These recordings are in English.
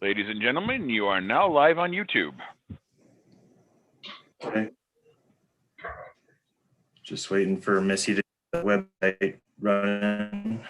Ladies and gentlemen, you are now live on YouTube. Okay. Just waiting for Missy to get the website running.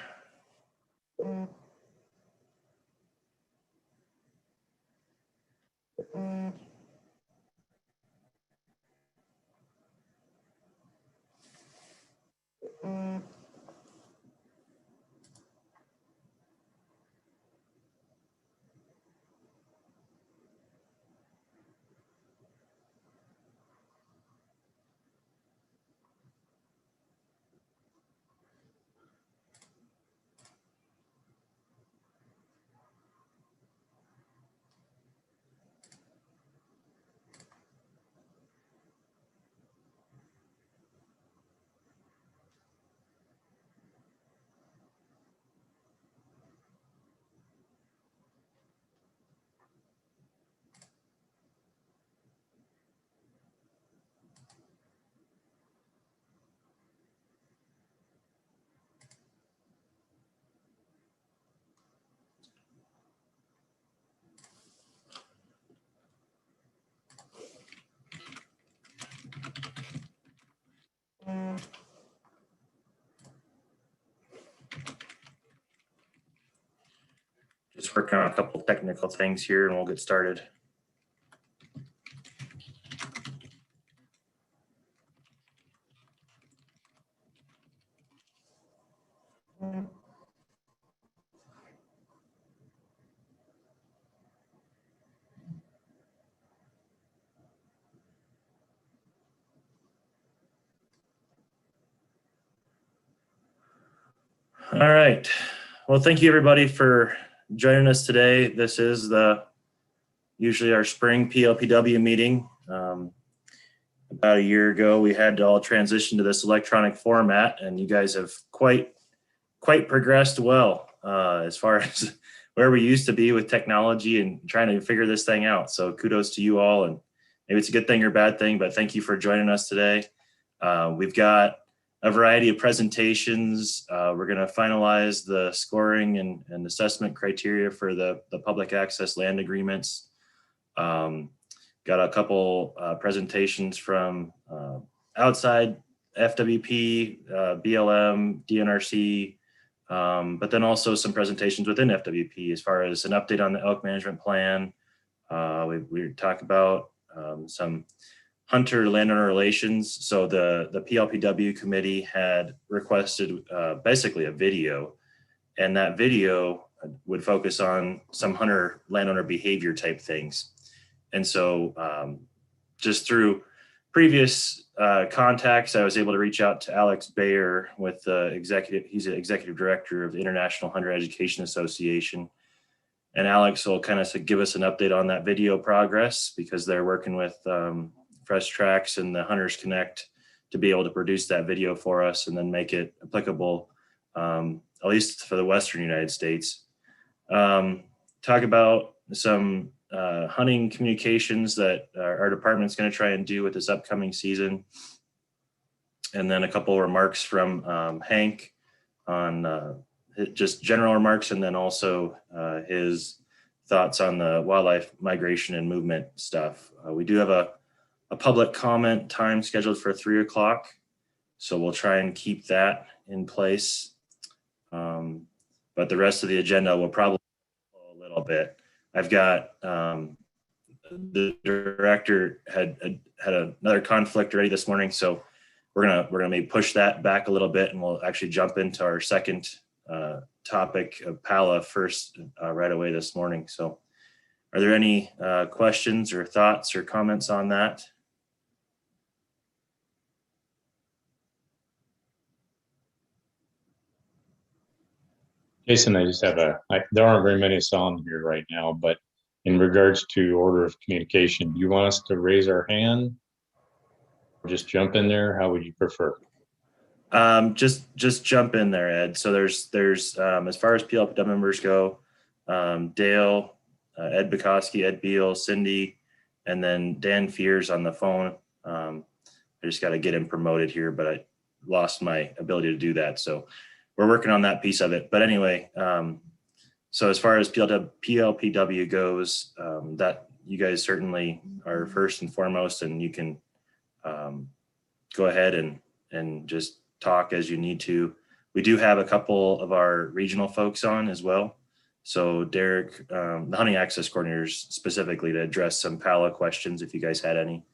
Just working on a couple technical things here and we'll get started. All right. Well, thank you everybody for joining us today. This is usually our spring PLPW meeting. About a year ago, we had to all transition to this electronic format, and you guys have quite progressed well as far as where we used to be with technology and trying to figure this thing out. So kudos to you all, and maybe it's a good thing or bad thing, but thank you for joining us today. We've got a variety of presentations. We're going to finalize the scoring and assessment criteria for the public access land agreements. Got a couple presentations from outside FWP, BLM, DNRC, but then also some presentations within FWP as far as an update on the elk management plan. We talked about some hunter landowner relations. So the PLPW committee had requested basically a video, and that video would focus on some hunter landowner behavior type things. And so just through previous contacts, I was able to reach out to Alex Bayer with the he's the executive director of the International Hunter Education Association. And Alex will kind of give us an update on that video progress because they're working with Fresh Tracks and the Hunters Connect to be able to produce that video for us and then make it applicable, at least for the Western United States. Talk about some hunting communications that our department's going to try and do with this upcoming season. And then a couple of remarks from Hank on just general remarks, and then also his thoughts on the wildlife migration and movement stuff. We do have a public comment time scheduled for 3 o'clock. So we'll try and keep that in place. But the rest of the agenda will probably a little bit. I've got the director had another conflict already this morning, so we're gonna maybe push that back a little bit, and we'll actually jump into our second topic of PALA first right away this morning. So, are there any questions or thoughts or comments on that? Jason, I just have there aren't very many on here right now, but in regards to order of communication, do you want us to raise our hand or just jump in there? How would you prefer? Just jump in there, Ed. So there's as far as PLPW members go, Dale, Ed Bukowski, Ed Beal, Cindy, And then Dan Fears on the phone. I just got to get him promoted here, but I lost my ability to do that. So we're working on that piece of it. But anyway, so as far as PLPW goes, that you guys certainly are first and foremost, and you can go ahead and just talk as you need to. We do have a couple of our regional folks on as well. So Derek, the hunting access coordinators specifically to address some PALA questions if you guys had any.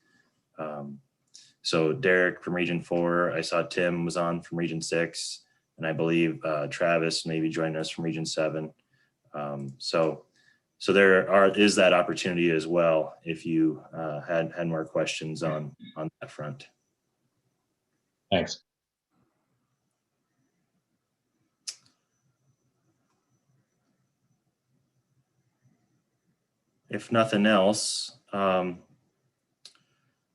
So Derek from Region 4, I saw Tim was on from Region 6, and I believe Travis maybe joined us from Region 7. So there is that opportunity as well if you had more questions on that front. Thanks. If nothing else,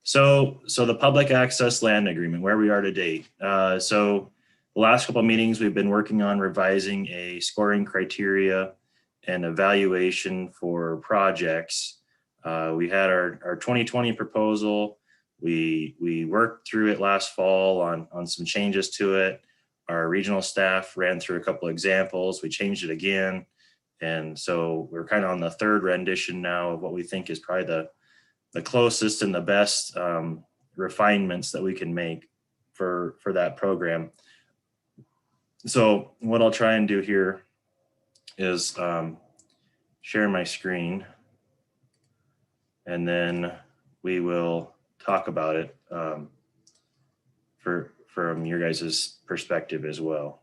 so the public access land agreement, where we are to date. So the last couple of meetings, we've been working on revising a scoring criteria and evaluation for projects. We had our 2020 proposal. We worked through it last fall on some changes to it. Our regional staff ran through a couple of examples. We changed it again. And so we're kind of on the third rendition now of what we think is probably the closest and the best refinements that we can make for that program. So what I'll try and do here is share my screen, and then we will talk about it from your guys' perspective as well.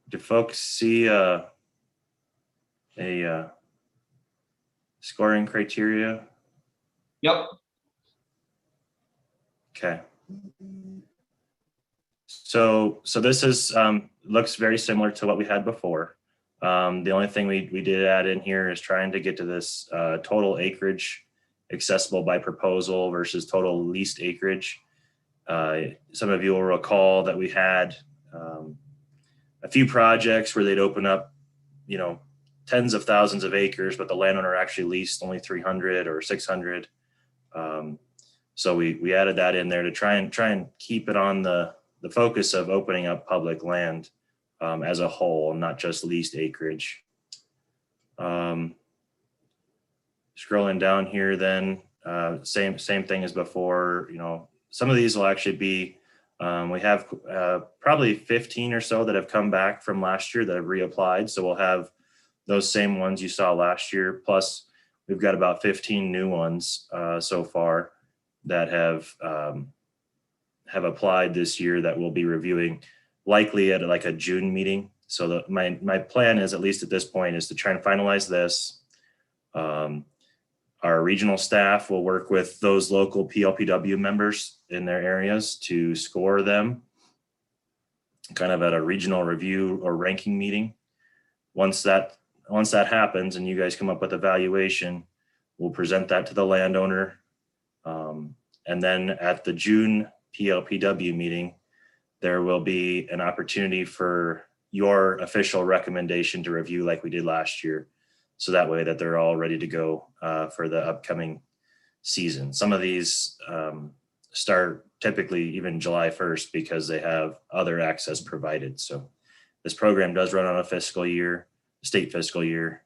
Do folks see a scoring criteria? Yep. Okay. So this is looks very similar to what we had before. The only thing we did add in here is trying to get to this total acreage accessible by proposal versus total leased acreage. Some of you will recall that we had a few projects where they'd open up, tens of thousands of acres, but the landowner actually leased only 300 or 600. So we added that in there to try and keep it on the focus of opening up public land as a whole, not just leased acreage. Scrolling down here, then same thing as before. Some of these will actually be. We have probably 15 or so that have come back from last year that have reapplied. So we'll have those same ones you saw last year. Plus, we've got about 15 new ones so far that have applied this year that we'll be reviewing, likely at like a June meeting. So my plan is, at least at this point, is to try and finalize this. Our regional staff will work with those local PLPW members in their areas to score them kind of at a regional review or ranking meeting. Once that happens and you guys come up with a valuation, we'll present that to the landowner. And then at the June PLPW meeting, there will be an opportunity for your official recommendation to review like we did last year. So that way that they're all ready to go for the upcoming season. Some of these start typically even July 1st because they have other access provided. So this program does run on a fiscal year, state fiscal year.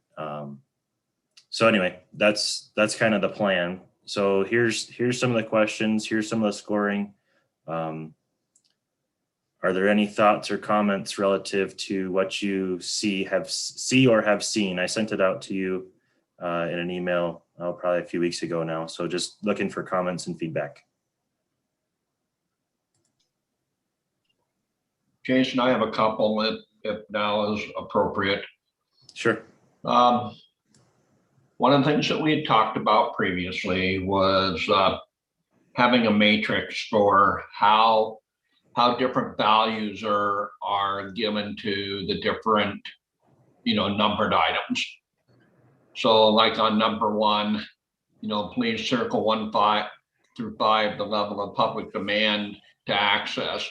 So anyway, that's kind of the plan. So here's some of the questions. Here's some of the scoring. Are there any thoughts or comments relative to what you see or have seen? I sent it out to you in an email probably a few weeks ago now. So just looking for comments and feedback. Jason, I have a couple if now is appropriate. Sure. One of the things that we had talked about previously was having a matrix for how different values are given to the different, numbered items. So like on number 1, please circle 1 5 through 5, the level of public demand to access.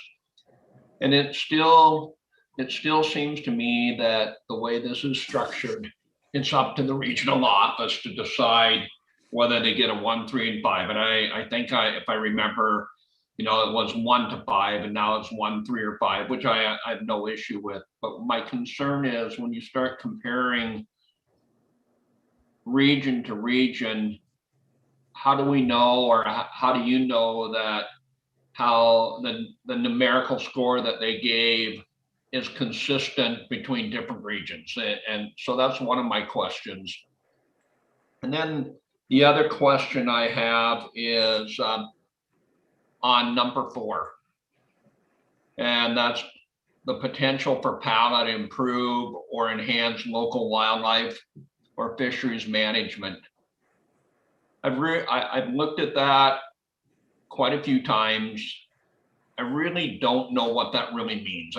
And it still seems to me that the way this is structured, it's up to the regional office to decide whether they get a 1, 3, and 5. And I think if I remember, it was 1 to 5, and now it's 1, 3, or 5, which I have no issue with. But my concern is when you start comparing region to region, how do we know, or how do you know that how the numerical score that they gave is consistent between different regions? And so that's one of my questions. And then the other question I have is on number 4. And that's the potential for PALA to improve or enhance local wildlife or fisheries management. I've looked at that quite a few times. I really don't know what that really means.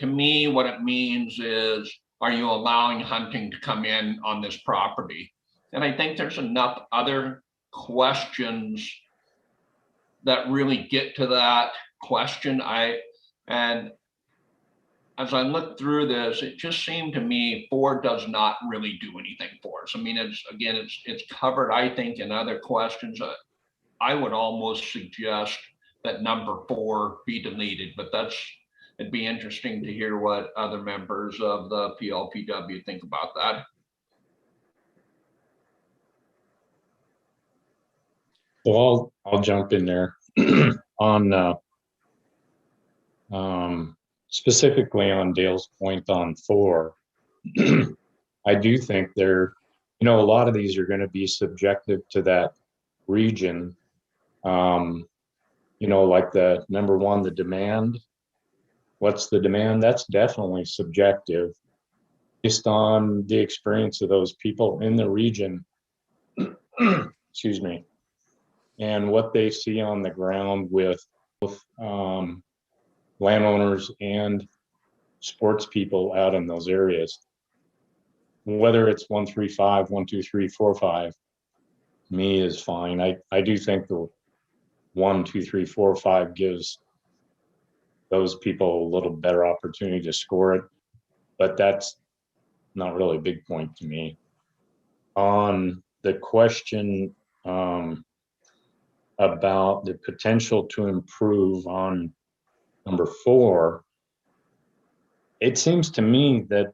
To me, what it means is, are you allowing hunting to come in on this property? And I think there's enough other questions that really get to that question. And as I look through this, it just seemed to me 4 does not really do anything for us. I mean, it's covered, I think, in other questions. I would almost suggest that number 4 be deleted, but it'd be interesting to hear what other members of the PLPW think about that. Well, I'll jump in there on specifically on Dale's point on 4. I do think a lot of these are going to be subjective to that region. Like the number 1, the demand. What's the demand? That's definitely subjective based on the experience of those people in the region. Excuse me. And what they see on the ground with both landowners and sports people out in those areas. Whether it's 1, 3, 5, 1, 2, 3, 4, 5, me is fine. I do think the 1, 2, 3, 4, 5 gives those people a little better opportunity to score it, but that's not really a big point to me. On the question about the potential to improve on number 4, it seems to me that,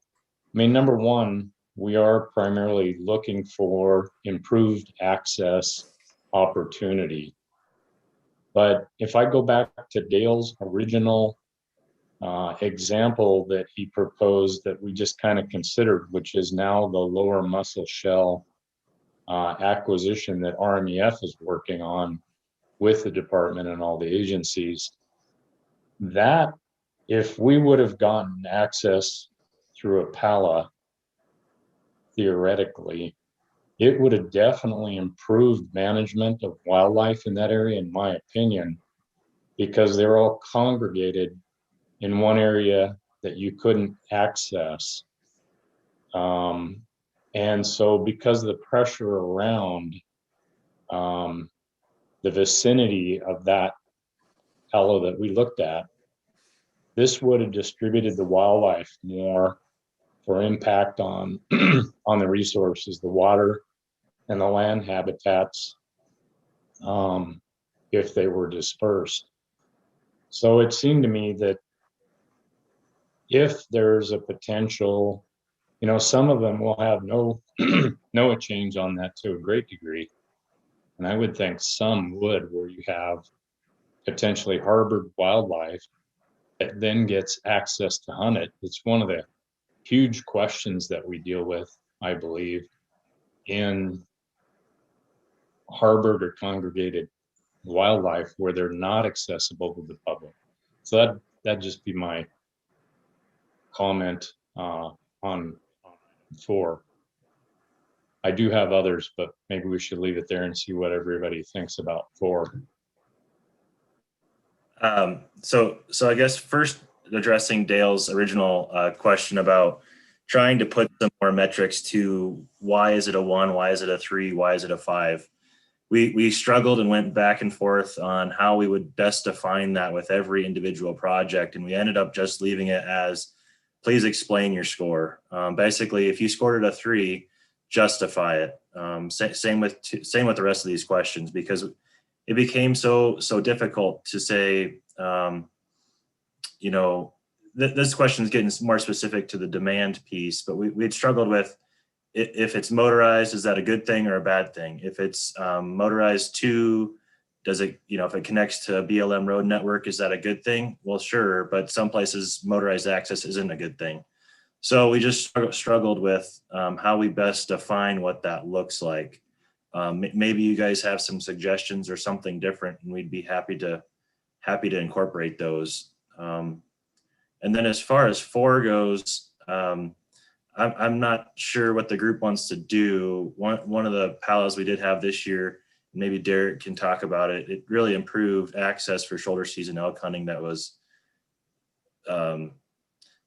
number 1, we are primarily looking for improved access opportunity. But if I go back to Dale's original example that he proposed that we just kind of considered, which is now the lower mussel shell acquisition that RMEF is working on with the department and all the agencies, that if we would have gotten access through a PALA, theoretically, it would have definitely improved management of wildlife in that area, in my opinion, because they're all congregated in one area that you couldn't access. And so because of the pressure around the vicinity of that PALA that we looked at, this would have distributed the wildlife more for impact on on the resources, the water and the land habitats, if they were dispersed. So it seemed to me that if there's a potential, some of them will have no change on that to a great degree. And I would think some would, where you have potentially harbored wildlife that then gets access to hunt it. It's one of the huge questions that we deal with, I believe, in harbored or congregated wildlife where they're not accessible to the public. So that'd just be my comment on 4. I do have others, but maybe we should leave it there and see what everybody thinks about 4. So I guess first addressing Dale's original question about trying to put some more metrics to why is it a 1, why is it a 3, why is it a 5? we struggled and went back and forth on how we would best define that with every individual project. And we ended up just leaving it as, please explain your score. Basically, if you scored it a 3, justify it. Same with the rest of these questions, because it became so difficult to say, this question is getting more specific to the demand piece, but we'd struggled with, if it's motorized, is that a good thing or a bad thing? If it's motorized to, does it, if it connects to a BLM road network, is that a good thing? Well, sure, but some places motorized access isn't a good thing. So we just struggled with how we best define what that looks like. Maybe you guys have some suggestions or something different, and we'd be happy to incorporate those. And then as far as 4 goes, I'm not sure what the group wants to do. One of the PALs we did have this year, maybe Derek can talk about it. It really improved access for shoulder season elk hunting. That was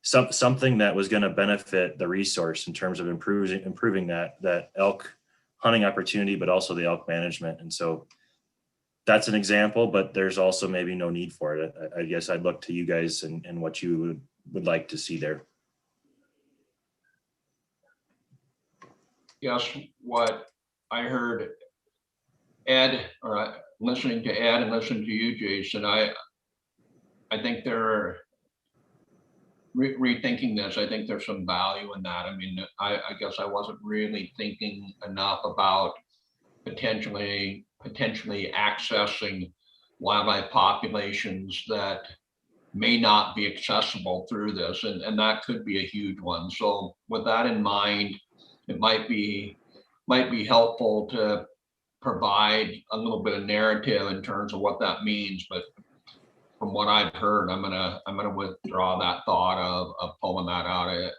something that was going to benefit the resource in terms of improving that elk hunting opportunity, but also the elk management. And so that's an example, but there's also maybe no need for it. I guess I'd look to you guys and what you would like to see there. Yes, what I heard Ed, or listening to Ed and listening to you, Jason, I think they're rethinking this. I think there's some value in that. I mean, I guess I wasn't really thinking enough about potentially accessing wildlife populations that may not be accessible through this, and that could be a huge one. So with that in mind, it might be helpful to provide a little bit of narrative in terms of what that means. But from what I've heard, I'm gonna withdraw that thought of pulling that out.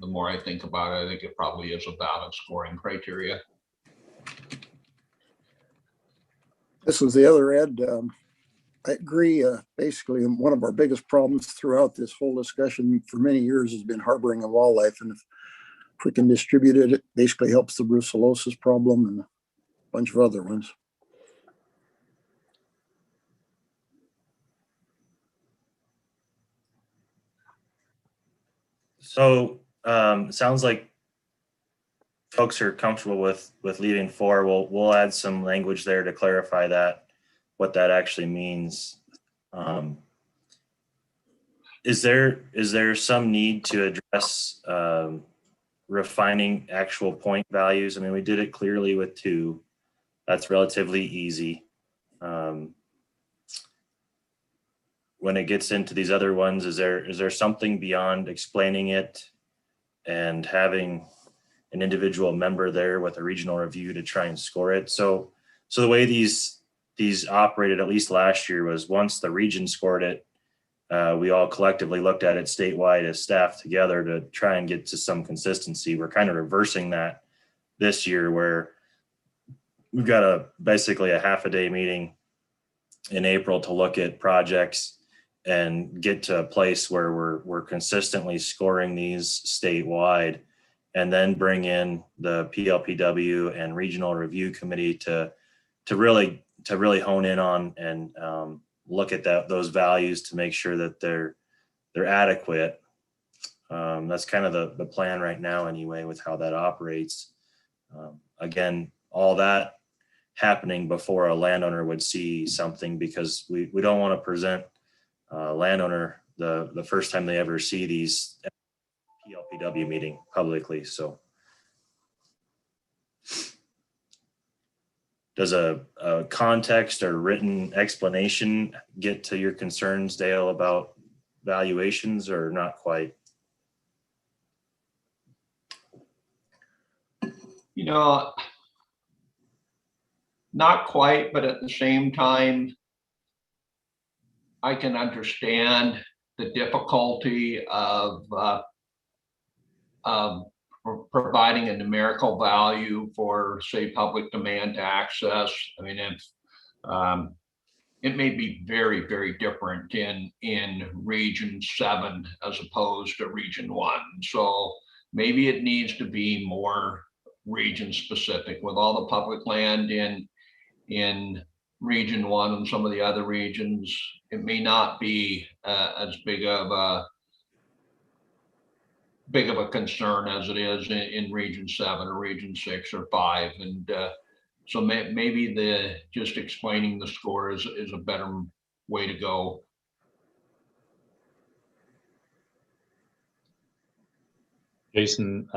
The more I think about it, I think it probably is a valid scoring criteria. This was the other Ed. I agree. Basically, one of our biggest problems throughout this whole discussion for many years has been harboring of wildlife, and if we can distribute it, it basically helps the brucellosis problem and a bunch of other ones. So sounds like folks are comfortable with leaving 4. We'll add some language there to clarify that, what that actually means. Is there some need to address refining actual point values? I mean, we did it clearly with 2. That's relatively easy. When it gets into these other ones, is there something beyond explaining it and having an individual member there with a regional review to try and score it? So the way these operated, at least last year, was once the region scored it, we all collectively looked at it statewide as staff together to try and get to some consistency. We're kind of reversing that this year, where we've got basically a half-a-day meeting in April to look at projects and get to a place where we're consistently scoring these statewide, and then bring in the PLPW and regional review committee to really hone in on and look at those values to make sure that they're adequate. That's kind of the plan right now anyway, with how that operates. Again, all that happening before a landowner would see something, because we don't want to present landowner the first time they ever see these PLPW meeting publicly. So does a context or written explanation get to your concerns, Dale, about valuations, or not quite? Not quite, but at the same time, I can understand the difficulty of providing a numerical value for, say, public demand to access. I mean, it may be very, very different in region 7 as opposed to region 1. So maybe it needs to be more region specific. With all the public land in in region 1 and some of the other regions, it may not be as big of a concern as it is in region 7 or region 6 or 5. And so maybe just explaining the score is a better way to go. Jason,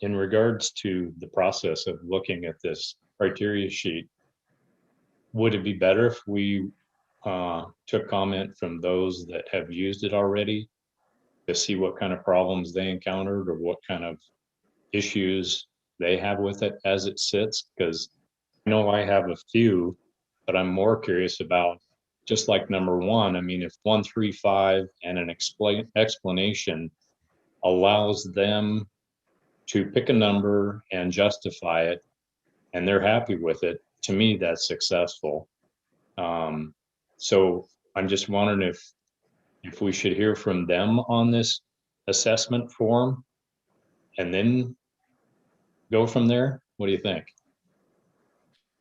in regards to the process of looking at this criteria sheet, would it be better if we took comment from those that have used it already to see what kind of problems they encountered or what kind of issues they have with it as it sits? Because I know I have a few, but I'm more curious about, just like number 1, I mean, if 135 and an explanation allows them to pick a number and justify it, and they're happy with it, to me, that's successful. So I'm just wondering if we should hear from them on this assessment form and then go from there. What do you think?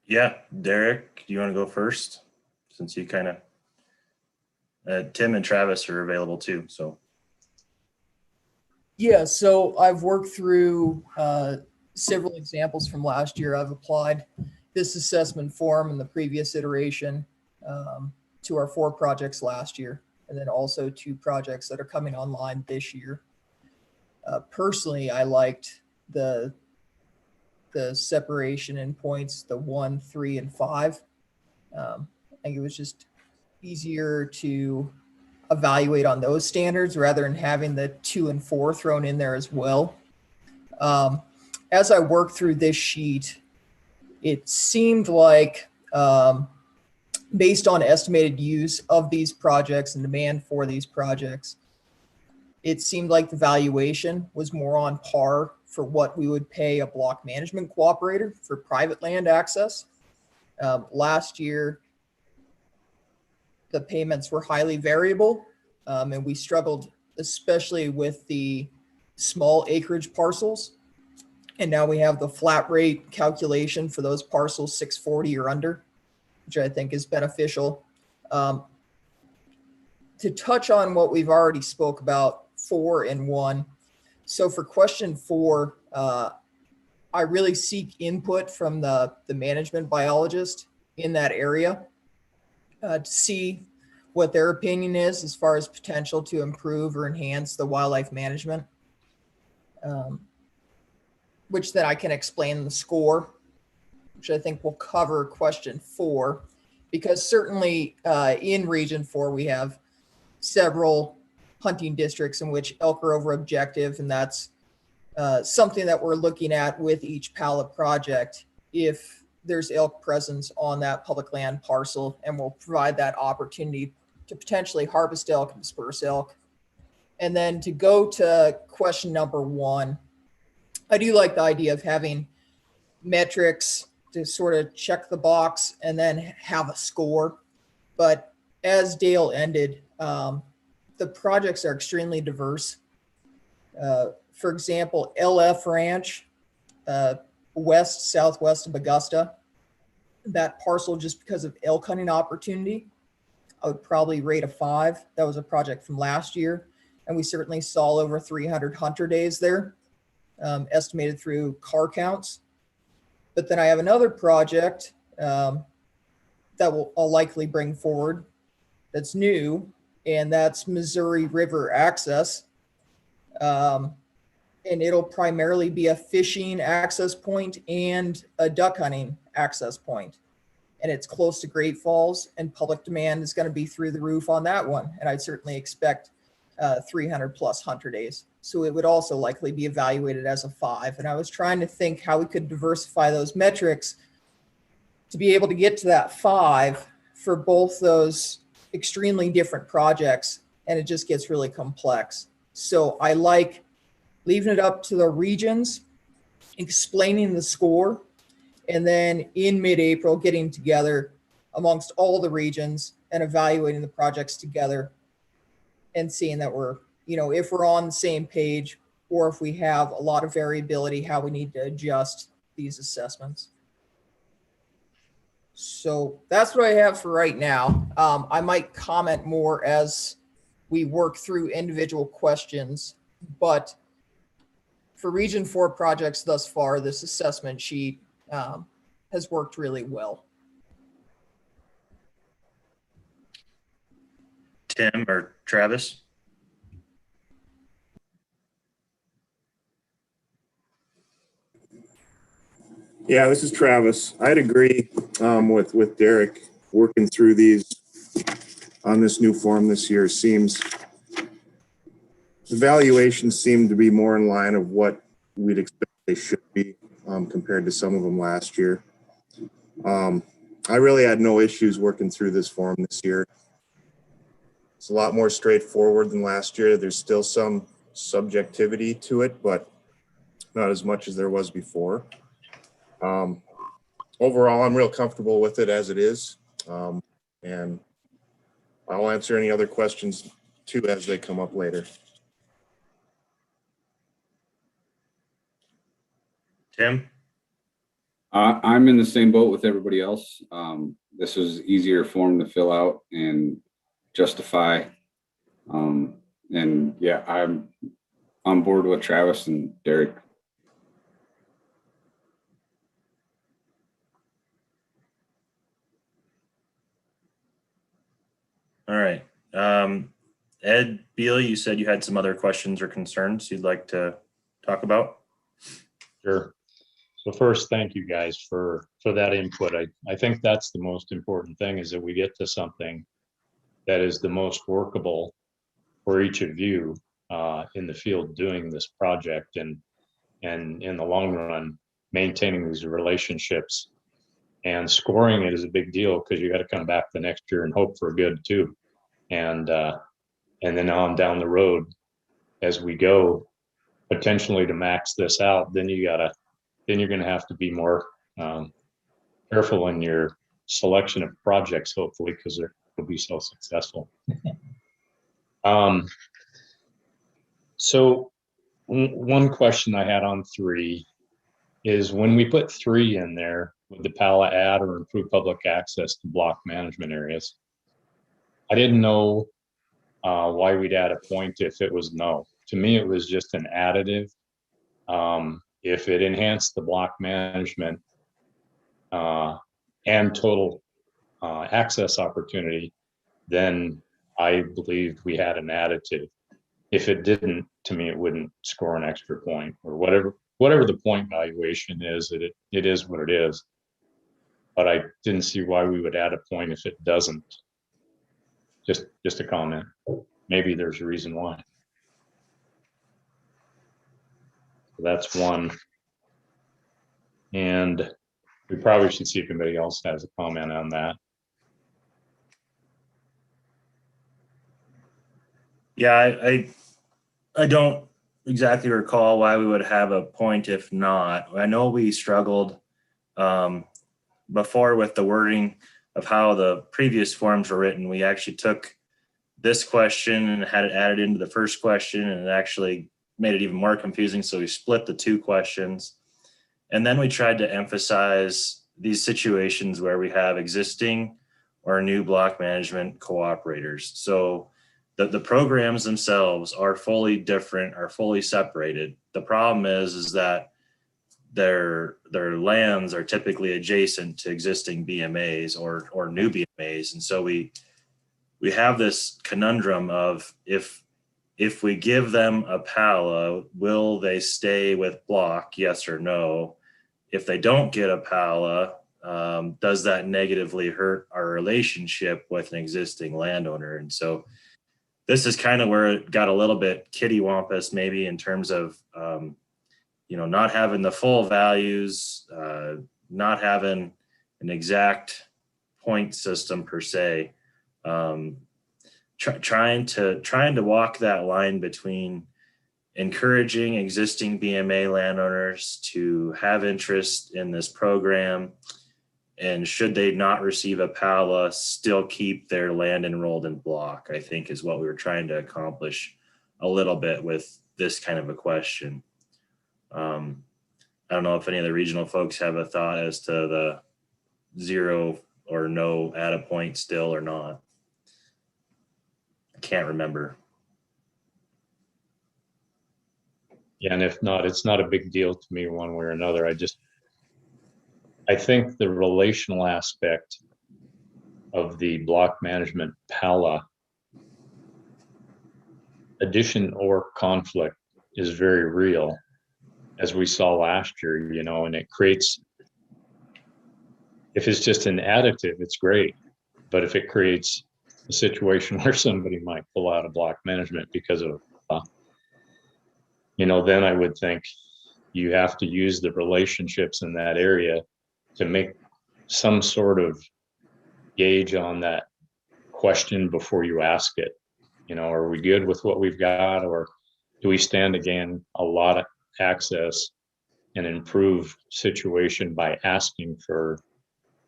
Yeah, Derek, do you want to go first? Since you kind of, Tim and Travis are available too, so. Yeah, so I've worked through several examples from last year. I've applied this assessment form in the previous iteration to our 4 projects last year, and then also 2 projects that are coming online this year. Personally, I liked the separation in points, the 1, 3, and 5. I think it was just easier to evaluate on those standards rather than having the 2 and 4 thrown in there as well. As I worked through this sheet, it seemed like based on estimated use of these projects and demand for these projects, it seemed like the valuation was more on par for what we would pay a block management cooperator for private land access. Last year, the payments were highly variable, and we struggled especially with the small acreage parcels. And now we have the flat rate calculation for those parcels 640 or under, which I think is beneficial. To touch on what we've already spoke about, 4 and 1. So for question 4, I really seek input from the management biologist in that area to see what their opinion is as far as potential to improve or enhance the wildlife management, which then I can explain in the score, which I think will cover question 4, because certainly in region 4, we have several hunting districts in which elk are over objective, and that's something that we're looking at with each PALA project. If there's elk presence on that public land parcel, and we'll provide that opportunity to potentially harvest elk and disperse elk. And then to go to question number 1, I do like the idea of having metrics to sort of check the box and then have a score. But as Dale ended, the projects are extremely diverse. For example, LF Ranch, southwest of Augusta, that parcel, just because of elk hunting opportunity, I would probably rate a 5. That was a project from last year, and we certainly saw over 300 hunter days there, estimated through car counts. But then I have another project that I'll likely bring forward that's new, and that's Missouri River access. And it'll primarily be a fishing access point and a duck hunting access point. And it's close to Great Falls, and public demand is going to be through the roof on that one. And I'd certainly expect 300 plus hunter days. So it would also likely be evaluated as a 5. And I was trying to think how we could diversify those metrics to be able to get to that 5 for both those extremely different projects. And it just gets really complex. So I like leaving it up to the regions, explaining the score, and then in mid-April getting together amongst all the regions and evaluating the projects together and seeing that we're, if we're on the same page or if we have a lot of variability, how we need to adjust these assessments. So that's what I have for right now. I might comment more as we work through individual questions, but for Region 4 projects thus far, this assessment sheet has worked really well. Tim or Travis? Yeah, this is Travis. I'd agree with Derek. Working through these on this new form this year seems, the valuations seem to be more in line of what we'd expect they should be compared to some of them last year. I really had no issues working through this form this year. It's a lot more straightforward than last year. There's still some subjectivity to it, but not as much as there was before. Overall, I'm real comfortable with it as it is. And I'll answer any other questions too as they come up later. Tim? I'm in the same boat with everybody else. This was easier form to fill out and justify. And yeah, I'm on board with Travis and Derek. All right. Ed Beal, you said you had some other questions or concerns you'd like to talk about? Sure. So first, thank you guys for that input. I think that's the most important thing, is that we get to something that is the most workable for each of you in the field doing this project, and in the long run, maintaining these relationships. And scoring it is a big deal, because you got to come back the next year and hope for good too. And then on down the road, as we go, potentially to max this out, then you're going to have to be more careful in your selection of projects, hopefully, because they'll be so successful. So one question I had on 3 is, when we put 3 in there, would the PALA add or improve public access to block management areas? I didn't know why we'd add a point if it was no. To me, it was just an additive. If it enhanced the block management and total access opportunity, then I believed we had an additive. If it didn't, to me, it wouldn't score an extra point, or whatever the point valuation is. It is what it is. But I didn't see why we would add a point if it doesn't. Just a comment. Maybe there's a reason why. So that's one. And we probably should see if anybody else has a comment on that. Yeah, I don't exactly recall why we would have a point if not. I know we struggled before with the wording of how the previous forms were written. We actually took this question and had it added into the first question, and it actually made it even more confusing. So we split the 2 questions. And then we tried to emphasize these situations where we have existing or new block management cooperators. So the programs themselves are fully different, are fully separated. The problem is that their lands are typically adjacent to existing BMAs or new BMAs. And so we have this conundrum of, if we give them a PALA, will they stay with block, yes or no? If they don't get a PALA, does that negatively hurt our relationship with an existing landowner? And so this is kind of where it got a little bit kittywampus, maybe, in terms of not having the full values, not having an exact point system per se. Trying to walk that line between encouraging existing BMA landowners to have interest in this program, and should they not receive a PALA, still keep their land enrolled in block, I think is what we were trying to accomplish a little bit with this kind of a question. I don't know if any of the regional folks have a thought as to the 0 or no at a point still or not. I can't remember. Yeah, and if not, it's not a big deal to me one way or another. I think the relational aspect of the block management PALA, addition or conflict, is very real, as we saw last year, you know, and it creates, if it's just an additive, it's great. But if it creates a situation where somebody might pull out of block management because of, you know, then I would think you have to use the relationships in that area to make some sort of gauge on that question before you ask it. You know, are we good with what we've got, or do we stand again a lot of access and improve situation by asking for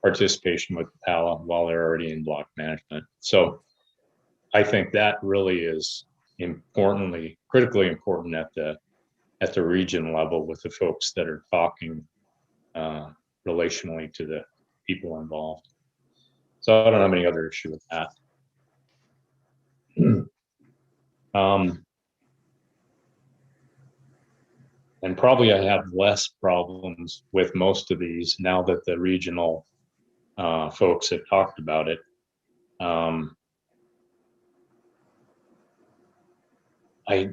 participation with the PALA while they're already in block management? So I think that really is critically important at the region level with the folks that are talking relationally to the people involved. So I don't have any other issue with that. And probably I have less problems with most of these now that the regional folks have talked about it. I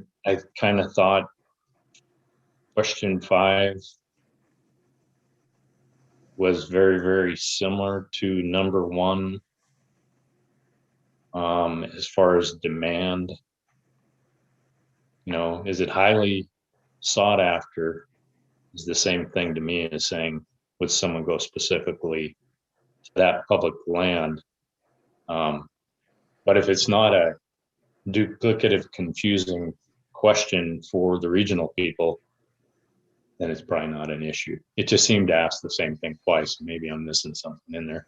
kind of thought question 5 was very, very similar to number 1 as far as demand. You know, is it highly sought after? Is the same thing to me as saying, would someone go specifically to that public land? But if it's not a duplicative, confusing question for the regional people, then it's probably not an issue. It just seemed to ask the same thing twice. Maybe I'm missing something in there.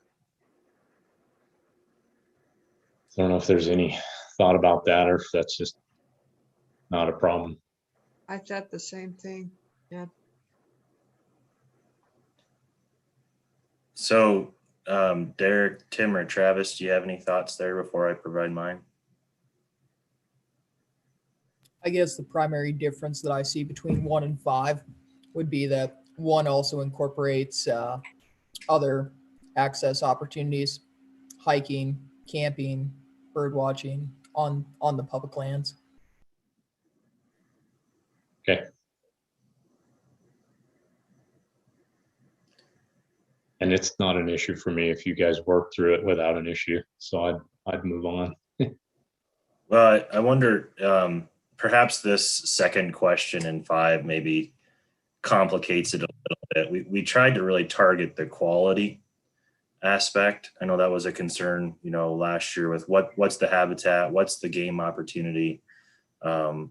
I don't know if there's any thought about that, or if that's just not a problem. I thought the same thing. Yeah. So, Derek, Tim, or Travis, do you have any thoughts there before I provide mine? I guess the primary difference that I see between 1 and 5 would be that 1 also incorporates other access opportunities, hiking, camping, bird watching on the public lands. Okay. And it's not an issue for me if you guys work through it without an issue. So I'd move on. Well, I wonder, perhaps this second question in 5 maybe complicates it a little bit. We tried to really target the quality aspect. I know that was a concern, you know, last year with what's the habitat, what's the game opportunity,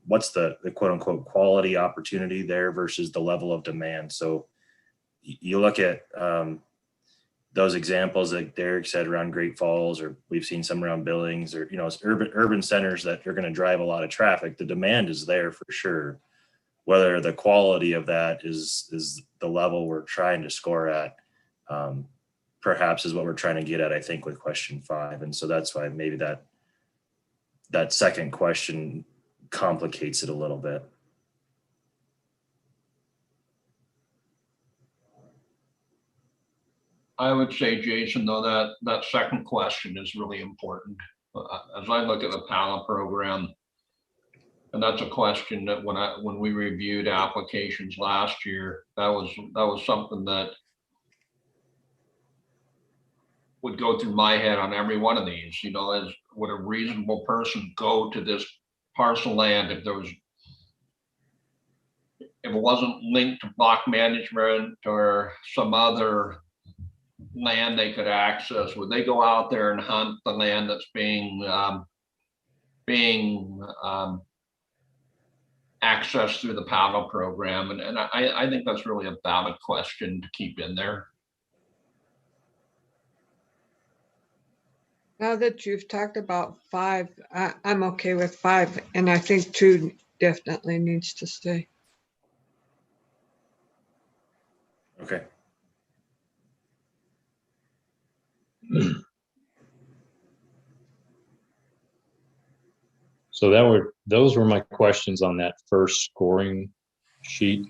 what's the quote unquote quality opportunity there versus the level of demand. So you look at those examples that Derek said around Great Falls, or we've seen some around Billings, or, you know, it's urban centers that are going to drive a lot of traffic. The demand is there for sure. Whether the quality of that is the level we're trying to score at, perhaps is what we're trying to get at, I think, with question 5. And so that's why maybe that second question complicates it a little bit. I would say, Jason, though, that second question is really important. As I look at the PALA program, and that's a question that when we reviewed applications last year, that was something that would go through my head on every one of these. You know, as would a reasonable person go to this parcel land if it wasn't linked to block management or some other land they could access? Would they go out there and hunt the land that's being accessed through the PALA program? And I think that's really a valid question to keep in there. Now that you've talked about 5, I'm okay with 5, and I think 2 definitely needs to stay. Okay. So those were my questions on that first scoring sheet,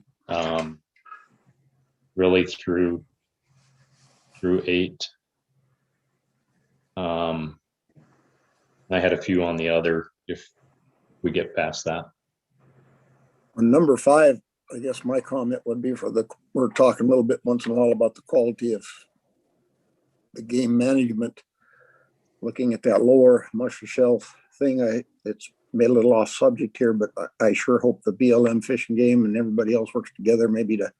really through 8. I had a few on the other if we get past that. On number 5, I guess my comment would be we're talking a little bit once in a while about the quality of the game management. Looking at that lower mushroom shelf thing, it's made a little off subject here, but I sure hope the BLM Fish and Game and everybody else works together maybe to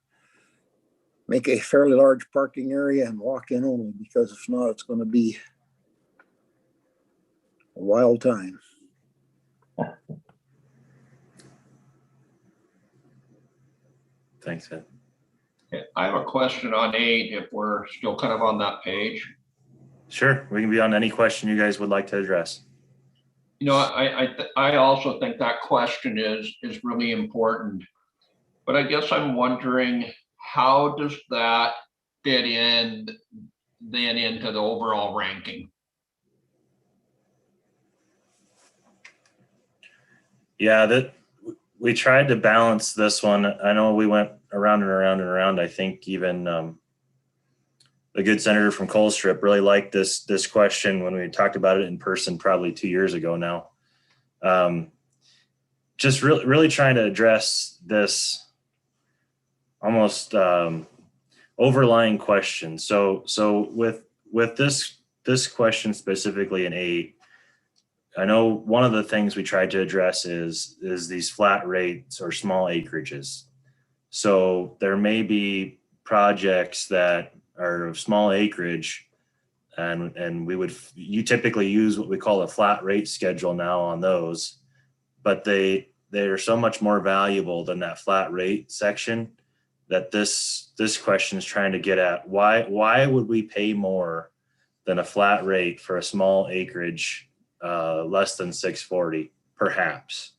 make a fairly large parking area and walk in only, because if not, it's going to be a wild time. Thanks, Ed. Okay, I have a question on 8, if we're still kind of on that page. Sure, we can be on any question you guys would like to address. You know, I also think that question is really important, but I guess I'm wondering, how does that fit in then into the overall ranking? Yeah, that we tried to balance this one. I know we went around and around and around. I think even the good senator from Colstrip really liked this question when we talked about it in person probably 2 years ago now. Just really trying to address this almost overlying question. So with this question specifically in 8, I know one of the things we tried to address is these flat rates or small acreages. So there may be projects that are of small acreage, and you typically use what we call a flat rate schedule now on those, but they are so much more valuable than that flat rate section that this question is trying to get at. Why would we pay more than a flat rate for a small acreage, less than 640 perhaps?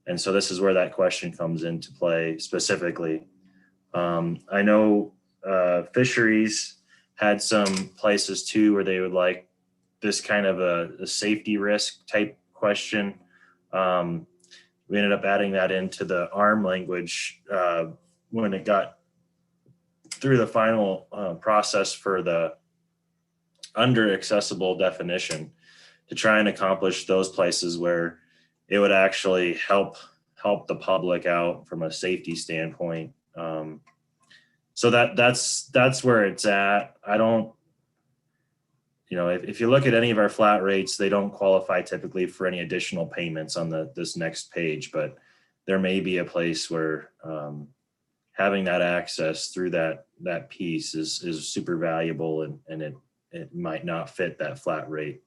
And so this is where that question comes into play specifically. I know fisheries had some places too where they would like this kind of a safety risk type question. We ended up adding that into the ARM language when it got through the final process for the under accessible definition, to try and accomplish those places where it would actually help the public out from a safety standpoint. So that's where it's at. I don't, if you look at any of our flat rates, they don't qualify typically for any additional payments on this next page, but there may be a place where having that access through that piece is super valuable, and it might not fit that flat rate.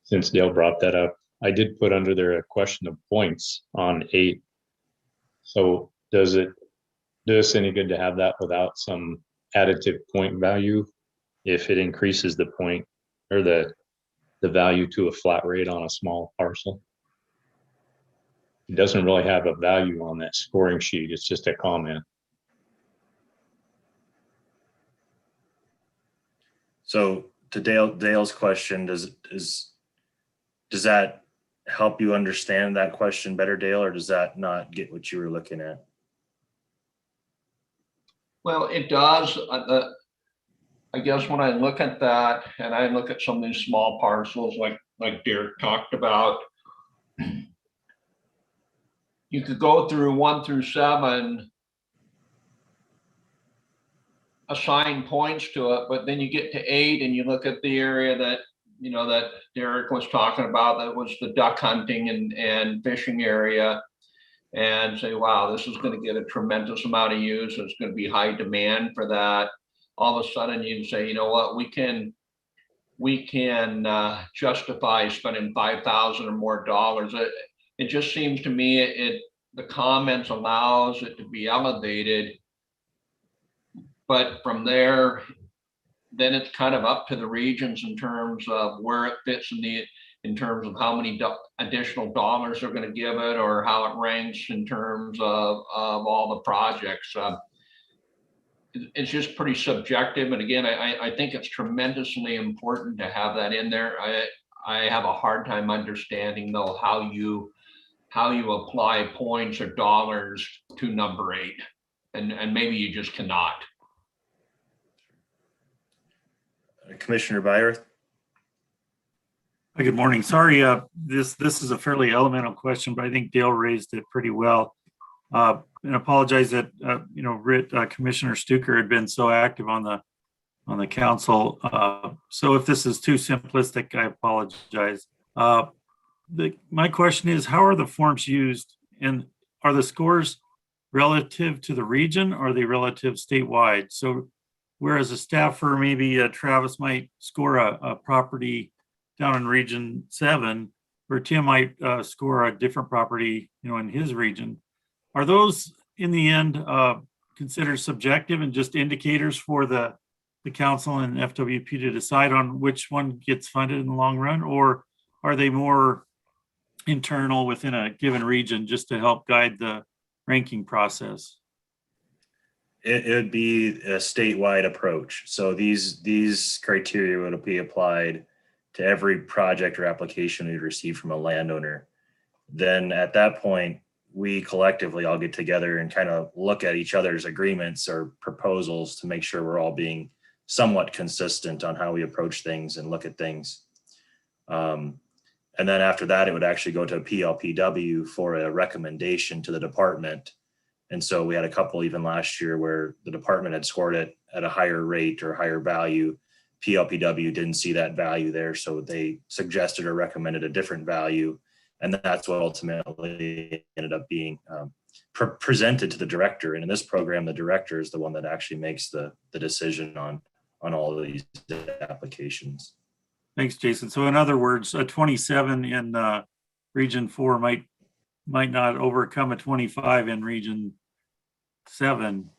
Since Dale brought that up, I did put under there a question of points on 8. So does it do us any good to have that without some additive point value if it increases the point or the value to a flat rate on a small parcel? It doesn't really have a value on that scoring sheet. It's just a comment. So to Dale's question, does that help you understand that question better, Dale, or does that not get what you were looking at? Well, it does. I guess when I look at that, and I look at some of these small parcels like Derek talked about, you could go through 1 through 7, assign points to it, but then you get to 8 and you look at the area that Derek was talking about, that was the duck hunting and fishing area, and say, wow, this is going to get a tremendous amount of use. There's going to be high demand for that. All of a sudden you say, you know what, we can justify spending $5,000 or more dollars. It just seems to me the comments allows it to be elevated, but from there, then it's kind of up to the regions in terms of where it fits in terms of how many additional dollars they're going to give it, or how it ranks in terms of all the projects. it's just pretty subjective. And again, I think it's tremendously important to have that in there. I have a hard time understanding though how you apply points or dollars to number 8. And maybe you just cannot. Commissioner Byerth. Good morning. Sorry, this is a fairly elemental question, but I think Dale raised it pretty well. And apologize that Commissioner Stuker had been so active on the council. So if this is too simplistic, I apologize. My question is, how are the forms used, and are the scores relative to the region, or are they relative statewide? So whereas a staffer, maybe Travis might score a property down in Region 7, where Tim might score a different property, in his region. Are those in the end considered subjective and just indicators for the council and FWP to decide on which one gets funded in the long run, or are they more internal within a given region just to help guide the ranking process? It would be a statewide approach. So these criteria would be applied to every project or application we receive from a landowner. Then at that point, we collectively all get together and kind of look at each other's agreements or proposals to make sure we're all being somewhat consistent on how we approach things and look at things. And then after that, it would actually go to PLPW for a recommendation to the department. And so we had a couple even last year where the department had scored it at a higher rate or higher value. PLPW didn't see that value there, so they suggested or recommended a different value. And that's what ultimately ended up being presented to the director. And in this program, the director is the one that actually makes the decision on all of these applications. Thanks, Jason. So in other words, a 27 in Region 4 might not overcome a 25 in Region 7.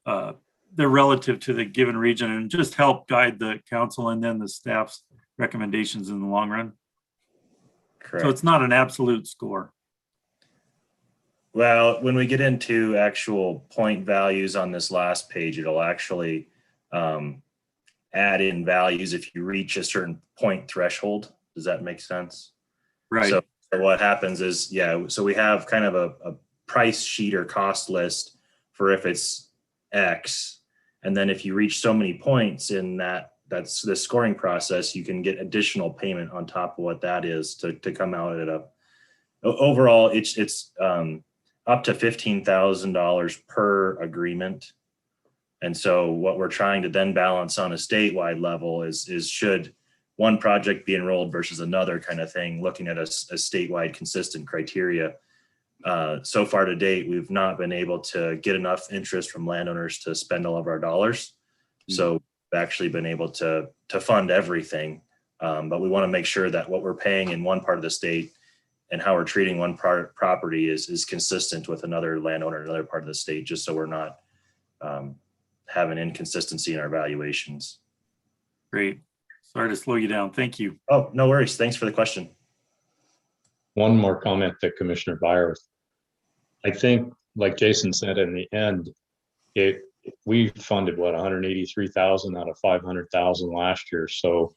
They're relative to the given region and just help guide the council and then the staff's recommendations in the long run. Correct. So it's not an absolute score. Well, when we get into actual point values on this last page, it'll actually add in values if you reach a certain point threshold. Does that make sense? Right. So what happens is, so we have kind of a price sheet or cost list for if it's X. And then if you reach so many points in that's the scoring process, you can get additional payment on top of what that is to come out at overall, it's up to $15,000 per agreement. And so what we're trying to then balance on a statewide level is should one project be enrolled versus another kind of thing, looking at a statewide consistent criteria. So far to date, we've not been able to get enough interest from landowners to spend all of our dollars. So we've actually been able to fund everything. But we want to make sure that what we're paying in one part of the state and how we're treating one property is consistent with another landowner in another part of the state, just so we're not having inconsistency in our valuations. Great. Sorry to slow you down. Thank you. Oh, no worries. Thanks for the question. One more comment to Commissioner Byers. I think, like Jason said in the end, we funded 183,000 out of 500,000 last year. So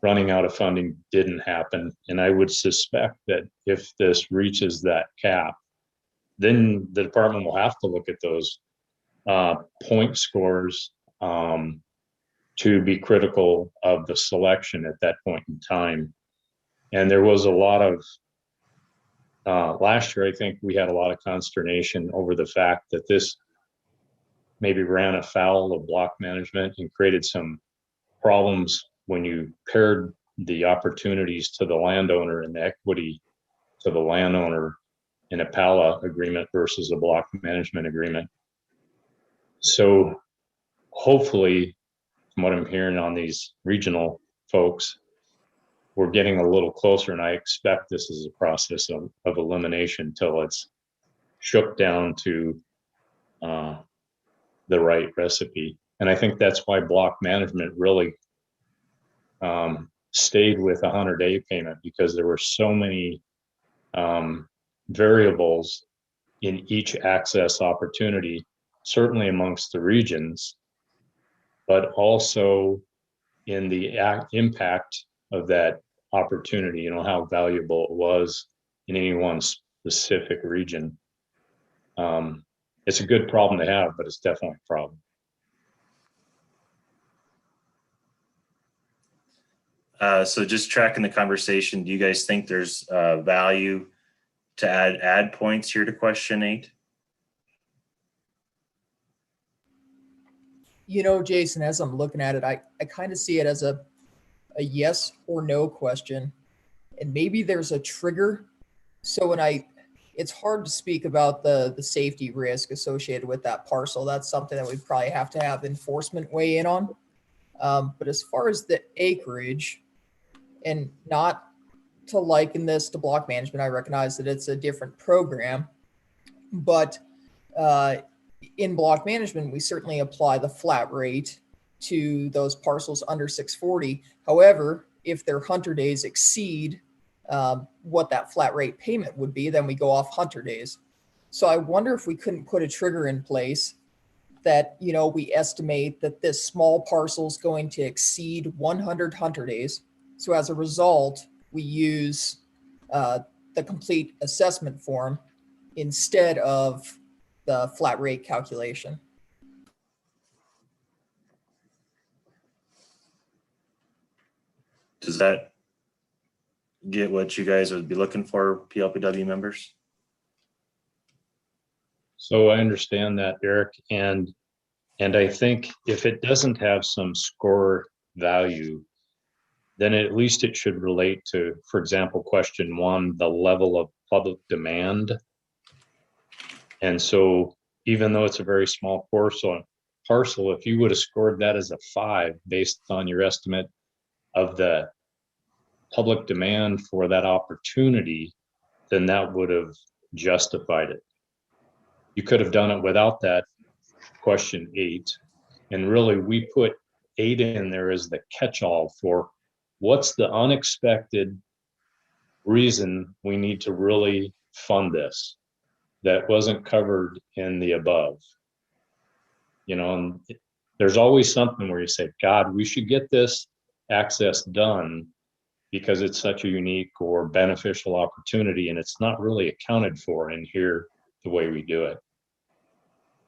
running out of funding didn't happen. And I would suspect that if this reaches that cap, then the department will have to look at those point scores to be critical of the selection at that point in time. And there was a lot of last year, I think we had a lot of consternation over the fact that this maybe ran afoul of block management and created some problems when you paired the opportunities to the landowner and the equity to the landowner in a PALA agreement versus a block management agreement. So hopefully, from what I'm hearing on these regional folks, we're getting a little closer, and I expect this is a process of elimination until it's shook down to the right recipe. And I think that's why block management really stayed with a 100-day payment, because there were so many variables in each access opportunity certainly amongst the regions, but also in the impact of that opportunity, you know, how valuable it was in any one specific region. It's a good problem to have, but it's definitely a problem. So just tracking the conversation, do you guys think there's value to add points here to question 8? You know, Jason, as I'm looking at it, I kind of see it as a yes or no question. And maybe there's a trigger. So it's hard to speak about the safety risk associated with that parcel. That's something that we probably have to have enforcement weigh in on. But as far as the acreage, and not to liken this to block management, I recognize that it's a different program, but in block management, we certainly apply the flat rate to those parcels under 640. However, if their hunter days exceed what that flat rate payment would be, then we go off hunter days. So I wonder if we couldn't put a trigger in place that, you know, we estimate that this small parcel is going to exceed 100 hunter days. So as a result, we use the complete assessment form instead of the flat rate calculation. Does that get what you guys would be looking for, PLPW members? So I understand that, Eric, and I think if it doesn't have some score value, then at least it should relate to, for example, question 1, the level of public demand. And so even though it's a very small parcel, if you would have scored that as a 5 based on your estimate of the public demand for that opportunity, then that would have justified it. You could have done it without that question 8. And really, we put 8 in there as the catch-all for what's the unexpected reason we need to really fund this that wasn't covered in the above. You know, and there's always something where you say, God, we should get this access done because it's such a unique or beneficial opportunity, and it's not really accounted for in here the way we do it.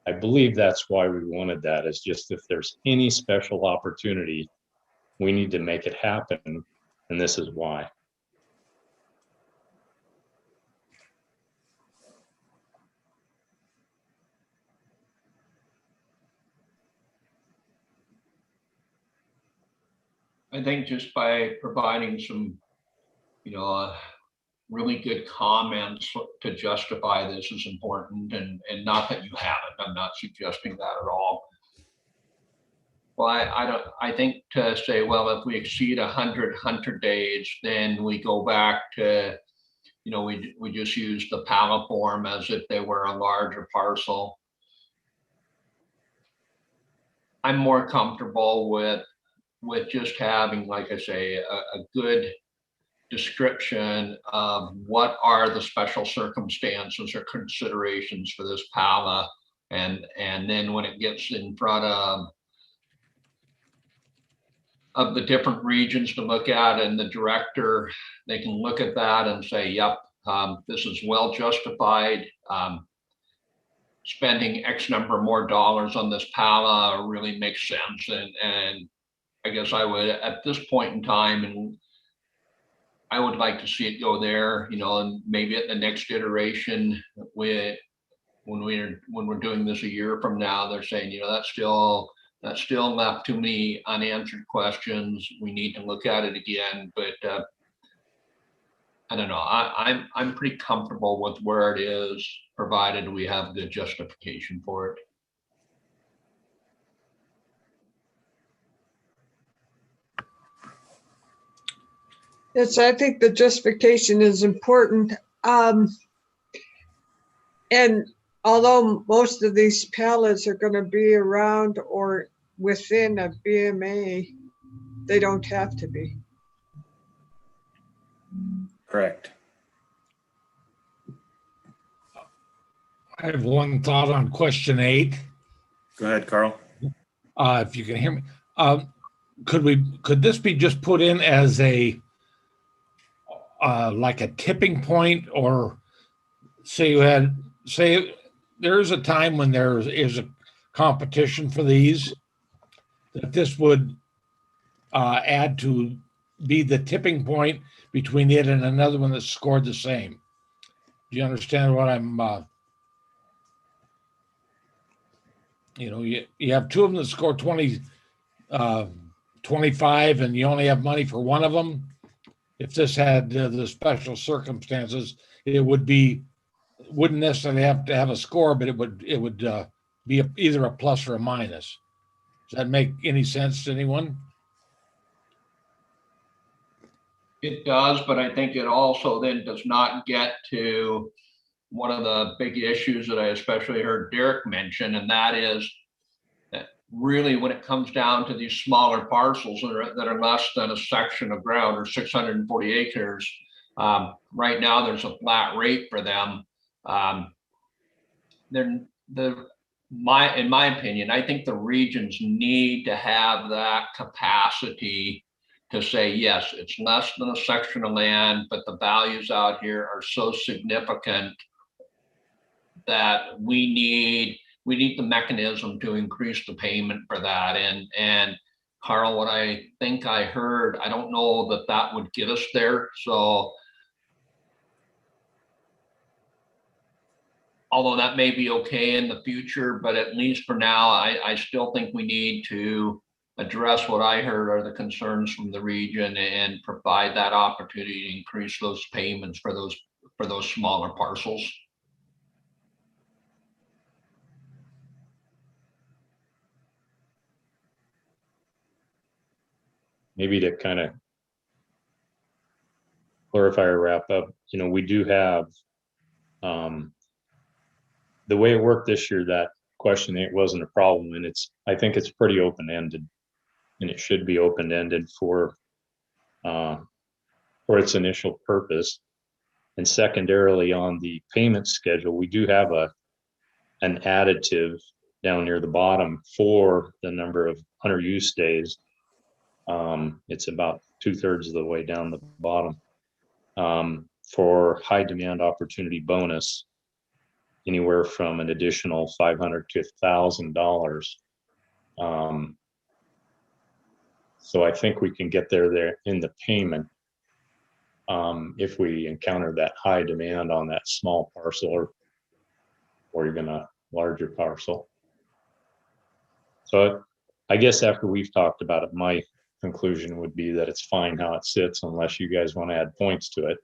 I believe that's why we wanted that, is just if there's any special opportunity, we need to make it happen, and this is why. I think just by providing some, really good comments to justify this is important, and not that you haven't. I'm not suggesting that at all. Well, I think to say, well, if we exceed 100 hunter days, then we go back to, we just use the PALA form as if they were a larger parcel. I'm more comfortable with just having, like I say, a good description of what are the special circumstances or considerations for this PALA, and then when it gets in front of the different regions to look at, and the director, they can look at that and say, yep, this is well justified. Spending X number more dollars on this PALA really makes sense. And I guess I would, at this point in time, and I would like to see it go there, and maybe at the next iteration, when we're doing this a year from now, they're saying, that's still left too many unanswered questions. We need to look at it again. But I don't know. I'm pretty comfortable with where it is, provided we have good justification for it. Yes, I think the justification is important. And although most of these pallets are going to be around or within a BMA, they don't have to be. Correct. I have one thought on question 8. Go ahead, Carl. If you can hear me. Could this be just put in as a, like a tipping point, or say there is a time when there is a competition for these, that this would add to be the tipping point between it and another one that scored the same. Do you understand what I'm, you have two of them that score 25 and you only have money for one of them. If this had the special circumstances, it wouldn't necessarily have to have a score, but it would be either a plus or a minus. Does that make any sense to anyone? It does, but I think it also then does not get to one of the big issues that I especially heard Derek mention, and that is that really when it comes down to these smaller parcels that are less than a section of ground or 640 acres, right now there's a flat rate for them. In my opinion, I think the regions need to have that capacity to say, yes, it's less than a section of land, but the values out here are so significant that we need the mechanism to increase the payment for that. And Carl, what I think I heard, I don't know that would get us there. So although that may be okay in the future, but at least for now, I still think we need to address what I heard are the concerns from the region and provide that opportunity to increase those payments for those smaller parcels. Maybe to kind of clarify or wrap up, we do have, the way it worked this year, that question, it wasn't a problem. And I think it's pretty open-ended, and it should be open-ended for its initial purpose. And secondarily, on the payment schedule, we do have an additive down near the bottom for the number of hunter use days. It's about 2/3 of the way down the bottom, for high demand opportunity bonus, anywhere from an additional $500 to $1,000. So I think we can get there in the payment, if we encounter that high demand on that small parcel or even a larger parcel. So I guess after we've talked about it, my conclusion would be that it's fine how it sits unless you guys want to add points to it.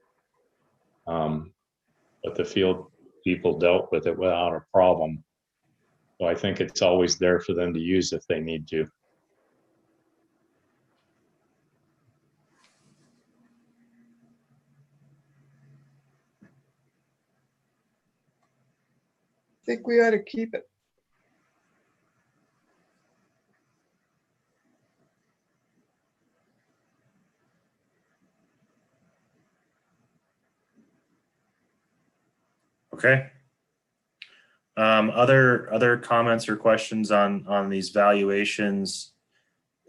But the field people dealt with it without a problem. So I think it's always there for them to use if they need to. I think we ought to keep it. Okay. Other comments or questions on these valuations,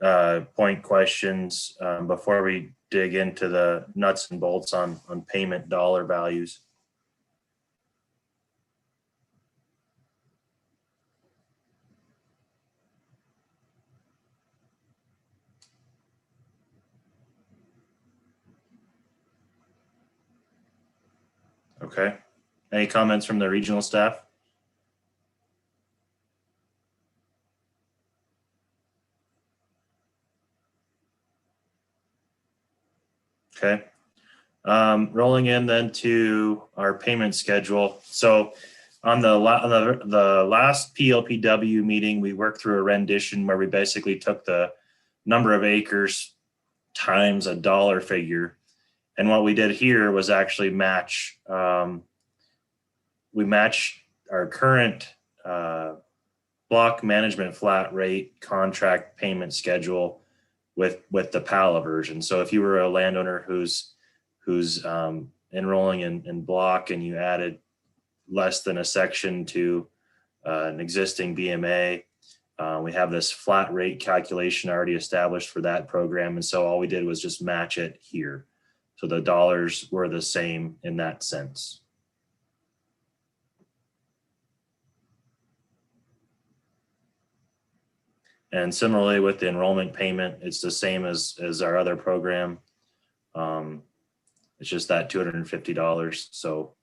point questions, before we dig into the nuts and bolts on payment dollar values? Okay. Any comments from the regional staff? Okay. Rolling in then to our payment schedule. So on the last PLPW meeting, we worked through a rendition where we basically took the number of acres times a dollar figure. And what we did here was actually match, we matched our current block management flat rate contract payment schedule with the PALA version. So if you were a landowner who's enrolling in block and you added less than a section to an existing BMA, We have this flat rate calculation already established for that program. And so all we did was just match it here. So the dollars were the same in that sense. And similarly with the enrollment payment, it's the same as our other program. It's just that $250. So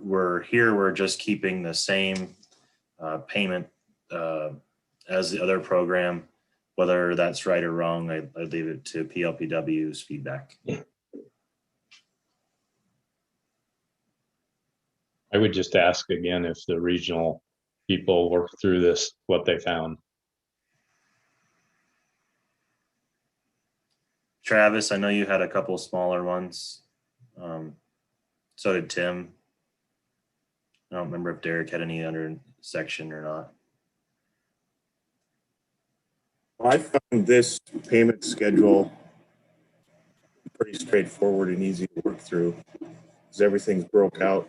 we're just keeping the same payment as the other program. Whether that's right or wrong, I leave it to PLPW's feedback. I would just ask again if the regional people worked through this, what they found. Travis, I know you had a couple smaller ones. So did Tim. I don't remember if Derek had any under section or not. I found this payment schedule pretty straightforward and easy to work through because everything's broke out.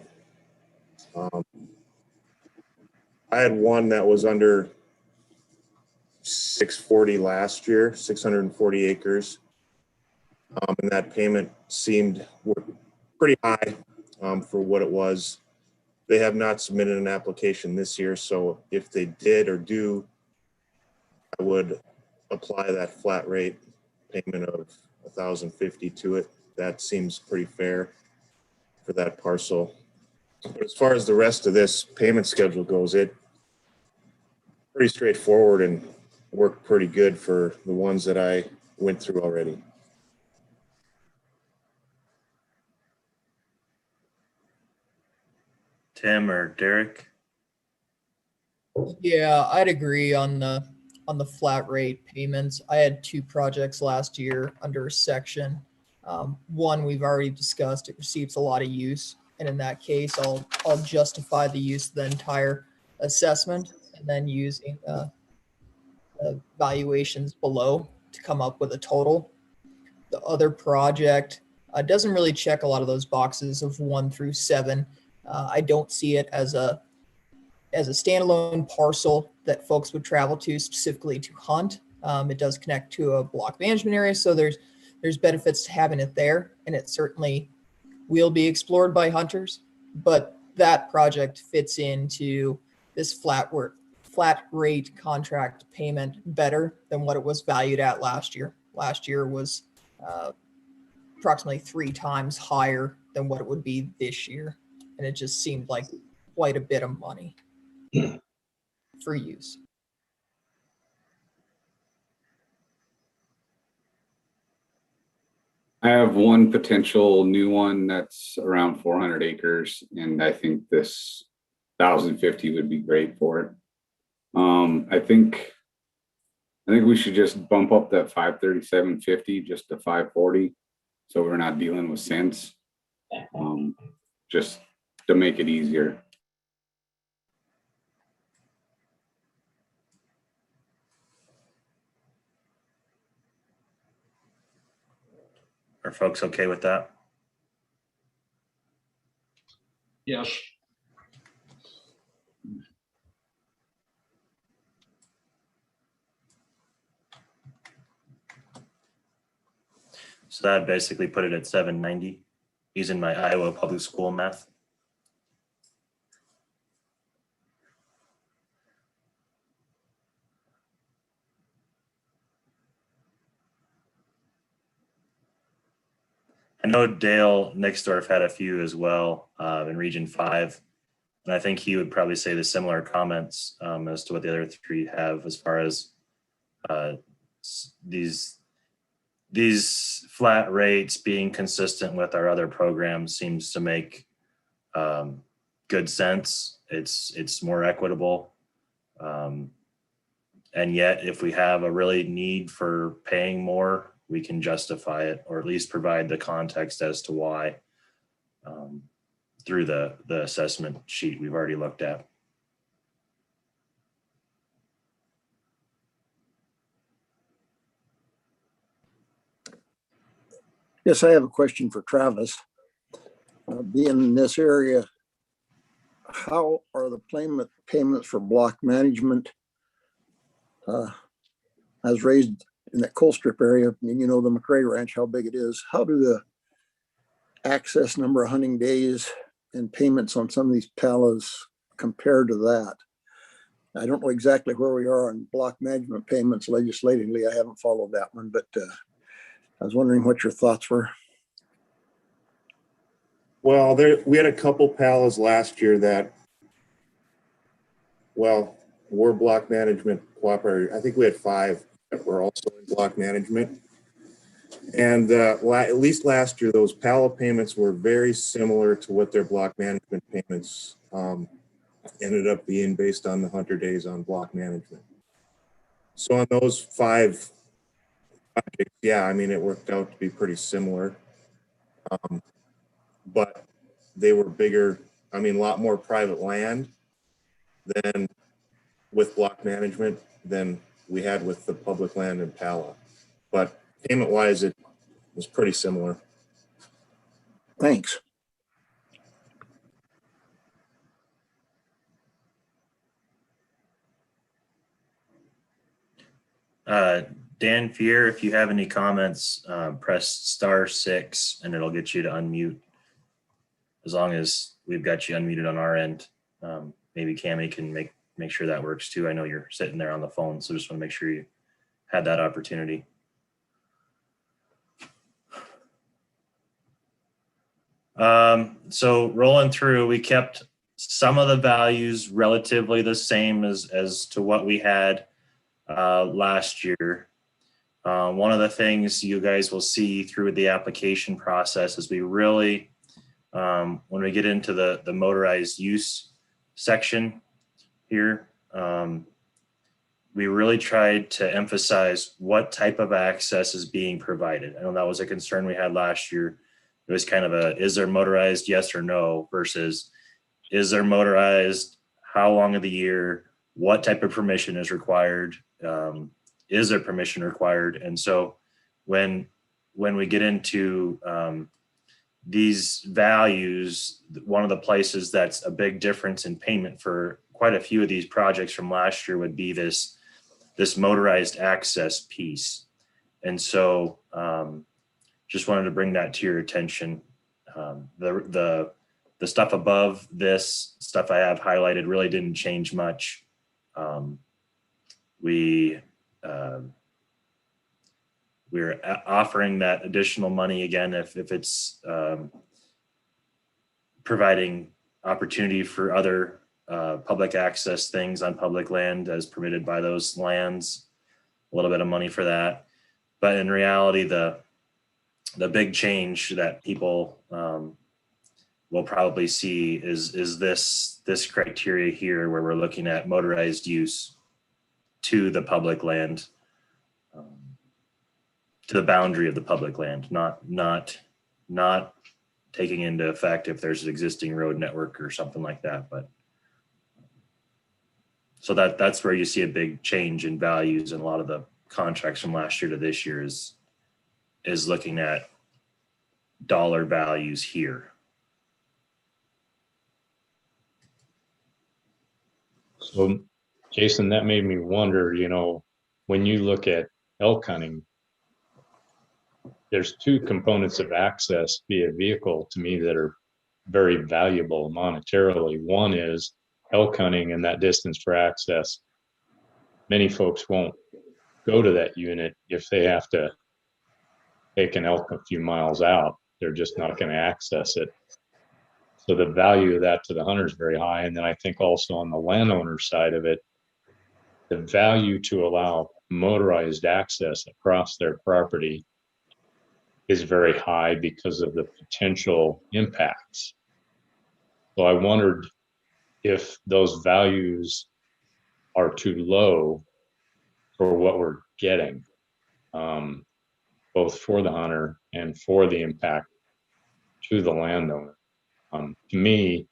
I had one that was under 640 last year, 640 acres. And that payment seemed pretty high for what it was. They have not submitted an application this year, so if they did or do, I would apply that flat rate payment of $1,050 to it. That seems pretty fair for that parcel. But as far as the rest of this payment schedule goes, it pretty straightforward and worked pretty good for the ones that I went through already. Tim or Derek? Yeah, I'd agree on the flat rate payments. I had 2 projects last year under a section. One we've already discussed, it receives a lot of use. And in that case, I'll justify the use of the entire assessment and then using valuations below to come up with a total. The other project doesn't really check a lot of those boxes of 1 through 7. I don't see it as a standalone parcel that folks would travel to specifically to hunt. It does connect to a block management area, so there's benefits to having it there, and it certainly will be explored by hunters. But that project fits into this flat rate contract payment better than what it was valued at last year. Last year was approximately 3 times higher than what it would be this year. And it just seemed like quite a bit of money for use. I have one potential new one that's around 400 acres, and I think this 1,050 would be great for it. I think we should just bump up that 537.50 just to 540, so we're not dealing with cents. Just to make it easier. Are folks okay with that? Yes. So that basically put it at 790 using my Iowa public school math. I know Dale Nixdorf had a few as well in Region 5. And I think he would probably say the similar comments as to what the other 3 have as far as these flat rates being consistent with our other programs seems to make good sense. It's more equitable. And yet, if we have a really need for paying more, we can justify it, or at least provide the context as to why through the assessment sheet we've already looked at. Yes, I have a question for Travis. Being in this area, how are the payments for block management I was raised in that coal strip area, and you know the McRae Ranch, how big it is. How do the access number of hunting days and payments on some of these PLPs compare to that? I don't know exactly where we are on block management payments legislatively. I haven't followed that one, but I was wondering what your thoughts were. Well, we had a couple PALs last year that, well, were block management cooperative. I think we had 5 that were also in block management. And at least last year, those PAL payments were very similar to what their block management payments ended up being based on the hunter days on block management. So on those 5 projects, yeah, I mean, it worked out to be pretty similar. But they were bigger, I mean, a lot more private land than with block management than we had with the public land in Pala. But payment wise, it was pretty similar. Thanks. Dan Fier, if you have any comments, press *6 and it'll get you to unmute. As long as we've got you unmuted on our end, maybe Cami can make sure that works too. I know you're sitting there on the phone, so just want to make sure you had that opportunity. So rolling through, we kept some of the values relatively the same as to what we had last year. One of the things you guys will see through the application process is we really, when we get into the motorized use section here, we really tried to emphasize what type of access is being provided. I know that was a concern we had last year. It was kind of is there motorized, yes or no, versus is there motorized, how long of the year, what type of permission is required, is there permission required? And so when we get into these values, one of the places that's a big difference in payment for quite a few of these projects from last year would be this motorized access piece. And so just wanted to bring that to your attention. The stuff above this stuff I have highlighted really didn't change much. We're offering that additional money again if it's providing opportunity for other public access things on public land as permitted by those lands, a little bit of money for that. But in reality, the big change that people will probably see is this criteria here, where we're looking at motorized use to the public land, to the boundary of the public land, not taking into effect if there's an existing road network or something like that. But so that's where you see a big change in values, and a lot of the contracts from last year to this year is looking at dollar values here. So, Jason, that made me wonder, when you look at elk hunting, there's 2 components of access via vehicle to me that are very valuable monetarily. One is elk hunting and that distance for access. Many folks won't go to that unit if they have to take an elk a few miles out. They're just not going to access it. So the value of that to the hunter is very high. And then I think also on the landowner side of it, the value to allow motorized access across their property is very high because of the potential impacts. So I wondered if those values are too low for what we're getting, both for the hunter and for the impact to the landowner. To me,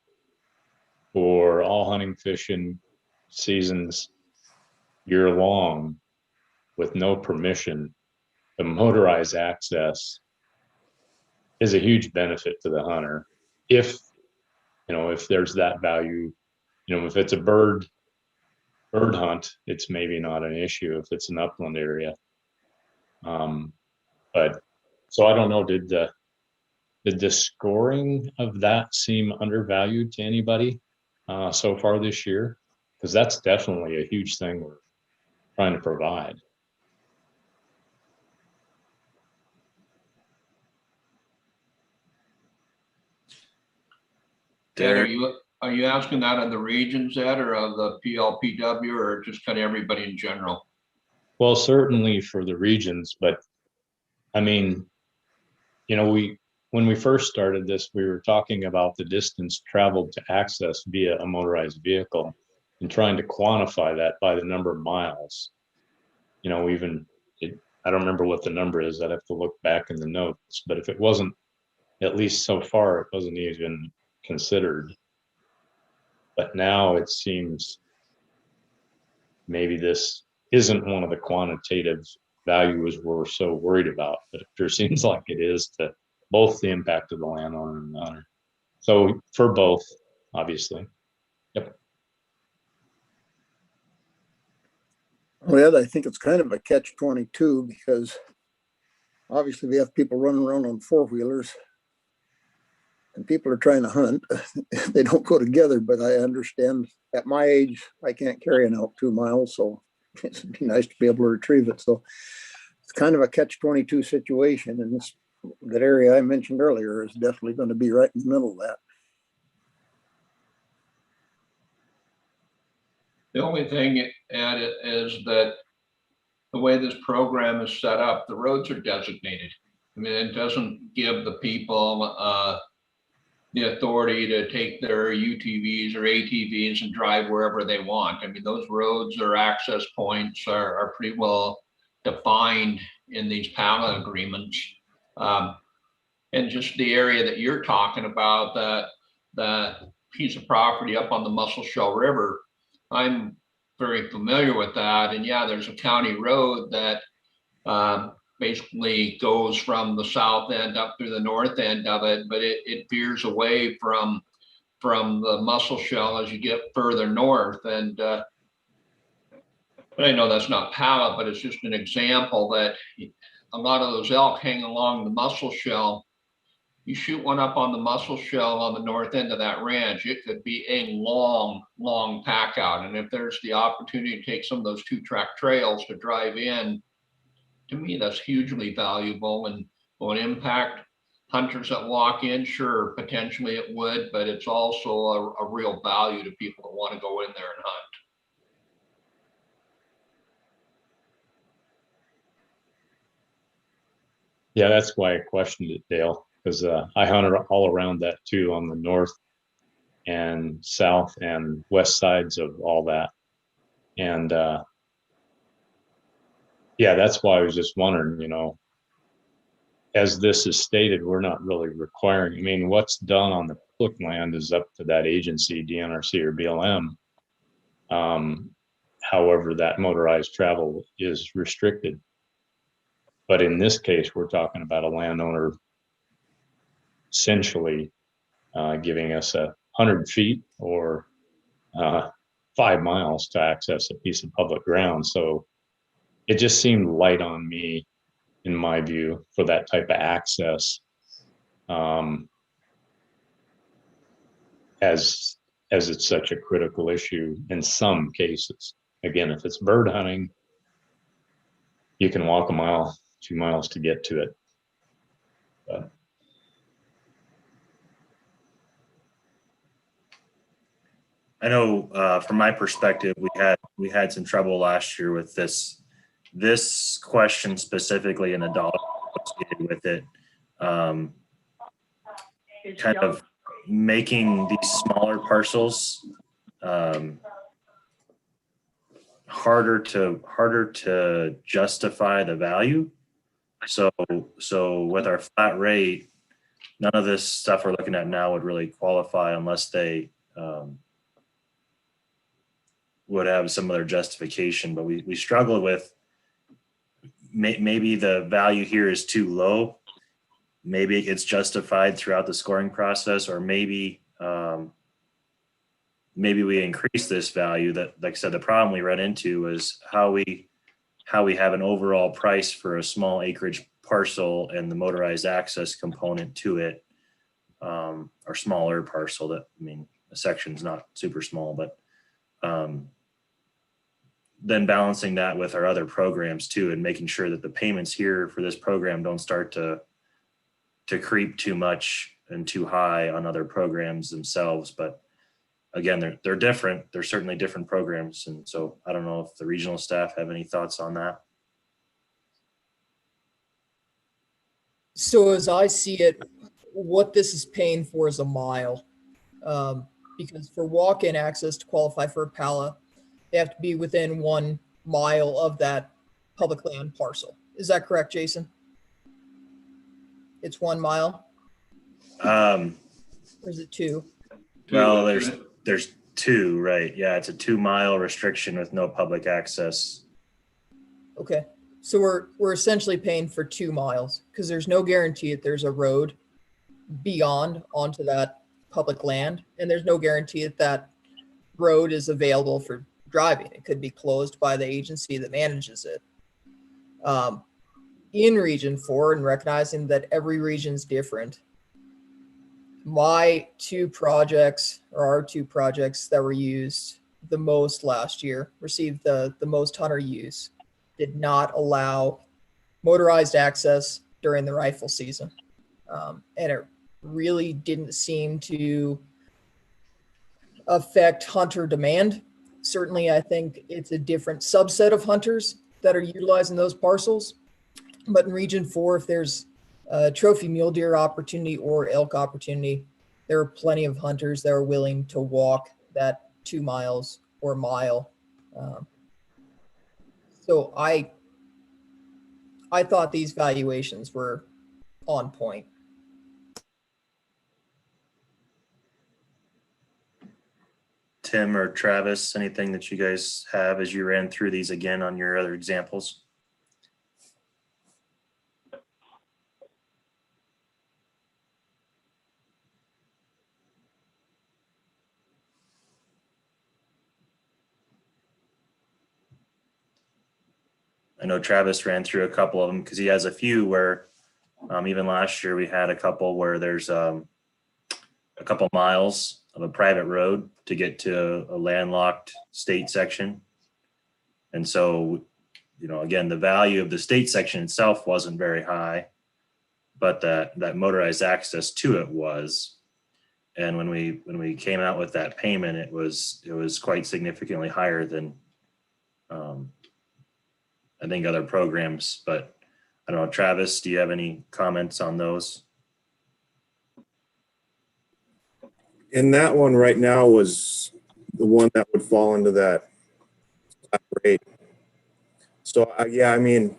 for all hunting, fishing seasons year long with no permission, the motorized access is a huge benefit to the hunter. If there's that value, if it's a bird bird hunt, it's maybe not an issue if it's an upland area. But so I don't know, did the scoring of that seem undervalued to anybody so far this year? Because that's definitely a huge thing we're trying to provide. Ed, are you asking that of the regions, Ed, or of the PLPW, or just kind of everybody in general? Well, certainly for the regions, but I mean, you know, when we first started this, we were talking about the distance traveled to access via a motorized vehicle and trying to quantify that by the number of miles. You know, I don't remember what the number is. I'd have to look back in the notes, but if it wasn't, at least so far, it wasn't even considered. But now it seems maybe this isn't one of the quantitative values we're so worried about, but it sure seems like it is to both the impact of the landowner and the owner. So for both, obviously. Yep. Well, I think it's kind of a catch-22 because obviously we have people running around on four-wheelers and people are trying to hunt. They don't go together, but I understand at my age, I can't carry an elk 2 miles, so it'd be nice to be able to retrieve it. So it's kind of a catch-22 situation, and that area I mentioned earlier is definitely going to be right in the middle of that. The only thing, Ed, is that the way this program is set up, the roads are designated. I mean, it doesn't give the people the authority to take their UTVs or ATVs and drive wherever they want. I mean, those roads or access points are pretty well defined in these PALA agreements. And just the area that you're talking about, that piece of property up on the Muscle Shell River, I'm very familiar with that. And yeah, there's a county road that basically goes from the south end up through the north end of it, but it veers away from the Muscle Shell as you get further north. And I know that's not PALA, but it's just an example that a lot of those elk hang along the Muscle Shell. You shoot one up on the Muscle Shell on the north end of that ranch, it could be a long, long pack out. And if there's the opportunity to take some of those 2-track trails to drive in, to me, that's hugely valuable and will impact hunters that walk in. Sure, potentially it would, but it's also a real value to people that want to go in there and hunt. Yeah, that's why I questioned it, Dale, because I hunted all around that too, on the north and south and west sides of all that. And yeah, that's why I was just wondering, you know, as this is stated, we're not really requiring, I mean, what's done on the public land is up to that agency, DNRC or BLM. However, that motorized travel is restricted. But in this case, we're talking about a landowner essentially giving us 100 feet or 5 miles to access a piece of public ground. So it just seemed light on me, in my view, for that type of access, as it's such a critical issue in some cases. Again, if it's bird hunting, you can walk a mile, 2 miles to get to it. But I know from my perspective, we had some trouble last year with this question specifically and the dollar associated with it, kind of making these smaller parcels harder to justify the value. So with our flat rate, none of this stuff we're looking at now would really qualify unless they would have some other justification. But we struggle with maybe the value here is too low. Maybe it's justified throughout the scoring process, or maybe maybe we increase this value. That, like I said, the problem we run into is how we have an overall price for a small acreage parcel and the motorized access component to it, or smaller parcel. That, I mean, a section's not super small, but then balancing that with our other programs too, and making sure that the payments here for this program don't start to creep too much and too high on other programs themselves. But again, they're different. They're certainly different programs. And so I don't know if the regional staff have any thoughts on that. So as I see it, what this is paying for is a mile. Because for walk-in access to qualify for a PALA, they have to be within 1 mile of that public land parcel. Is that correct, Jason? It's 1 mile? Or is it 2? Well, there's 2, right? Yeah, it's a 2-mile restriction with no public access. Okay. So we're essentially paying for 2 miles because there's no guarantee that there's a road beyond onto that public land. And there's no guarantee that that road is available for driving. It could be closed by the agency that manages it. In Region 4, and recognizing that every region's different, my 2 projects, or our 2 projects that were used the most last year, received the most hunter use, did not allow motorized access during the rifle season. And it really didn't seem to affect hunter demand. Certainly, I think it's a different subset of hunters that are utilizing those parcels. But in Region 4, if there's a trophy mule deer opportunity or elk opportunity, there are plenty of hunters that are willing to walk that 2 miles or mile. So I thought these valuations were on point. Tim or Travis, anything that you guys have as you ran through these again on your other examples? I know Travis ran through a couple of them because he has a few where even last year we had a couple where there's a couple miles of a private road to get to a landlocked state section. And so, you know, again, the value of the state section itself wasn't very high, but that motorized access to it was. And when we came out with that payment, it was quite significantly higher than I think other programs. But I don't know, Travis, do you have any comments on those? And that one right now was the one that would fall into that rate. So yeah, I mean,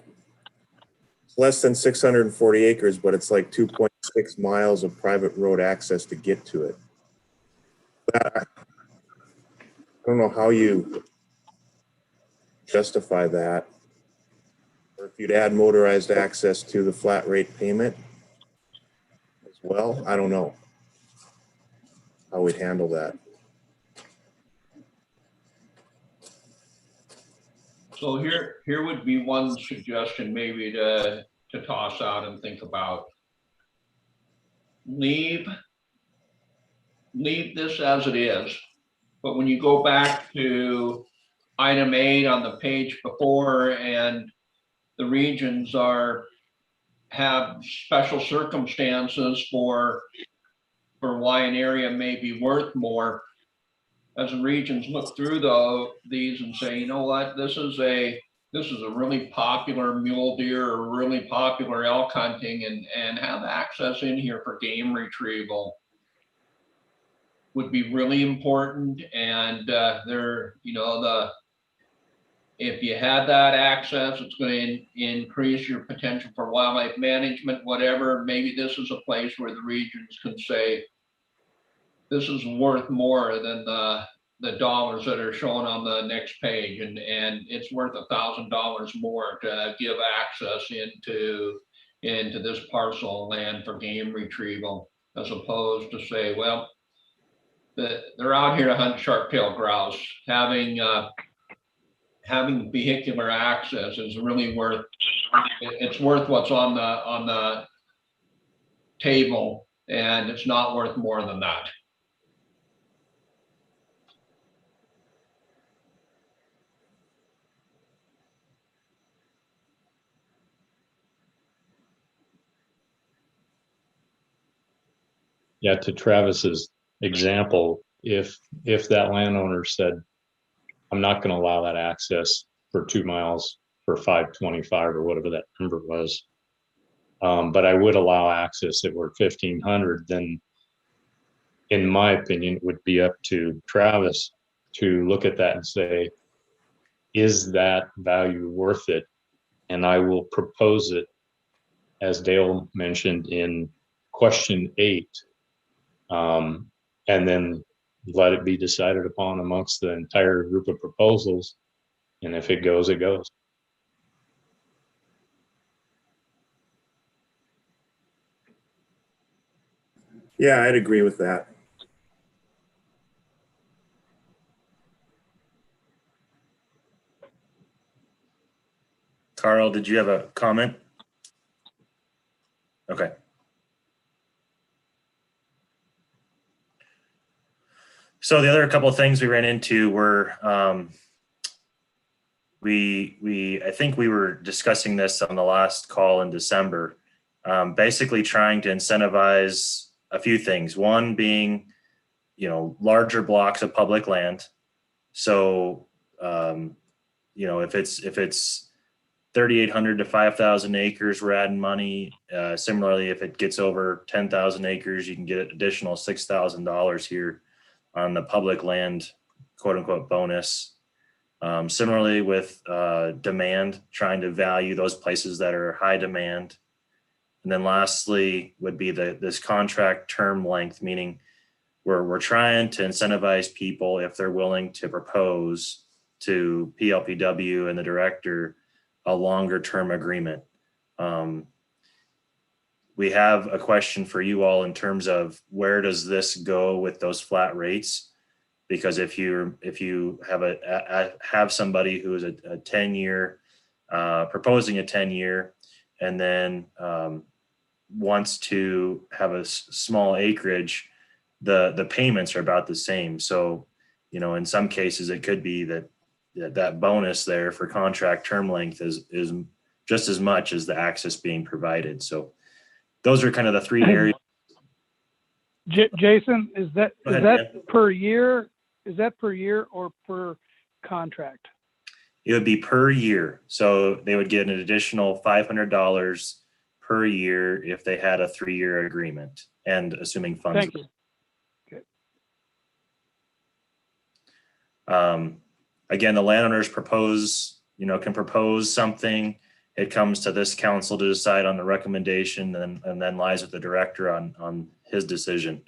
it's less than 640 acres, but it's like 2.6 miles of private road access to get to it. I don't know how you justify that, or if you'd add motorized access to the flat rate payment as well. I don't know how we'd handle that. So here would be one suggestion maybe to toss out and think about. Leave this as it is, but when you go back to item 8 on the page before, and the regions have special circumstances for why an area may be worth more, as the regions look through these and say, you know what, this is a really popular mule deer or really popular elk hunting, and have access in here for game retrieval would be really important. And if you had that access, it's going to increase your potential for wildlife management, whatever. Maybe this is a place where the regions can say, this is worth more than the dollars that are shown on the next page, and it's worth $1,000 more to give access into this parcel of land for game retrieval, as opposed to say, well, they're out here to hunt sharp-tailed grouse. Having vehicular access is really worth, it's worth what's on the table, and it's not worth more than that. Yeah, to Travis's example, if that landowner said, I'm not going to allow that access for 2 miles for 525 or whatever that number was, but I would allow access if we're 1500, then in my opinion, it would be up to Travis to look at that and say, is that value worth it? And I will propose it, as Dale mentioned in question 8, and then let it be decided upon amongst the entire group of proposals. And if it goes, it goes. Yeah, I'd agree with that. Carl, did you have a comment? Okay. So the other couple of things we ran into were I think we were discussing this on the last call in December, basically trying to incentivize a few things. One being, larger blocks of public land. So, if it's 3,800 to 5,000 acres, we're adding money. Similarly, if it gets over 10,000 acres, you can get an additional $6,000 here on the public land, quote unquote, bonus. Similarly with demand, trying to value those places that are high demand. And then lastly would be this contract term length, meaning we're trying to incentivize people if they're willing to propose to PLPW and the director a longer term agreement. We have a question for you all in terms of where does this go with those flat rates? Because if you have somebody who is a 10-year proposing a 10-year and then wants to have a small acreage, the payments are about the same. So, in some cases it could be that bonus there for contract term length is just as much as the access being provided. So those are kind of the three areas. Jason, is that Dan. per year? Is that per year or per contract? It would be per year. So they would get an additional $500 per year if they had a 3-year agreement, and assuming funds. Thank you. Okay. Again, the landowners can propose something. It comes to this council to decide on the recommendation, and then lies with the director on his decision.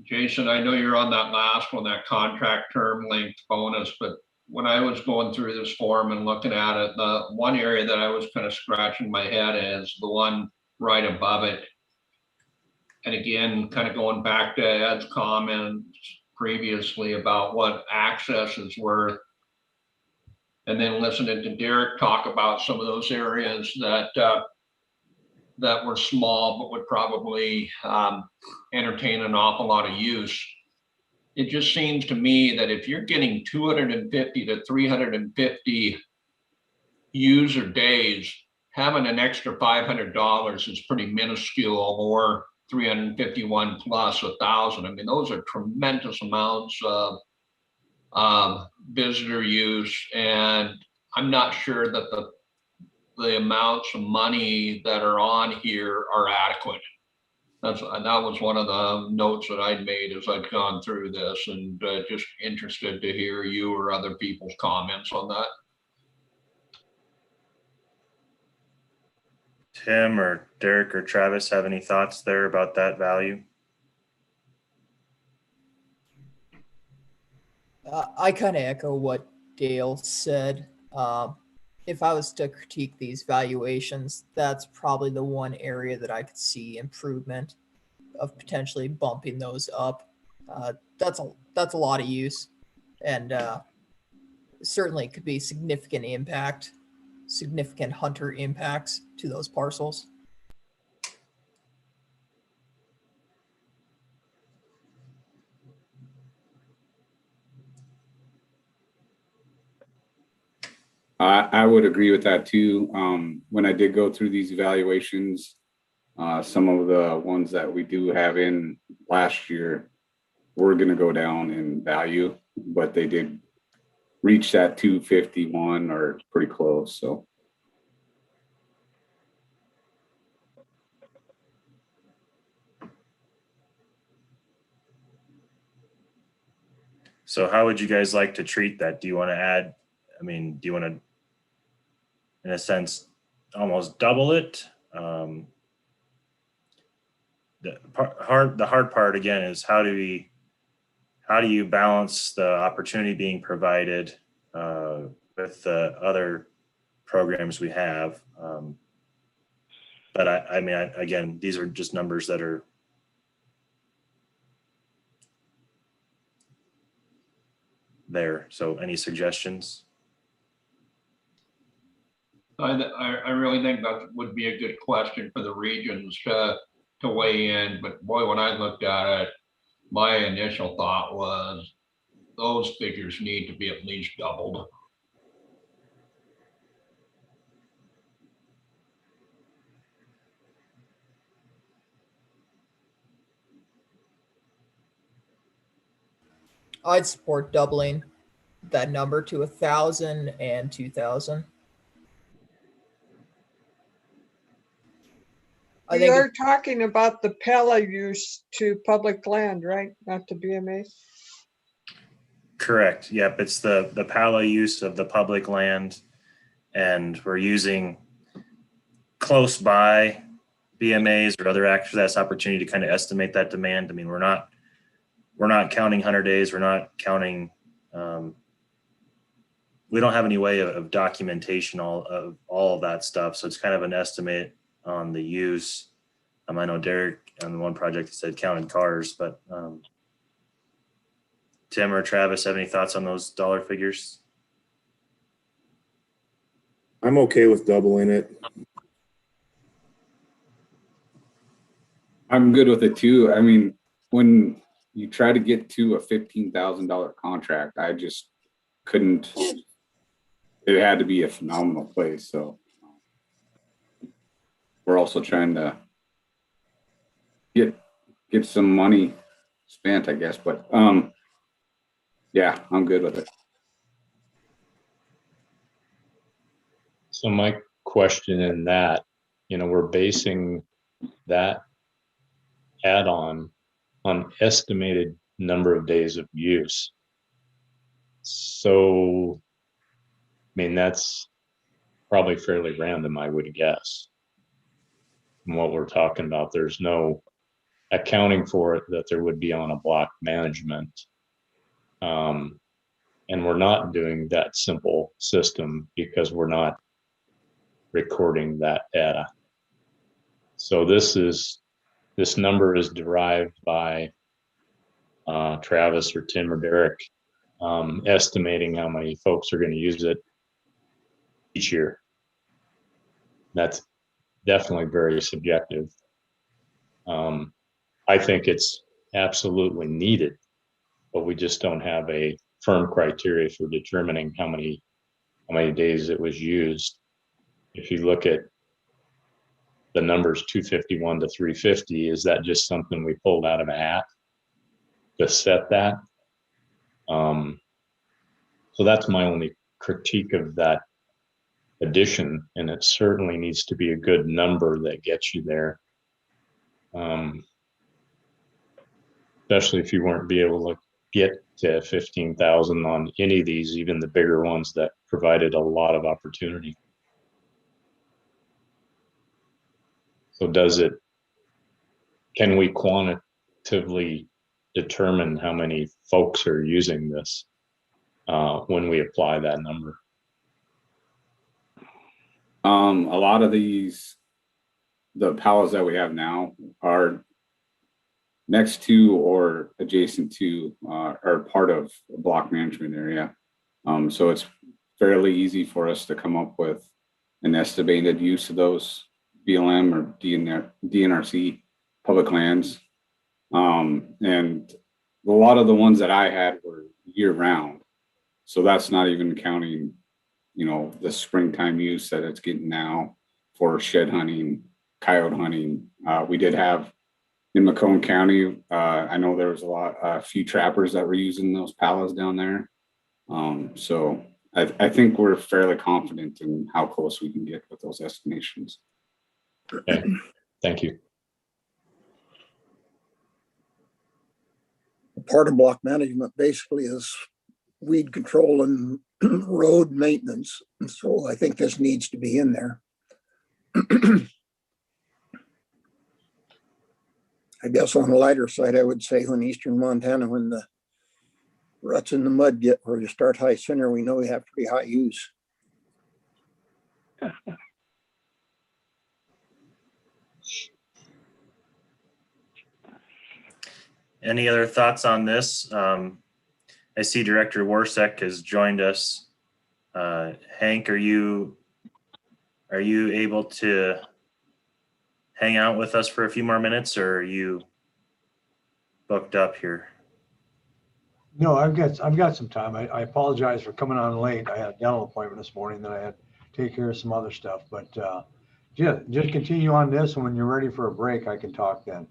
Jason, I know you're on that last one, that contract term length bonus, but when I was going through this form and looking at it, the one area that I was kind of scratching my head is the one right above it. And again, kind of going back to Ed's comments previously about what access is worth, and then listening to Derek talk about some of those areas that were small but would probably entertain an awful lot of use. It just seems to me that if you're getting 250 to 350 user days, having an extra $500 is pretty minuscule, or 351 plus 1,000. I mean, those are tremendous amounts of visitor use, and I'm not sure that the amounts of money that are on here are adequate. That was one of the notes that I'd made as I'd gone through this, and just interested to hear you or other people's comments on that. Tim or Derek or Travis have any thoughts there about that value? I kind of echo what Dale said. if I was to critique these valuations, that's probably the one area that I could see improvement of potentially bumping those up. That's a lot of use, and certainly could be significant hunter impacts to those parcels. I would agree with that too. When I did go through these evaluations, some of the ones that we do have in last year were going to go down in value, but they did reach that 251 or pretty close. So. So how would you guys like to treat that? Do you want to add, I mean, do you want to, in a sense, almost double it? The hard part again is how do you balance the opportunity being provided with the other programs we have? But I mean, again, these are just numbers that are there. So any suggestions? I really think that would be a good question for the regions to weigh in. But boy, when I looked at it, my initial thought was those figures need to be at least doubled. I'd support doubling that number to 1,000 and 2,000. You're talking about the PLA use to public land, right? Not to BMA? Correct. Yep. It's the PALA use of the public land, and we're using close by BMAs or other access opportunity to kind of estimate that demand. I mean, we're not counting 100 days. We're not counting, we don't have any way of documentation all of that stuff. So it's kind of an estimate on the use. I know Derek on the one project said counted cars, but Tim or Travis have any thoughts on those dollar figures? I'm okay with doubling it. I'm good with it too. I mean, when you try to get to a $15,000 contract, I just couldn't. It had to be a phenomenal place. So we're also trying to get some money spent, I guess. But yeah, I'm good with it. So my question in that, we're basing that add-on on estimated number of days of use. So, I mean, that's probably fairly random, I would guess. And what we're talking about, there's no accounting for it that there would be on a block management. And we're not doing that simple system because we're not recording that data. So this number is derived by Travis or Tim or Derek, estimating how many folks are going to use it each year. That's definitely very subjective. I think it's absolutely needed, but we just don't have a firm criteria for determining how many days it was used. If you look at the numbers 251 to 350, is that just something we pulled out of a hat to set that? So that's my only critique of that addition, and it certainly needs to be a good number that gets you there. Especially if you weren't be able to get to 15,000 on any of these, even the bigger ones that provided a lot of opportunity. So can we quantitatively determine how many folks are using this when we apply that number? A lot of the palas that we have now are next to or adjacent to or part of a block management area. So it's fairly easy for us to come up with an estimated use of those BLM or DNRC public lands. And a lot of the ones that I had were year round. So that's not even counting, the springtime use that it's getting now for shed hunting, coyote hunting. We did have in Macomb County, I know there was a few trappers that were using those palas down there. So I think we're fairly confident in how close we can get with those estimations. Okay, thank you. Part of block management basically is weed control and road maintenance. And so I think this needs to be in there. I guess on the lighter side, I would say when eastern Montana, when the ruts in the mud get where you start high center, we know we have to be high use. Any other thoughts on this? I see Director Warsek has joined us. Hank, are you able to hang out with us for a few more minutes, or are you booked up here? No, I've got some time. I apologize for coming on late. I had a dental appointment this morning, then I had to take care of some other stuff. But just continue on this, and when you're ready for a break, I can talk then.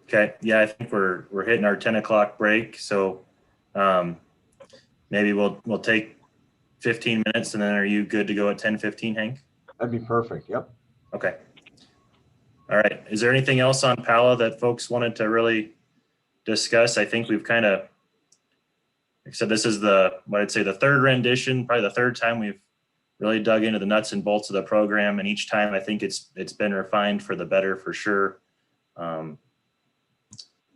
Okay. Yeah, I think we're hitting our 10 o'clock break, so maybe we'll take 15 minutes, and then are you good to go at 10:15, Hank? That'd be perfect. Yep. Okay. All right. Is there anything else on PALA that folks wanted to really discuss? I think we've kind of, like I said, this is what I'd say the third rendition, probably the third time we've really dug into the nuts and bolts of the program, and each time I think it's been refined for the better, for sure.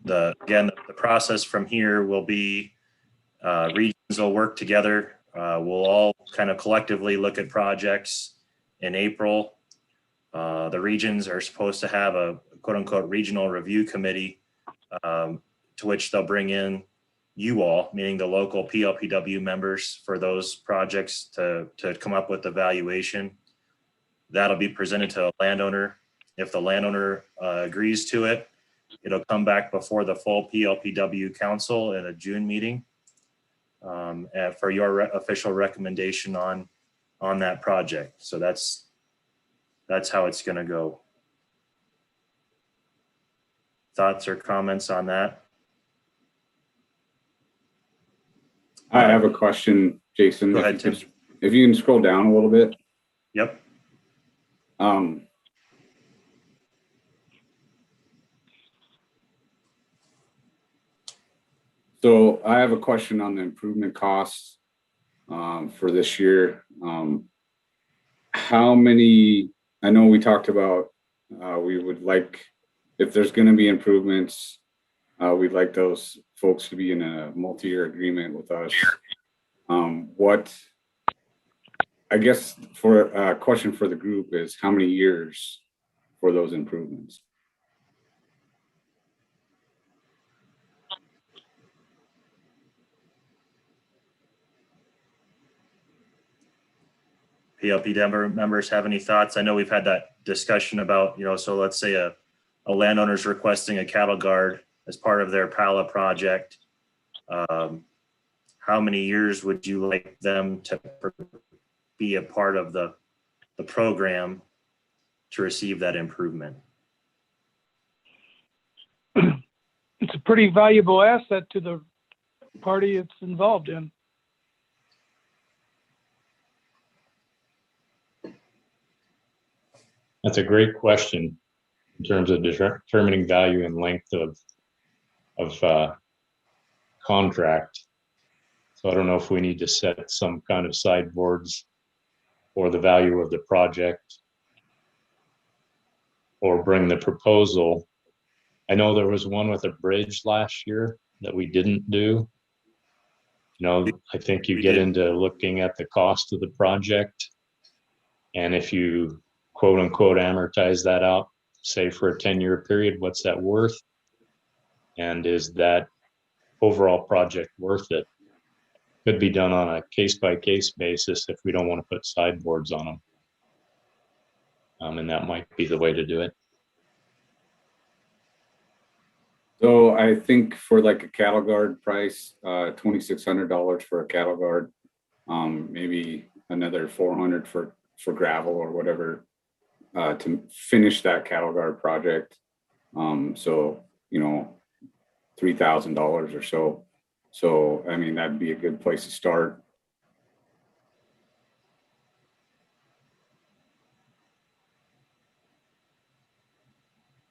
Again, the process from here will be regions will work together. We'll all kind of collectively look at projects in April. The regions are supposed to have a quote unquote regional review committee to which they'll bring in you all, meaning the local PLPW members for those projects to come up with the valuation. That'll be presented to a landowner. If the landowner agrees to it, it'll come back before the full PLPW council at a June meeting for your official recommendation on that project. So that's how it's going to go. Thoughts or comments on that? I have a question, Jason. Go ahead, Tim. If you can scroll down a little bit. Yep. So I have a question on the improvement costs for this year. How many, I know we talked about we would like, if there's going to be improvements, we'd like those folks to be in a multi-year agreement with us. I guess for a question for the group is how many years for those improvements? PLP members have any thoughts? I know we've had that discussion about, so let's say a landowner's requesting a cattle guard as part of their PALA project. How many years would you like them to be a part of the program to receive that improvement? It's a pretty valuable asset to the party it's involved in. That's a great question in terms of determining value and length of contract. So I don't know if we need to set some kind of sideboards for the value of the project or bring the proposal. I know there was one with a bridge last year that we didn't do. I think you get into looking at the cost of the project And if you quote unquote amortize that out, say for a 10-year period, what's that worth? And is that overall project worth it? Could be done on a case-by-case basis if we don't want to put sideboards on them. And that might be the way to do it. So I think for like a cattle guard price, $2,600 for a cattle guard, maybe another $400 for gravel or whatever, to finish that cattle guard project. So, you know, $3,000 or so. So, I mean, that'd be a good place to start.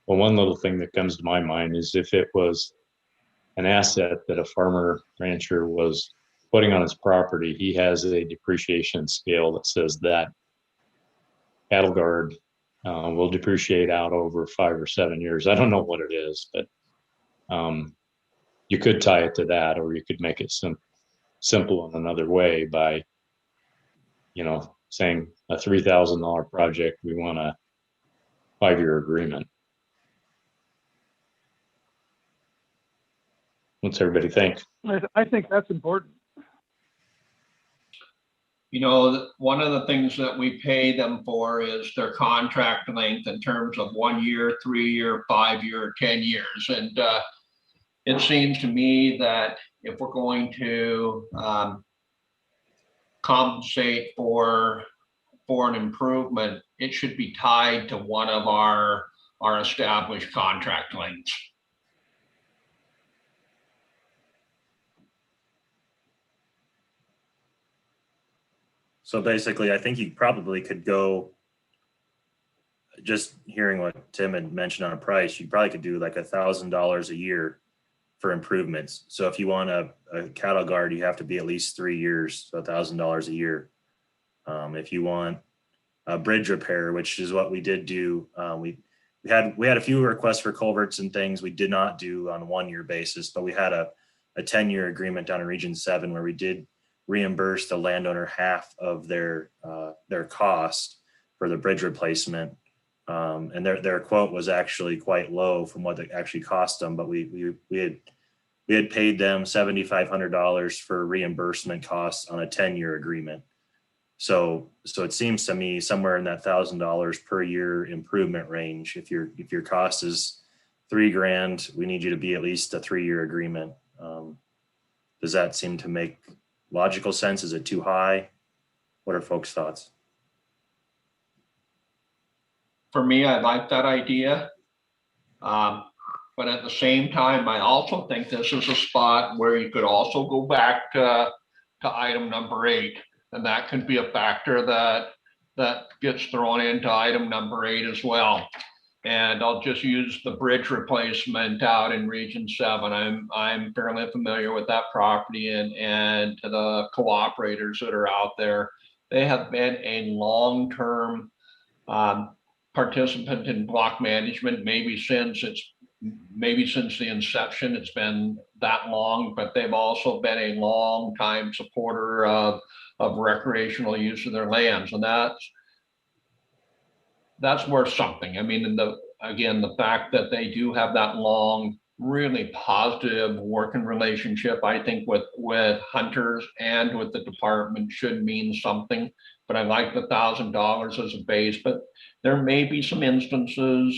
Well, one little thing that comes to my mind is if it was an asset that a farmer rancher was putting on his property, he has a depreciation scale that says that cattle guard will depreciate out over 5 or 7 years. I don't know what it is, but you could tie it to that, or you could make it simple in another way by, you know, saying a $3,000 project, we want a 5-year agreement. What's everybody think? I think that's important. You know, one of the things that we pay them for is their contract length in terms of 1 year, 3 year, 5 year, 10 years. And it seems to me that if we're going to compensate for an improvement, it should be tied to one of our established contract lengths. So basically, I think you probably could go, just hearing what Tim had mentioned on a price, you probably could do like $1,000 a year for improvements. So if you want a cattle guard, you have to be at least 3 years, so $1,000 a year. If you want a bridge repair, which is what we did do, we had a few requests for culverts and things we did not do on a 1 year basis, but we had a 10-year agreement down in Region 7 where we did reimburse the landowner half of their cost for the bridge replacement. And their quote was actually quite low from what it actually cost them, but we had paid them $7,500 for reimbursement costs on a 10-year agreement. So it seems to me somewhere in that $1,000 per year improvement range. If your cost is $3,000, we need you to be at least a 3-year agreement. Does that seem to make logical sense? Is it too high? What are folks' thoughts? For me, I like that idea. But at the same time, I also think this is a spot where you could also go back to item number 8. And that could be a factor that gets thrown into item number 8 as well. And I'll just use the bridge replacement out in Region 7. I'm fairly familiar with that property and to the cooperators that are out there. They have been a long-term participant in block management, maybe since the inception. It's been that long, but they've also been a long time supporter of recreational use of their lands, and that's worth something. I mean, the fact that they do have that long, really positive working relationship, I think with hunters and with the department should mean something. But I like the $1,000 as a base, but there may be some instances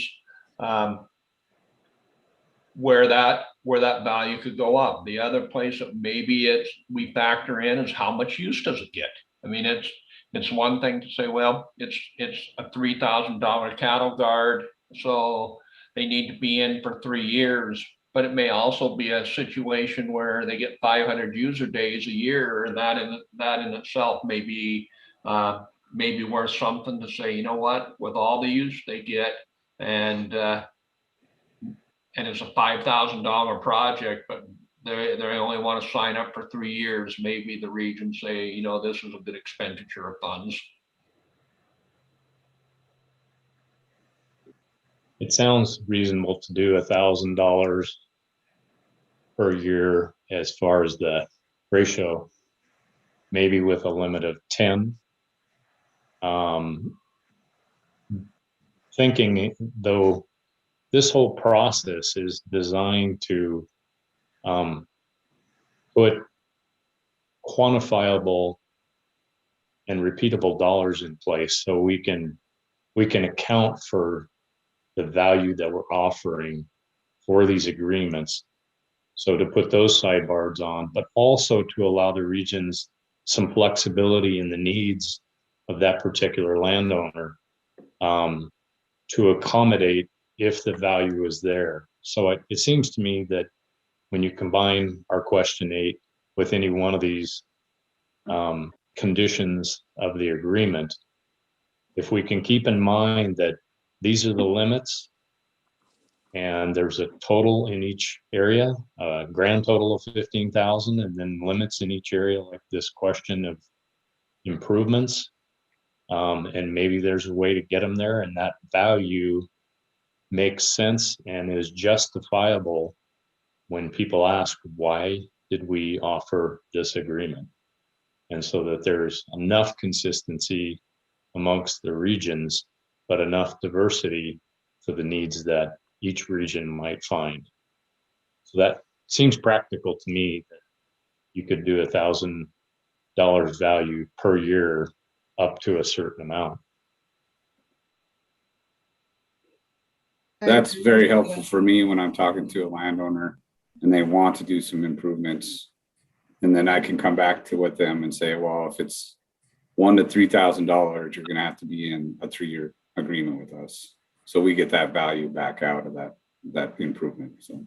where that value could go up. The other place that maybe we factor in is how much use does it get? I mean, it's one thing to say, well, it's a $3,000 cattle guard, so they need to be in for 3 years. But it may also be a situation where they get 500 user days a year, and that in itself may be worth something to say, you know what, with all the use they get, and it's a $5,000 project, but they only want to sign up for 3 years. Maybe the region say, you know, this is a good expenditure of funds. It sounds reasonable to do $1,000 per year as far as the ratio, maybe with a limit of 10. thinking though, this whole process is designed to put quantifiable and repeatable dollars in place so we can account for the value that we're offering for these agreements. So to put those sidebars on, but also to allow the regions some flexibility in the needs of that particular landowner, to accommodate if the value is there. So it seems to me that when you combine our question 8 with any one of these conditions of the agreement, if we can keep in mind that these are the limits and there's a total in each area, a grand total of 15,000, and then limits in each area, like this question of improvements, and maybe there's a way to get them there, and that value makes sense and is justifiable when people ask, why did we offer this agreement? And so that there's enough consistency amongst the regions, but enough diversity for the needs that each region might find. So that seems practical to me, that you could do $1,000 value per year up to a certain amount. That's very helpful for me when I'm talking to a landowner and they want to do some improvements. And then I can come back to with them and say, well, if it's $1,000 to $3,000, you're going to have to be in a 3-year agreement with us. So we get that value back out of that improvement. So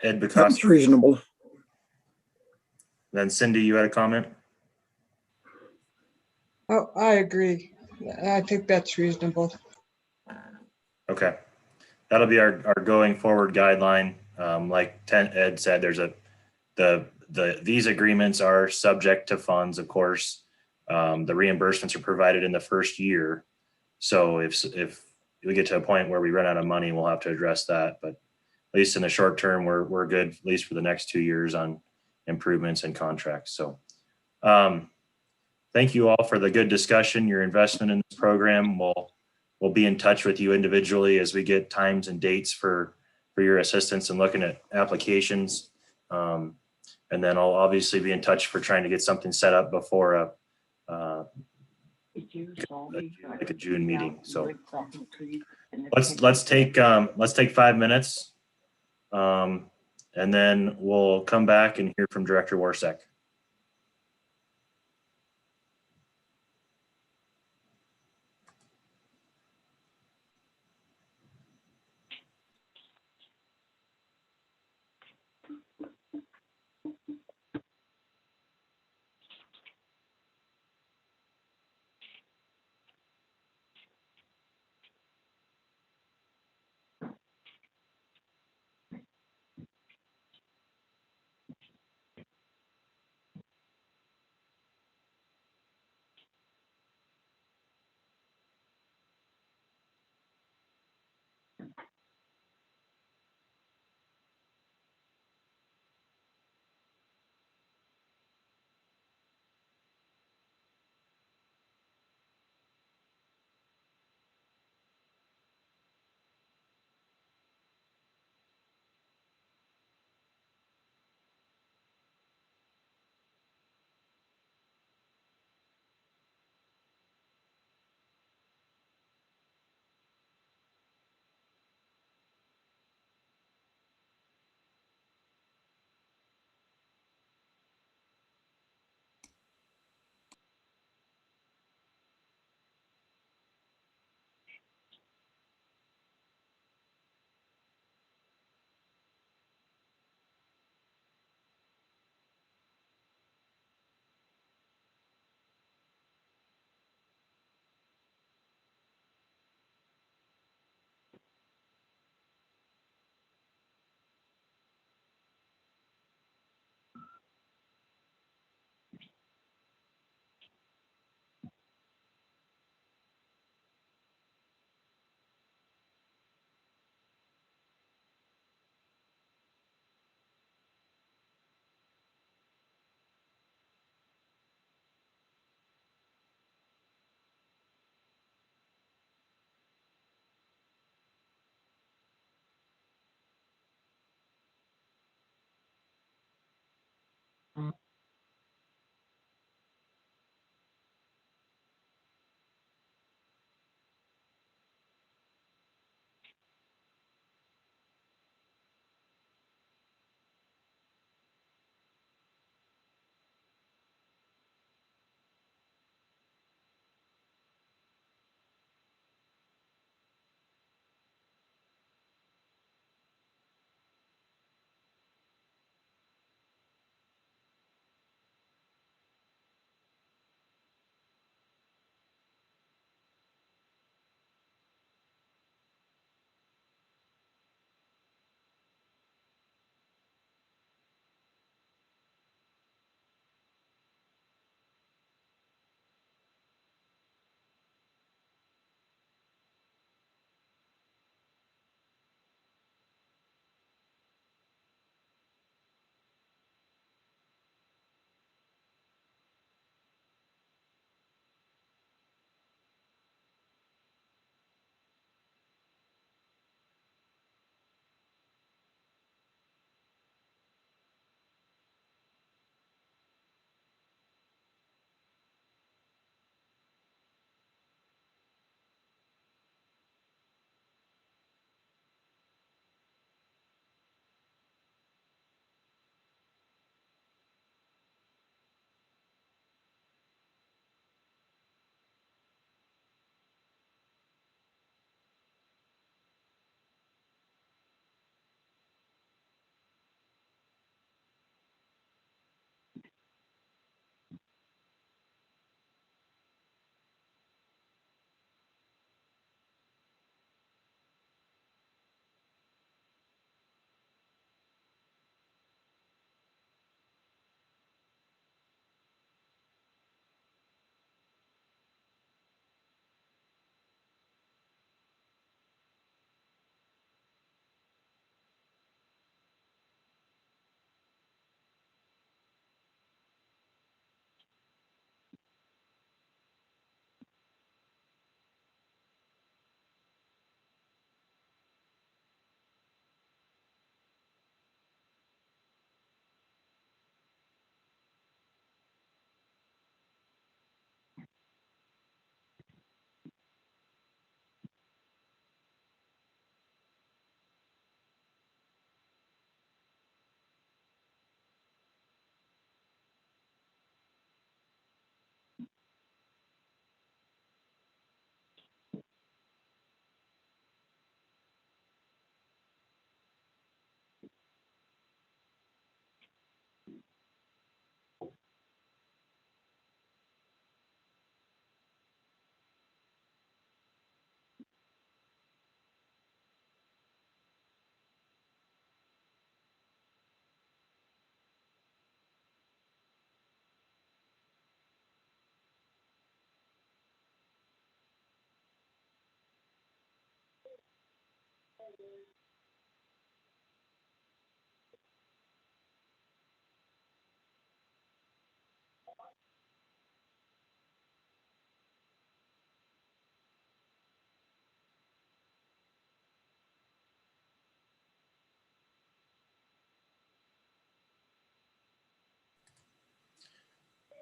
Ed That's Bacossi. reasonable. Then Cindy, you had a comment? Oh, I agree. I think that's reasonable. Okay. That'll be our going forward guideline. Like Ed said, there's these agreements are subject to funds, of course. The reimbursements are provided in the first year. So if we get to a point where we run out of money, we'll have to address that. But at least in the short term, we're good, at least for the next 2 years, on improvements and contracts. So thank you all for the good discussion. Your investment in this program. We'll be in touch with you individually as we get times and dates for your assistance in looking at applications. And then I'll obviously be in touch for trying to get something set up before like a June meeting. So let's take 5 minutes, and then we'll come back and hear from Director Warsek.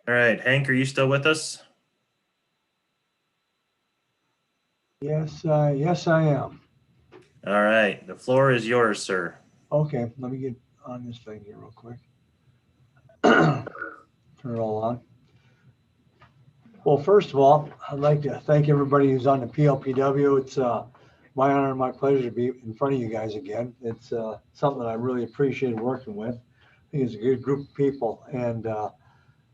All right, Hank, are you still with us? Yes, yes, I am. All right, the floor is yours, sir. Okay, let me get on this thing here real quick. Turn it all on. Well, first of all, I'd like to thank everybody who's on the PLPW. It's my honor and my pleasure to be in front of you guys again. It's something that I really appreciate working with. I think it's a good group of people, and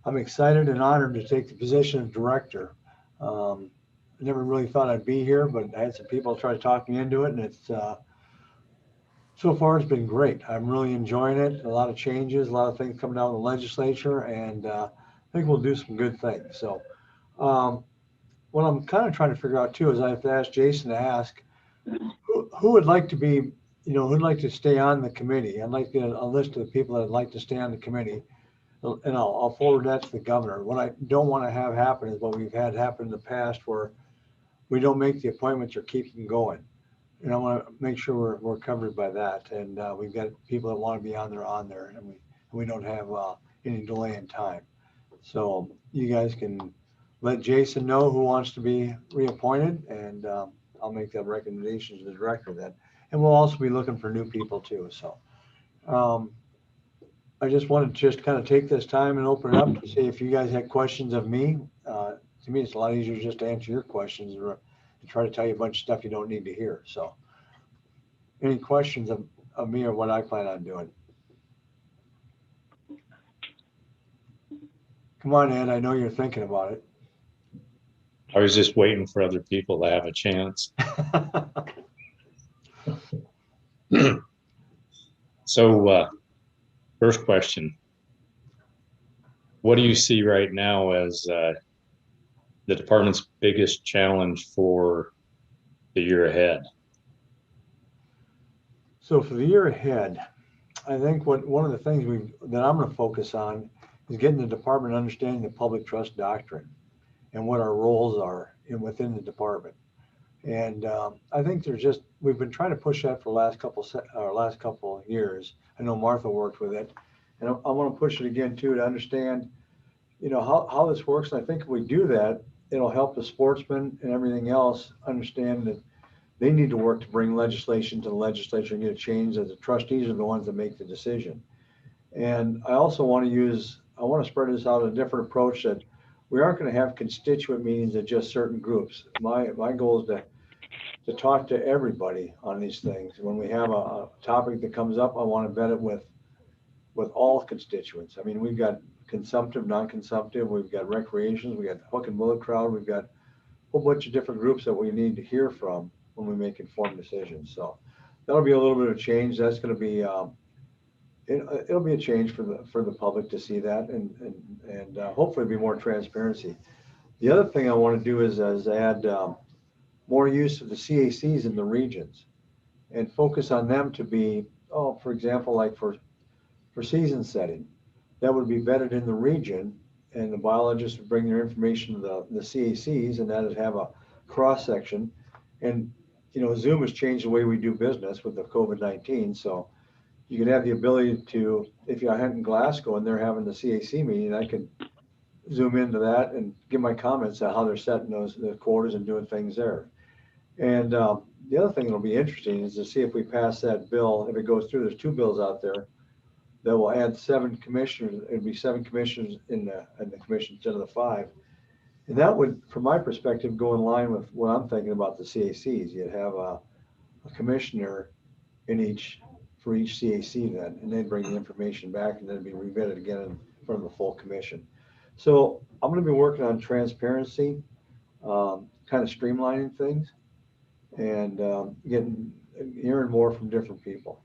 I'm excited and honored to take the position of director. I never really thought I'd be here, but I had some people try to talk me into it, and it's so far it's been great. I'm really enjoying it. A lot of changes, a lot of things coming out of the legislature, and I think we'll do some good things. So what I'm kind of trying to figure out too is I have to ask Jason to ask who would like to be, who'd like to stay on the committee. I'd like to get a list of the people that'd like to stay on the committee, and I'll forward that to the governor. What I don't want to have happen is what we've had happen in the past, where we don't make the appointments or keep them going. And I want to make sure we're covered by that. And we've got people that want to be on there, and we don't have any delay in time. So you guys can let Jason know who wants to be reappointed, and I'll make that recommendation to the director then. And we'll also be looking for new people too. So I just wanted to just kind of take this time and open it up to see if you guys had questions of me. To me, it's a lot easier just to answer your questions and try to tell you a bunch of stuff you don't need to hear. So any questions of me or what I plan on doing? Come on, Ed, I know you're thinking about it. I was just waiting for other people to have a chance. So, first question, what do you see right now as the department's biggest challenge for the year ahead? So for the year ahead, I think one of the things that I'm going to focus on is getting the department understanding the public trust doctrine and what our roles are within the department. And I think we've been trying to push that for the last couple of years. I know Martha worked with it, and I want to push it again too, to understand, how this works. And I think if we do that, it'll help the sportsmen and everything else understand that they need to work to bring legislation to the legislature and get it changed, as the trustees are the ones that make the decision. And I also want to spread this out a different approach, that we aren't going to have constituent meetings at just certain groups. My goal is to talk to everybody on these things. When we have a topic that comes up, I want to vet it with all constituents. I mean, we've got consumptive, non-consumptive, we've got recreations, we've got hook and bullet crowd, we've got a whole bunch of different groups that we need to hear from when we make informed decisions. So that'll be a little bit of change. That's going to be it'll be a change for the public to see that, and hopefully be more transparency. The other thing I want to do is add more use of the CACs in the regions, and focus on them to be, for example, like for season setting, that would be vetted in the region, and the biologists would bring their information to the CACs, and that would have a cross section. And Zoom has changed the way we do business with the COVID-19, so you could have the ability to, if you're hunting Glasgow and they're having the CAC meeting, I could zoom into that and give my comments on how they're setting the quarters and doing things there. And the other thing that'll be interesting is to see if we pass that bill. If it goes through, there's 2 bills out there that will add 7 commissioners. It'd be 7 commissioners in the commission instead of the 5. And that would, from my perspective, go in line with what I'm thinking about the CACs. You'd have a commissioner for each CAC then, and they'd bring the information back, and then it'd be revetted again in front of the full commission. So I'm going to be working on transparency, kind of streamlining things, and hearing more from different people.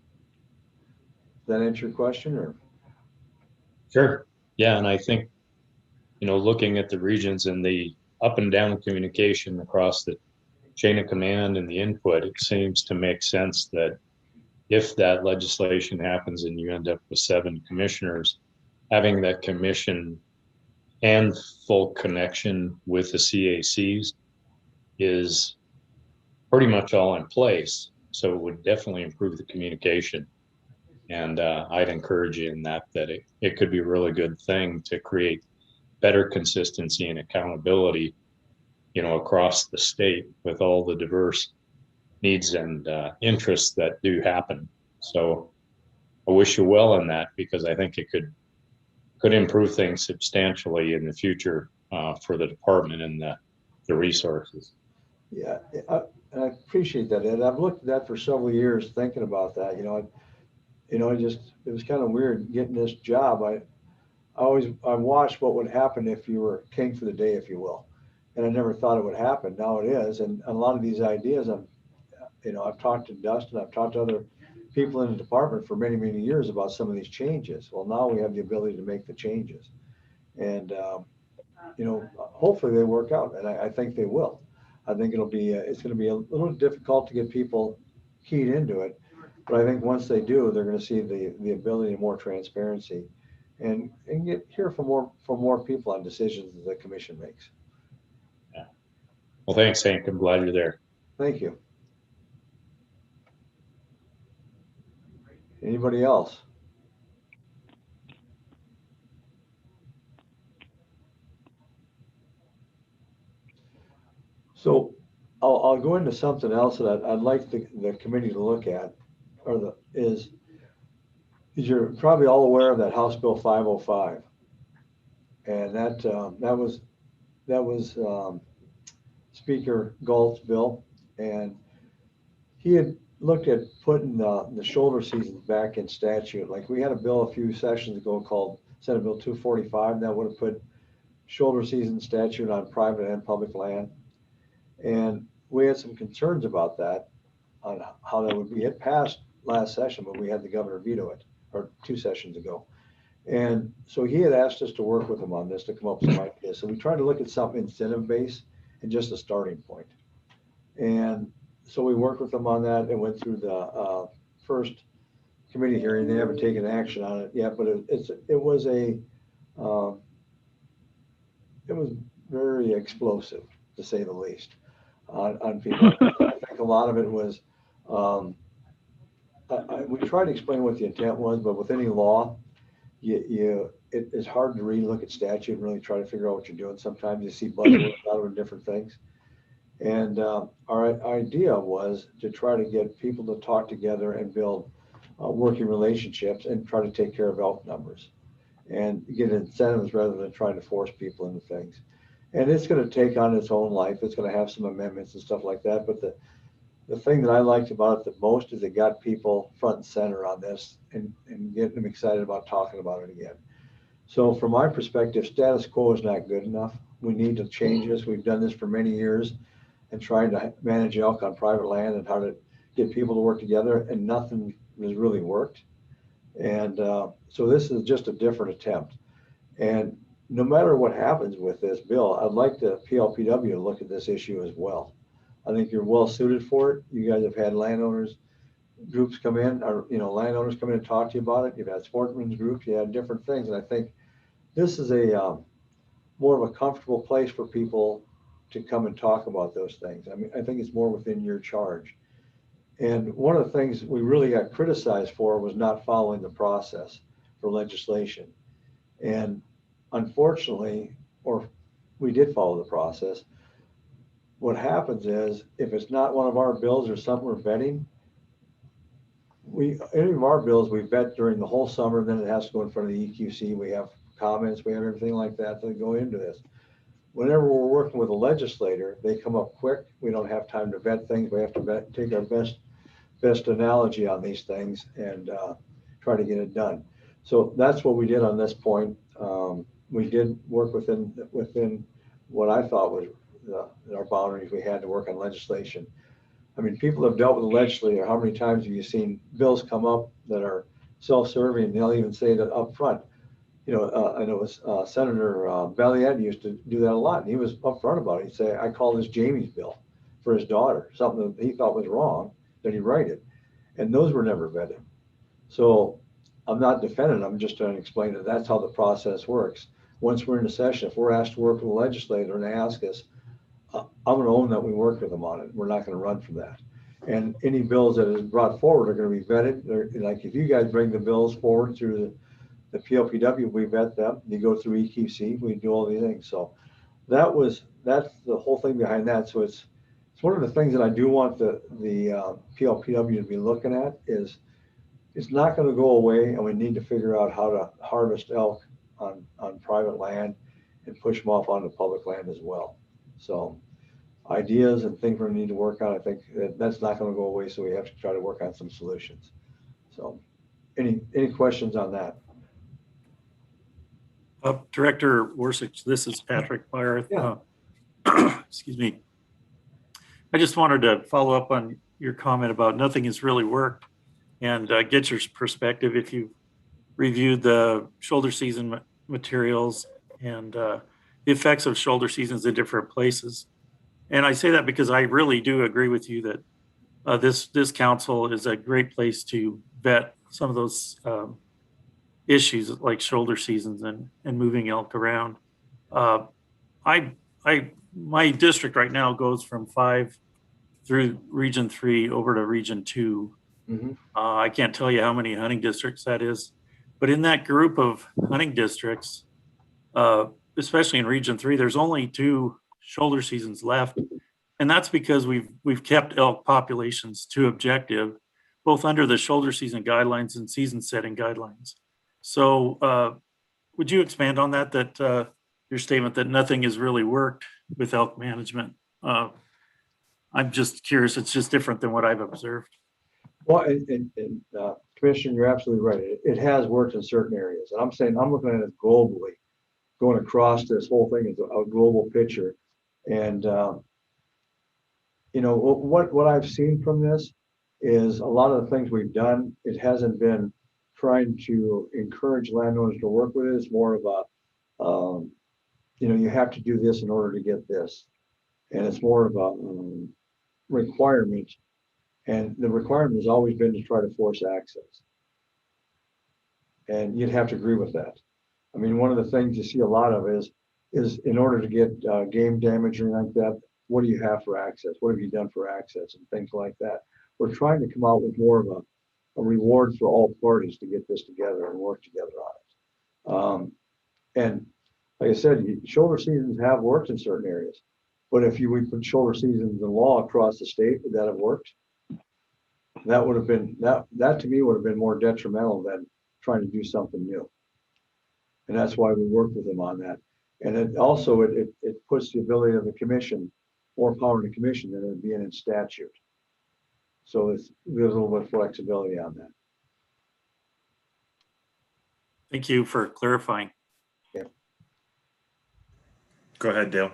Does that answer your question, or? Sure. Yeah, and I think, looking at the regions and the up and down communication across the chain of command and the input, it seems to make sense that if that legislation happens and you end up with 7 commissioners, having that commission and full connection with the CACs is pretty much all in place. So it would definitely improve the communication. And I'd encourage you in that it could be a really good thing to create better consistency and accountability, across the state with all the diverse needs and interests that do happen. So I wish you well in that, because I think it could improve things substantially in the future for the department and the resources. Yeah, I appreciate that, Ed. I've looked at that for several years, thinking about that. It was kind of weird getting this job. I watched what would happen if you were king for the day, if you will, and I never thought it would happen. Now it is, and a lot of these ideas, I've talked to Dustin, I've talked to other people in the department for many, many years about some of these changes. Well, now we have the ability to make the changes, and hopefully they work out, and I think they will. I think it's going to be a little difficult to get people keyed into it, but I think once they do, they're going to see the ability of more transparency, and hear from more people on decisions that the commission makes. Yeah. Well, thanks, Hank. I'm glad you're there. Thank you. Anybody else? So I'll go into something else that I'd like the committee to look at, is you're probably all aware of that House Bill 505, and that was Speaker Galt's bill, and he had looked at putting the shoulder seasons back in statute. Like, we had a bill a few sessions ago called Senate Bill 245 that would have put shoulder season statute on private and public land. And we had some concerns about that, on how that would be. It passed last session, but we had the governor veto it, or 2 sessions ago. And so he had asked us to work with him on this to come up with some ideas. So we tried to look at something incentive based and just a starting point. And so we worked with them on that and went through the first committee hearing. They haven't taken action on it yet, but it was very explosive, to say the least, on people. I think a lot of it was, we tried to explain what the intent was, but with any law, it's hard to read, look at statute and really try to figure out what you're doing. Sometimes you see buzzwords out of different things. And our idea was to try to get people to talk together and build working relationships and try to take care of elk numbers and get incentives rather than trying to force people into things. And it's going to take on its own life. It's going to have some amendments and stuff like that. But the thing that I liked about it the most is it got people front and center on this and getting them excited about talking about it again. So from my perspective, status quo is not good enough. We need to change this. We've done this for many years and trying to manage elk on private land and how to get people to work together, and nothing has really worked. And so this is just a different attempt. And no matter what happens with this bill, I'd like the PLPW to look at this issue as well. I think you're well suited for it. You guys have had landowners groups come in, or landowners come in and talk to you about it. You've had sportsmen's groups, you had different things. And I think this is a more of a comfortable place for people to come and talk about those things. I mean, I think it's more within your charge. And one of the things we really got criticized for was not following the process for legislation. And unfortunately, or we did follow the process. What happens is, if it's not one of our bills or something we're vetting, any of our bills we vet during the whole summer, then it has to go in front of the EQC. We have comments, we have everything like that to go into this. Whenever we're working with a legislator, they come up quick. We don't have time to vet things. We have to take our best analogy on these things and try to get it done. So that's what we did on this point. We did work within what I thought was our boundaries we had to work on legislation. I mean, people have dealt with the legislature. How many times have you seen bills come up that are self-serving, and they'll even say that up front? And it was Senator Valiant used to do that a lot, and he was upfront about it. He'd say, "I call this Jamie's bill," for his daughter, something that he thought was wrong, that he righted. And those were never vetted. So I'm not defending, I'm just trying to explain that that's how the process works. Once we're in a session, if we're asked to work with the legislator and they ask us, I'm going to own that we work with them on it. We're not going to run from that. And any bills that is brought forward are going to be vetted. Like if you guys bring the bills forward through the PLPW, we vet them. You go through EQC, we do all these things. So that's the whole thing behind that. So it's one of the things that I do want the PLPW to be looking at is it's not going to go away, and we need to figure out how to harvest elk on private land and push them off onto public land as well. So ideas and things we need to work on, I think that's not going to go away, so we have to try to work on some solutions. So any questions on that? Director Worsich, this is Patrick Byerth. Yeah. Excuse me. I just wanted to follow up on your comment about nothing has really worked and get your perspective if you reviewed the shoulder season materials and the effects of shoulder seasons in different places. And I say that because I really do agree with you that this council is a great place to vet some of those issues like shoulder seasons and moving elk around. My district right now goes from 5 through Region 3 over to Region 2. Mm-hmm. I can't tell you how many hunting districts that is, but in that group of hunting districts, especially in Region 3, there's only 2 shoulder seasons left. And that's because we've kept elk populations to objective, both under the shoulder season guidelines and season setting guidelines. So would you expand on that your statement that nothing has really worked with elk management? I'm just curious, it's just different than what I've observed. Well, Commissioner, you're absolutely right. It has worked in certain areas. And I'm saying, I'm looking at it globally, going across this whole thing as a global picture. And, what I've seen from this is a lot of the things we've done, it hasn't been trying to encourage landowners to work with it. It's more of a, you have to do this in order to get this. And it's more of a requirement. And the requirement has always been to try to force access. And you'd have to agree with that. I mean, one of the things you see a lot of is in order to get game damage or anything like that, what do you have for access? What have you done for access and things like that? We're trying to come out with more of a reward for all parties to get this together and work together on it. And like I said, shoulder seasons have worked in certain areas, but if we put shoulder seasons in law across the state, would that have worked? That would have been, that to me would have been more detrimental than trying to do something new. And that's why we work with them on that. And it also, it puts the ability of the commission, more power to the commission than it being in statute. So there's a little bit of flexibility on that. Thank you for clarifying. Yeah. Go ahead, Dale.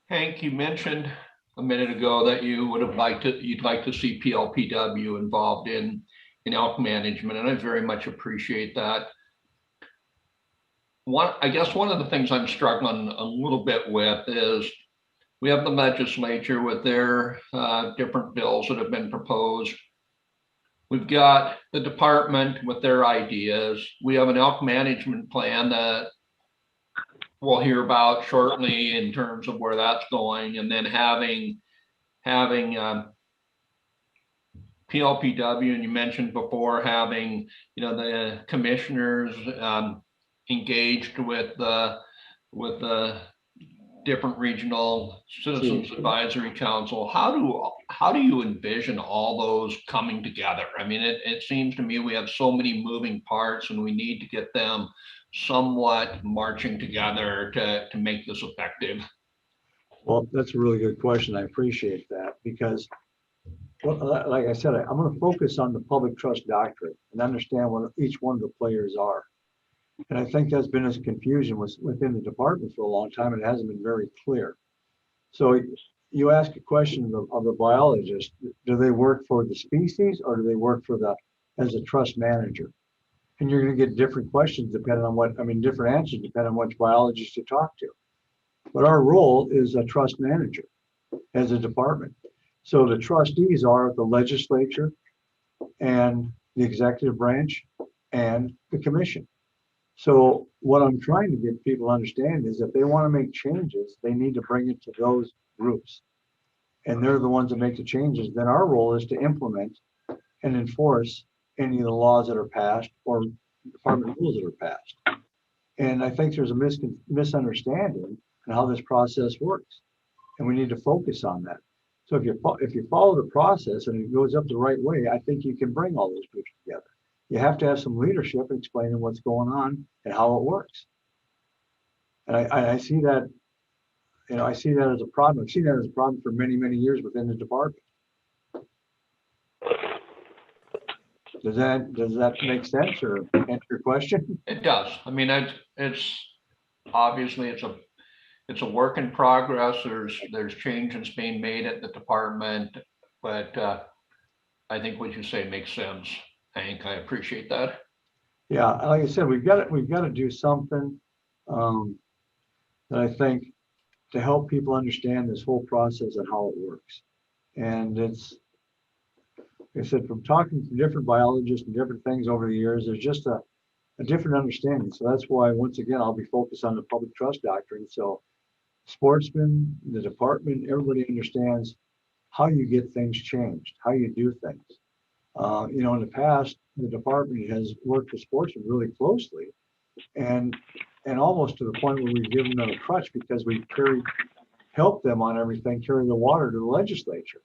Hank, you mentioned a minute ago that you'd like to see PLPW involved in elk management, and I very much appreciate that. I guess one of the things I'm struggling a little bit with is we have the legislature with their different bills that have been proposed. We've got the department with their ideas. We have an elk management plan that we'll hear about shortly in terms of where that's going, and then having PLPW, and you mentioned before having the commissioners engaged with the different regional citizens advisory council. How do you envision all those coming together? I mean, it seems to me we have so many moving parts, and we need to get them somewhat marching together to make this effective. Well, that's a really good question. I appreciate that because, like I said, I'm going to focus on the public trust doctrine and understand what each one of the players are. And I think that's been a confusion within the department for a long time. And it hasn't been very clear. So you ask a question of the biologist, do they work for the species or do they work as a trust manager? And you're going to get different questions depending on different answers depending on which biologist you talk to. But our role is a trust manager. as a department. So the trustees are the legislature and the executive branch and the commission. So what I'm trying to get people to understand is if they want to make changes, they need to bring it to those groups. And they're the ones that make the changes. Then our role is to implement and enforce any of the laws that are passed or department rules that are passed. And I think there's a misunderstanding in how this process works. And we need to focus on that. So if you follow the process and it goes up the right way, I think you can bring all those groups together. You have to have some leadership explaining what's going on and how it works. And I see that, I see that as a problem. I've seen that as a problem for many, many years within the department. Does that make sense or answer your question? It does. I mean, it's obviously it's a work in progress. There's changes being made at the department, but I think what you say makes sense, Hank. I appreciate that. Yeah, like I said, we've got to do something that I think to help people understand this whole process and how it works. And it's, like I said, from talking to different biologists and different things over the years, there's just a different understanding. So that's why, once again, I'll be focused on the public trust doctrine. So sportsmen, the department, everybody understands how you get things changed, how you do things. In the past, the department has worked with sportsmen really closely and almost to the point where we've given them a crutch because we helped them on everything, carry the water to the legislature.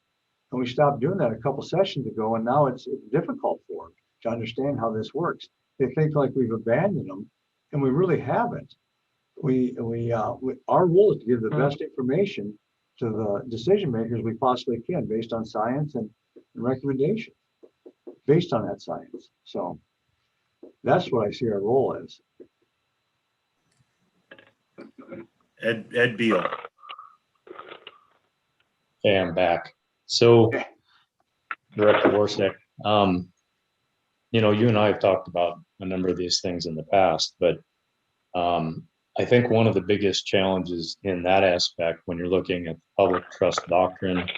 And we stopped doing that a couple sessions ago, and now it's difficult for them to understand how this works. They think like we've abandoned them, and we really haven't. Our role is to give the best information to the decision makers we possibly can based on science and recommendation based on that science. So that's what I see our role as. Ed Beal. Okay, I'm back. So, Director Warsack, you and I have talked about a number of these things in the past, but I think one of the biggest challenges in that aspect, when you're looking at the public trust doctrine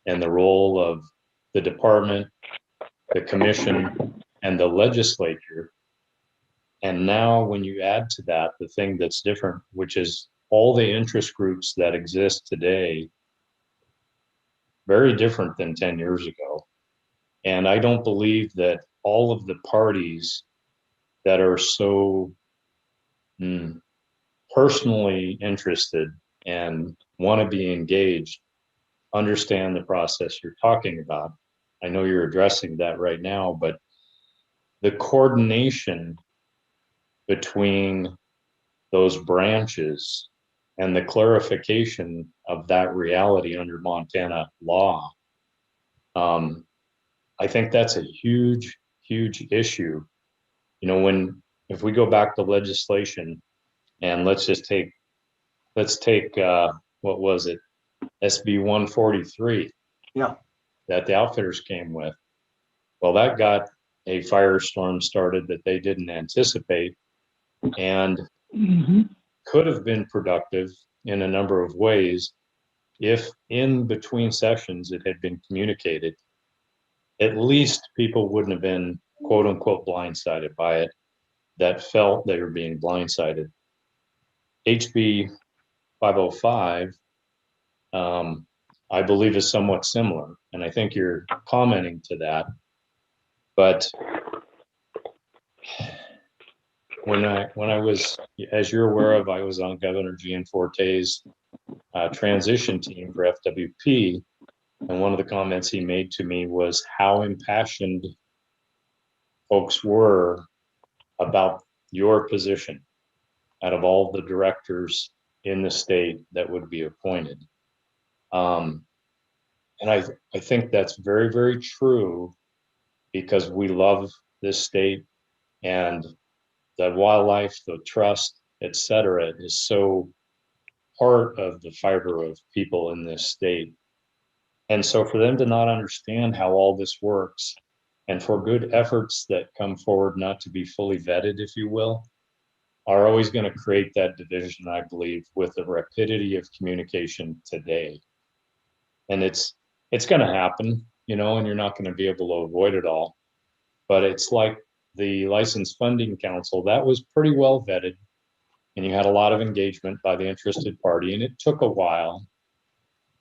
and the role of the department, the commission, and the legislature, and now when you add to that the thing that's different, which is all the interest groups that exist today, very different than 10 years ago. And I don't believe that all of the parties that are so personally interested and want to be engaged understand the process you're talking about. I know you're addressing that right now, but the coordination between those branches and the clarification of that reality under Montana law, I think that's a huge, huge issue. If we go back to legislation, and let's take what was it, SB 143, yeah, that the outfitters came with. Well, that got a firestorm started that they didn't anticipate, and could have been productive in a number of ways if in between sessions it had been communicated. At least people wouldn't have been quote unquote blindsided by it, that felt they were being blindsided. HB 505, I believe, is somewhat similar, and I think you're commenting to that. But when I was, as you're aware of, I was on Governor Gianforte's transition team for FWP, and one of the comments he made to me was how impassioned folks were about your position out of all the directors in the state that would be appointed. And I think that's very, very true, because we love this state, and the wildlife, the trust, et cetera, is so part of the fiber of people in this state. And so for them to not understand how all this works, and for good efforts that come forward not to be fully vetted, if you will, are always going to create that division, I believe, with the rapidity of communication today. And it's going to happen, you know, and you're not going to be able to avoid it all. But it's like the License Funding Council, that was pretty well vetted, and you had a lot of engagement by the interested party, and it took a while.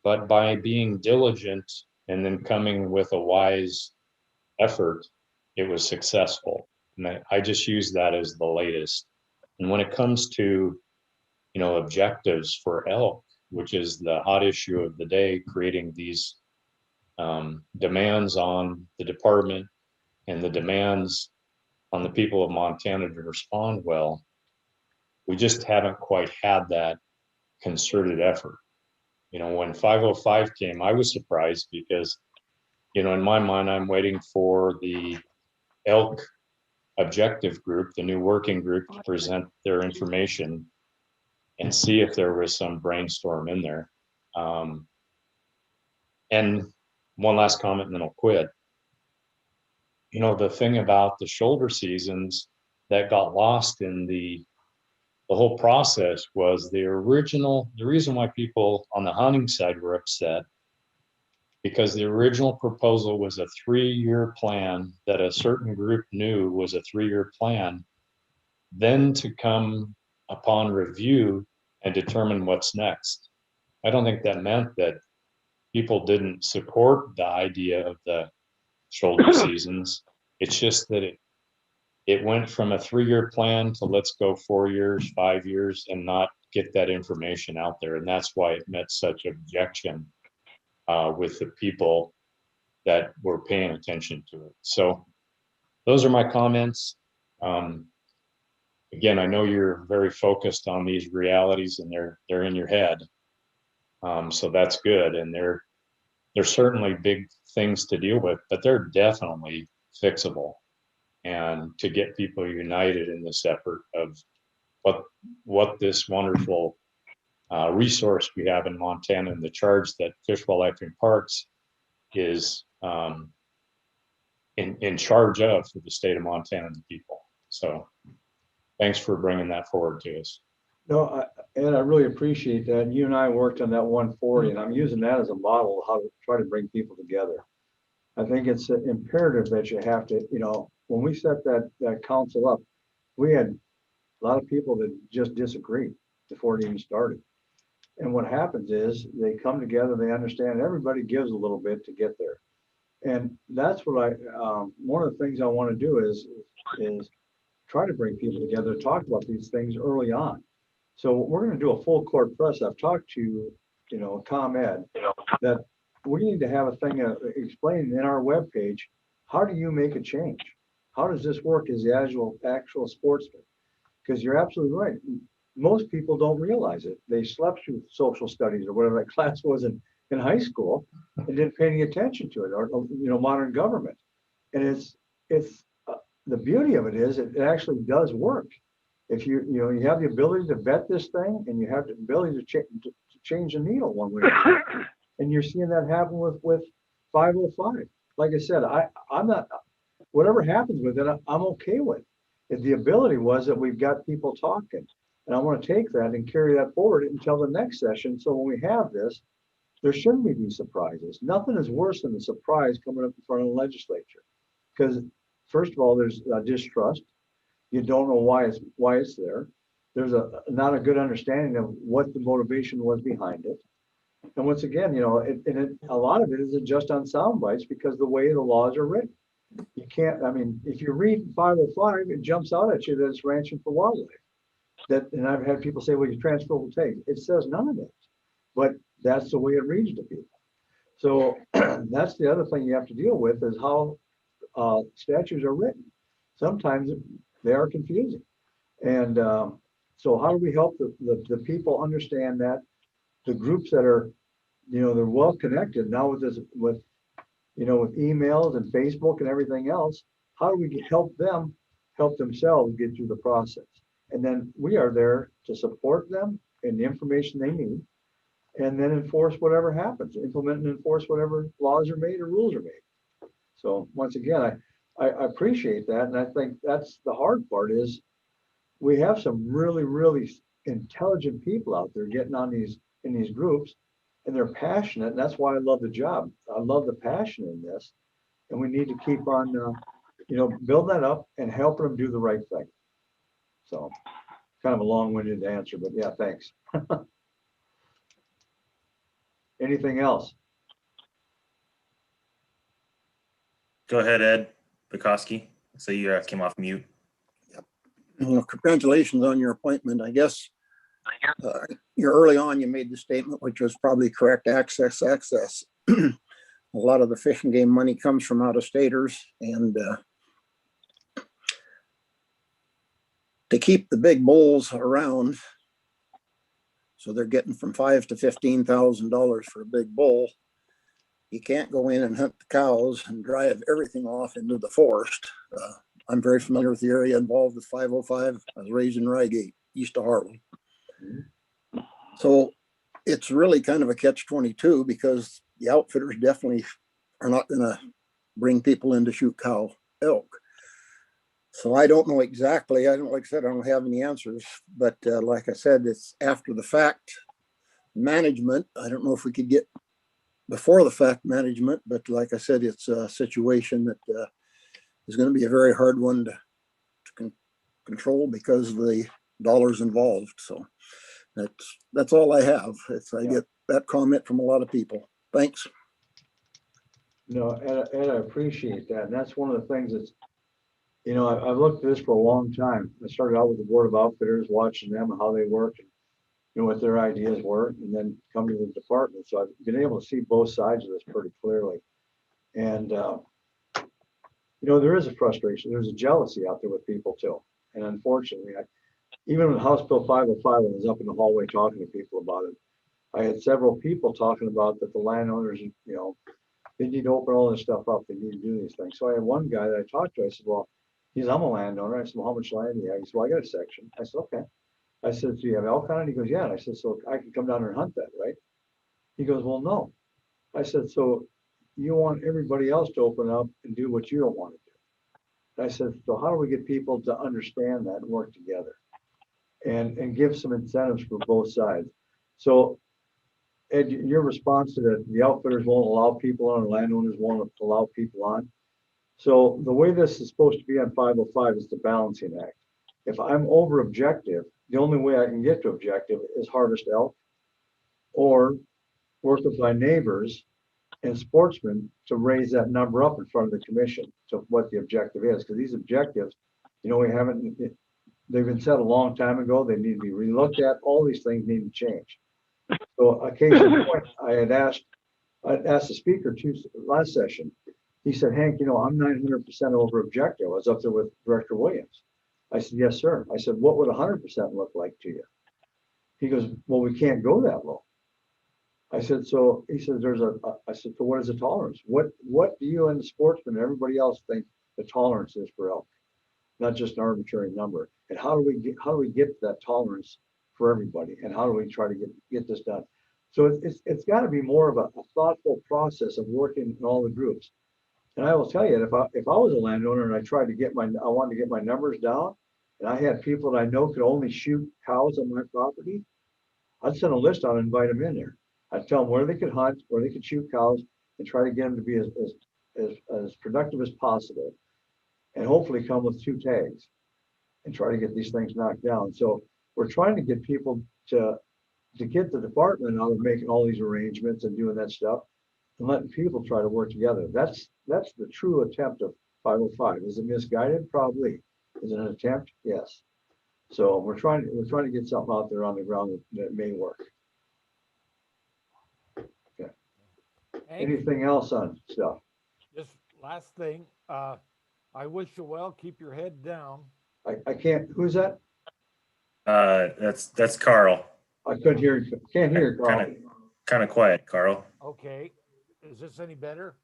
But by being diligent and then coming with a wise effort, it was successful. And I just use that as the latest. And when it comes to, you know, objectives for elk, which is the hot issue of the day, creating these demands on the department and the demands on the people of Montana to respond well, we just haven't quite had that concerted effort. You know, when 505 came, I was surprised because, you know, in my mind, I'm waiting for the elk objective group, the new working group, to present their information and see if there was some brainstorm in there. And one last comment and then I'll quit. You know, the thing about the shoulder seasons that got lost in the whole process was the reason why people on the hunting side were upset, because the original proposal was a 3-year plan that a certain group knew was a 3-year plan, then to come upon review and determine what's next. I don't think that meant that people didn't support the idea of the shoulder seasons. It's just that it went from a 3-year plan to let's go 4 years, 5 years, and not get that information out there. And that's why it met such objection with the people that were paying attention to it. So those are my comments. Again, I know you're very focused on these realities and they're in your head. So that's good. And they're certainly big things to deal with, but they're definitely fixable. And to get people united in this effort of what this wonderful resource we have in Montana and the charge that Fish, Wildlife, and Parks is in charge of for the state of Montana and the people. So thanks for bringing that forward to us. No, Ed, I really appreciate that. And you and I worked on that 140, and I'm using that as a model of how to try to bring people together. I think it's imperative that you have to, you know, when we set that council up, we had a lot of people that just disagreed before it even started. And what happens is they come together, they understand everybody gives a little bit to get there. And that's what one of the things I want to do is try to bring people together, talk about these things early on. So we're going to do a full court press. I've talked to, you know, ComEd, that we need to have a thing explaining in our webpage, how do you make a change? How does this work as the actual sportsman? Because you're absolutely right. Most people don't realize it. They slept through social studies or whatever that class was in high school and didn't pay any attention to it, or, you know, modern government. And it's the beauty of it is it actually does work. If you have the ability to vet this thing, and you have the ability to change the needle one way or another. And you're seeing that happen with 505. Like I said, I'm not, whatever happens with it, I'm okay with. If the ability was that we've got people talking, and I want to take that and carry that forward until the next session. So when we have this, there shouldn't be these surprises. Nothing is worse than the surprise coming up in front of the legislature. Because first of all, there's distrust. You don't know why it's there. There's not a good understanding of what the motivation was behind it. And once again, you know, a lot of it is just on sound bites because the way the laws are written. You can't, I mean, if you read 505, it jumps out at you that it's ranching for wildlife. And I've had people say, well, you transferable take. It says none of it, but that's the way it reads to people. So that's the other thing you have to deal with is how statutes are written. Sometimes they are confusing. And so how do we help the people understand that the groups that are, you know, they're well connected now with this, with emails and Facebook and everything else, how do we help them help themselves get through the process? And then we are there to support them and the information they need, and then enforce whatever happens, implement and enforce whatever laws are made or rules are made. So once again, I appreciate that. And I think that's the hard part is we have some really, really intelligent people out there getting on in these groups, and they're passionate. And that's why I love the job. I love the passion in this. And we need to keep on, build that up and helping them do the right thing. So kind of a long-winded answer, but yeah, thanks. Anything else? Go ahead, Ed Bukowski. So you came off mute. Well, congratulations on your appointment. I guess you're early on, you made the statement, which was probably correct, access. A lot of the Fish and Game money comes from out-of-staters, and to keep the big bulls around, so they're getting from $5,000 to $15,000 for a big bull. You can't go in and hunt the cows and drive everything off into the forest. I'm very familiar with the area involved with 505. I was raised in Rygate, east of Harlem. So it's really kind of a catch-22 because the outfitters definitely are not going to bring people in to shoot cow elk. So I don't know exactly. Like I said, I don't have any answers, but like I said, it's after the fact management. I don't know if we could get before the fact management, but like I said, it's a situation that is going to be a very hard one to control because of the dollars involved. So that's all I have. I get that comment from a lot of people. Thanks. No, and I appreciate that. And that's one of the things that's, I've looked at this for a long time. I started out with the Board of Outfitters, watching them and how they work and what their ideas were, and then come to the department. So I've been able to see both sides of this pretty clearly. And, there is a frustration. There's a jealousy out there with people too. And unfortunately, even with House Bill 505, when I was up in the hallway talking to people about it, I had several people talking about that the landowners, they need to open all this stuff up. They need to do these things. So I had one guy that I talked to. I said, well, I'm a landowner. I said, well, how much land do you have? He said, well, I got a section. I said, okay. I said, do you have elk on it? He goes, yeah. And I said, so I can come down there and hunt that, right? He goes, well, no. I said, so you want everybody else to open up and do what you don't want to do. And I said, so how do we get people to understand that and work together and give some incentives for both sides? So Ed, your response to that, the outfitters won't allow people on, or landowners won't allow people on. So the way this is supposed to be on 505 is the balancing act. If I'm over objective, the only way I can get to objective is harvest elk or work with my neighbors and sportsmen to raise that number up in front of the commission to what the objective is. Because these objectives, they've been set a long time ago. They need to be relooked at. All these things need to change. So a case in point, I asked the speaker last session. He said, Hank, I'm 900% over objective. I was up there with Director Williams. I said, yes, sir. I said, what would 100% look like to you? He goes, well, we can't go that low. I said, so he said, I said, so what is the tolerance? What do you and the sportsmen and everybody else think the tolerance is for elk? Not just an arbitrary number. And how do we get to that tolerance for everybody? And how do we try to get this done? So it's got to be more of a thoughtful process of working in all the groups. And I will tell you, if I was a landowner and I wanted to get my numbers down, and I had people that I know could only shoot cows on my property, I'd send a list out and invite them in there. I'd tell them where they could hunt, where they could shoot cows, and try to get them to be as productive as possible, and hopefully come with 2 tags and try to get these things knocked down. So we're trying to get people to get the department out of making all these arrangements and doing that stuff and letting people try to work together. That's the true attempt of 505. Is it misguided? Probably. Is it an attempt? Yes. So we're trying to get something out there on the ground that may work. Okay. Anything else on stuff? Just last thing, I wish you well. Keep your head down. I can't. Who's that? That's Carl. I couldn't hear. Can't hear Carl. Kind of quiet, Carl. Okay. Is this any better?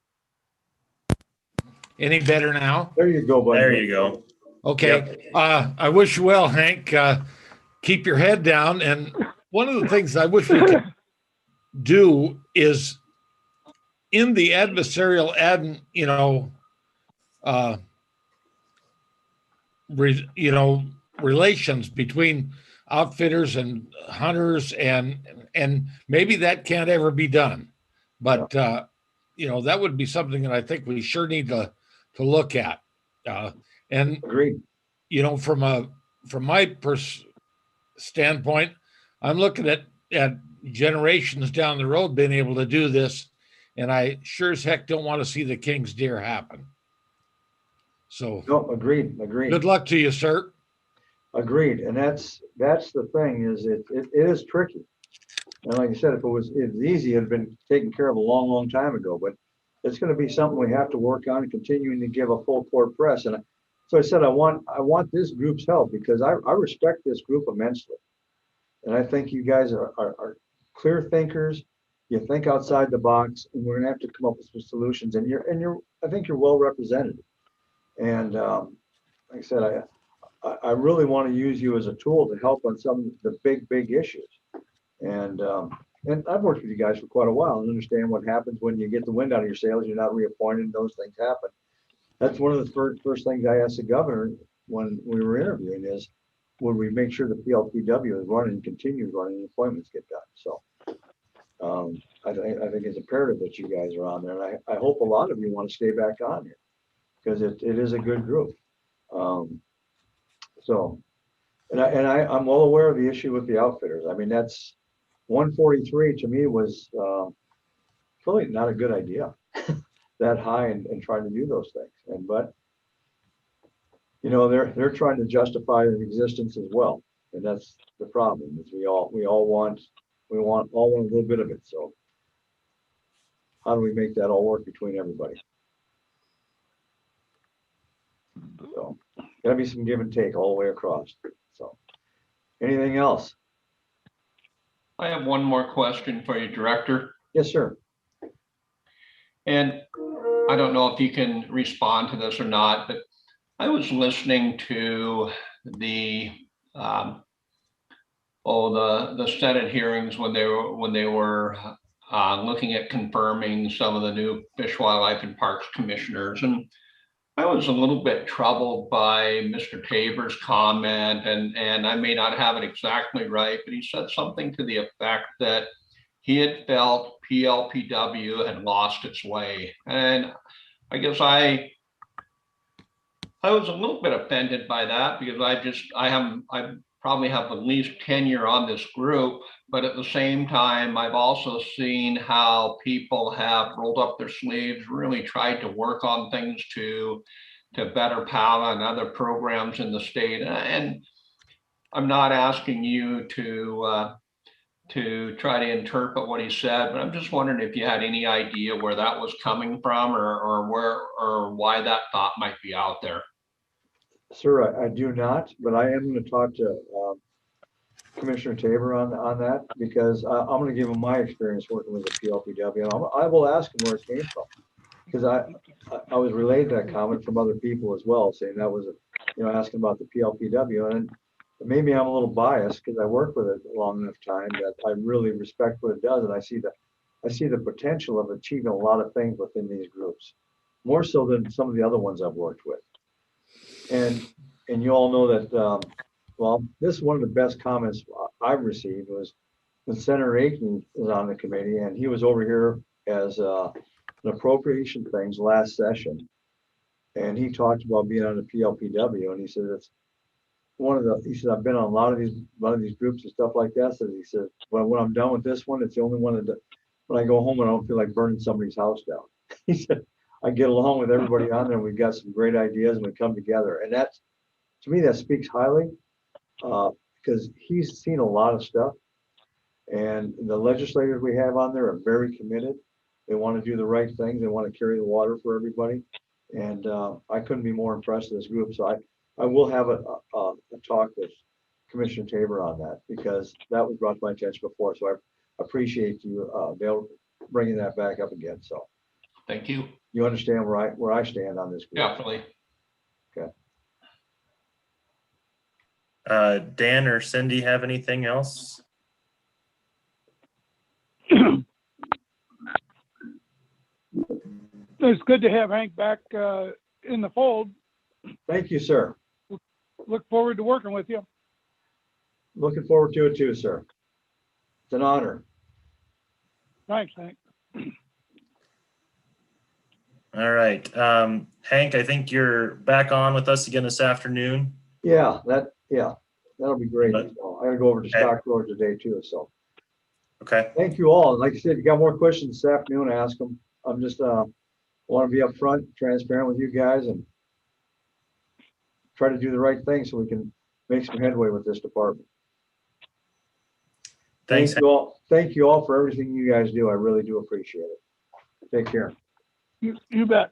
Any better now? There you go, buddy. There you go. Okay. Yep. I wish you well, Hank. Keep your head down. And one of the things I wish we could do is in the adversarial relations between outfitters and hunters, and maybe that can't ever be done. But that would be something that I think we sure need to look at. And Agreed. From my standpoint, I'm looking at generations down the road being able to do this, and I sure as heck don't want to see the King's deer happen. So, No, agreed. Good luck to you, sir. Agreed. And that's the thing, is it is tricky. And like I said, if it was easy, it'd been taken care of a long, long time ago. But it's going to be something we have to work on, and continuing to give a full court press. And so I said, I want this group's help, because I respect this group immensely. And I think you guys are clear thinkers. You think outside the box, and we're gonna have to come up with some solutions. And I think you're well represented. And like I said, I really want to use you as a tool to help on some of the big issues. And I've worked with you guys for quite a while and understand what happens when you get the wind out of your sails. You're not reappointed, and those things happen. That's one of the first things I asked the governor when we were interviewing is, would we make sure the PLPW is running and continues running and appointments get done? So I think it's imperative that you guys are on there. And I hope a lot of you want to stay back on here, because it is a good group. I'm well aware of the issue with the outfitters. I mean, that's 143 to me was really not a good idea that high and trying to do those things. But they're trying to justify their existence as well. And that's the problem, is we all want a little bit of it. So how do we make that all work between everybody? So gotta be some give and take all the way across. So anything else? I have one more question for you, Director. Yes, sir. And I don't know if you can respond to this or not, but I was listening to the Senate hearings when they were looking at confirming some of the new Fish, Wildlife, and Parks commissioners, and I was a little bit troubled by Mr. Tabor's comment, and I may not have it exactly right, but he said something to the effect that he had felt PLPW had lost its way, and I guess I was a little bit offended by that, because I probably have the least tenure on this group, but at the same time, I've also seen how people have rolled up their sleeves, really tried to work on things to better PALA and other programs in the state. And I'm not asking you to try to interpret what he said, but I'm just wondering if you had any idea where that was coming from, or why that thought might be out there. Sir, I do not, but I am going to talk to Commissioner Tabor on that, because I'm going to give him my experience working with the PLPW, and I will ask him where it came from, because I was relayed that comment from other people as well, saying that was asking about the PLPW, and maybe I'm a little biased because I worked with it a long enough time that I really respect what it does, and I see the potential of achieving a lot of things within these groups, more so than some of the other ones I've worked with. And you all know that, this is one of the best comments I've received was when Senator Aiken was on the committee, and he was over here as an appropriation things last session. And he talked about being on the PLPW, and he said, he said, I've been on a lot of these groups and stuff like that. So he said, well, when I'm done with this one, it's the only one that when I go home, I don't feel like burning somebody's house down. He said, I get along with everybody on there. We've got some great ideas and we come together. And that's, to me, that speaks highly, because he's seen a lot of stuff, and the legislators we have on there are very committed. They want to do the right things. They want to carry the water for everybody. And I couldn't be more impressed with this group. So I will have a talk with Commissioner Tabor on that, because that was brought to my attention before. So I appreciate you, Dale, bringing that back up again. So thank you. You understand where I stand on this group. Definitely. Okay. Dan or Cindy have anything else? It's good to have Hank back in the fold. Thank you, sir. Look forward to working with you. looking forward to it too, sir. It's an honor. Thanks, Hank. All right. Hank, I think you're back on with us again this afternoon. Yeah, that'll be great. But- So I gotta go over to Stock Road today too, so. Okay. Thank you all. Like I said, if you got more questions this afternoon, ask them. I'm just, want to be upfront, transparent with you guys and try to do the right thing so we can make some headway with this department. Thanks. Thank you all. Thank you all for everything you guys do. I really do appreciate it. Take care. You bet.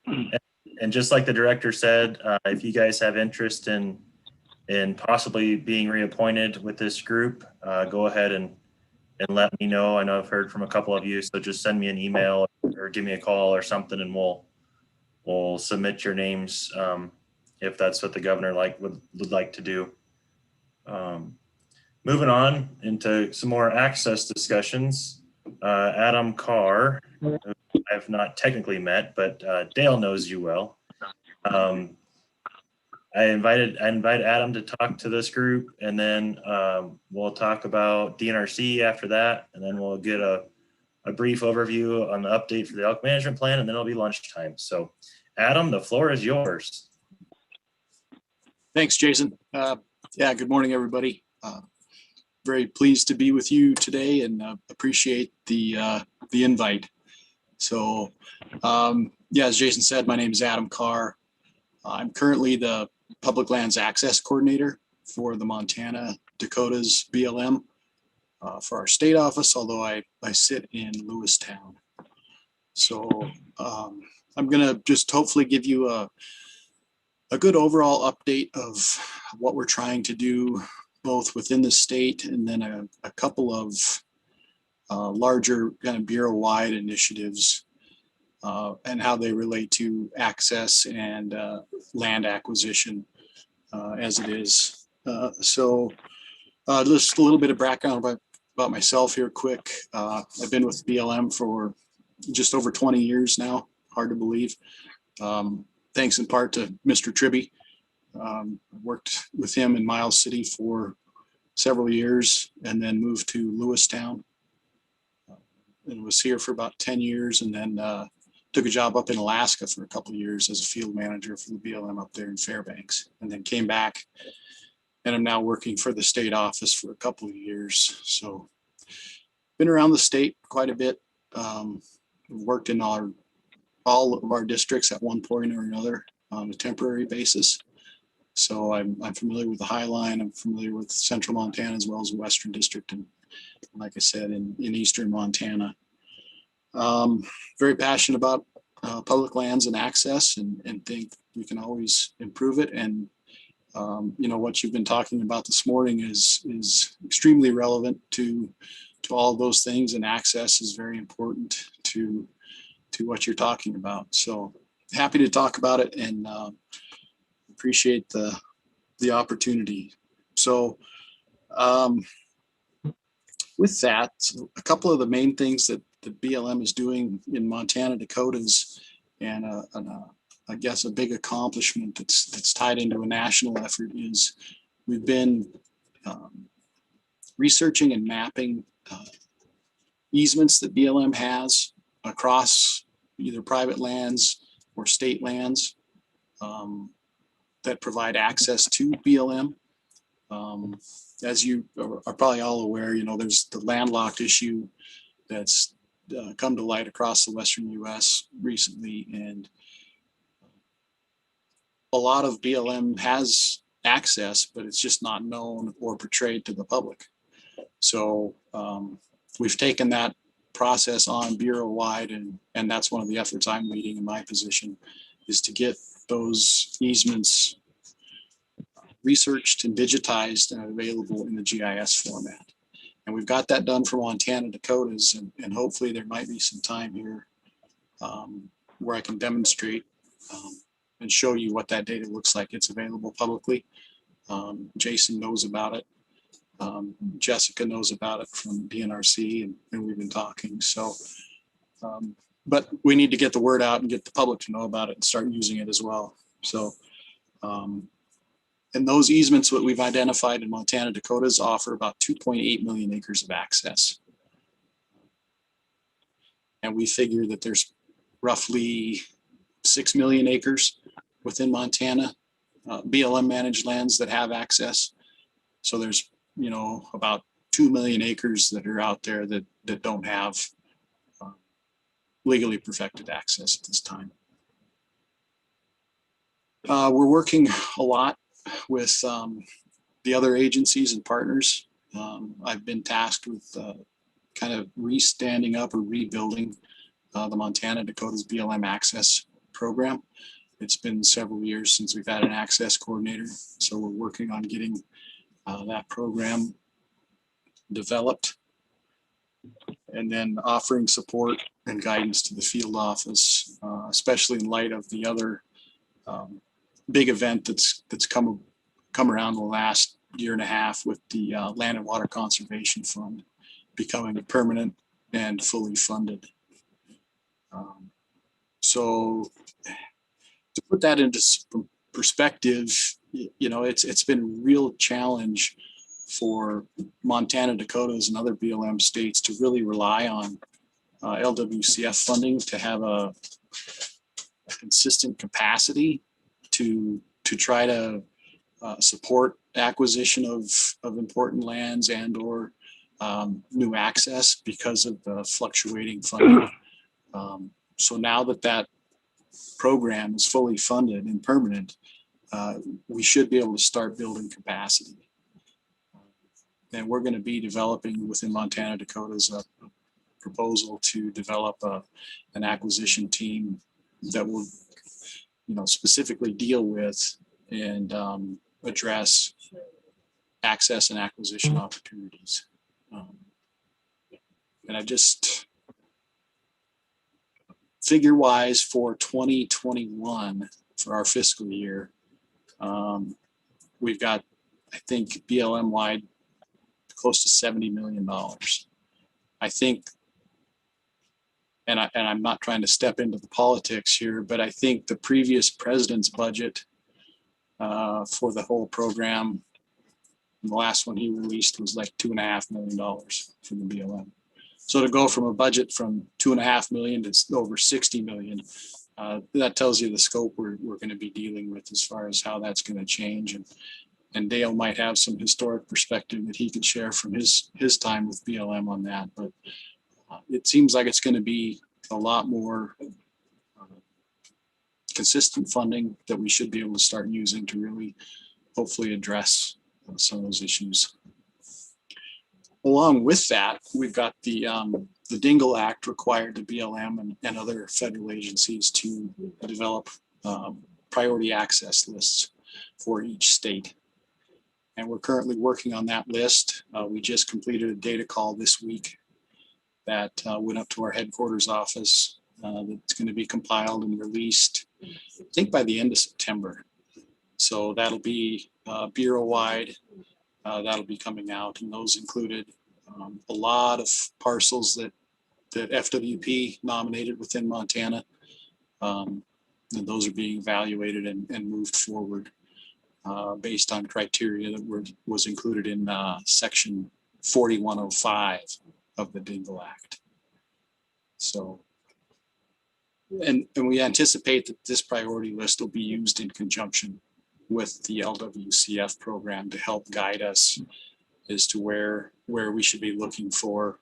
And just like the director said, if you guys have interest in possibly being reappointed with this group, go ahead and let me know. I know I've heard from a couple of you, so just send me an email or give me a call or something, and we'll submit your names if that's what the governor would like to do. Moving on into some more access discussions. Adam Carr, who I've not technically met, but Dale knows you well. I invite Adam to talk to this group, and then we'll talk about DNRC after that, and then we'll get a brief overview on the update for the elk management plan, and then it'll be lunchtime. So Adam, the floor is yours. Thanks, Jason. Yeah, good morning, everybody. Very pleased to be with you today and appreciate the invite. So, yeah, as Jason said, my name is Adam Carr. I'm currently the Public Lands Access Coordinator for the Montana Dakotas BLM for our state office, although I sit in Lewistown. So I'm going to just hopefully give you a good overall update of what we're trying to do both within the state and then a couple of larger kind of bureau-wide initiatives and how they relate to access and land acquisition as it is. So just a little bit of background about myself here quick. I've been with BLM for just over 20 years now, hard to believe. Thanks in part to Mr. Tribby. Worked with him in Miles City for several years and then moved to Lewistown and was here for about 10 years and then took a job up in Alaska for a couple of years as a field manager for the BLM up there in Fairbanks, and then came back and I'm now working for the state office for a couple of years. So been around the state quite a bit. Worked in all of our districts at one point or another on a temporary basis. So I'm familiar with the High Line. I'm familiar with Central Montana as well as the Western District, and like I said, in Eastern Montana. Very passionate about public lands and access, and think we can always improve it. And you know, what you've been talking about this morning is extremely relevant to all of those things, and access is very important to what you're talking about. So happy to talk about it and appreciate the opportunity. So with that, a couple of the main things that the BLM is doing in Montana Dakotas, and I guess a big accomplishment that's tied into a national effort, is we've been researching and mapping easements that BLM has across either private lands or state lands that provide access to BLM. As you are probably all aware, you know, there's the landlocked issue that's come to light across the Western US recently, and a lot of BLM has access, but it's just not known or portrayed to the public. So we've taken that process on bureau-wide, and that's one of the efforts I'm leading in my position, is to get those easements researched and digitized and available in the GIS format. And we've got that done for Montana Dakotas, and hopefully there might be some time here where I can demonstrate and show you what that data looks like. It's available publicly. Jason knows about it. Jessica knows about it from DNRC, and we've been talking. So, but we need to get the word out and get the public to know about it and start using it as well. So And those easements, what we've identified in Montana, Dakotas, offer about 2.8 million acres of access. And we figure that there's roughly 6 million acres within Montana, BLM managed lands that have access. So there's, you know, about 2 million acres that are out there that don't have legally perfected access at this time. We're working a lot with the other agencies and partners. I've been tasked with kind of re-standing up or rebuilding the Montana Dakotas BLM access program. It's been several years since we've had an access coordinator, so we're working on getting that program developed, and then offering support and guidance to the field office, especially in light of the other big event that's come around the last year and a half with the Land and Water Conservation Fund becoming permanent and fully funded. So to put that into perspective, you know, it's been a real challenge for Montana, Dakotas, and other BLM states to really rely on LWCF funding to have a consistent capacity to try to support acquisition of important lands and or new access because of the fluctuating funding. So now that program is fully funded and permanent, we should be able to start building capacity. And we're going to be developing within Montana Dakotas a proposal to develop an acquisition team that will, you know, specifically deal with and address access and acquisition opportunities. And I just figure wise for 2021 for our fiscal year, we've got, I think, BLM wide close to $70 million. I think, and I'm not trying to step into the politics here, but I think the previous president's budget for the whole program, the last one he released was like $2.5 million for the BLM. So to go from a budget from 2.5 million to over 60 million, that tells you the scope we're going to be dealing with as far as how that's going to change. And Dale might have some historic perspective that he could share from his time with BLM on that. But it seems like it's going to be a lot more consistent funding that we should be able to start using to really hopefully address some of those issues. Along with that, we've got the Dingle Act required the BLM and other federal agencies to develop priority access lists for each state. And we're currently working on that list. We just completed a data call this week that went up to our headquarters office. That's going to be compiled and released, I think, by the end of September. So that'll be bureau-wide. That'll be coming out, and those included a lot of parcels that FWP nominated within Montana. And those are being evaluated and moved forward based on criteria that was included in section 4105 of the Dingle Act. So, and we anticipate that this priority list will be used in conjunction with the LWCF program to help guide us as to where we should be looking for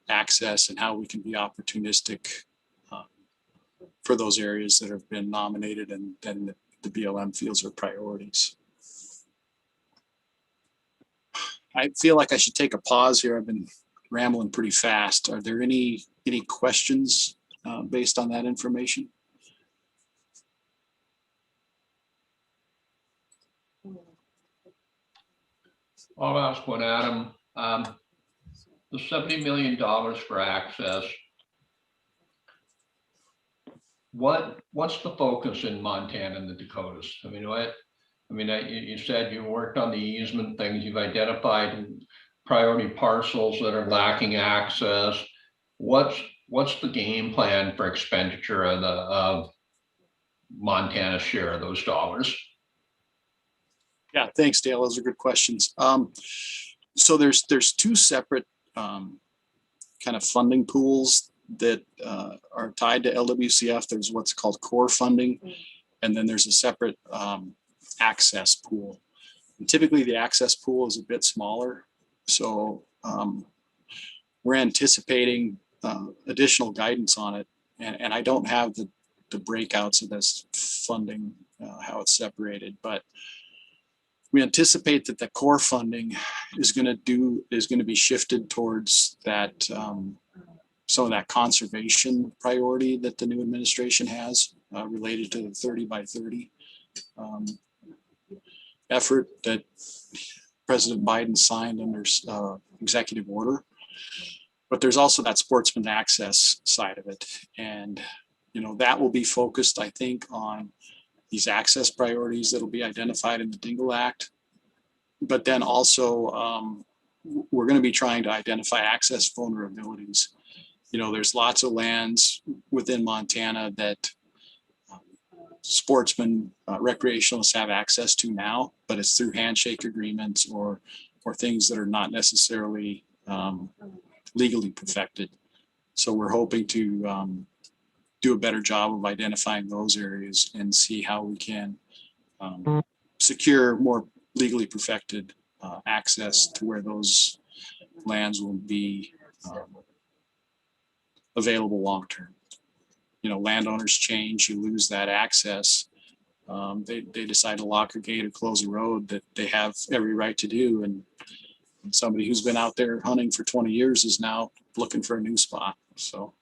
access and how we can be opportunistic for those areas that have been nominated and then the BLM feels are priorities. I feel like I should take a pause here. I've been rambling pretty fast. Are there any questions based on that information? I'll ask one, Adam. The $70 million for access, what's the focus in Montana and the Dakotas? I mean, you said you worked on the easement things, you've identified priority parcels that are lacking access. What's the game plan for expenditure of Montana's share of those dollars? Yeah, thanks, Dale. Those are good questions. So there's two separate kind of funding pools that are tied to LWCF. There's what's called core funding, and then there's a separate access pool. And typically, the access pool is a bit smaller, so we're anticipating additional guidance on it. And I don't have the breakouts of this funding, how it's separated, but we anticipate that the core funding is going to be shifted towards that some of that conservation priority that the new administration has related to the 30 by 30 effort that President Biden signed under executive order. But there's also that sportsman access side of it, and that will be focused, I think, on these access priorities that will be identified in the Dingle Act. But then also, we're going to be trying to identify access vulnerabilities. There's lots of lands within Montana that sportsmen, recreationalists have access to now, but it's through handshake agreements or things that are not necessarily legally perfected. So we're hoping to do a better job of identifying those areas and see how we can secure more legally perfected access to where those lands will be available long term. Landowners change, you lose that access. They decide to lock a gate or close a road that they have every right to do. And somebody who's been out there hunting for 20 years is now looking for a new spot. So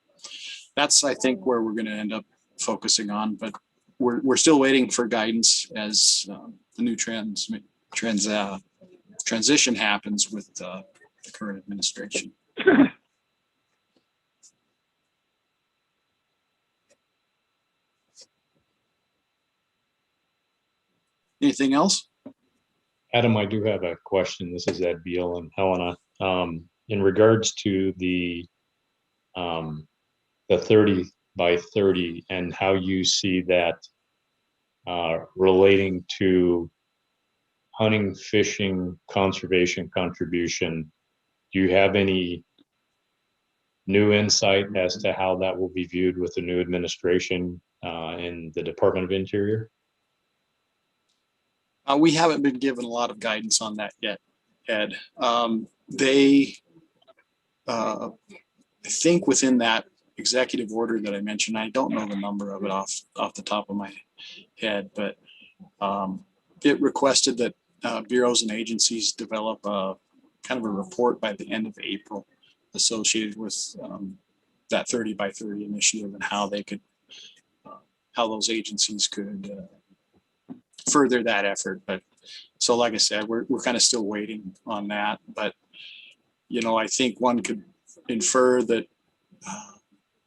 that's, I think, where we're going to end up focusing on. But we're still waiting for guidance as the new transition happens with the current administration. Anything else? Adam, I do have a question. This is Ed Beal and Helena. In regards to the 30 by 30 and how you see that relating to hunting, fishing, conservation contribution, do you have any new insight as to how that will be viewed with the new administration in the Department of Interior? We haven't been given a lot of guidance on that yet, Ed. They, I think within that executive order that I mentioned, I don't know the number of it off the top of my head, but it requested that bureaus and agencies develop a kind of a report by the end of April associated with that 30 by 30 initiative and how they could, how those agencies could further that effort. But so, like I said, we're kind of still waiting on that. But I think one could infer that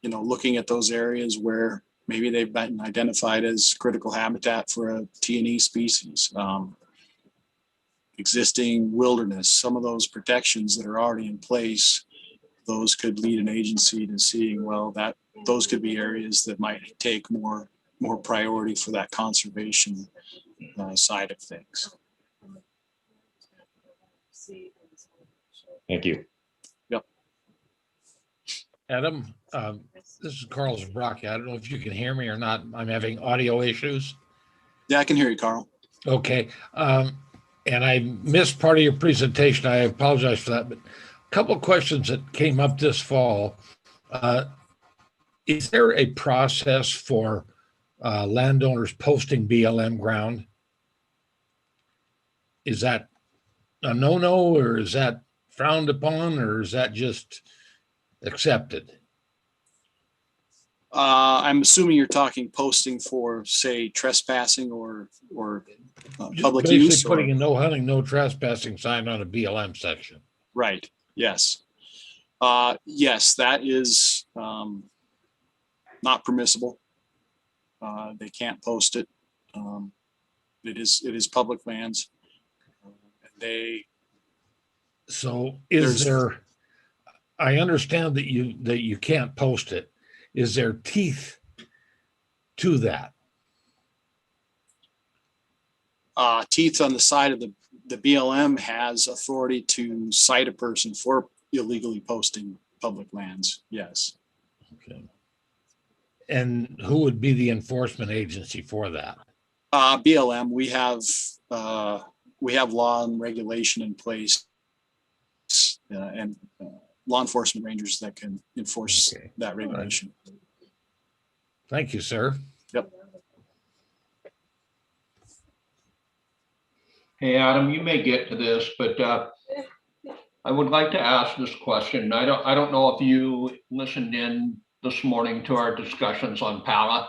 looking at those areas where maybe they've been identified as critical habitat for a T&E species, existing wilderness, some of those protections that are already in place, those could lead an agency to seeing, well, that those could be areas that might take more priority for that conservation side of things. Thank you. Yep. Adam, this is Carl Zabrocki. I don't know if you can hear me or not. I'm having audio issues. Yeah, I can hear you, Carl. Okay. And I missed part of your presentation. I apologize for that. But a couple of questions that came up this fall. Is there a process for landowners posting BLM ground? Is that a no-no, or is that frowned upon, or is that just accepted? I'm assuming you're talking posting for, say, trespassing or public Basically use. Putting a no hunting, no trespassing sign on a BLM section. Right. Yes. Yes, that is not permissible. They can't post it. It is public lands. So is there? I understand that you can't post it. Is there teeth to that? teeth on the side of the BLM has authority to cite a person for illegally posting public lands. Yes. Okay. And who would be the enforcement agency for that? BLM, we have law and regulation in place, and law enforcement rangers that can enforce Okay. that regulation. Thank you, sir. Yep. Hey, Adam, you may get to this, but I would like to ask this question. I don't know if you listened in this morning to our discussions on PALA.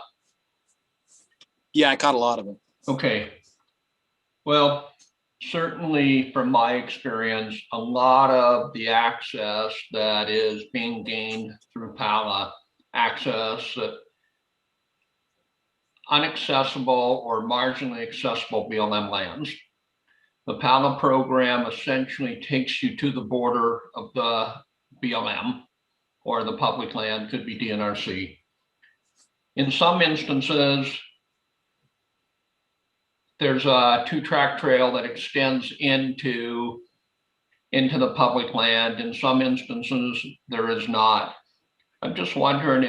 Yeah, I caught a lot of it. Okay. Well, certainly from my experience, a lot of the access that is being gained through PALA, access unaccessible or marginally accessible BLM lands. The PALA program essentially takes you to the border of the BLM, or the public land, could be DNRC. In some instances, there's a 2-track trail that extends into the public land. In some instances, there is not. I'm just wondering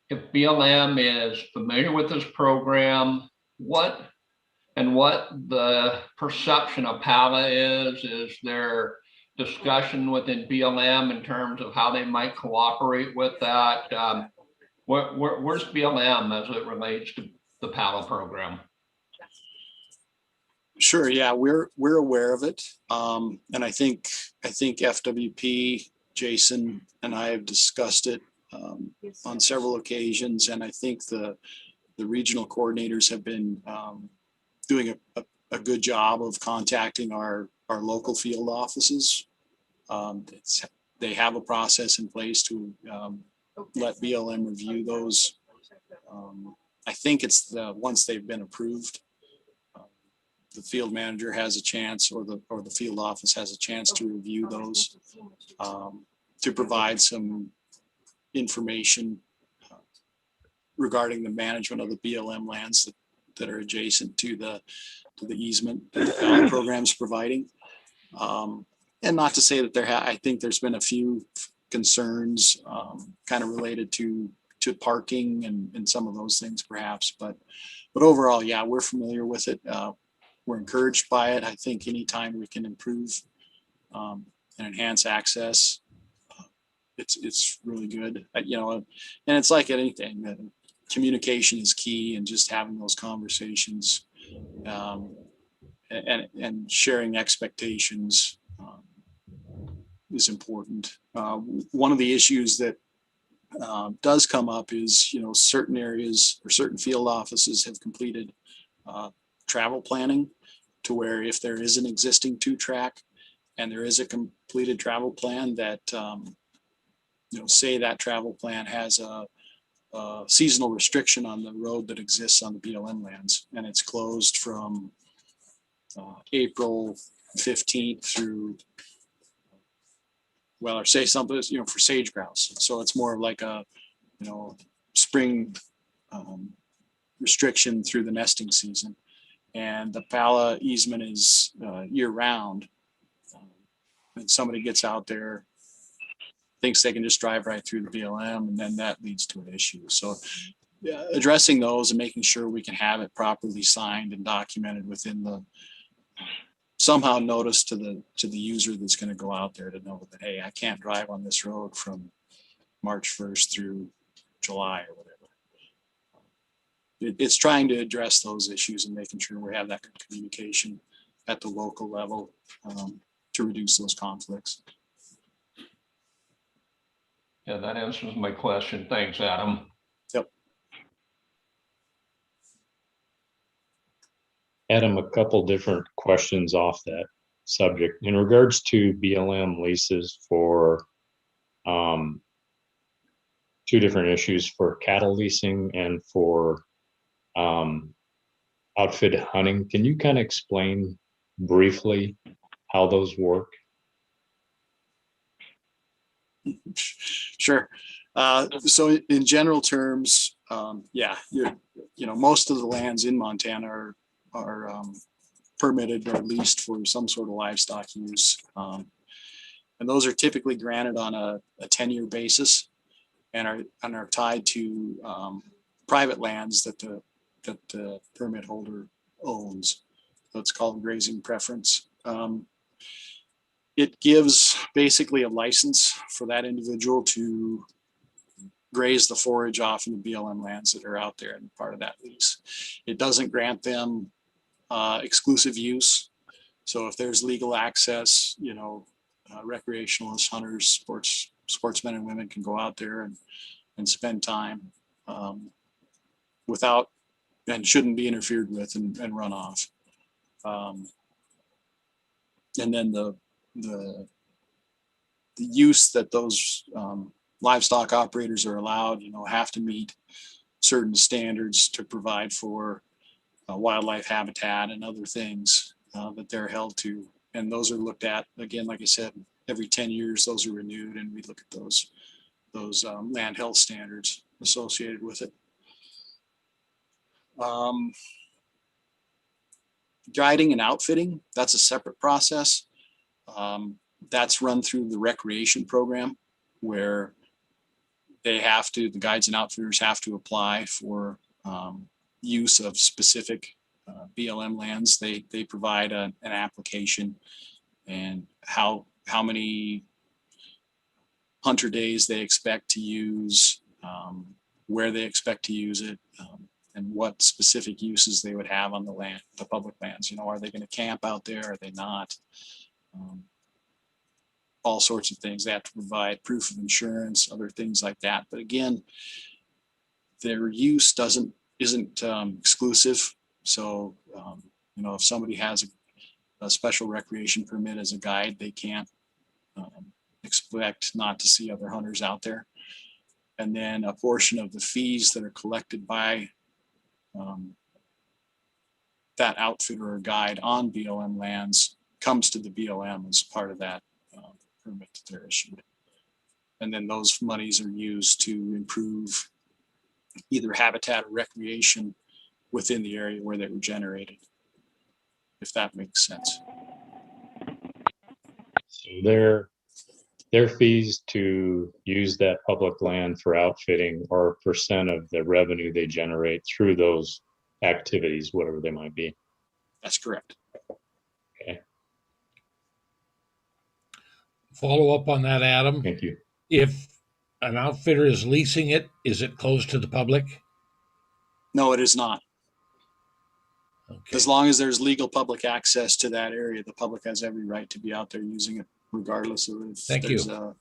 if BLM is familiar with this program, what the perception of PALA is there discussion within BLM in terms of how they might cooperate with that? Where's BLM as it relates to the PALA program? Sure. Yeah, we're aware of it. And I think FWP, Jason and I have discussed it on several occasions. And I think the regional coordinators have been doing a good job of contacting our local field offices. They have a process in place to let BLM review those. I think it's once they've been approved, the field manager has a chance, or the field office has a chance to review those, to provide some information regarding the management of the BLM lands that are adjacent to the easement that the PALA program is providing. And not to say that I think there's been a few concerns kind of related to parking and some of those things perhaps, but overall, yeah, we're familiar with it. We're encouraged by it. I think anytime we can improve and enhance access, it's really good. And it's like anything, that communication is key, and just having those conversations and sharing expectations is important. One of the issues that does come up is, certain areas or certain field offices have completed travel planning, to where if there is an existing 2-track and there is a completed travel plan that, say that travel plan has a seasonal restriction on the road that exists on the BLM lands, and it's closed from April 15th through, or say something, for sage grouse. So it's more like a, spring restriction through the nesting season. And the PALA easement is year round. And somebody gets out there, thinks they can just drive right through the BLM, and then that leads to an issue. So addressing those and making sure we can have it properly signed and documented within the, somehow notice to the user that's going to go out there to know that, hey, I can't drive on this road from March 1st through July or whatever. It's trying to address those issues and making sure we have that communication at the local level to reduce those conflicts. Yeah, that answers my question. Thanks, Adam. Yep. Adam, a couple different questions off that subject. In regards to BLM leases for 2 different issues, for cattle leasing and for outfitted hunting, can you kind of explain briefly how those work? Sure. So in general terms, yeah, most of the lands in Montana permitted or leased for some sort of livestock use. And those are typically granted on a 10-year basis and are tied to private lands that the permit holder owns. So it's called grazing preference. It gives basically a license for that individual to graze the forage off in the BLM lands that are out there and part of that lease. It doesn't grant them exclusive use. So if there's legal access, recreationalists, hunters, sportsmen and women can go out there and spend time without and shouldn't be interfered with and run off. And then the use that those livestock operators are allowed, have to meet certain standards to provide for wildlife habitat and other things that they're held to. And those are looked at, again, like I said, every 10 years, those are renewed, and we look at those land health standards associated with it. Guiding and outfitting, that's a separate process. That's run through the recreation program, where the guides and outfitters have to apply for use of specific BLM lands. They provide an application and how many hunter days they expect to use, where they expect to use it, and what specific uses they would have on the land, the public lands. Are they going to camp out there? Are they not? All sorts of things. They have to provide proof of insurance, other things like that. But again, their use isn't exclusive. So, if somebody has a special recreation permit as a guide, they can't expect not to see other hunters out there. And then a portion of the fees that are collected by that outfitter or guide on BLM lands comes to the BLM as part of that permit that they're issued. And then those monies are used to improve either habitat or recreation within the area where they were generated, if that makes sense. So their fees to use that public land for outfitting are a percent of the revenue they generate through those activities, whatever they might be. That's correct. Okay. Follow up on that, Adam. Thank you. If an outfitter is leasing it, is it closed to the public? No, it is not. Okay. As long as there's legal public access to that area, the public has every right to be out there using it, regardless of if Thank there's you.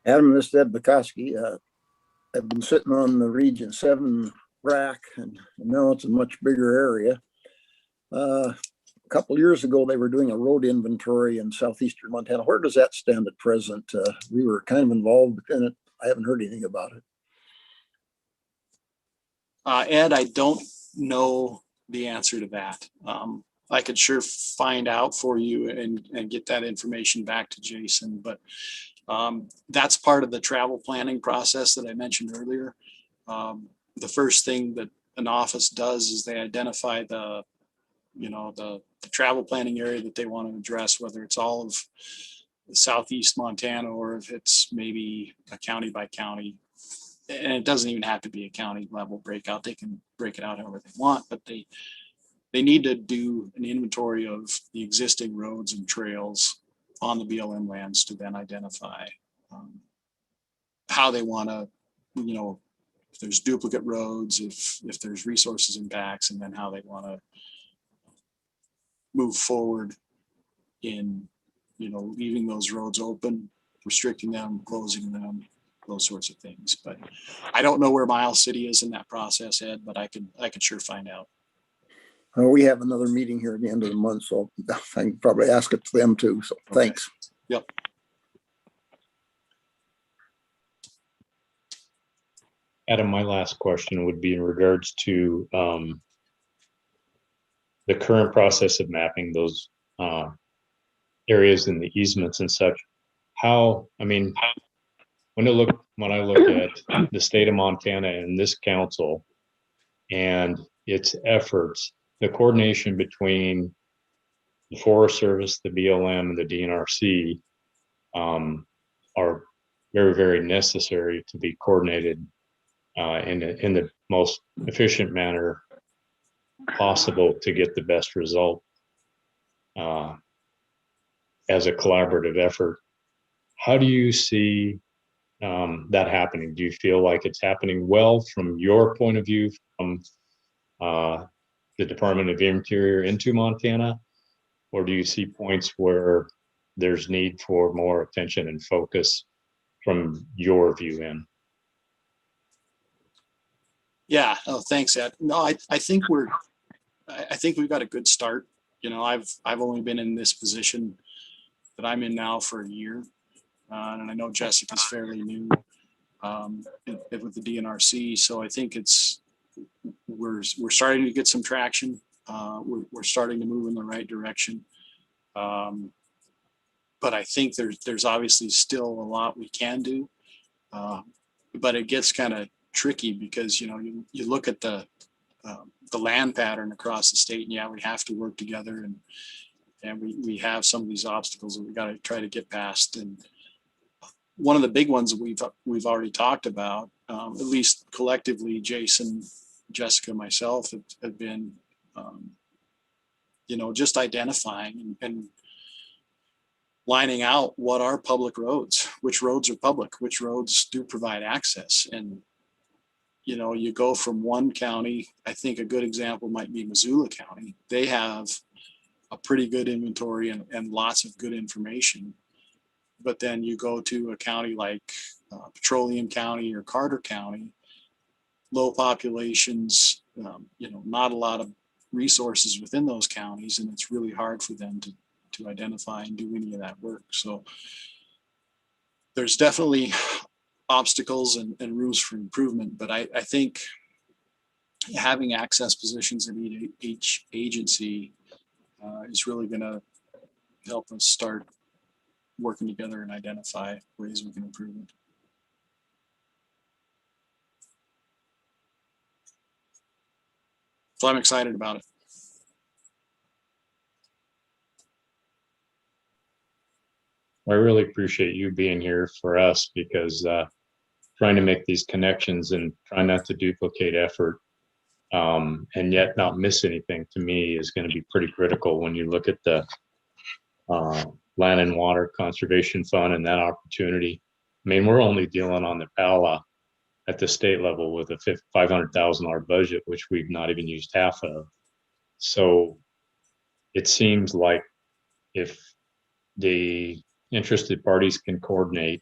Adam, this is Ed Bukowski. I've been sitting on the Region 7 rack, and now it's a much bigger area. A couple of years ago, they were doing a road inventory in southeastern Montana. Where does that stand at present? We were kind of involved in it. I haven't heard anything about it. Ed, I don't know the answer to that. I could sure find out for you and get that information back to Jason, but that's part of the travel planning process that I mentioned earlier. The first thing that an office does is they identify the travel planning area that they want to address, whether it's all of Southeast Montana or if it's maybe a county by county. And it doesn't even have to be a county level breakout. They can break it out however they want, but they need to do an inventory of the existing roads and trails on the BLM lands to then identify how they want to, if there's duplicate roads, if there's resources impacts, and then how they want to move forward in, leaving those roads open, restricting them, closing them, those sorts of things. But I don't know where Miles City is in that process, Ed, but I could sure find out. We have another meeting here at the end of the month, so I can probably ask it to them too. So thanks. Yep. Adam, my last question would be in regards to the current process of mapping those areas in the easements and such. When I look at the state of Montana and this council, and its efforts, the coordination between the Forest Service, the BLM, and the DNRC are very, very necessary to be coordinated in the most efficient manner possible to get the best result as a collaborative effort. How do you see that happening? Do you feel like it's happening well from your point of view, from the Department of the Interior into Montana? Or do you see points where there's need for more attention and focus from your view in? Yeah, oh, thanks, Ed. No, I think we've got a good start. You know, I've only been in this position that I'm in now for a year. And I know Jessica's fairly new with the DNRC. So I think we're starting to get some traction. We're starting to move in the right direction. But I think there's obviously still a lot we can do. But it gets kind of tricky because, you know, you look at the land pattern across the state, and yeah, we have to work together, and we have some of these obstacles that we got to try to get past. And one of the big ones that we've already talked about, at least collectively, Jason, Jessica, myself have been, you know, just identifying and lining out what are public roads, which roads are public, which roads do provide access. And, you know, you go from one county, I think a good example might be Missoula County. They have a pretty good inventory and lots of good information. But then you go to a county like Petroleum County or Carter County, low populations, you know, not a lot of resources within those counties, and it's really hard for them to identify and do any of that work. So there's definitely obstacles and rooms for improvement, but I think having access positions in each agency is really going to help us start working together and identify ways we can improve it. So I'm excited about it. I really appreciate you being here for us, because trying to make these connections and trying not to duplicate effort and yet not miss anything, to me, is going to be pretty critical when you look at the Land and Water Conservation Fund and that opportunity. I mean, we're only dealing on the PALA at the state level with a $500,000 budget, which we've not even used half of. So it seems like if the interested parties can coordinate,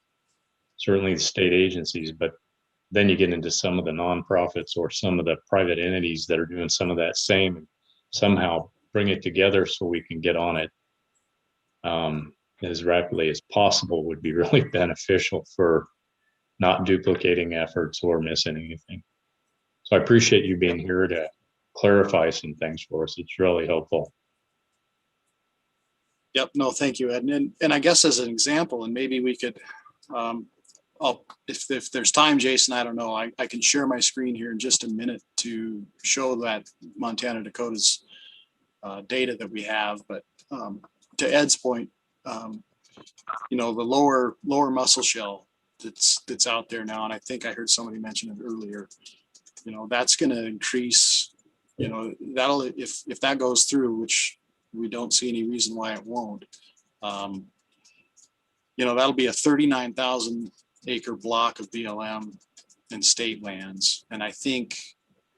certainly the state agencies, but then you get into some of the nonprofits or some of the private entities that are doing some of that same, and somehow bring it together so we can get on it as rapidly as possible, would be really beneficial for not duplicating efforts or missing anything. So I appreciate you being here to clarify some things for us. It's really helpful. Yep. No, thank you, Ed. And I guess as an example, and maybe we could, if there's time, Jason, I don't know, I can share my screen here in just a minute to show that Montana Dakota's data that we have. But to Ed's point, you know, the lower mussel shell that's out there now, and I think I heard somebody mention it earlier, you know, that's going to increase, you know, that'll, if that goes through, which we don't see any reason why it won't, you know, that'll be a 39,000 acre block of BLM and state lands. And I think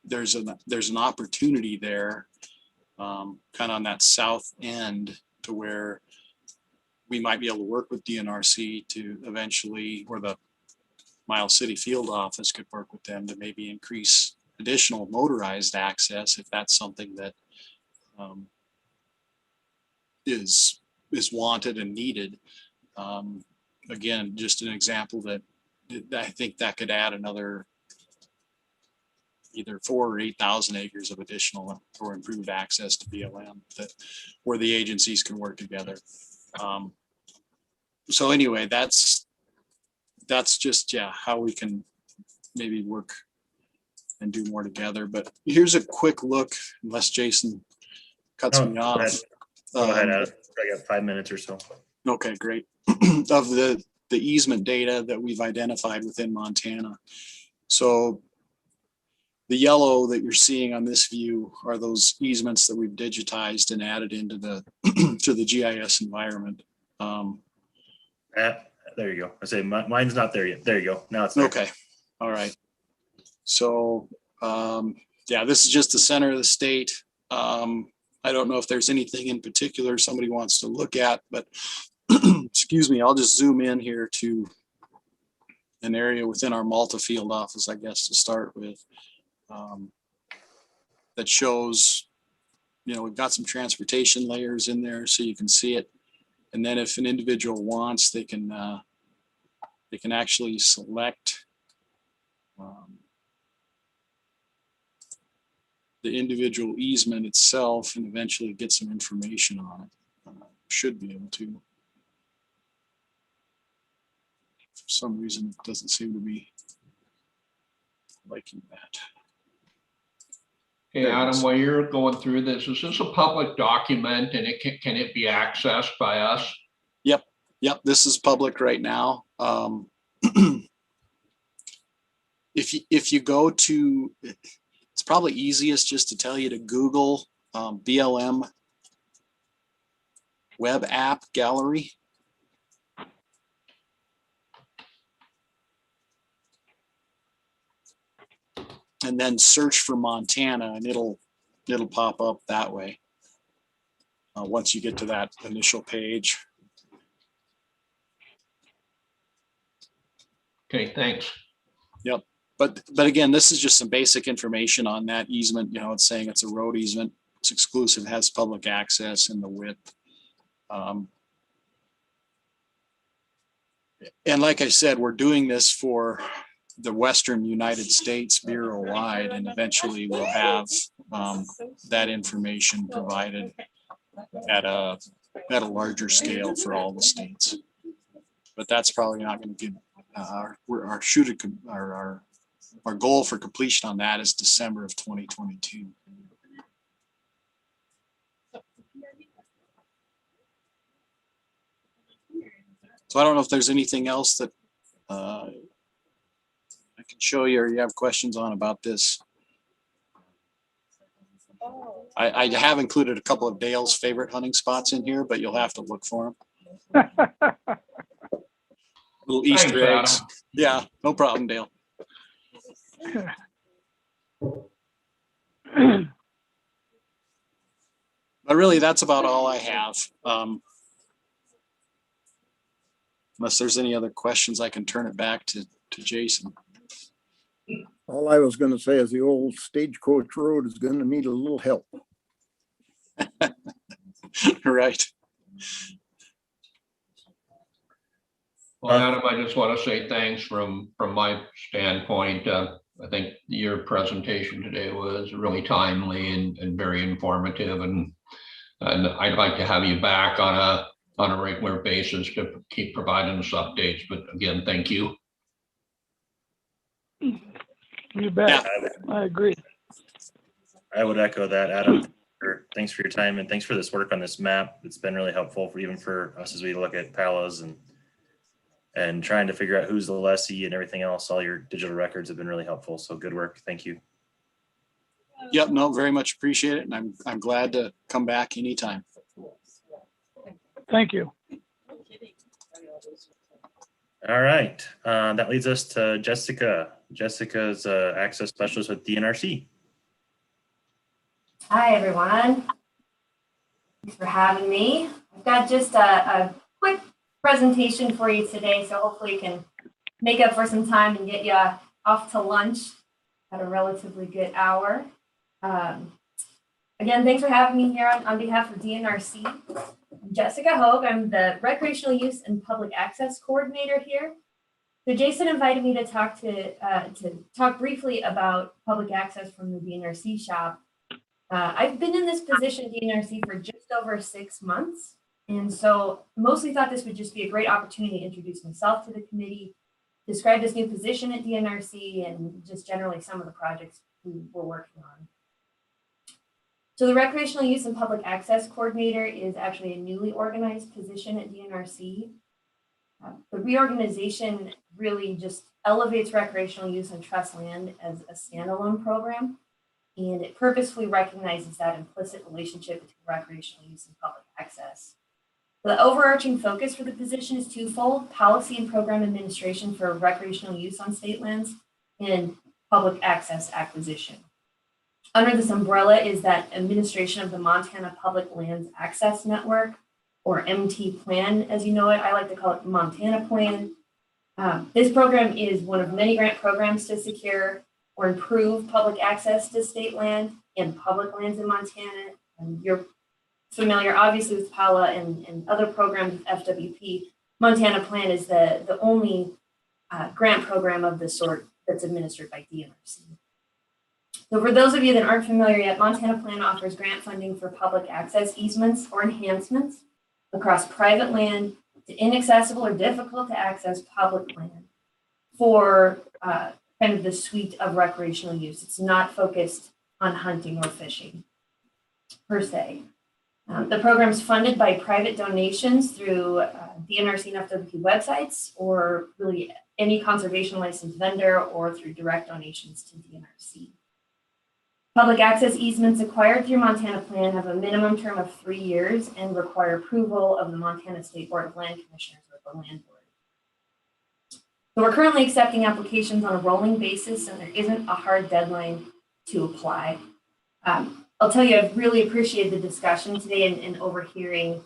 there's an opportunity there, kind of on that south end, to where we might be able to work with DNRC to eventually, or the Miles City field office could work with them to maybe increase additional motorized access, if that's something that is wanted and needed. Again, just an example that I think that could add another either 4,000 or 8,000 acres of additional or improved access to BLM, that where the agencies can work together. So anyway, that's just, yeah, how we can maybe work and do more together. But here's a quick look, unless Jason cuts me off. Go ahead, Adam. I got 5 minutes or so. Okay, great. Of the easement data that we've identified within Montana. So the yellow that you're seeing on this view are those easements that we've digitized and added into the to the GIS environment. There you go. I say mine's not there yet. There you go. Now it's there. Okay. All right. So yeah, this is just the center of the state. I don't know if there's anything in particular somebody wants to look at, but excuse me, I'll just zoom in here to an area within our multi-field office, I guess, to start with. That shows, you know, we've got some transportation layers in there so you can see it. And then if an individual wants, they can actually select the individual easement itself and eventually get some information on it. Should be able to. For some reason, it doesn't seem to be liking that. Okay, Adam, while you're going through this, is this a public document and can it be accessed by us? Yep, this is public right now. If you go to, it's probably easiest just to tell you to Google BLM web app gallery. And then search for Montana, and it'll pop up that way. Once you get to that initial page. Okay, thanks. Yep. But again, this is just some basic information on that easement. You know, it's saying it's a road easement. It's exclusive, has public access and the width. And like I said, we're doing this for the Western United States Bureau-wide, and eventually we'll have that information provided at a larger scale for all the states. But that's probably not going to give our goal for completion on that is December of 2022. So I don't know if there's anything else that I can show you or you have questions on about this. I have included a couple of Dale's favorite hunting spots in here, but you'll have to look for them. Little Easter eggs. Adam. Yeah, no problem, Dale. But really, that's about all I have. Unless there's any other questions, I can turn it back to Jason. All I was going to say is the old Stagecoach Road is going to need a little help. Right. Well, Adam, I just want to say thanks from my standpoint. I think your presentation today was really timely and very informative, and I'd like to have you back on a regular basis to keep providing us updates. But again, thank you. You bet. Yeah. I agree. I would echo that, Adam. Thanks for your time and thanks for this work on this map. It's been really helpful even for us as we look at PALAs and trying to figure out who's the lessee and everything else. All your digital records have been really helpful. So good work. Thank you. Yep, no, very much appreciate it. And I'm glad to come back anytime. Thank you. All right. That leads us to Jessica. Jessica's access specialist with DNRC. Hi, everyone. Thanks for having me. I've got just a quick presentation for you today, so hopefully you can make up for some time and get you off to lunch at a relatively good hour. Again, thanks for having me here on behalf of DNRC. I'm Jessica Hogue. I'm the Recreational Use and Public Access Coordinator here. So Jason invited me to talk briefly about public access from the DNRC shop. I've been in this position, DNRC, for just over 6 months. And so mostly thought this would just be a great opportunity to introduce myself to the committee, describe this new position at DNRC, and just generally some of the projects we were working on. So the recreational use and public access coordinator is actually a newly organized position at DNRC. The reorganization really just elevates recreational use and trust land as a standalone program, and it purposefully recognizes that implicit relationship between recreational use and public access. The overarching focus for the position is twofold: policy and program administration for recreational use on state lands and public access acquisition. Under this umbrella is that administration of the Montana Public Lands Access Network, or MT Plan, as you know it. I like to call it Montana Plan. This program is one of many grant programs to secure or improve public access to state land and public lands in Montana. And you're familiar, obviously, with PALA and other programs with FWP. Montana Plan is the only grant program of this sort that's administered by DNRC. So for those of you that aren't familiar yet, Montana Plan offers grant funding for public access easements or enhancements across private land to inaccessible or difficult to access public land for kind of the suite of recreational use. It's not focused on hunting or fishing per se. The program is funded by private donations through DNRC and FWP websites, or really any conservation licensed vendor, or through direct donations to DNRC. Public access easements acquired through Montana Plan have a minimum term of 3 years and require approval of the Montana State Board of Land Commissioners, or the Land Board. So we're currently accepting applications on a rolling basis, and there isn't a hard deadline to apply. I'll tell you, I've really appreciated the discussion today and overhearing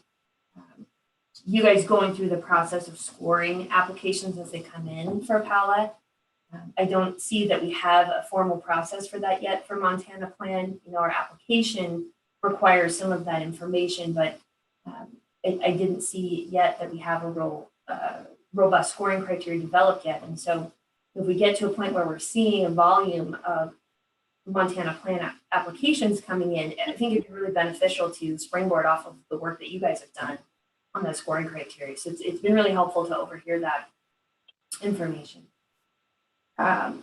you guys going through the process of scoring applications as they come in for PALA. I don't see that we have a formal process for that yet for Montana Plan. You know, our application requires some of that information, but I didn't see yet that we have a real robust scoring criteria developed yet. And so if we get to a point where we're seeing a volume of Montana Plan applications coming in, I think it'd be really beneficial to springboard off of the work that you guys have done on the scoring criteria. So it's been really helpful to overhear that information. I'll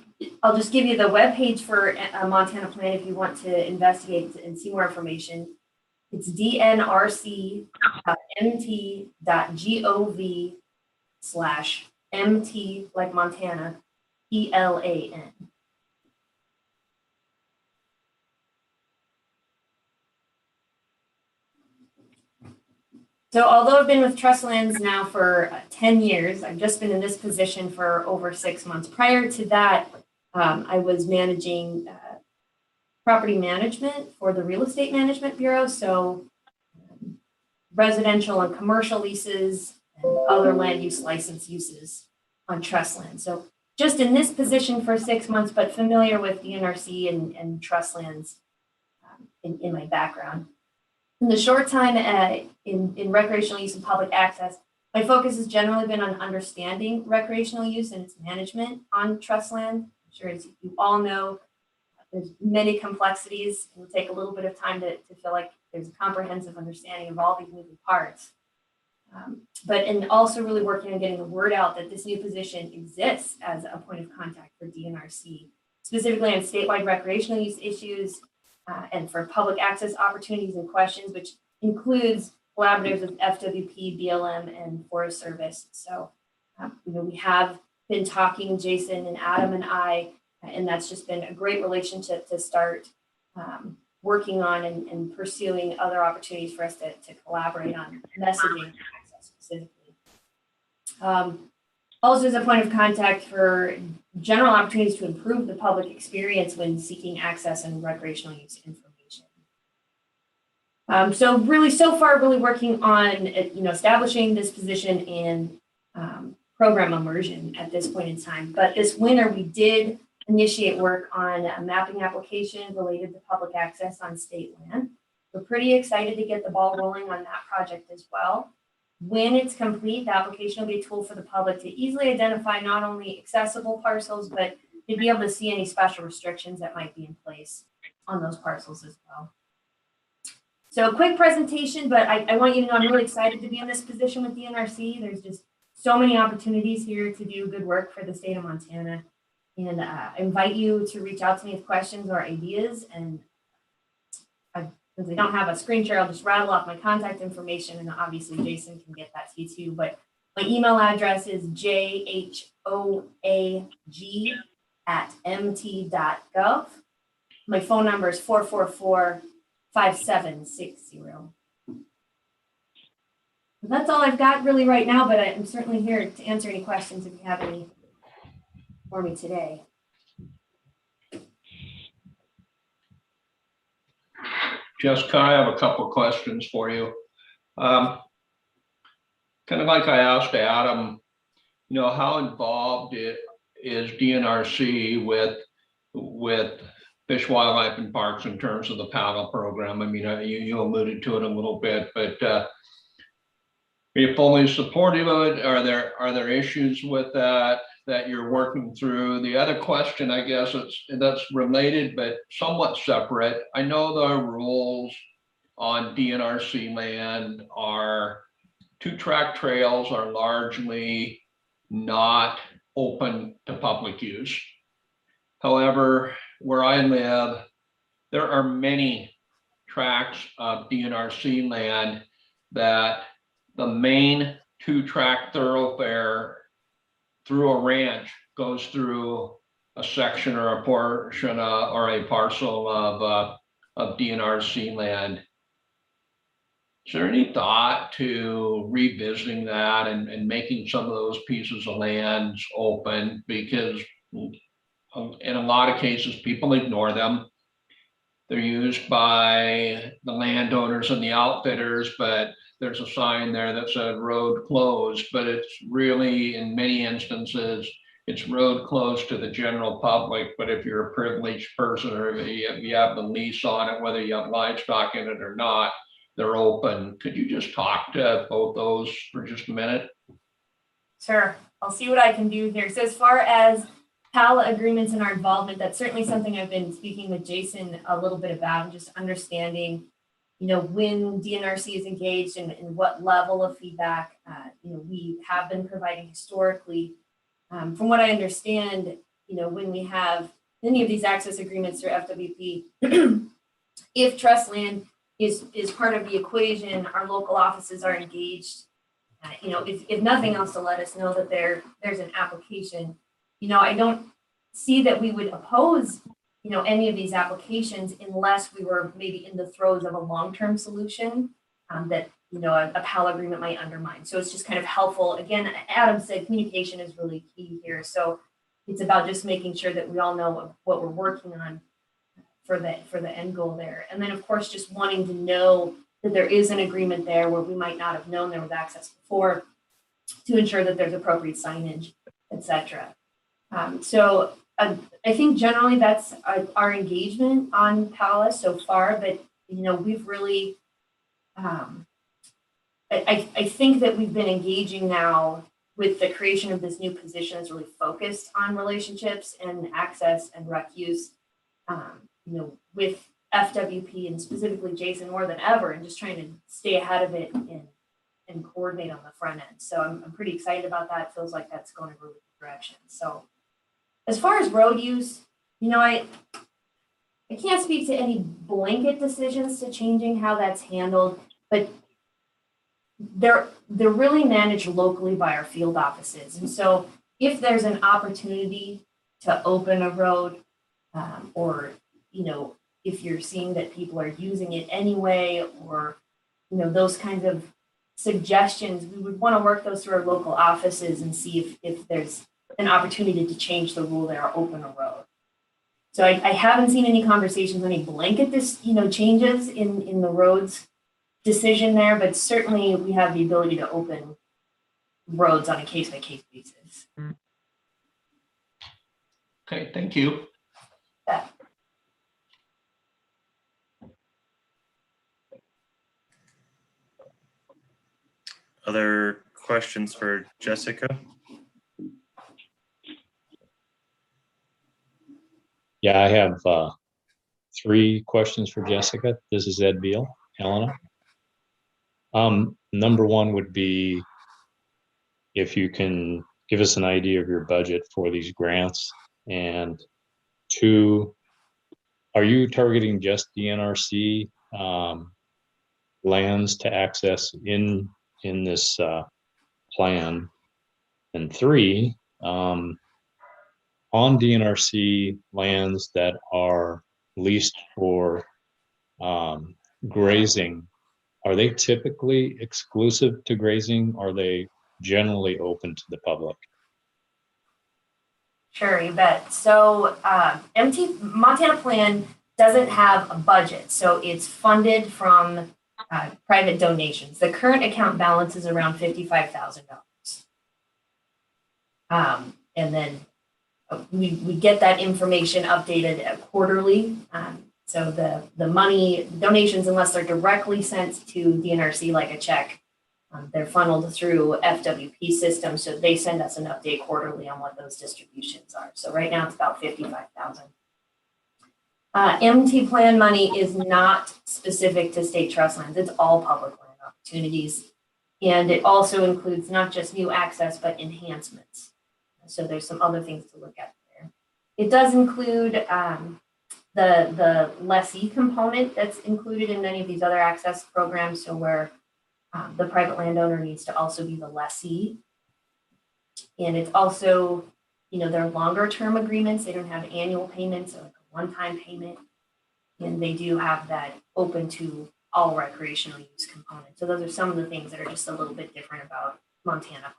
just give you the webpage for Montana Plan if you want to investigate and see more information. It's dnrc.mt.gov/MT, like Montana, PLAN. So although I've been with Trust Lands now for 10 years, I've just been in this position for over 6 months. Prior to that, I was managing property management for the Real Estate Management Bureau. So residential and commercial leases and other land use license uses on trust land. So just in this position for 6 months, but familiar with DNRC and trust lands in my background. In the short time in recreational use and public access, my focus has generally been on understanding recreational use and its management on trust land. I'm sure, as you all know, there's many complexities. It will take a little bit of time to feel like there's a comprehensive understanding of all these moving parts. And also really working on getting the word out that this new position exists as a point of contact for DNRC, specifically on statewide recreational use issues, and for public access opportunities and questions, which includes collaboratives with FWP, BLM, and Forest Service. So, we have been talking, Jason and Adam and I, and that's just been a great relationship to start working on and pursuing other opportunities for us to collaborate on messaging access specifically. Also as a point of contact for general opportunities to improve the public experience when seeking access and recreational use information. So far, really working on establishing this position and program immersion at this point in time. But this winter, we did initiate work on a mapping application related to public access on state land. We're pretty excited to get the ball rolling on that project as well. When it's complete, the application will be a tool for the public to easily identify not only accessible parcels, but to be able to see any special restrictions that might be in place on those parcels as well. So a quick presentation, but I want you to know I'm really excited to be in this position with DNRC. There's just so many opportunities here to do good work for the state of Montana. and invite you to reach out to me with questions or ideas. And since I don't have a screen share, I'll just rattle off my contact information, and obviously Jason can get that to you too. But my email address is jhoag@mt.gov. My phone number is 444-5760. That's all I've got really right now, but I'm certainly here to answer any questions if you have any for me today. Jessica, I have a couple of questions for you. Kind of like I asked Adam, how involved is DNRC with Fish, Wildlife, and Parks in terms of the paddle program? I mean, you alluded to it a little bit, but are you fully supportive of it? Are there issues with that you're working through? The other question, I guess, that's related but somewhat separate. I know the rules on DNRC land are 2-track trails are largely not open to public use. However, where I live, there are many tracts of DNRC land that the main 2-track thoroughfare through a ranch goes through a section or a portion or a parcel of DNRC land. Is there any thought to revisiting that and making some of those pieces of land open? Because in a lot of cases, people ignore them. They're used by the landowners and the outfitters, but there's a sign there that said road closed, but it's really, in many instances, it's road closed to the general public. But if you're a privileged person or if you have the lease on it, whether you have livestock in it or not, they're open. Could you just talk to both those for just a minute? Sure, I'll see what I can do here. So as far as PALA agreements and our involvement, that's certainly something I've been speaking with Jason a little bit about, and just understanding, when DNRC is engaged and what level of feedback, we have been providing historically. From what I understand, when we have any of these access agreements through FWP, if trust land is part of the equation, our local offices are engaged, if nothing else, to let us know that there's an application. I don't see that we would oppose, any of these applications unless we were maybe in the throes of a long-term solution that, a PAL agreement might undermine. So it's just kind of helpful. Again, Adam said communication is really key here. So it's about just making sure that we all know what we're working on for the end goal there. And then, of course, just wanting to know that there is an agreement there where we might not have known there was access before, to ensure that there's appropriate signage, et cetera. So I think generally that's our engagement on PALA so far, but we've really, I think that we've been engaging now with the creation of this new position that's really focused on relationships and access and rec use, with FWP and specifically Jason more than ever, and just trying to stay ahead of it and coordinate on the front end. So I'm pretty excited about that. It feels like that's going in a really good direction. So as far as road use, I can't speak to any blanket decisions to changing how that's handled, but they're really managed locally by our field offices. And so if there's an opportunity to open a road, or, if you're seeing that people are using it anyway, or, those kinds of suggestions, we would want to work those through our local offices and see if there's an opportunity to change the rule there or open a road. So I haven't seen any conversations, any blanket changes in the roads decision there, but certainly we have the ability to open roads on a case-by-case basis. Okay, thank you. Yeah. Other questions for Jessica? Yeah, I have 3 questions for Jessica. This is Ed Beal, Helena. Number 1 would be if you can give us an idea of your budget for these grants And two, are you targeting just DNRC lands to access in this plan? And three, on DNRC lands that are leased for grazing, are they typically exclusive to grazing? Or are they generally open to the public? Sure, you bet. So Montana Plan doesn't have a budget, so it's funded from private donations. The current account balance is around $55,000. And then we get that information updated quarterly. So the money donations, unless they're directly sent to DNRC like a check, they're funneled through FWP system. So they send us an update quarterly on what those distributions are. So right now it's about 55,000. MT plan money is not specific to state trust lands. It's all public land opportunities. And it also includes not just new access, but enhancements. So there's some other things to look at there. It does include the lessee component that's included in many of these other access programs. So where the private landowner needs to also be the lessee. And it's also, they're longer term agreements. They don't have annual payments, so like a one-time payment. And they do have that open to all recreational use component. So those are some of the things that are just a little bit different about Montana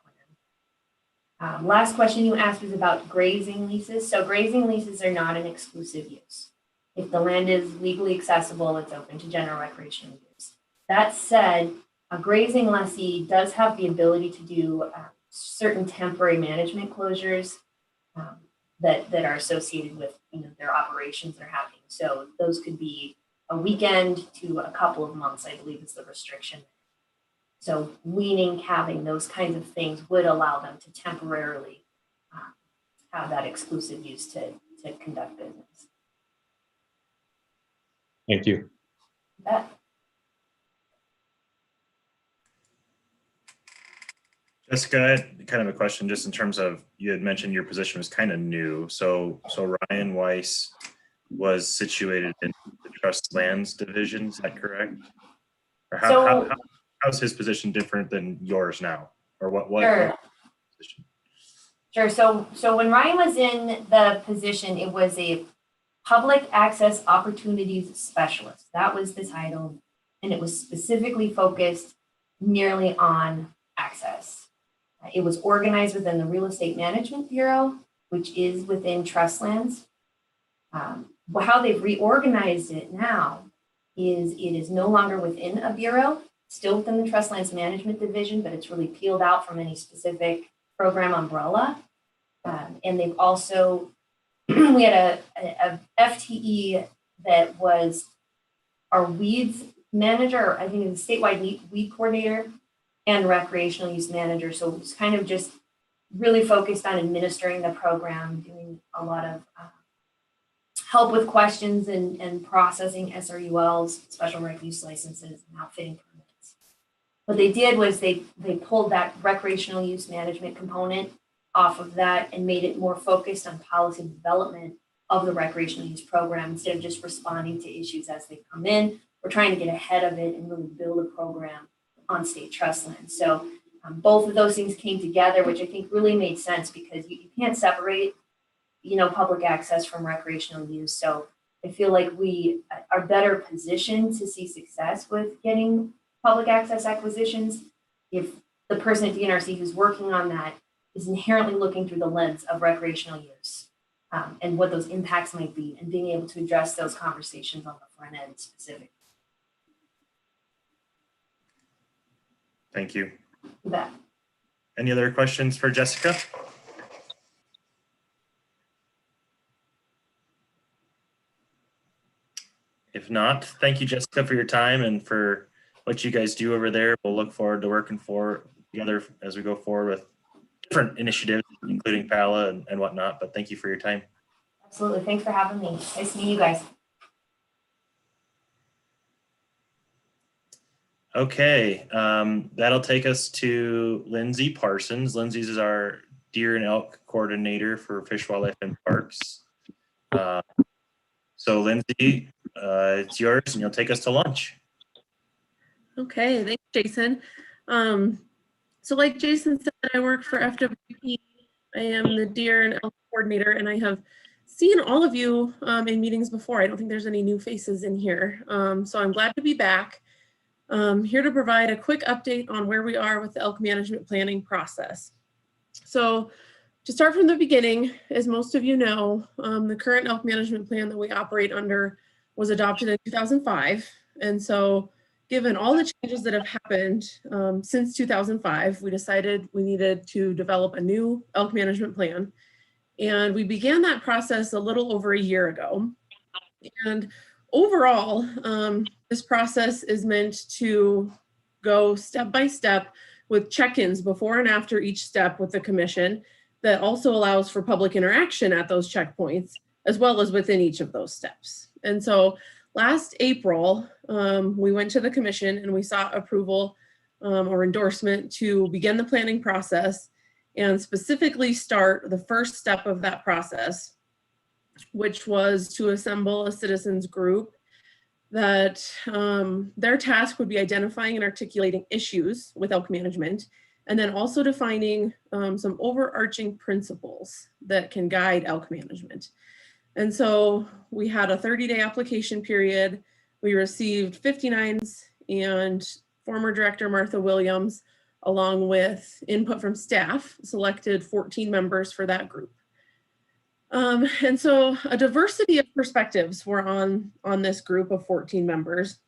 Plan. Last question you asked was about grazing leases. So grazing leases are not an exclusive use. If the land is legally accessible, it's open to general recreational use. That said, a grazing lessee does have the ability to do certain temporary management closures that are associated with their operations that are happening. So those could be a weekend to a couple of months, I believe is the restriction. So having those kinds of things would allow them to temporarily have that exclusive use to conduct business. Thank you. You bet. Jessica, I had kind of a question just in terms of, you had mentioned your position was kind of new. So Ryan Weiss was situated in the Trust Lands Division, is that correct? Or how's his position different than yours now? Or what Sure. position? Sure. So when Ryan was in the position, it was a Public Access Opportunities Specialist. That was the title. And it was specifically focused nearly on access. It was organized within the Real Estate Management Bureau, which is within Trust Lands. How they've reorganized it now is it is no longer within a bureau, still within the Trust Lands Management Division, but it's really peeled out from any specific program umbrella. And they've also, we had a FTE that was our weeds manager, I think it was statewide weed coordinator and recreational use manager. So it's kind of just really focused on administering the program, doing a lot of help with questions and processing SRULs, special rec use licenses, and outfitting permits. What they did was they pulled that recreational use management component off of that and made it more focused on policy development of the recreational use program instead of just responding to issues as they come in. We're trying to get ahead of it and really build a program on state trust lands. So both of those things came together, which I think really made sense because you can't separate, public access from recreational use. So I feel like we are better positioned to see success with getting public access acquisitions if the person at DNRC who's working on that is inherently looking through the lens of recreational use and what those impacts might be and being able to address those conversations on the front end specifically. Thank you. You bet. Any other questions for Jessica? If not, thank you, Jessica, for your time and for what you guys do over there. We'll look forward to working together as we go forward with different initiatives, including PALA and whatnot. But thank you for your time. Absolutely. Thanks for having me. Nice to meet you guys. Okay, that'll take us to Lindsay Parsons. Lindsay is our deer and elk coordinator for Fish, Wildlife, and Parks. So Lindsay, it's yours, and you'll take us to lunch. Okay, thanks, Jason. So like Jason said, I work for FWP. I am the deer and elk coordinator, and I have seen all of you in meetings before. I don't think there's any new faces in here. So I'm glad to be back. Here to provide a quick update on where we are with the elk management planning process. So to start from the beginning, as most of you know, the current elk management plan that we operate under was adopted in 2005. And so given all the changes that have happened since 2005, we decided we needed to develop a new elk management plan. And we began that process a little over a year ago. And overall, this process is meant to go step by step with check-ins before and after each step with the commission that also allows for public interaction at those checkpoints, as well as within each of those steps. And so last April, we went to the commission and we sought approval or endorsement to begin the planning process and specifically start the first step of that process, which was to assemble a citizens group that their task would be identifying and articulating issues with elk management, and then also defining some overarching principles that can guide elk management. And so we had a 30-day application period. We received 59s, and former director Martha Williams, along with input from staff, selected 14 members for that group. And so a diversity of perspectives were on this group of 14 members,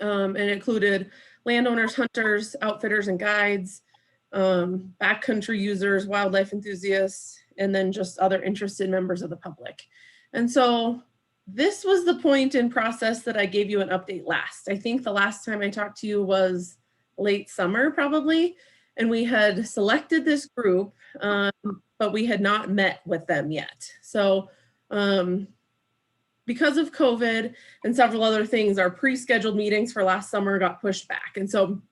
and it included landowners, hunters, outfitters, and guides, backcountry users, wildlife enthusiasts, and then just other interested members of the public. And so this was the point in process that I gave you an update last. I think the last time I talked to you was late summer probably, and we had selected this group, but we had not met with them yet. So because of COVID and several other things, our pre-scheduled meetings for last summer got pushed back. And so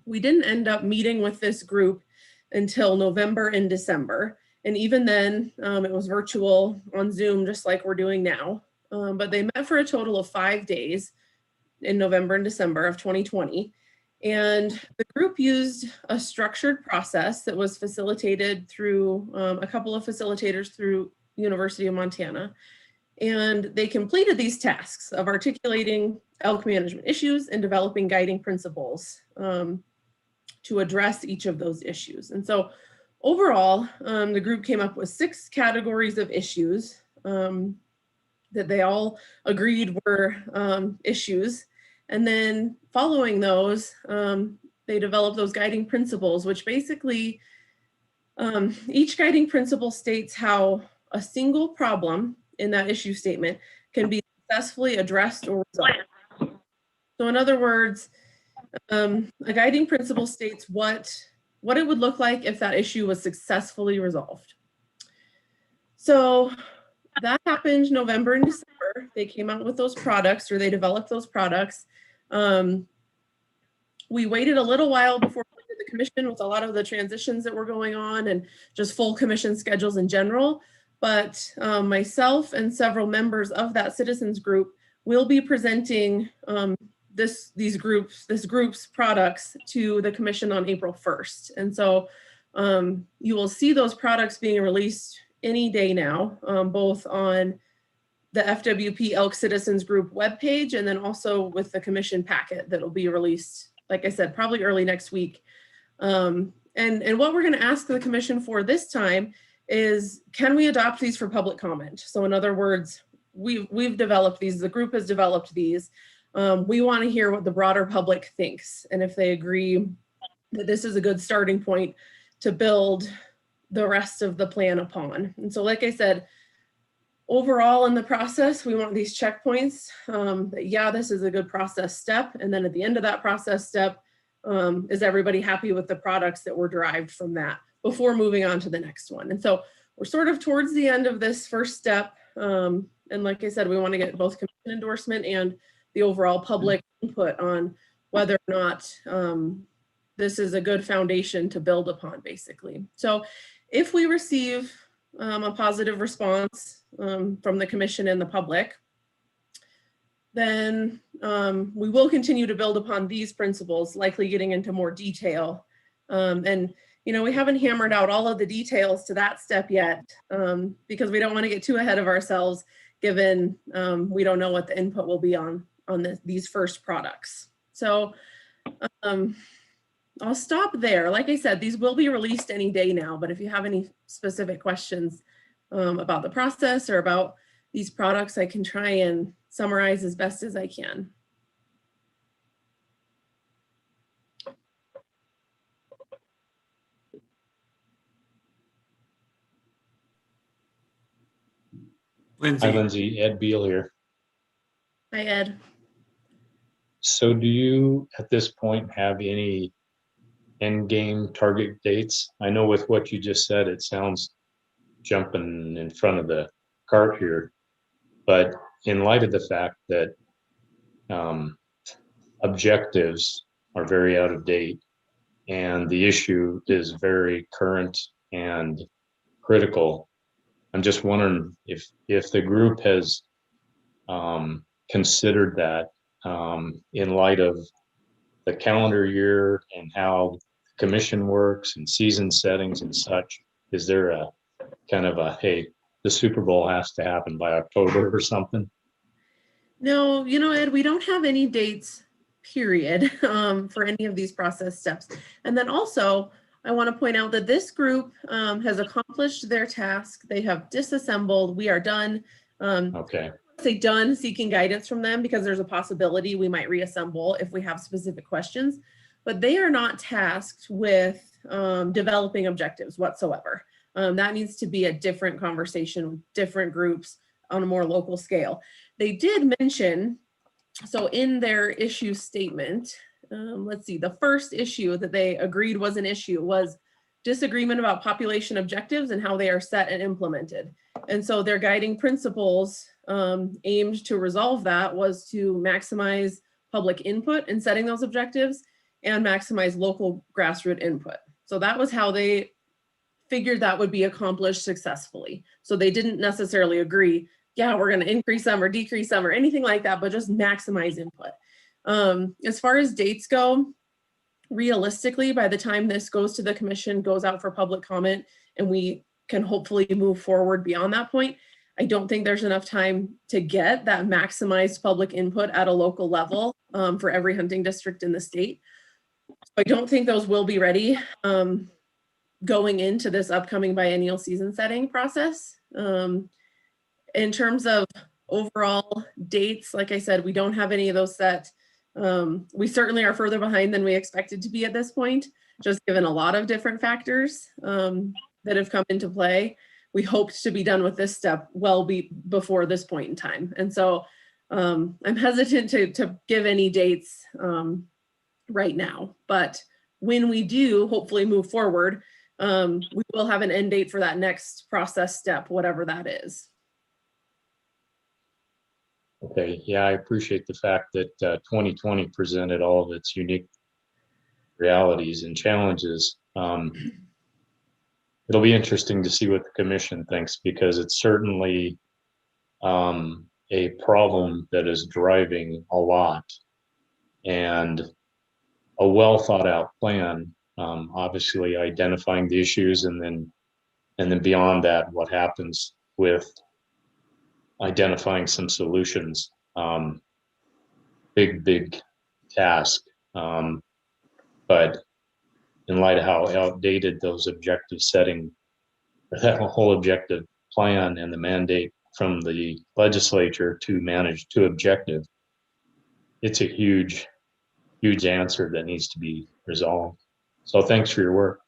we didn't end up meeting with this group until November and December. And even then it was virtual on Zoom, just like we're doing now. But they met for a total of 5 days in November and December of 2020. And the group used a structured process that was facilitated through a couple of facilitators through University of Montana. And they completed these tasks of articulating elk management issues and developing guiding principles to address each of those issues. And so overall, the group came up with 6 categories of issues that they all agreed were issues. And then following those, they developed those guiding principles, which basically each guiding principle states how a single problem in that issue statement can be successfully addressed or resolved. So in other words, a guiding principle states what it would look like if that issue was successfully resolved. So that happened November and December. They came out with those products, or they developed those products. We waited a little while before we did the commission with a lot of the transitions that were going on and just full commission schedules in general. But myself and several members of that citizens group will be presenting this group's products to the commission on April 1st. And so you will see those products being released any day now, both on the FWP Elk Citizens Group webpage and then also with the commission packet that will be released, like I said, probably early next week. And what we're going to ask the commission for this time is, can we adopt these for public comment? So in other words, we've developed these, the group has developed these. We want to hear what the broader public thinks, and if they agree that this is a good starting point to build the rest of the plan upon. And so like I said, overall in the process, we want these checkpoints that, yeah, this is a good process step. And then at the end of that process step, is everybody happy with the products that were derived from that before moving on to the next one? And so we're sort of towards the end of this first step. And like I said, we want to get both commission endorsement and the overall public input on whether or not this is a good foundation to build upon, basically. So if we receive a positive response from the commission and the public, then we will continue to build upon these principles, likely getting into more detail. And we haven't hammered out all of the details to that step yet, because we don't want to get too ahead of ourselves, given we don't know what the input will be on these first products. So I'll stop there. Like I said, these will be released any day now, but if you have any specific questions about the process or about these products, I can try and summarize as best as I can. Lindsay. Hi, Lindsay. Ed Beal here. Hi, Ed. So do you, at this point, have any end game target dates? I know with what you just said, it sounds jumping in front of the cart here, but in light of the fact that objectives are very out of date and the issue is very current and critical, I'm just wondering if the group has considered that in light of the calendar year and how the commission works and season settings and such. Is there a kind of a, hey, the Super Bowl has to happen by October or something? No, Ed, we don't have any dates, period, for any of these process steps. And then also, I want to point out that this group has accomplished their task. They have disassembled. We are done. Okay. Say done seeking guidance from them, because there's a possibility we might reassemble if we have specific questions, but they are not tasked with developing objectives whatsoever. That needs to be a different conversation with different groups on a more local scale. They did mention, so in their issue statement, let's see, the first issue that they agreed was an issue was disagreement about population objectives and how they are set and implemented. And so their guiding principles aimed to resolve that was to maximize public input in setting those objectives and maximize local grassroots input. So that was how they figured that would be accomplished successfully. So they didn't necessarily agree, yeah, we're going to increase them or decrease them or anything like that, but just maximize input. As far as dates go, realistically, by the time this goes to the commission, goes out for public comment, and we can hopefully move forward beyond that point, I don't think there's enough time to get that maximized public input at a local level for every hunting district in the state. I don't think those will be ready going into this upcoming biennial season setting process. In terms of overall dates, like I said, we don't have any of those set. We certainly are further behind than we expected to be at this point, just given a lot of different factors that have come into play. We hoped to be done with this step before this point in time. And so I'm hesitant to give any dates right now, but when we do hopefully move forward, we will have an end date for that next process step, whatever that is. Okay, yeah, I appreciate the fact that 2020 presented all of its unique realities and challenges. It'll be interesting to see what the commission thinks, because it's certainly a problem that is driving a lot, and a well thought out plan, obviously identifying the issues, and then beyond that, what happens with identifying some solutions. Big task. But in light of how outdated those objective setting, that whole objective plan and the mandate from the legislature to manage to objective, it's a huge answer that needs to be resolved. So thanks for your work.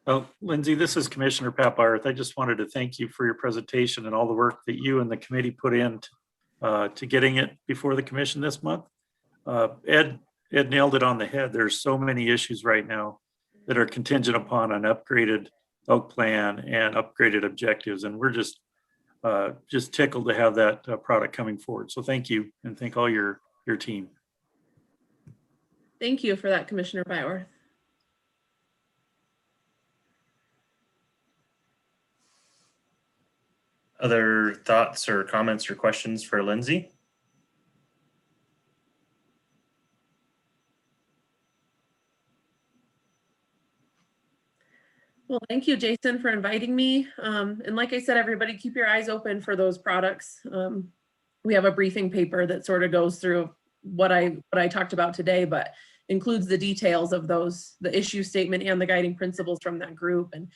Well, Lindsay, this is Commissioner Pat Barth. I just wanted to thank you for your presentation and all the work that you and the committee put in to getting it before the commission this month. Ed nailed it on the head. There's so many issues right now that are contingent upon an upgraded elk plan and upgraded objectives, and we're just tickled to have that product coming forward. So thank you, and thank all your team. Thank you for that, Commissioner Byworth. Other thoughts or comments or questions for Lindsay? Well, thank you, Jason, for inviting me. And like I said, everybody, keep your eyes open for those products. We have a briefing paper that sort of goes through what I talked about today, but includes the details of those, the issue statement and the guiding principles from that group. And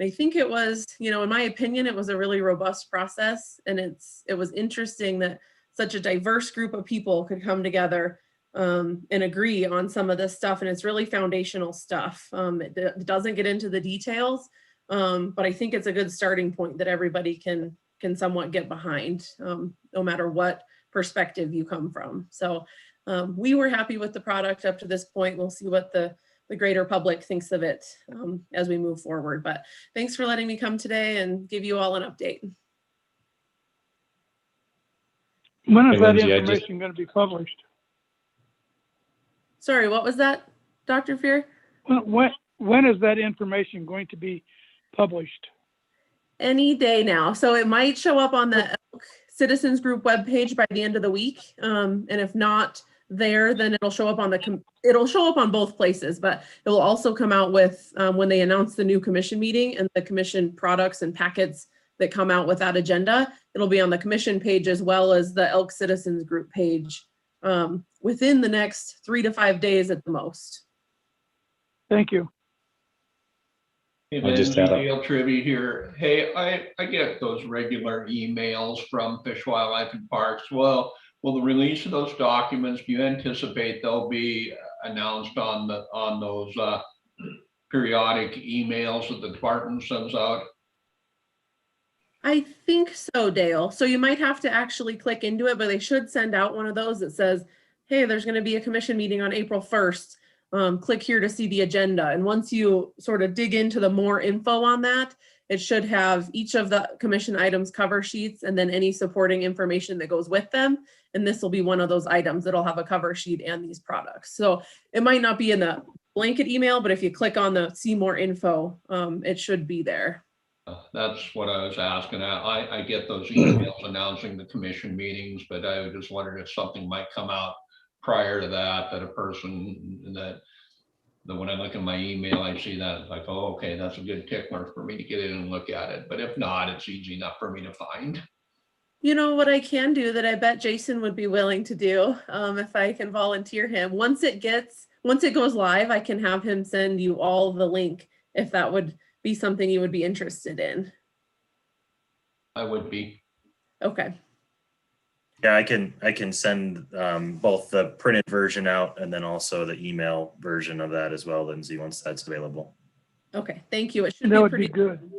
I think it was, you know, in my opinion, it was a really robust process. And it was interesting that such a diverse group of people could come together and agree on some of this stuff. And it's really foundational stuff. It doesn't get into the details, but I think it's a good starting point that everybody can somewhat get behind, no matter what perspective you come from. So we were happy with the product up to this point. We'll see what the greater public thinks of it as we move forward. But thanks for letting me come today and give you all an update. When is Hey, that Lindsay, information going to be published? Sorry, what was that, Dr. Fear? When is that information going to be published? Any day now. So it might show up on the Elk Citizens Group webpage by the end of the week. And if not there, then it'll show up on both places, but it will also come out with when they announce the new commission meeting and the commission products and packets that come out with that agenda. It'll be on the commission page as well as the Elk Citizens Group page within the next 3 to 5 days at the most. Thank you. Hey, I just Lindsay, had a- Dale Trivy here. Hey, I get those regular emails from Fish, Wildlife and Parks. Well, will the release of those documents, do you anticipate they'll be announced on those periodic emails that the department sends out? I think so, Dale. So you might have to actually click into it, but they should send out one of those that says, hey, there's going to be a commission meeting on April 1st. Click here to see the agenda. And once you sort of dig into the more info on that, it should have each of the commission items cover sheets and then any supporting information that goes with them. And this will be one of those items that'll have a cover sheet and these products. So it might not be in the blanket email, but if you click on the see more info, it should be there. That's what I was asking. I get those emails announcing the commission meetings, but I was just wondering if something might come out prior to that a person that when I look at my email, I see that it's like, oh, okay, that's a good tickler for me to get in and look at it. But if not, it's easy enough for me to find. You know what I can do that I bet Jason would be willing to do if I can volunteer him. Once it goes live, I can have him send you all the link if that would be something you would be interested in. I would be. Okay. Yeah, I can send both the printed version out and then also the email version of that as well, Lindsay, once that's available. Okay, thank you. It should That be would pretty be good.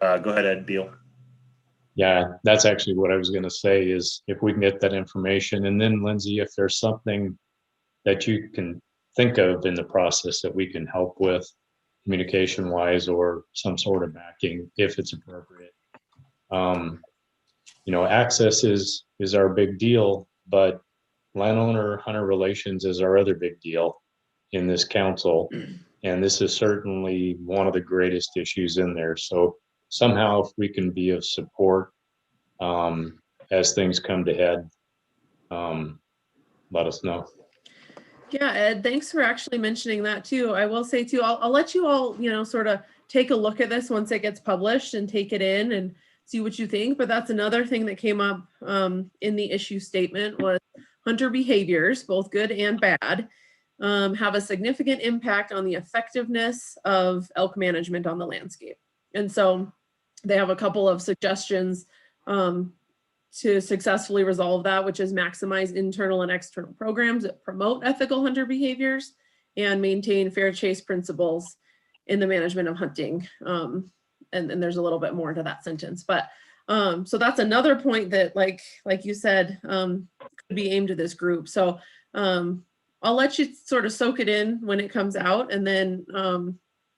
Go ahead, Ed Beal. Yeah, that's actually what I was going to say is if we can get that information, and then Lindsay, if there's something that you can think of in the process that we can help with communication wise or some sort of backing if it's appropriate. Access is our big deal, but landowner hunter relations is our other big deal in this council. And this is certainly one of the greatest issues in there. So somehow if we can be of support as things come to head, let us know. Yeah, Ed, thanks for actually mentioning that too. I will say too, I'll let you all, sort of take a look at this once it gets published and take it in and see what you think. But that's another thing that came up in the issue statement was hunter behaviors, both good and bad, have a significant impact on the effectiveness of elk management on the landscape. And so they have a couple of suggestions to successfully resolve that, which is maximize internal and external programs that promote ethical hunter behaviors and maintain fair chase principles in the management of hunting. And there's a little bit more to that sentence, but so that's another point that like you said, could be aimed at this group. So I'll let you sort of soak it in when it comes out and then,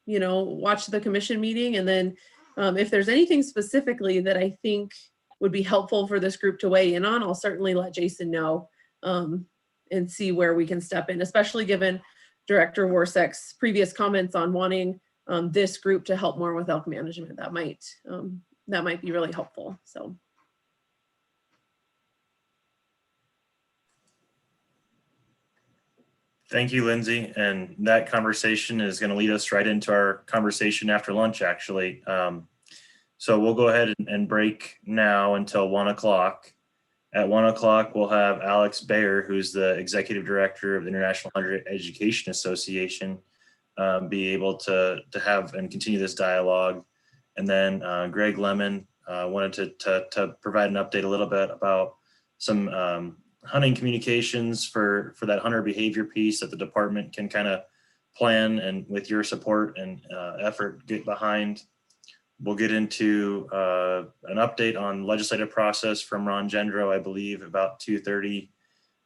watch the commission meeting. And then if there's anything specifically that I think would be helpful for this group to weigh in on, I'll certainly let Jason know and see where we can step in, especially given Director Warsek's previous comments on wanting this group to help more with elk management. That might be really helpful. So. Thank you, Lindsay. And that conversation is going to lead us right into our conversation after lunch, actually. So we'll go ahead and break now until 1 o'clock. At 1 o'clock, we'll have Alex Bayer, who's the Executive Director of the International Hunter Education Association, be able to have and continue this dialogue. And then Greg Lemon wanted to provide an update a little bit about some hunting communications for that hunter behavior piece that the department can kind of plan and with your support and effort get behind. We'll get into an update on legislative process from Ron Gendro, I believe, about 2:30.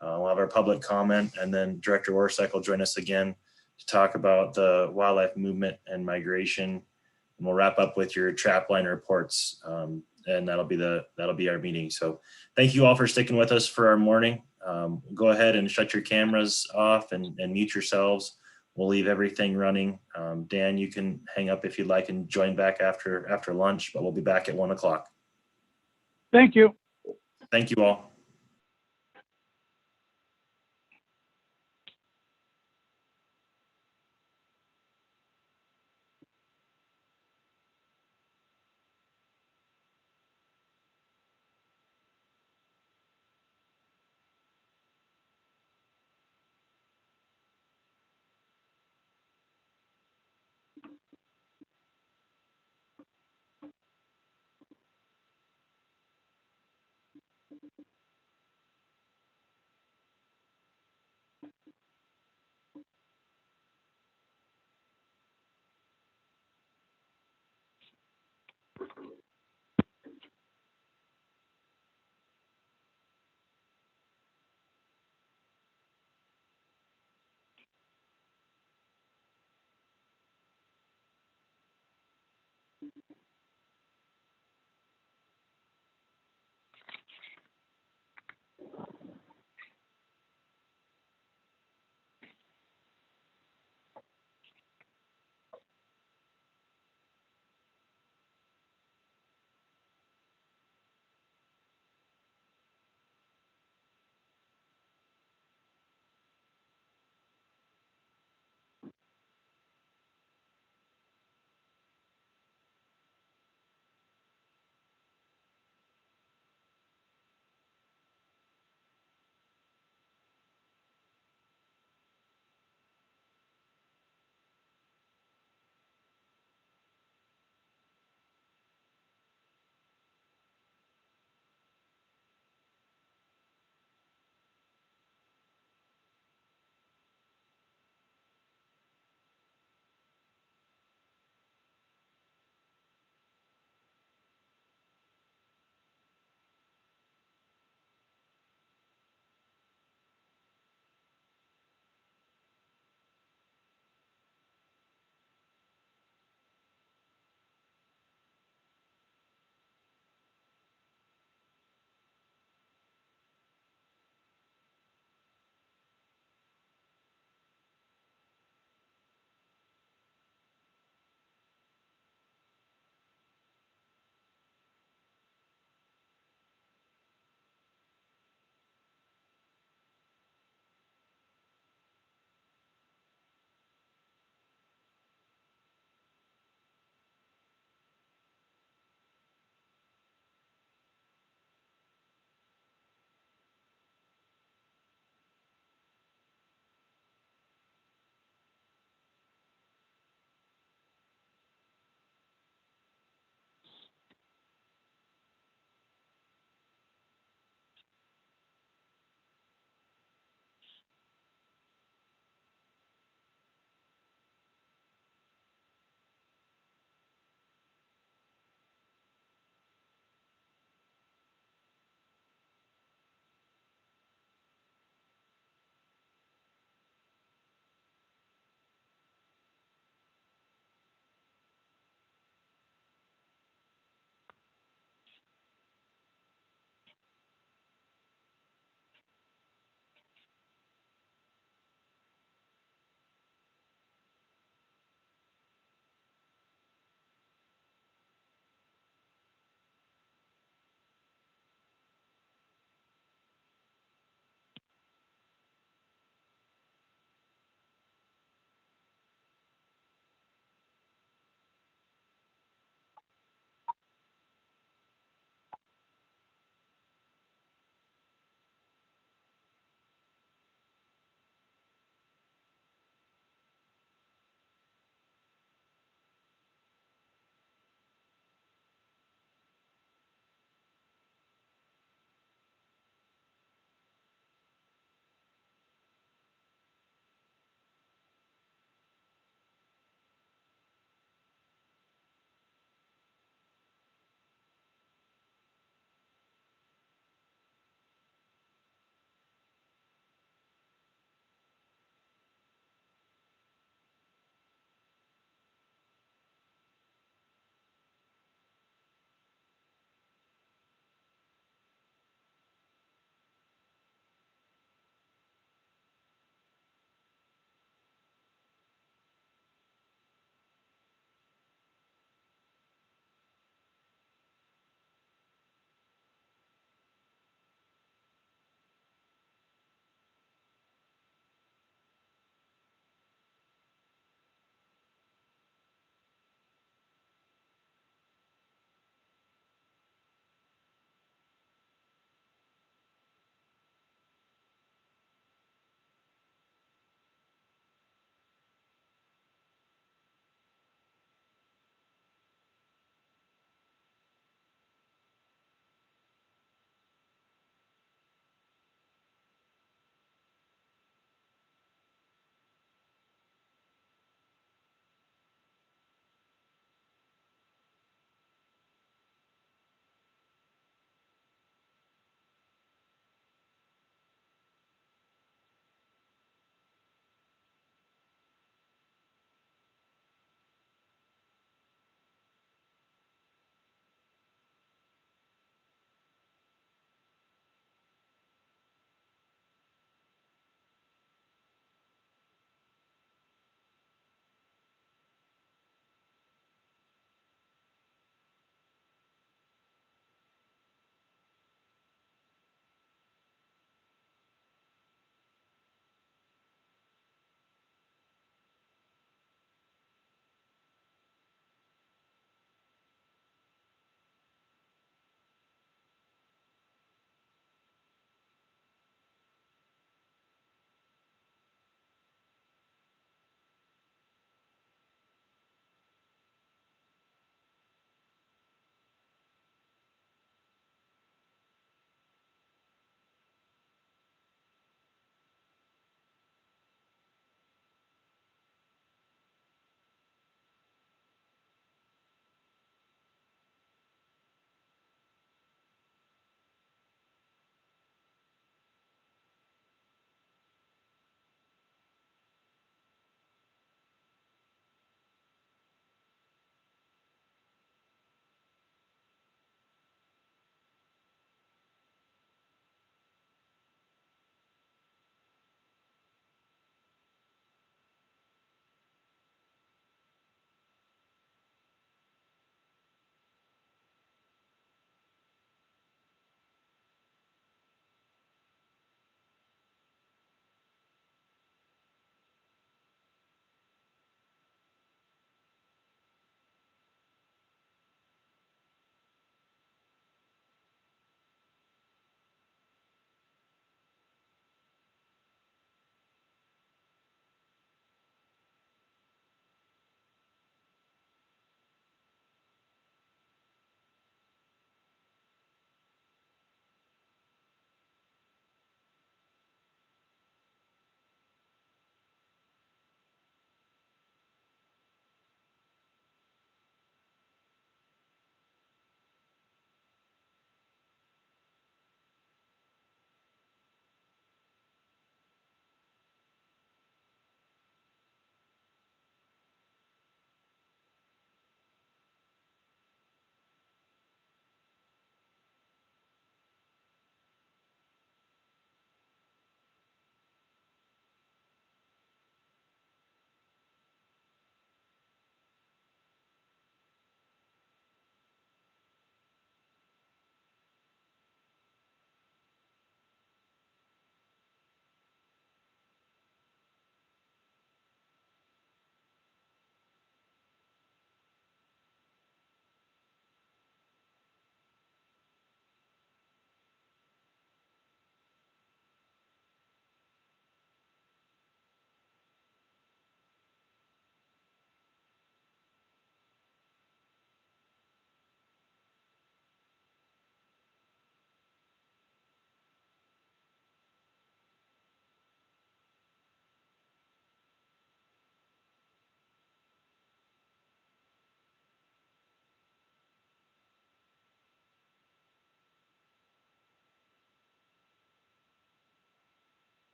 We'll have our public comment, and then Director Warsek will join us again to talk about the wildlife movement and migration. And we'll wrap up with your trap line reports, and that'll be our meeting. So thank you all for sticking with us for our morning. Go ahead and shut your cameras off and mute yourselves. We'll leave everything running. Dan, you can hang up if you'd like and join back after lunch, but we'll be back at 1 o'clock. Thank you. Thank you all.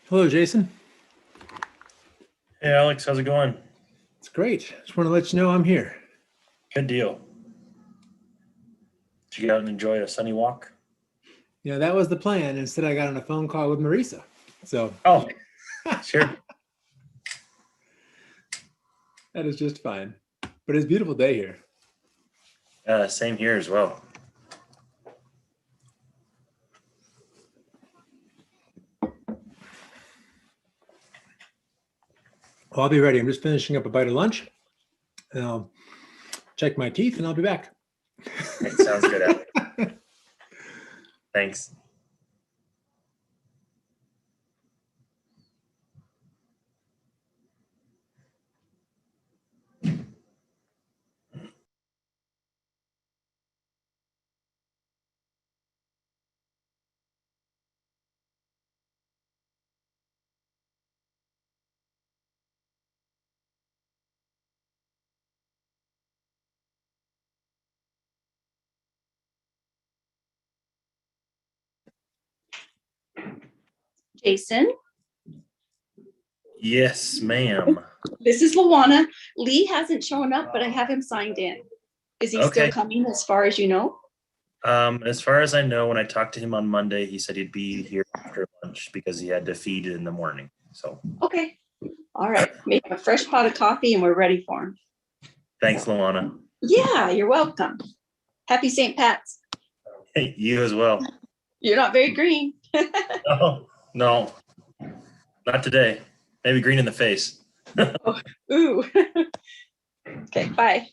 Hello, Jason. Hey, Alex, how's it going? It's great. Just want to let you know I'm here. Good deal. Did you get out and enjoy a sunny walk? You know, that was the plan. Instead, I got on a phone call with Marisa. So, oh, sure. That is just fine. But it's a beautiful day here. Same here as well. Well, I'll be ready. I'm just finishing up a bite of lunch. And I'll check my teeth and I'll be back. It sounds good, Alex. Thanks. Jason? Yes, ma'am. This is Luana. Lee hasn't shown up, but I have him signed in. Is he still coming as far as you know? As far as I know, when I talked to him on Monday, he said he'd be here after lunch because he had to feed in the morning. So okay. All right. Make a fresh pot of coffee and we're ready for him. Thanks, Luana. Yeah, you're welcome. Happy St. Pat's. Hey, you as well. You're not very green. No, not today. Maybe green in the face. Oh, ooh. Okay, bye.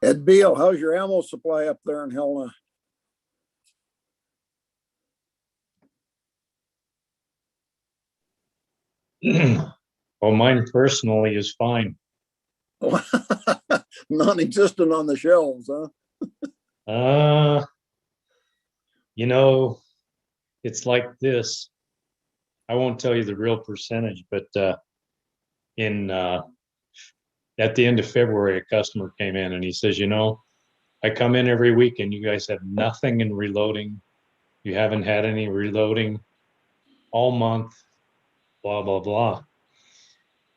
Ed Beal, how's your ammo supply up there in Helena? Well, mine personally is fine. Non-existent on the shelves, huh? You know, it's like this. I won't tell you the real percentage, but at the end of February, a customer came in and he says, you know, I come in every week and you guys have nothing in reloading. You haven't had any reloading all month, blah, blah, blah.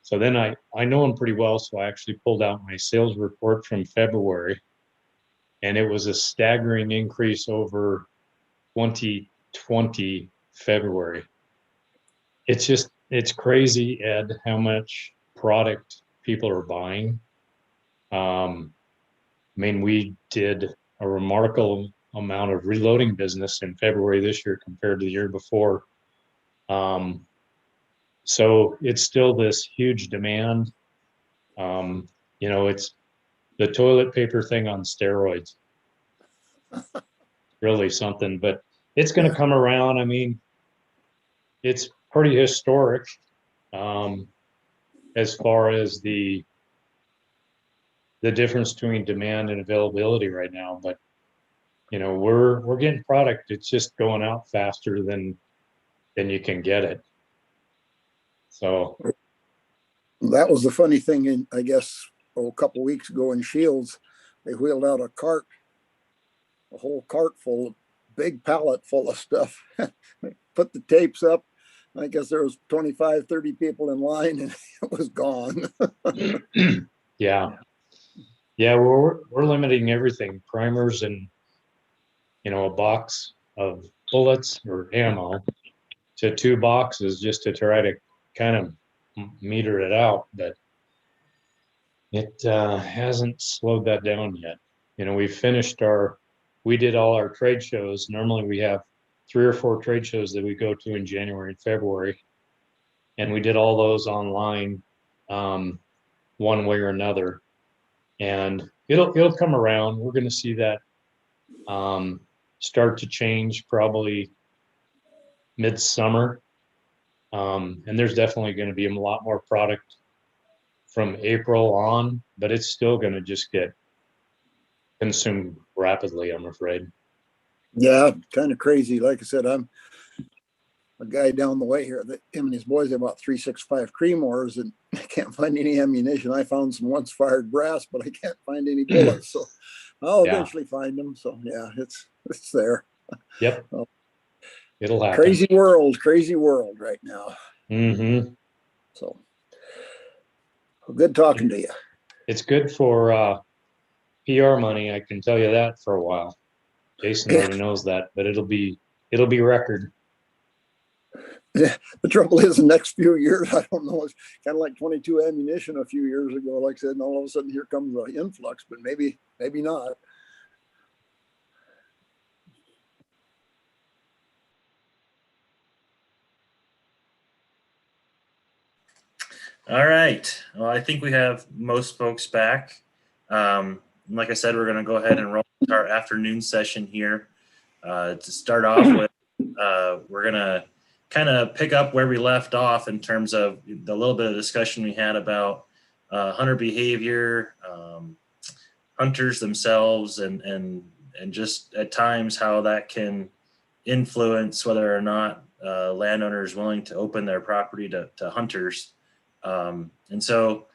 So then I know him pretty well. So I actually pulled out my sales report from February, and it was a staggering increase over 2020 February. It's crazy, Ed, how much product people are buying. I mean, we did a remarkable amount of reloading business in February this year compared to the year before. So it's still this huge demand. You know, it's the toilet paper thing on steroids. Really something, but it's going to come around. I mean, it's pretty historic as far as the difference between demand and availability right now. But you know, we're getting product. It's just going out faster than you can get it. So that was the funny thing in, I guess, a couple of weeks ago in Shields, they wheeled out a whole cart full of big pallet full of stuff. Put the tapes up. I guess there was 25, 30 people in line and it was gone. Yeah. We're limiting everything, primers and, you know, a box of bullets or ammo to 2 boxes just to try to kind of meter it out, but it hasn't slowed that down yet. You know, we did all our trade shows. Normally we have 3 or 4 trade shows that we go to in January and February, and we did all those online one way or another, and it'll come around. We're going to see that start to change probably midsummer. And there's definitely going to be a lot more product from April on, but it's still going to just get consumed rapidly, I'm afraid. Yeah, kind of crazy. Like I said, I'm a guy down the way here that him and his boys have about 3.65 Creamores, and I can't find any ammunition. I found some once fired brass, but I can't find any bullets. So I'll eventually find them. So yeah, it's there. Yep. It'll happen. Crazy world right now. Mm-hmm. So well, good talking to you. It's good for PR money, I can tell you that for a while. Jason already knows that, but it'll be record. Yeah, the trouble is the next few years, I don't know, it's kind of like 22 ammunition a few years ago, like I said, and all of a sudden here comes the influx, but maybe not. All right. Well, I think we have most folks back. Like I said, we're going to go ahead and roll our afternoon session here. To start off with, we're going to kind of pick up where we left off in terms of the little bit of discussion we had about hunter behavior, hunters themselves, and just at times how that can influence whether or not landowners willing to open their property to hunters. And so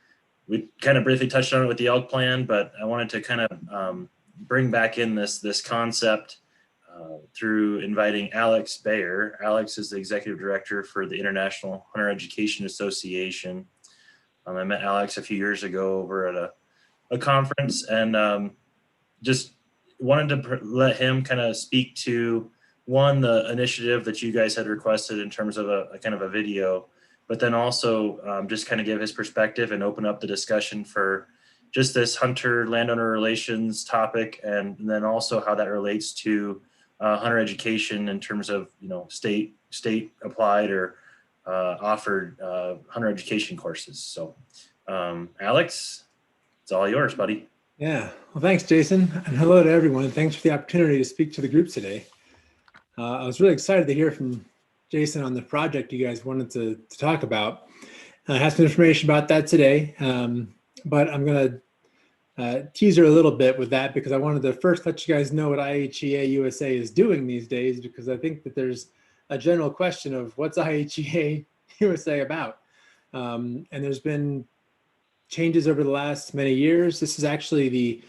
we kind of briefly touched on it with the elk plan, but I wanted to kind of bring back in this concept through inviting Alex Bayer. Alex is the executive director for the International Hunter Education Association. I met Alex a few years ago over at a conference, and just wanted to let him kind of speak to the initiative that you guys had requested in terms of a kind of a video, but then also just kind of give his perspective and open up the discussion for just this hunter landowner relations topic, and then also how that relates to hunter education in terms of, state applied or offered hunter education courses. So Alex, it's all yours, buddy. Yeah, well, thanks, Jason, and hello to everyone. Thanks for the opportunity to speak to the group today. I was really excited to hear from Jason on the project you guys wanted to talk about. I have some information about that today, but I'm going to teaser a little bit with that because I wanted to first let you guys know what IHEA USA is doing these days, because I think that there's a general question of what's IHEA USA about. And there's been changes over the last many years. This is actually the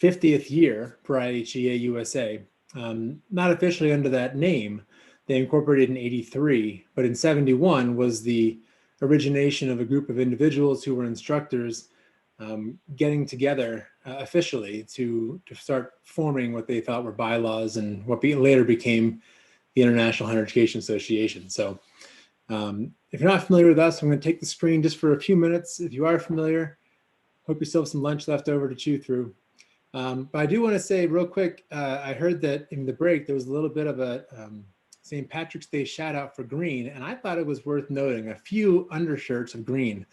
50th year for IHEA USA. Not officially under that name. They incorporated in 83, but in 71 was the origination of a group of individuals who were instructors getting together officially to start forming what they thought were bylaws and what later became the International Hunter Education Association. So if you're not familiar with us, I'm going to take the screen just for a few minutes. If you are familiar, hope you still have some lunch left over to chew through. But I do want to say real quick, I heard that in the break, there was a little bit of a St. Patrick's Day shout out for green. And I thought it was worth noting a few undershirts of green.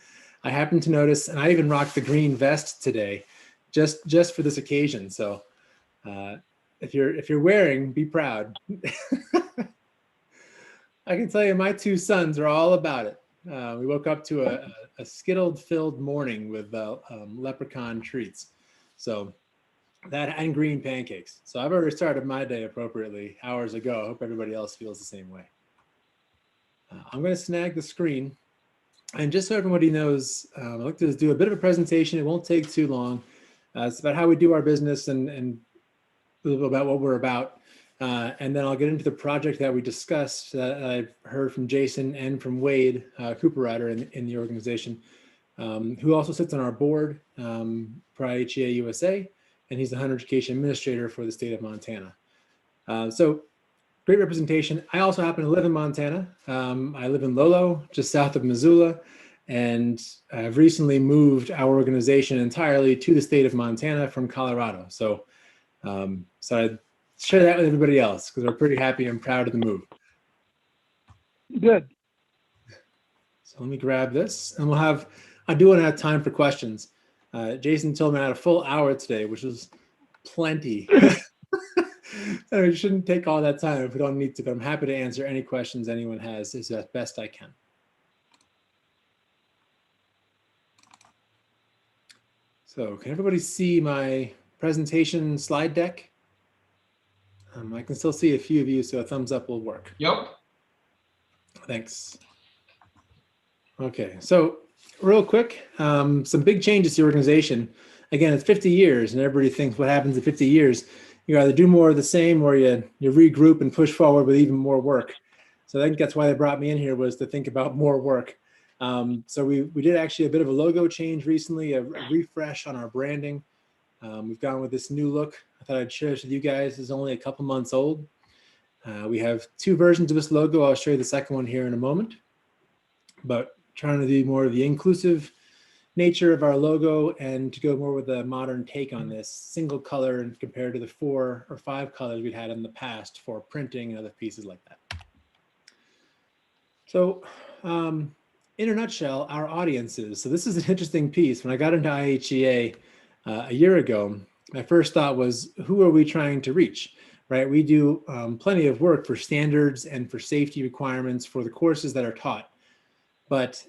I happened to notice, and I even rocked the green vest today, just for this occasion. So if you're wearing, be proud. I can tell you my two sons are all about it. We woke up to a Skittle-filled morning with leprechaun treats. So that and green pancakes. So I've already started my day appropriately hours ago. I hope everybody else feels the same way. I'm going to snag the screen. And just so everybody knows, I'd like to do a bit of a presentation. It won't take too long. It's about how we do our business and a little bit about what we're about. And then I'll get into the project that we discussed that I've heard from Jason and from Wade Cooper Rider in the organization, who also sits on our board for IHEA USA, and he's the Hunter Education Administrator for the state of Montana. So great representation. I also happen to live in Montana. I live in Lolo, just south of Missoula, and I've recently moved our organization entirely to the state of Montana from Colorado. So I'd share that with everybody else because we're pretty happy and proud of the move. Good. So let me grab this, and I do want to have time for questions. Jason told me I had a full hour today, which is plenty. It shouldn't take all that time if we don't need to, but I'm happy to answer any questions anyone has as best I can. So can everybody see my presentation slide deck? I can still see a few of you, so a thumbs up will work. Yep. Thanks. Okay, so real quick, some big changes to the organization. Again, it's 50 years, and everybody thinks what happens in 50 years. You either do more of the same or you regroup and push forward with even more work. So I think that's why they brought me in here, was to think about more work. So we did actually a bit of a logo change recently, a refresh on our branding. We've gone with this new look. I thought I'd share this with you guys. It's only a couple months old. We have two versions of this logo. I'll show you the second one here in a moment. But trying to do more of the inclusive nature of our logo and to go more with a modern take on this single color and compared to the 4 or 5 colors we'd had in the past for printing and other pieces like that. So in a nutshell, our audiences. So this is an interesting piece. When I got into IHEA a year ago, my first thought was, who are we trying to reach, right? We do plenty of work for standards and for safety requirements for the courses that are taught. But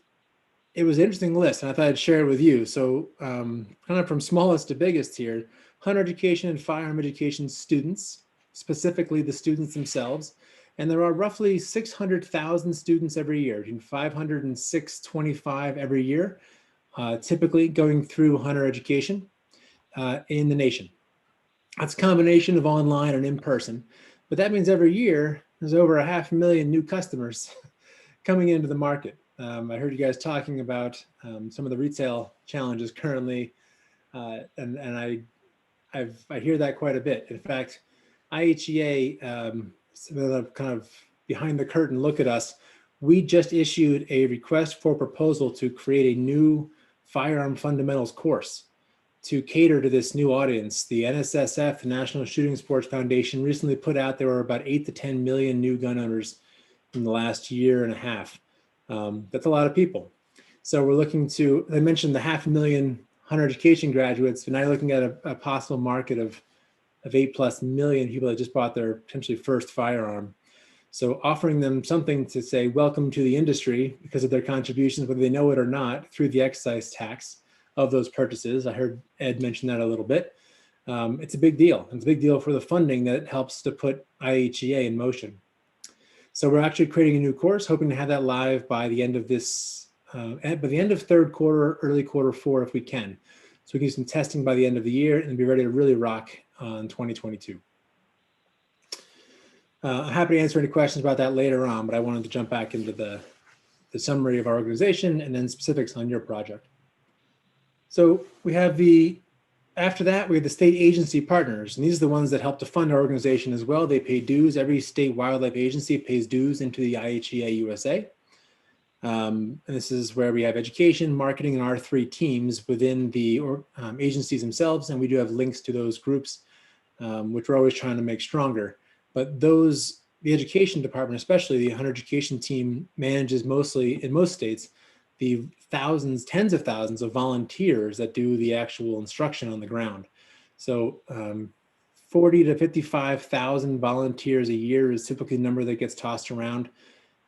it was an interesting list, and I thought I'd share it with you. So kind of from smallest to biggest here, hunter education and firearm education students, specifically the students themselves. And there are roughly 600,000 students every year, between 500 and 625 every year, typically going through hunter education in the nation. That's a combination of online and in person, but that means every year there's over 500,000 new customers coming into the market. I heard you guys talking about some of the retail challenges currently, and I hear that quite a bit. In fact, IHEA, kind of behind the curtain look at us, we just issued a request for proposal to create a new firearm fundamentals course to cater to this new audience. The NSSF, the National Shooting Sports Foundation, recently put out there were about 8 to 10 million new gun owners in the last year and a half. That's a lot of people. So we're looking to, I mentioned the 500,000 hunter education graduates, and now looking at a possible market of 8+ million people that just bought their potentially first firearm. So offering them something to say, welcome to the industry because of their contributions, whether they know it or not, through the excise tax of those purchases. I heard Ed mention that a little bit. It's a big deal. It's a big deal for the funding that helps to put IHEA in motion. So we're actually creating a new course, hoping to have that live by the end of this, by the end of third quarter, early quarter 4, if we can. So we can do some testing by the end of the year and be ready to really rock on 2022. I'm happy to answer any questions about that later on, but I wanted to jump back into the summary of our organization and then specifics on your project. So we have after that, we have the state agency partners, and these are the ones that help to fund our organization as well. They pay dues. Every state wildlife agency pays dues into the IHEA USA. And this is where we have education, marketing, and our 3 teams within the agencies themselves. And we do have links to those groups, which we're always trying to make stronger. But the education department, especially the hunter education team, manages mostly, in most states, the thousands, tens of thousands of volunteers that do the actual instruction on the ground. So 40 to 55,000 volunteers a year is typically the number that gets tossed around.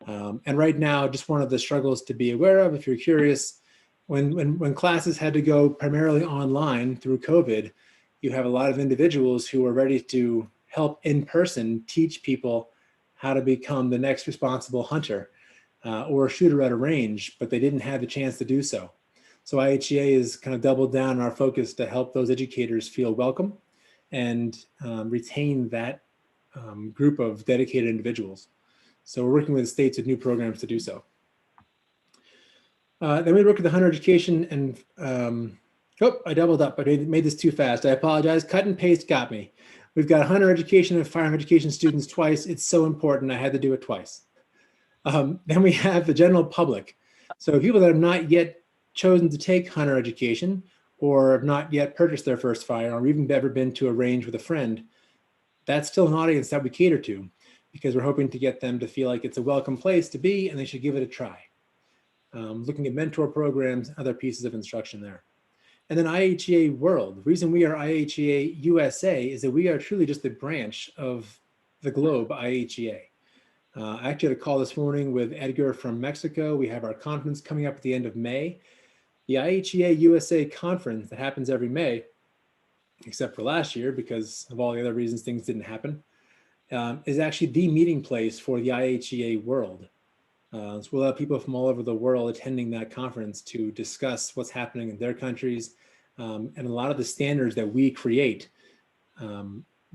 And right now, just one of the struggles to be aware of, if you're curious, when classes had to go primarily online through COVID, you have a lot of individuals who are ready to help in person teach people how to become the next responsible hunter. Or a shooter at a range, but they didn't have the chance to do so. So IHEA is kind of doubled down on our focus to help those educators feel welcome and retain that group of dedicated individuals. So we're working with the states with new programs to do so. Then we work with the hunter education and, I doubled up. I made this too fast. I apologize. Cut and paste got me. We've got hunter education and firearm education students twice. It's so important. I had to do it twice. Then we have the general public. So people that have not yet chosen to take hunter education or have not yet purchased their first firearm or even ever been to a range with a friend, that's still an audience that we cater to because we're hoping to get them to feel like it's a welcome place to be and they should give it a try. Looking at mentor programs, other pieces of instruction there. And then IHEA World. The reason we are IHEA USA is that we are truly just a branch of the globe IHEA. I actually had a call this morning with Edgar from Mexico. We have our conference coming up at the end of May. The IHEA USA conference that happens every May, except for last year because of all the other reasons things didn't happen, is actually the meeting place for the IHEA World. So we'll have people from all over the world attending that conference to discuss what's happening in their countries. And a lot of the standards that we create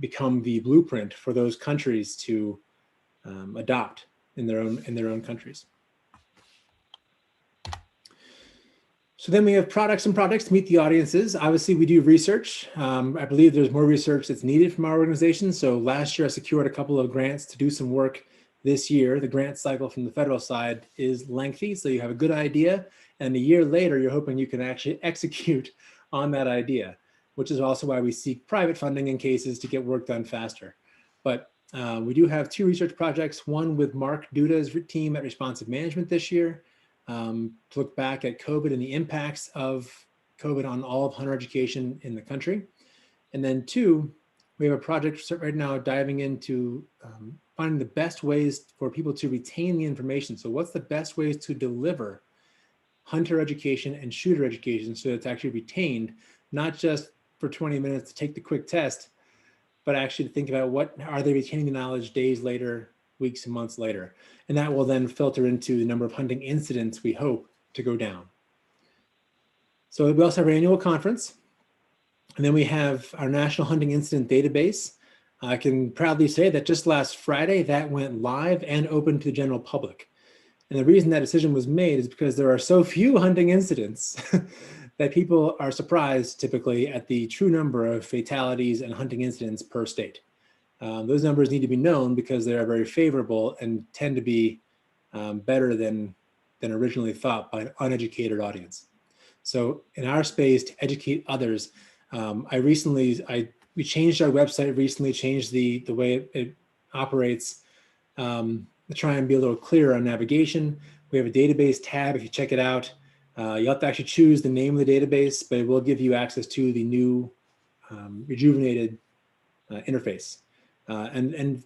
become the blueprint for those countries to adopt in their own countries. So then we have products and projects to meet the audiences. Obviously, we do research. I believe there's more research that's needed from our organization. So last year, I secured a couple of grants to do some work this year. The grant cycle from the federal side is lengthy, so you have a good idea. And a year later, you're hoping you can actually execute on that idea, which is also why we seek private funding in cases to get work done faster. But we do have 2 research projects, one with Mark Duda's team at Responsive Management this year, to look back at COVID and the impacts of COVID on all of hunter education in the country. And then 2, we have a project right now diving into finding the best ways for people to retain the information. So what's the best ways to deliver hunter education and shooter education so it's actually retained, not just for 20 minutes to take the quick test, but actually to think about what are they retaining the knowledge days later, weeks and months later. And that will then filter into the number of hunting incidents we hope to go down. So we also have our annual conference. And then we have our National Hunting Incident Database. I can proudly say that just last Friday, that went live and open to the general public. And the reason that decision was made is because there are so few hunting incidents that people are surprised typically at the true number of fatalities and hunting incidents per state. Those numbers need to be known because they are very favorable and tend to be better than originally thought by an uneducated audience. So in our space, to educate others, we changed our website recently, changed the way it operates to try and be a little clearer on navigation. We have a database tab. If you check it out, you'll have to actually choose the name of the database, but it will give you access to the new rejuvenated interface. And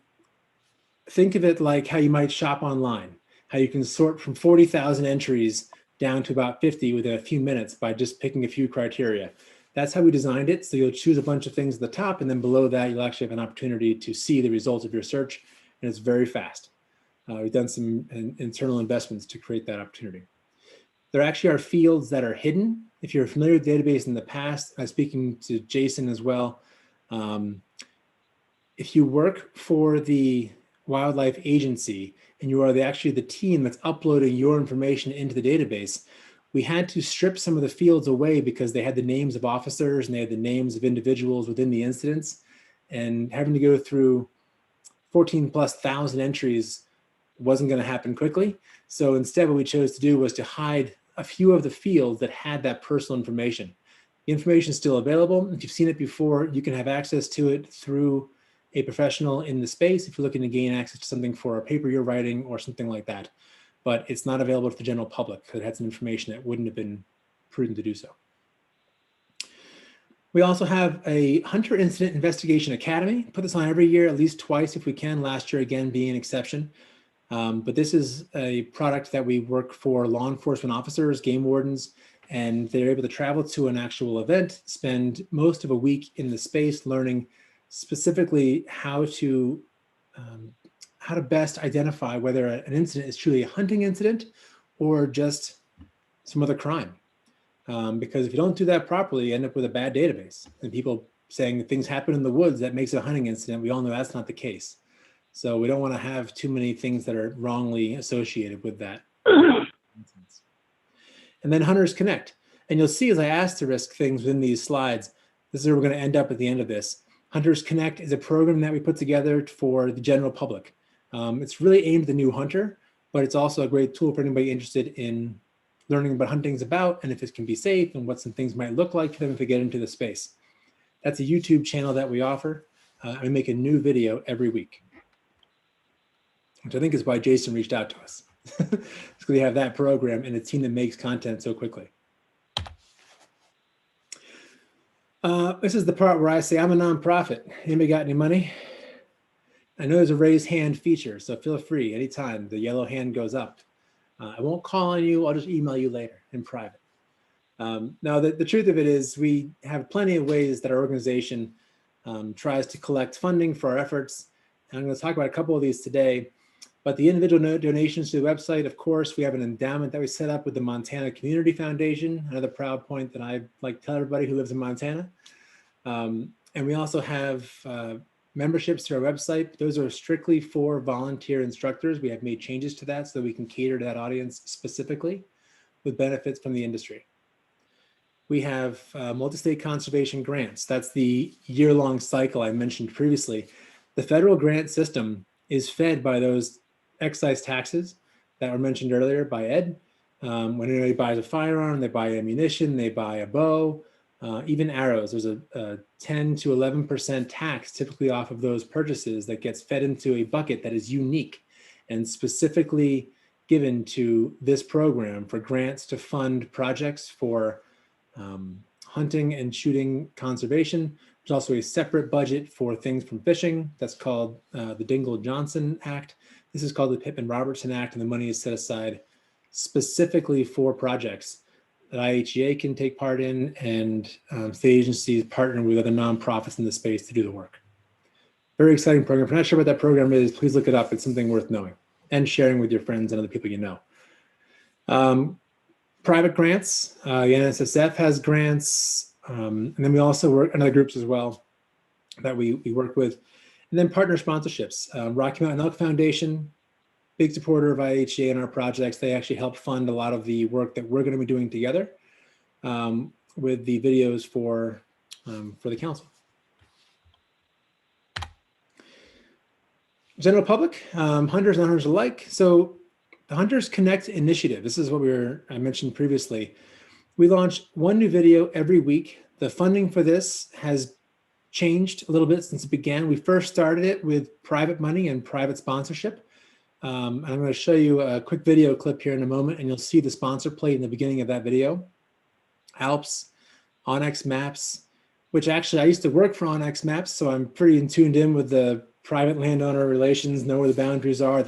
think of it like how you might shop online, how you can sort from 40,000 entries down to about 50 within a few minutes by just picking a few criteria. That's how we designed it. So you'll choose a bunch of things at the top, and then below that, you'll actually have an opportunity to see the results of your search, and it's very fast. We've done some internal investments to create that opportunity. There actually are fields that are hidden. If you're familiar with the database in the past, I was speaking to Jason as well. If you work for the wildlife agency and you are actually the team that's uploading your information into the database, we had to strip some of the fields away because they had the names of officers and they had the names of individuals within the incidents, and having to go through 14,000+ entries wasn't going to happen quickly. So instead, what we chose to do was to hide a few of the fields that had that personal information. The information is still available. If you've seen it before, you can have access to it through a professional in the space if you're looking to gain access to something for a paper you're writing or something like that. But it's not available to the general public because it had some information that wouldn't have been prudent to do so. We also have a Hunter Incident Investigation Academy. Put this on every year, at least twice if we can. Last year, again, being an exception. But this is a product that we work for law enforcement officers, game wardens, and they're able to travel to an actual event, spend most of a week in the space learning specifically how to best identify whether an incident is truly a hunting incident or just some other crime. Because if you don't do that properly, you end up with a bad database and people saying things happen in the woods that makes it a hunting incident. We all know that's not the case. So we don't want to have too many things that are wrongly associated with that. And then Hunters Connect. And you'll see as I asterisk things within these slides, this is where we're going to end up at the end of this. Hunters Connect is a program that we put together for the general public. It's really aimed at the new hunter, but it's also a great tool for anybody interested in learning what hunting's about and if it can be safe and what some things might look like for them if they get into the space. That's a YouTube channel that we offer. We make a new video every week, which I think is why Jason reached out to us. It's because we have that program and a team that makes content so quickly. This is the part where I say I'm a nonprofit. Anybody got any money? I know there's a raise hand feature, so feel free anytime the yellow hand goes up. I won't call on you. I'll just email you later in private. Now, the truth of it is we have plenty of ways that our organization tries to collect funding for our efforts. And I'm going to talk about a couple of these today. But the individual donations to the website, of course, we have an endowment that we set up with the Montana Community Foundation, another proud point that I like to tell everybody who lives in Montana. And we also have memberships to our website. Those are strictly for volunteer instructors. We have made changes to that so we can cater to that audience specifically with benefits from the industry. We have multi-state conservation grants. That's the year-long cycle I mentioned previously. The federal grant system is fed by those excise taxes that were mentioned earlier by Ed. When anybody buys a firearm, they buy ammunition, they buy a bow, even arrows. There's a 10 to 11% tax typically off of those purchases that gets fed into a bucket that is unique and specifically given to this program for grants to fund projects for hunting and shooting conservation. There's also a separate budget for things from fishing. That's called the Dingell-Johnson Act. This is called the Pittman-Robertson Act, and the money is set aside specifically for projects that IHEA can take part in, and state agencies partner with other nonprofits in the space to do the work. Very exciting program. If you're not sure what that program is, please look it up. It's something worth knowing and sharing with your friends and other people you know. Private grants, the NSSF has grants, and then we also work in other groups as well that we work with. And then partner sponsorships. Rocky Mountain Elk Foundation, big supporter of IHA and our projects. They actually help fund a lot of the work that we're going to be doing together with the videos for the council. General public, hunters and hunters alike. So the Hunters Connect initiative, this is what I mentioned previously. We launch one new video every week. The funding for this has changed a little bit since it began. We first started it with private money and private sponsorship. I'm going to show you a quick video clip here in a moment, and you'll see the sponsor plate in the beginning of that video. Alps, Onyx Maps, which actually I used to work for Onyx Maps, so I'm pretty tuned in with the private landowner relations, know where the boundaries are.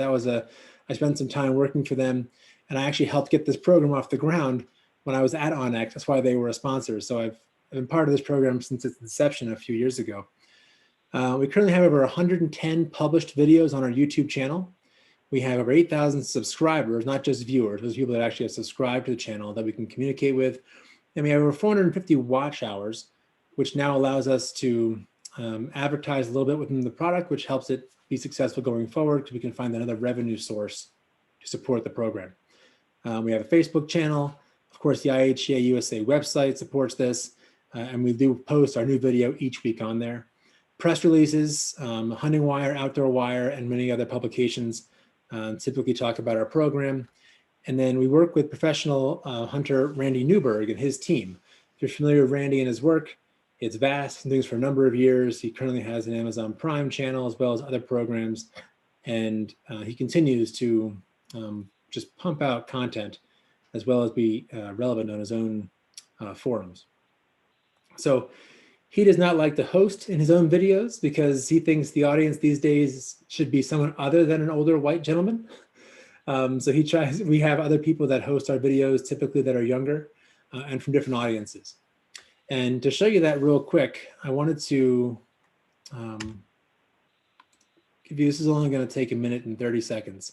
I spent some time working for them, and I actually helped get this program off the ground when I was at Onyx. That's why they were a sponsor. So I've been part of this program since its inception a few years ago. We currently have over 110 published videos on our YouTube channel. We have over 8,000 subscribers, not just viewers, those people that actually have subscribed to the channel that we can communicate with. And we have over 450 watch hours, which now allows us to advertise a little bit within the product, which helps it be successful going forward because we can find another revenue source to support the program. We have a Facebook channel. Of course, the IHA USA website supports this, and we do post our new video each week on there. Press releases, Hunting Wire, Outdoor Wire, and many other publications typically talk about our program. And then we work with professional hunter Randy Newberg and his team. If you're familiar with Randy and his work, it's vast. He's been doing this for a number of years. He currently has an Amazon Prime channel as well as other programs. And he continues to just pump out content as well as be relevant on his own forums. So he does not like to host in his own videos because he thinks the audience these days should be someone other than an older white gentleman. So he tries, we have other people that host our videos typically that are younger and from different audiences. And to show you that real quick, I wanted to give you, this is only going to take 1 minute and 30 seconds,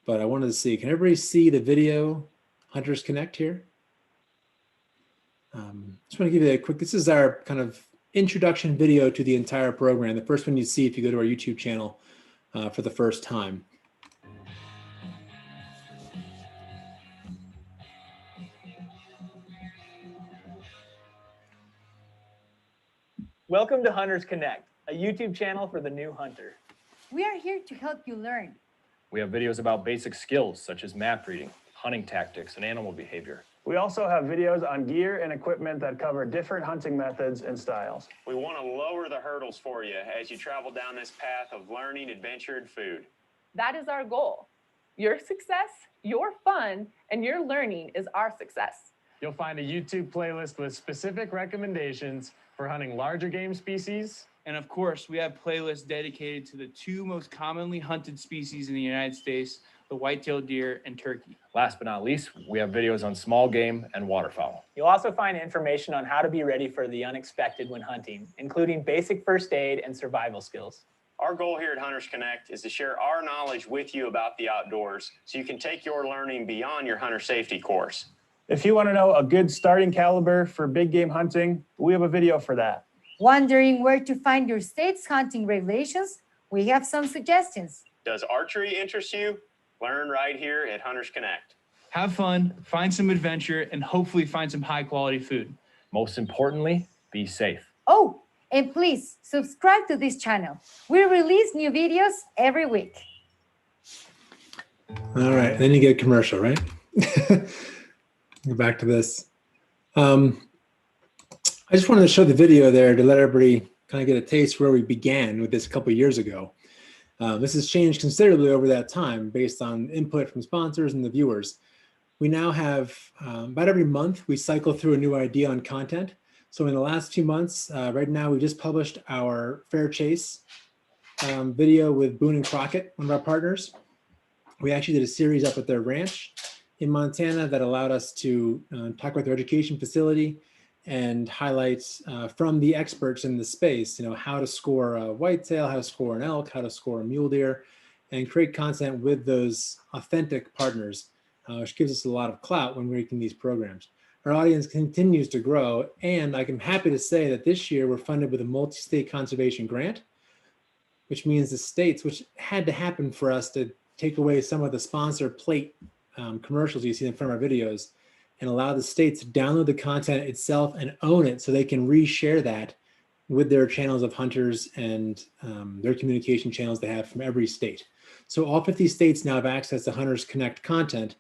but I wanted to see, can everybody see the video Hunters Connect here? Just want to give you a quick, this is our kind of introduction video to the entire program. The first one you see if you go to our YouTube channel for the first time. Welcome to Hunters Connect, a YouTube channel for the new hunter. We are here to help you learn. We have videos about basic skills such as map reading, hunting tactics, and animal behavior. We also have videos on gear and equipment that cover different hunting methods and styles. We want to lower the hurdles for you as you travel down this path of learning, adventure, and food. That is our goal. Your success, your fun, and your learning is our success. You'll find a YouTube playlist with specific recommendations for hunting larger game species. And of course, we have playlists dedicated to the two most commonly hunted species in the United States, the white-tailed deer and turkey. Last but not least, we have videos on small game and waterfowl. You'll also find information on how to be ready for the unexpected when hunting, including basic first aid and survival skills. Our goal here at Hunters Connect is to share our knowledge with you about the outdoors so you can take your learning beyond your hunter safety course. If you want to know a good starting caliber for big game hunting, we have a video for that. Wondering where to find your state's hunting regulations? We have some suggestions. Does archery interest you? Learn right here at Hunters Connect. Have fun, find some adventure, and hopefully find some high quality food. Most importantly, be safe. Oh, and please subscribe to this channel. We release new videos every week. All right, then you get a commercial, right? Go back to this. I just wanted to show the video there to let everybody kind of get a taste where we began with this a couple of years ago. This has changed considerably over that time based on input from sponsors and the viewers. We now have about every month we cycle through a new idea on content. So in the last few months, right now we just published our Fair Chase video with Boone and Crockett, one of our partners. We actually did a series up at their ranch in Montana that allowed us to talk about their education facility and highlight from the experts in the space, how to score a whitetail, how to score an elk, how to score a mule deer, and create content with those authentic partners, which gives us a lot of clout when we're making these programs. Our audience continues to grow, and I'm happy to say that this year we're funded with a multi-state conservation grant, which means the states, which had to happen for us to take away some of the sponsor plate commercials you see in front of our videos and allow the states to download the content itself and own it so they can reshare that with their channels of hunters and their communication channels they have from every state. So all 50 states now have access to Hunters Connect content.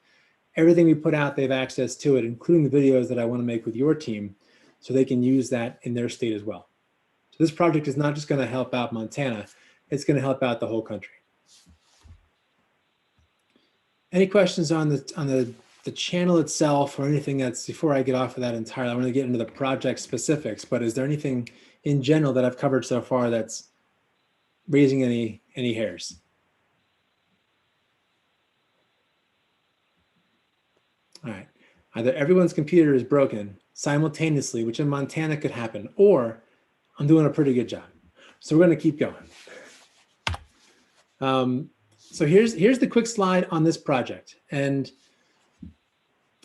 Everything we put out, they have access to it, including the videos that I want to make with your team, so they can use that in their state as well. So this project is not just going to help out Montana, it's going to help out the whole country. Any questions on the channel itself or anything that's, before I get off of that entirely, I want to get into the project specifics, but is there anything in general that I've covered so far that's raising any hairs? All right, either everyone's computer is broken simultaneously, which in Montana could happen, or I'm doing a pretty good job. So we're going to keep going. So here's the quick slide on this project. And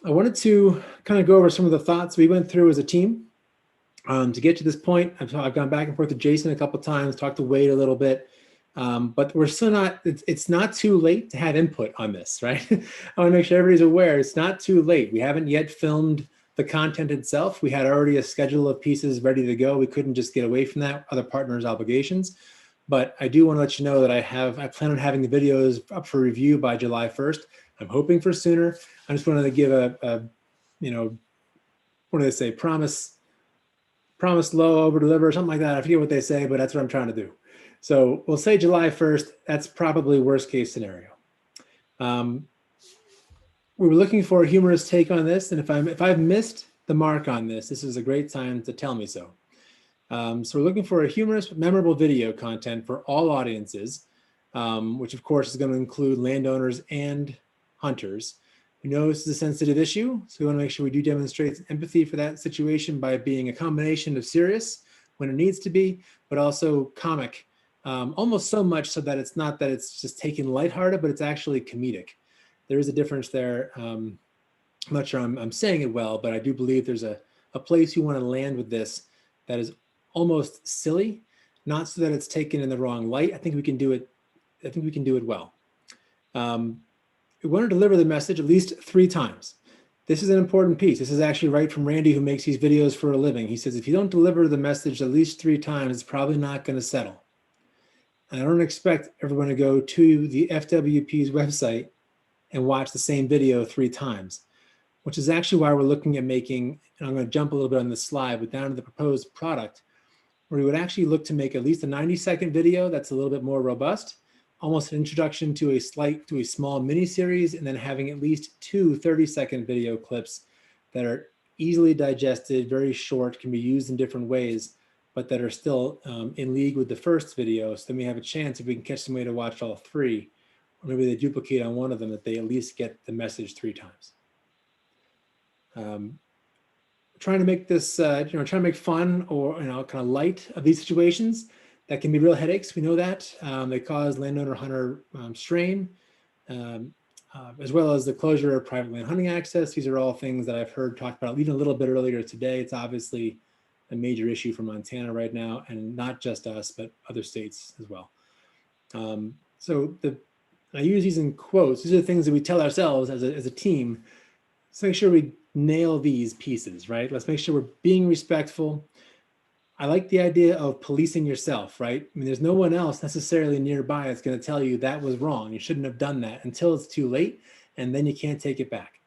I wanted to kind of go over some of the thoughts we went through as a team to get to this point. I've gone back and forth with Jason a couple of times, talked to Wade a little bit, but we're still not, it's not too late to have input on this, right? I want to make sure everybody's aware it's not too late. We haven't yet filmed the content itself. We had already a schedule of pieces ready to go. We couldn't just get away from that, other partners' obligations. But I do want to let you know that I plan on having the videos up for review by July 1st. I'm hoping for sooner. I just wanted to give a what do they say? Promise low, over deliver, something like that. I forget what they say, but that's what I'm trying to do. So we'll say July 1st. That's probably worst case scenario. We were looking for a humorous take on this, and if I've missed the mark on this, this is a great time to tell me so. So we're looking for a humorous, memorable video content for all audiences, which of course is going to include landowners and hunters. We know this is a sensitive issue, so we want to make sure we do demonstrate empathy for that situation by being a combination of serious when it needs to be, but also comic, almost so much so that it's not that it's just taken lighthearted, but it's actually comedic. There is a difference there. I'm not sure I'm saying it well, but I do believe there's a place you want to land with this that is almost silly, not so that it's taken in the wrong light. I think we can do it. I think we can do it well. We want to deliver the message at least 3 times. This is an important piece. This is actually right from Randy, who makes these videos for a living. He says, if you don't deliver the message at least 3 times, it's probably not going to settle. And I don't expect everyone to go to the FWP's website and watch the same video 3 times, which is actually why we're looking at making, and I'm going to jump a little bit on this slide, but down to the proposed product, where we would actually look to make at least a 90-second video that's a little bit more robust, almost an introduction to a small mini series, and then having at least 2 30-second video clips that are easily digested, very short, can be used in different ways, but that are still in league with the first video. So then we have a chance, if we can catch somebody to watch all 3, or maybe they duplicate on one of them, that they at least get the message 3 times. Trying to make this, trying to make fun or kind of light of these situations that can be real headaches. We know that they cause landowner-hunter strain, as well as the closure of private land hunting access. These are all things that I've heard talked about even a little bit earlier today. It's obviously a major issue for Montana right now, and not just us, but other states as well. So I use these in quotes. These are the things that we tell ourselves as a team. Let's make sure we nail these pieces, right? Let's make sure we're being respectful. I like the idea of policing yourself, right? I mean, there's no one else necessarily nearby that's going to tell you that was wrong. You shouldn't have done that until it's too late, and then you can't take it back.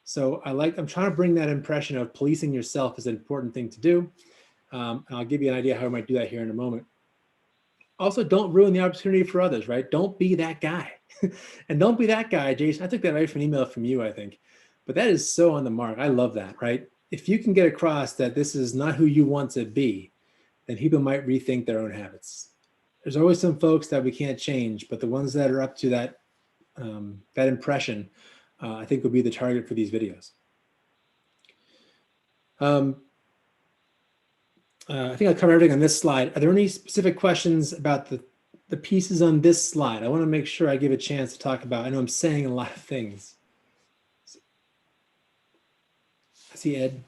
So I'm trying to bring that impression of policing yourself is an important thing to do. And I'll give you an idea how I might do that here in a moment. Also, don't ruin the opportunity for others, right? Don't be that guy. And don't be that guy, Jason. I took that right from an email from you, I think. But that is so on the mark. I love that, right? If you can get across that this is not who you want to be, then people might rethink their own habits. There's always some folks that we can't change, but the ones that are up to that, that impression, I think will be the target for these videos. I think I'll cover everything on this slide. Are there any specific questions about the pieces on this slide? I want to make sure I give a chance to talk about. I know I'm saying a lot of things. I see Ed.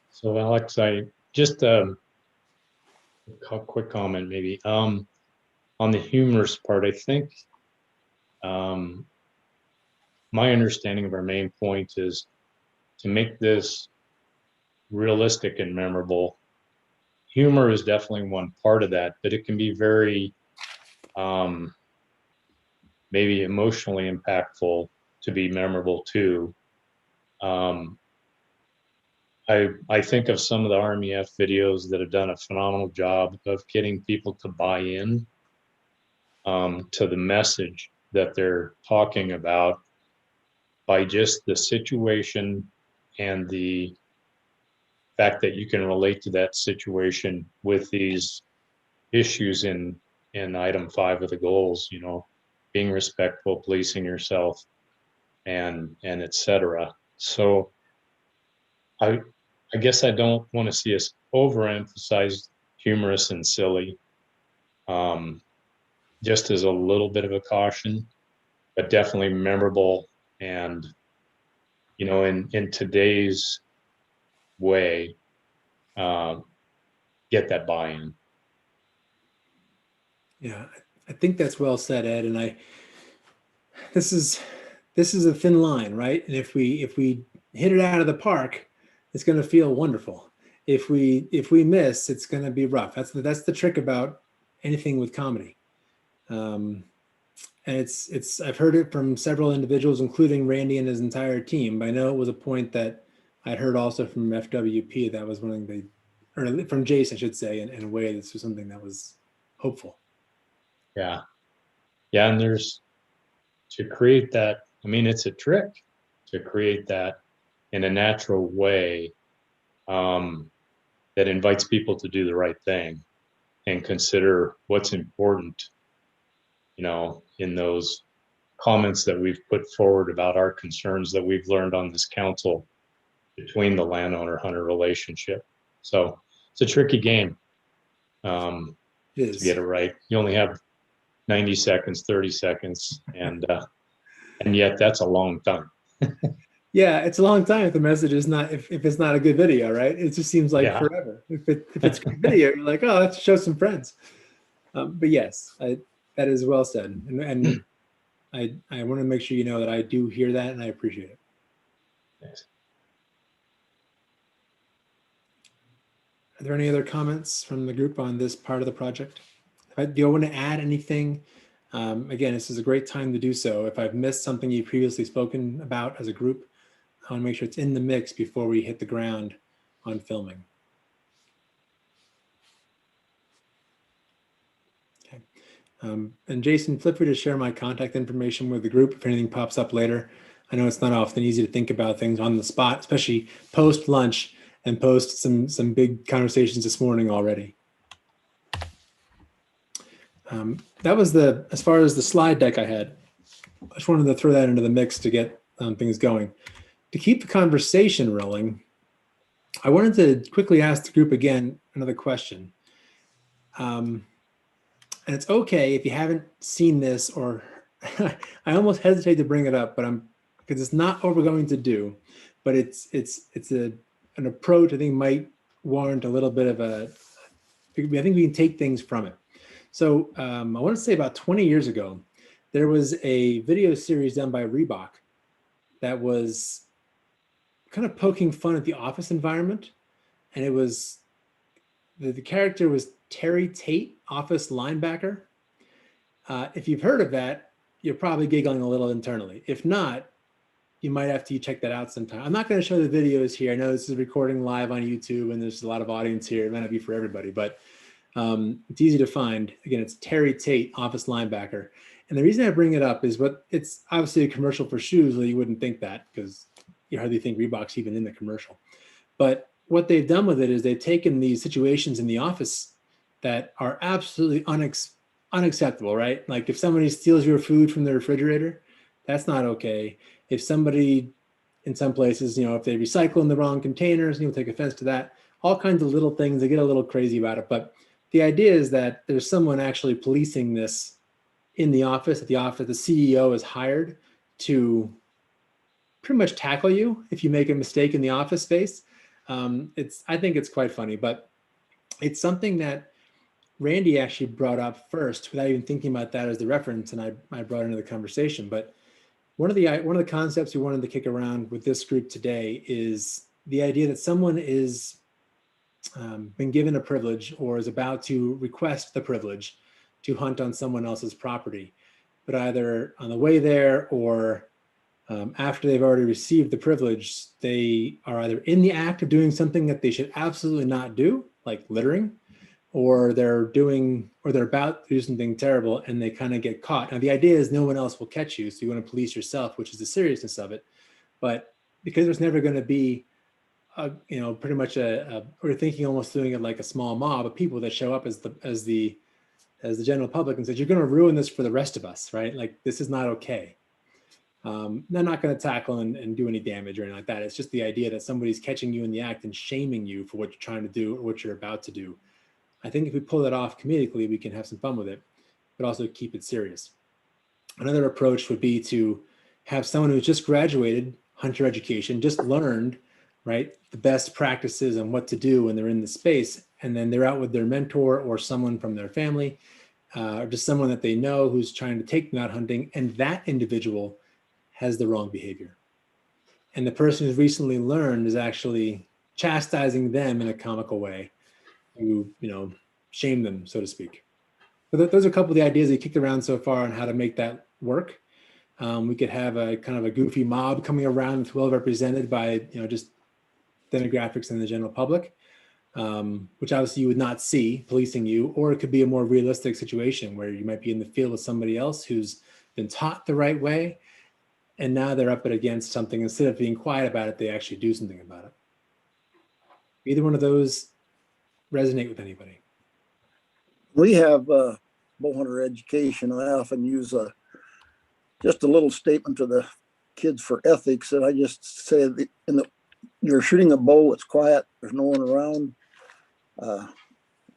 So Alex, I just a quick comment maybe on the humorous part. I think my understanding of our main point is to make this realistic and memorable. Humor is definitely one part of that, but it can be very maybe emotionally impactful to be memorable too. I think of some of the RMEF videos that have done a phenomenal job of getting people to buy in to the message that they're talking about by just the situation and the fact that you can relate to that situation with these issues in item 5 of the goals, you know, being respectful, policing yourself, and etc. So I guess I don't want to see us overemphasize humorous and silly, just as a little bit of a caution, but definitely memorable and, you know, in today's way, get that buy-in. Yeah, I think that's well said, Ed. And this is a thin line, right? And if we hit it out of the park, it's going to feel wonderful. If we miss, it's going to be rough. That's the trick about anything with comedy. And it's I've heard it from several individuals, including Randy and his entire team. But I know it was a point that I'd heard also from FWP. That was one thing or from Jason, I should say, in a way this was something that was hopeful. Yeah. And there's, to create that, I mean, it's a trick to create that in a natural way that invites people to do the right thing and consider what's important, you know, in those comments that we've put forward about our concerns that we've learned on this council between the landowner-hunter relationship. So it's a tricky game to get it right. You only have 90 seconds, 30 seconds, and yet that's a long time. Yeah, it's a long time if the message is not, if it's not a good video, right? It just seems like forever. If it's a good video, you're like, oh, let's show some friends. But yes, that is well said. And I want to make sure you know that I do hear that and I appreciate it. Thanks. Are there any other comments from the group on this part of the project? Do you want to add anything? Again, this is a great time to do so. If I've missed something you've previously spoken about as a group, I want to make sure it's in the mix before we hit the ground on filming. Okay. And Jason, feel free to share my contact information with the group if anything pops up later. I know it's not often easy to think about things on the spot, especially post lunch and post some big conversations this morning already. That was as far as the slide deck I had. I just wanted to throw that into the mix to get things going. To keep the conversation rolling, I wanted to quickly ask the group again another question. And it's okay if you haven't seen this, or I almost hesitate to bring it up, but because it's not what we're going to do, but it's an approach I think might warrant a little bit of a, I think we can take things from it. So I want to say about 20 years ago, there was a video series done by Reebok that was kind of poking fun at the office environment. And it was, the character was Terry Tate, office linebacker. If you've heard of that, you're probably giggling a little internally. If not, you might have to check that out sometime. I'm not going to show the videos here. I know this is recording live on YouTube and there's a lot of audience here. It might not be for everybody, but it's easy to find. Again, it's Terry Tate, office linebacker. And the reason I bring it up is it's obviously a commercial for shoes, well, you wouldn't think that because you hardly think Reebok's even in the commercial. But what they've done with it is they've taken these situations in the office that are absolutely unacceptable, right? Like if somebody steals your food from the refrigerator, that's not okay. If somebody, in some places, if they recycle in the wrong containers, take offense to that. All kinds of little things, they get a little crazy about it. But the idea is that there's someone actually policing this in the office. At the office, the CEO is hired to pretty much tackle you if you make a mistake in the office space. I think it's quite funny, but it's something that Randy actually brought up first without even thinking about that as the reference, and I brought into the conversation. But one of the concepts we wanted to kick around with this group today is the idea that someone is been given a privilege or is about to request the privilege to hunt on someone else's property, but either on the way there or after they've already received the privilege, they are either in the act of doing something that they should absolutely not do, like littering, or they're about to do something terrible and they kind of get caught. Now, the idea is no one else will catch you, so you want to police yourself, which is the seriousness of it. But because there's never going to be pretty much we're thinking almost doing it like a small mob of people that show up as the general public and says, you're going to ruin this for the rest of us, right? Like, this is not okay. They're not going to tackle and do any damage or anything like that. It's just the idea that somebody's catching you in the act and shaming you for what you're trying to do or what you're about to do. I think if we pull that off comedically, we can have some fun with it, but also keep it serious. Another approach would be to have someone who's just graduated hunter education, just learned, right, the best practices and what to do when they're in the space, and then they're out with their mentor or someone from their family, or just someone that they know who's trying to take them out hunting, and that individual has the wrong behavior. And the person who's recently learned is actually chastising them in a comical way to, shame them, so to speak. But those are a couple of the ideas that kicked around so far on how to make that work. We could have a kind of a goofy mob coming around that's well represented by, just demographics in the general public, which obviously you would not see policing you, or it could be a more realistic situation where you might be in the field with somebody else who's been taught the right way, and now they're up against something. Instead of being quiet about it, they actually do something about it. Either one of those resonate with anybody? We have bow hunter education. I often use just a little statement to the kids for ethics, and I just say you're shooting a bow, it's quiet, there's no one around.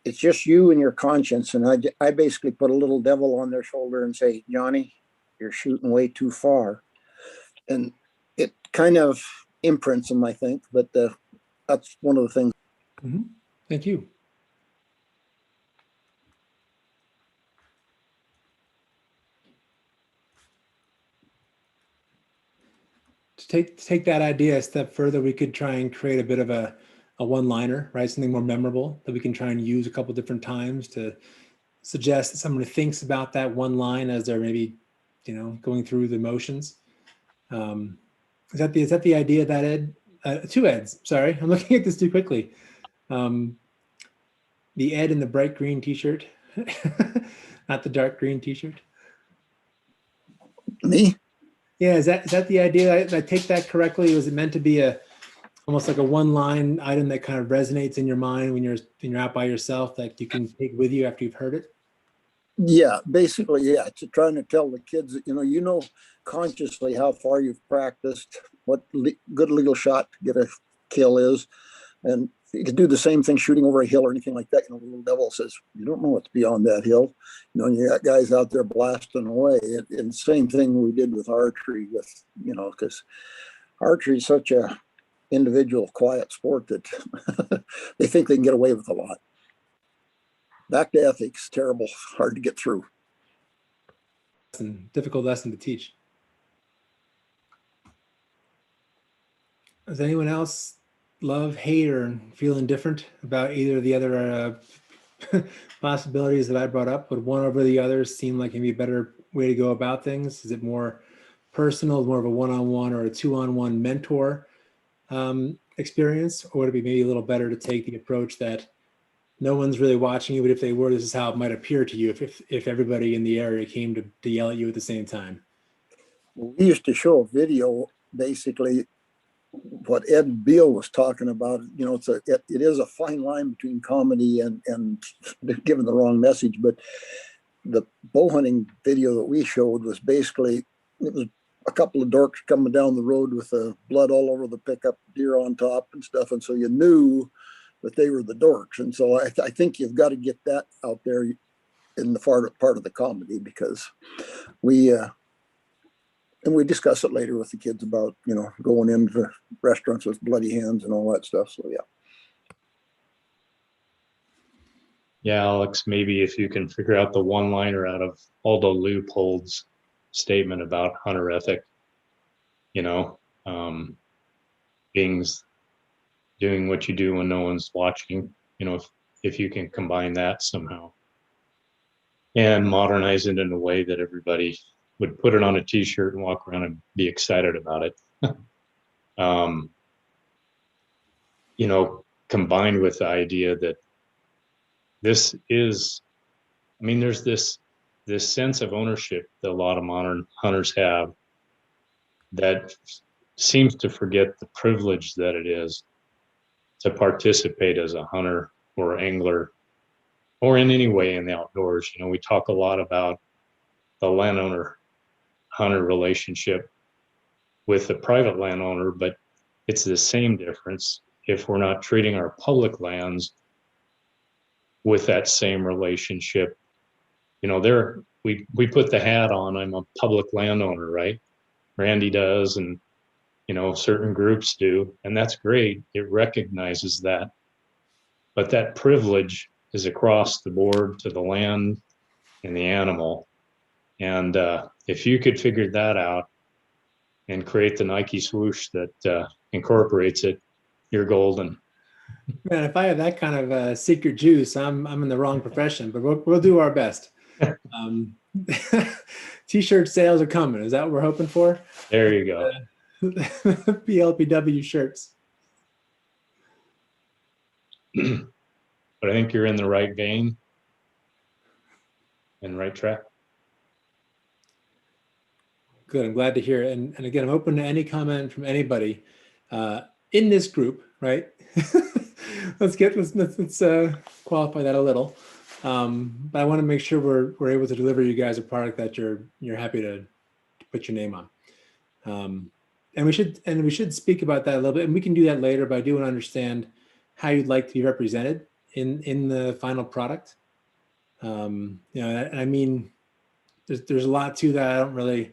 It's just you and your conscience. And I basically put a little devil on their shoulder and say, Johnny, you're shooting way too far. And it kind of imprints them, I think, but that's one of the things. Mm-hmm. Thank you. To take that idea a step further, we could try and create a bit of a one-liner, right? Something more memorable that we can try and use a couple different times to suggest that somebody thinks about that one line as they're maybe, going through the motions. Is that the idea of that, Ed? Two Eds, sorry. I'm looking at this too quickly. The Ed in the bright green t-shirt, not the dark green t-shirt. Me? Yeah, is that the idea? Did I take that correctly? Was it meant to be almost like a one-line item that kind of resonates in your mind when you're out by yourself that you can take with you after you've heard it? Yeah, basically, yeah. To trying to tell the kids that, you know consciously how far you've practiced, what good legal shot to get a kill is. And you can do the same thing shooting over a hill or anything like that. The little devil says, you don't know what's beyond that hill. And you got guys out there blasting away. And same thing we did with archery because archery is such a individual quiet sport that they think they can get away with a lot. Back to ethics, terrible, hard to get through. Difficult lesson to teach. Does anyone else love, hate, or feel indifferent about either of the other possibilities that I brought up? Would one over the other seem like maybe a better way to go about things? Is it more personal, more of a one-on-one or a two-on-one mentor experience? Or would it be maybe a little better to take the approach that no one's really watching you, but if they were, this is how it might appear to you if everybody in the area came to yell at you at the same time? We used to show a video, basically what Ed Beal was talking about. You know, it is a fine line between comedy and giving the wrong message. But the bow hunting video that we showed was basically, it was a couple of dorks coming down the road with blood all over the pickup, deer on top and stuff. And so you knew that they were the dorks. And so I think you've got to get that out there in the part of the comedy, because and we discuss it later with the kids about, you know, going into restaurants with bloody hands and all that stuff. So, yeah. Yeah, Alex, maybe if you can figure out the one-liner out of Aldo Leopold's statement about hunter ethic, you know, doing what you do when no one's watching, you know, if you can combine that somehow and modernize it in a way that everybody would put it on a t-shirt and walk around and be excited about it. You know, combined with the idea that this is, I mean, there's this sense of ownership that a lot of modern hunters have that seems to forget the privilege that it is to participate as a hunter or angler or in any way in the outdoors. You know, we talk a lot about the landowner hunter relationship with the private landowner, but it's the same difference if we're not treating our public lands with that same relationship. You know, we put the hat on, I'm a public landowner, right? Randy does, and you know, certain groups do, and that's great. It recognizes that, but that privilege is across the board to the land and the animal. And if you could figure that out and create the Nike swoosh that incorporates it, you're golden. Man, if I have that kind of secret juice, I'm in the wrong profession, but we'll do our best. T-shirt sales are coming. Is that what we're hoping for? There you go. PLPW shirts. But I think you're in the right vein and right track. Good. I'm glad to hear it. And again, I'm open to any comment from anybody in this group, right? let's qualify that a little. But I want to make sure we're able to deliver you guys a product that you're happy to put your name on. And we should speak about that a little bit, and we can do that later. But I do want to understand how you'd like to be represented in the final product. You know, and I mean, there's a lot to that. I don't really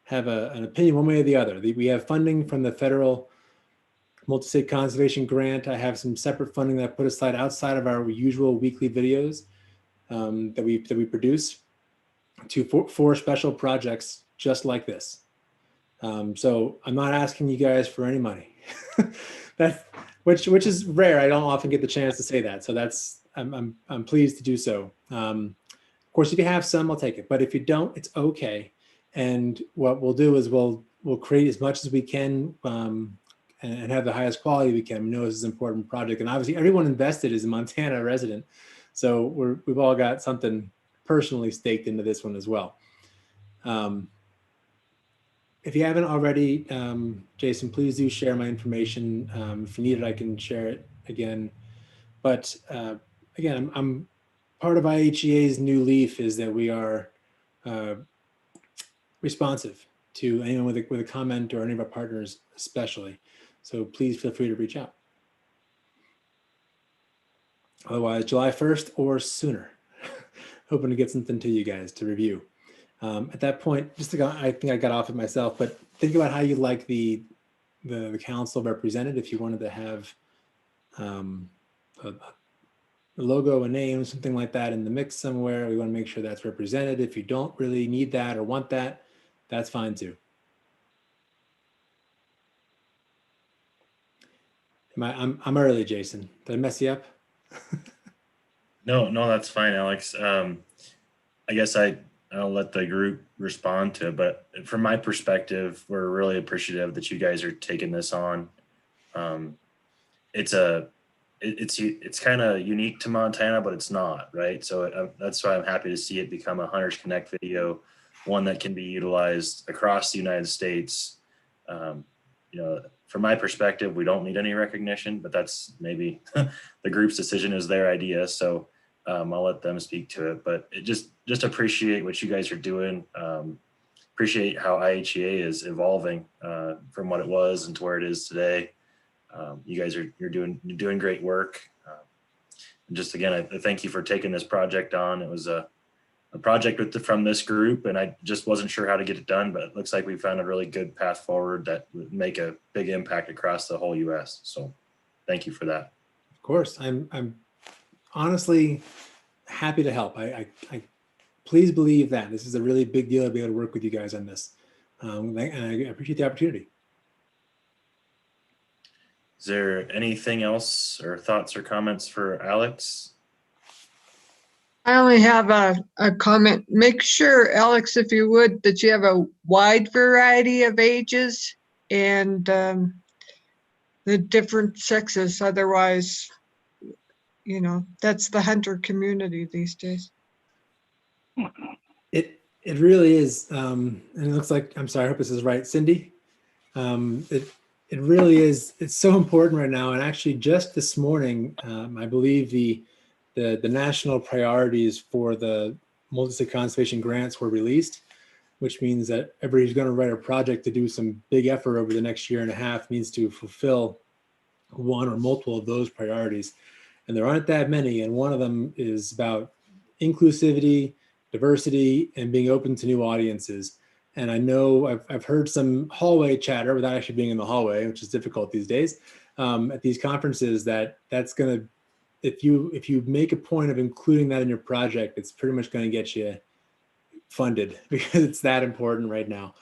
have an opinion one way or the other. We have funding from the federal multi-state conservation grant. I have some separate funding that I put aside outside of our usual weekly videos that we produce for special projects just like this. So I'm not asking you guys for any money. Which is rare. I don't often get the chance to say that. So I'm pleased to do so. Of course, if you have some, I'll take it. But if you don't, it's okay. And what we'll do is we'll create as much as we can and have the highest quality we can. We know this is an important project, and obviously everyone invested is a Montana resident, so we've all got something personally staked into this one as well. If you haven't already, Jason, please do share my information. If you need it, I can share it again. But again, I'm part of IHEA's new leaf is that we are responsive to anyone with a comment or any of our partners especially. So please feel free to reach out. Otherwise, July 1st or sooner. Hoping to get something to you guys to review. At that point, I think I got off it myself, but think about how you like the the council represented. If you wanted to have a logo, a name, something like that in the mix somewhere, we want to make sure that's represented. If you don't really need that or want that, that's fine too. I'm early, Jason. Did I mess you up? No, that's fine, Alex. I guess I'll let the group respond to it, but from my perspective, we're really appreciative that you guys are taking this on. It's kind of unique to Montana, but it's not, right? So that's why I'm happy to see it become a Hunters Connect video, one that can be utilized across the United States. From my perspective, we don't need any recognition, but that's maybe the group's decision, is their idea. So I'll let them speak to it, but just appreciate what you guys are doing. Appreciate how IHEA is evolving from what it was and to where it is today. You guys you're doing great work. And just again, I thank you for taking this project on. It was a project from this group, and I just wasn't sure how to get it done, but it looks like we found a really good path forward that would make a big impact across the whole U.S. So thank you for that. Of course, I'm honestly happy to help. I please believe that this is a really big deal to be able to work with you guys on this. And I appreciate the opportunity. Is there anything else or thoughts or comments for Alex? I only have a comment. Make sure, Alex, if you would, that you have a wide variety of ages and the different sexes. Otherwise, that's the hunter community these days. It really is, and it looks like, I'm sorry, I hope this is right, Cindy. It really is. It's so important right now. And actually, just this morning, I believe the national priorities for the multi-state conservation grants were released, which means that everybody's going to write a project to do some big effort over the next year and a half needs to fulfill one or multiple of those priorities. And there aren't that many. And one of them is about inclusivity, diversity, and being open to new audiences. And I know I've heard some hallway chatter without actually being in the hallway, which is difficult these days, at these conferences, that's going to, if you make a point of including that in your project, it's pretty much going to get you funded because it's that important right now.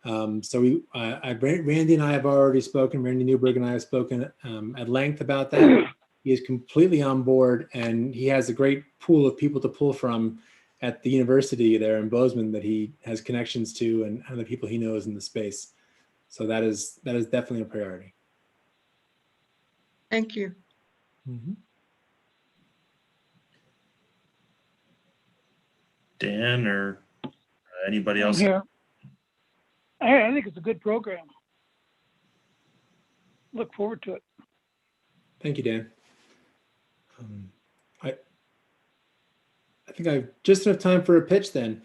So Randy and I have already spoken, Randy Newberg and I have spoken at length about that. He is completely on board, and he has a great pool of people to pull from at the university there in Bozeman that he has connections to and the people he knows in the space. So that is definitely a priority. Thank you. Mm-hmm. Dan or anybody else? Here. I think it's a good program. Look forward to it. Thank you, Dan. I think I have just enough time for a pitch then.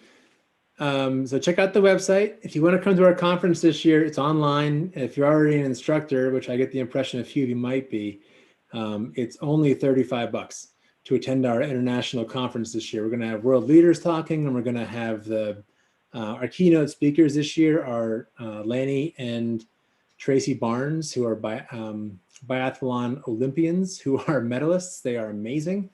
So check out the website. If you want to come to our conference this year, it's online. If you're already an instructor, which I get the impression a few of you might be, it's only $35 to attend our international conference this year. We're going to have world leaders talking, and we're going to have our keynote speakers this year are Lanny and Tracy Barnes, who are biathlon Olympians, who are medalists. They are amazing.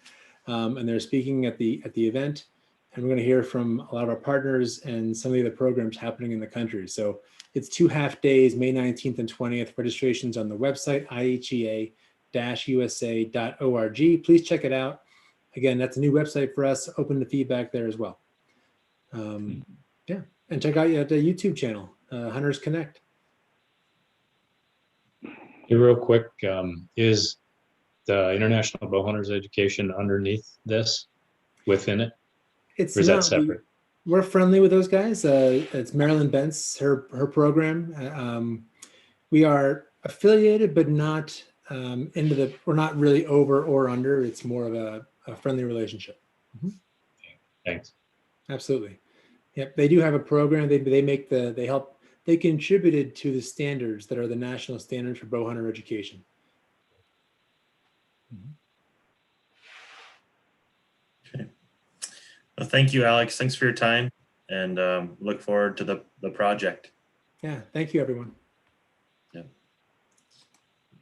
And they're speaking at the event. And we're going to hear from a lot of our partners and some of the other programs happening in the country. So it's 2 half days, May 19th and 20th. Registration's on the website, ihea-usa.org. Please check it out. Again, that's a new website for us, open to feedback there as well. Yeah, and check out the YouTube channel, Hunters Connect. Hey, real quick, is the International Bow Hunters Education underneath this, within it? It's or is that not. separate? We're friendly with those guys. It's Marilyn Bentz, her program. We are affiliated, but not we're not really over or under. It's more of a friendly relationship. Mm-hmm. Thanks. Absolutely. Yep. They do have a program. They contributed to the standards that are the national standards for bow hunter education. Mm-hmm. Okay. Well, thank you, Alex. Thanks for your time, and look forward to the project. Yeah. Thank you, everyone. Yeah.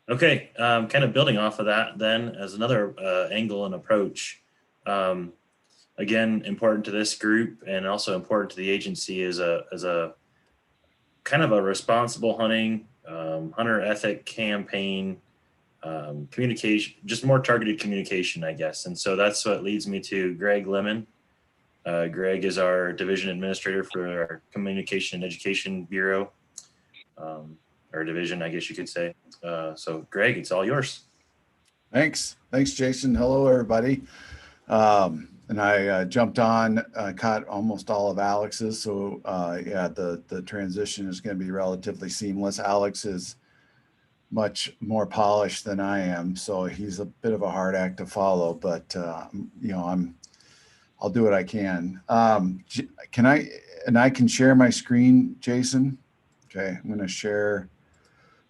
Okay, kind of building off of that then as another angle and approach. Again, important to this group and also important to the agency is a kind of a responsible hunting, hunter ethic campaign, communication, just more targeted communication, I guess. And so that's what leads me to Greg Lemon. Greg is our division administrator for our Communication and Education Bureau, or division, I guess you could say. So Greg, it's all yours. Thanks, Jason. Hello, everybody. And I jumped on, caught almost all of Alex's. So yeah, the transition is going to be relatively seamless. Alex is much more polished than I am, so he's a bit of a hard act to follow. But you know, I'll do what I can. I can share my screen, Jason? Okay, I'm going to share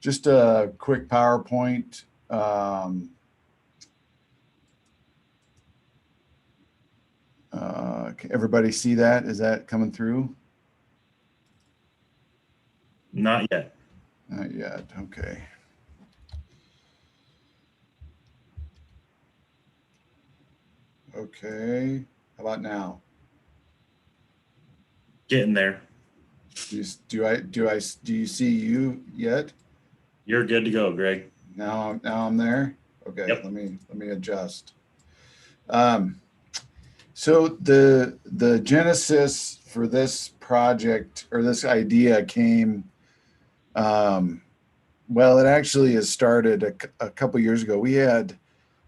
just a quick PowerPoint. Can everybody see that? Is that coming through? Not yet. Not yet. Okay. Okay. How about now? Getting there. Do you see you yet? You're good to go, Greg. Now I'm there. Okay. Yep. Let me adjust. So the genesis for this project or this idea came, well, it actually has started a couple years ago. We had a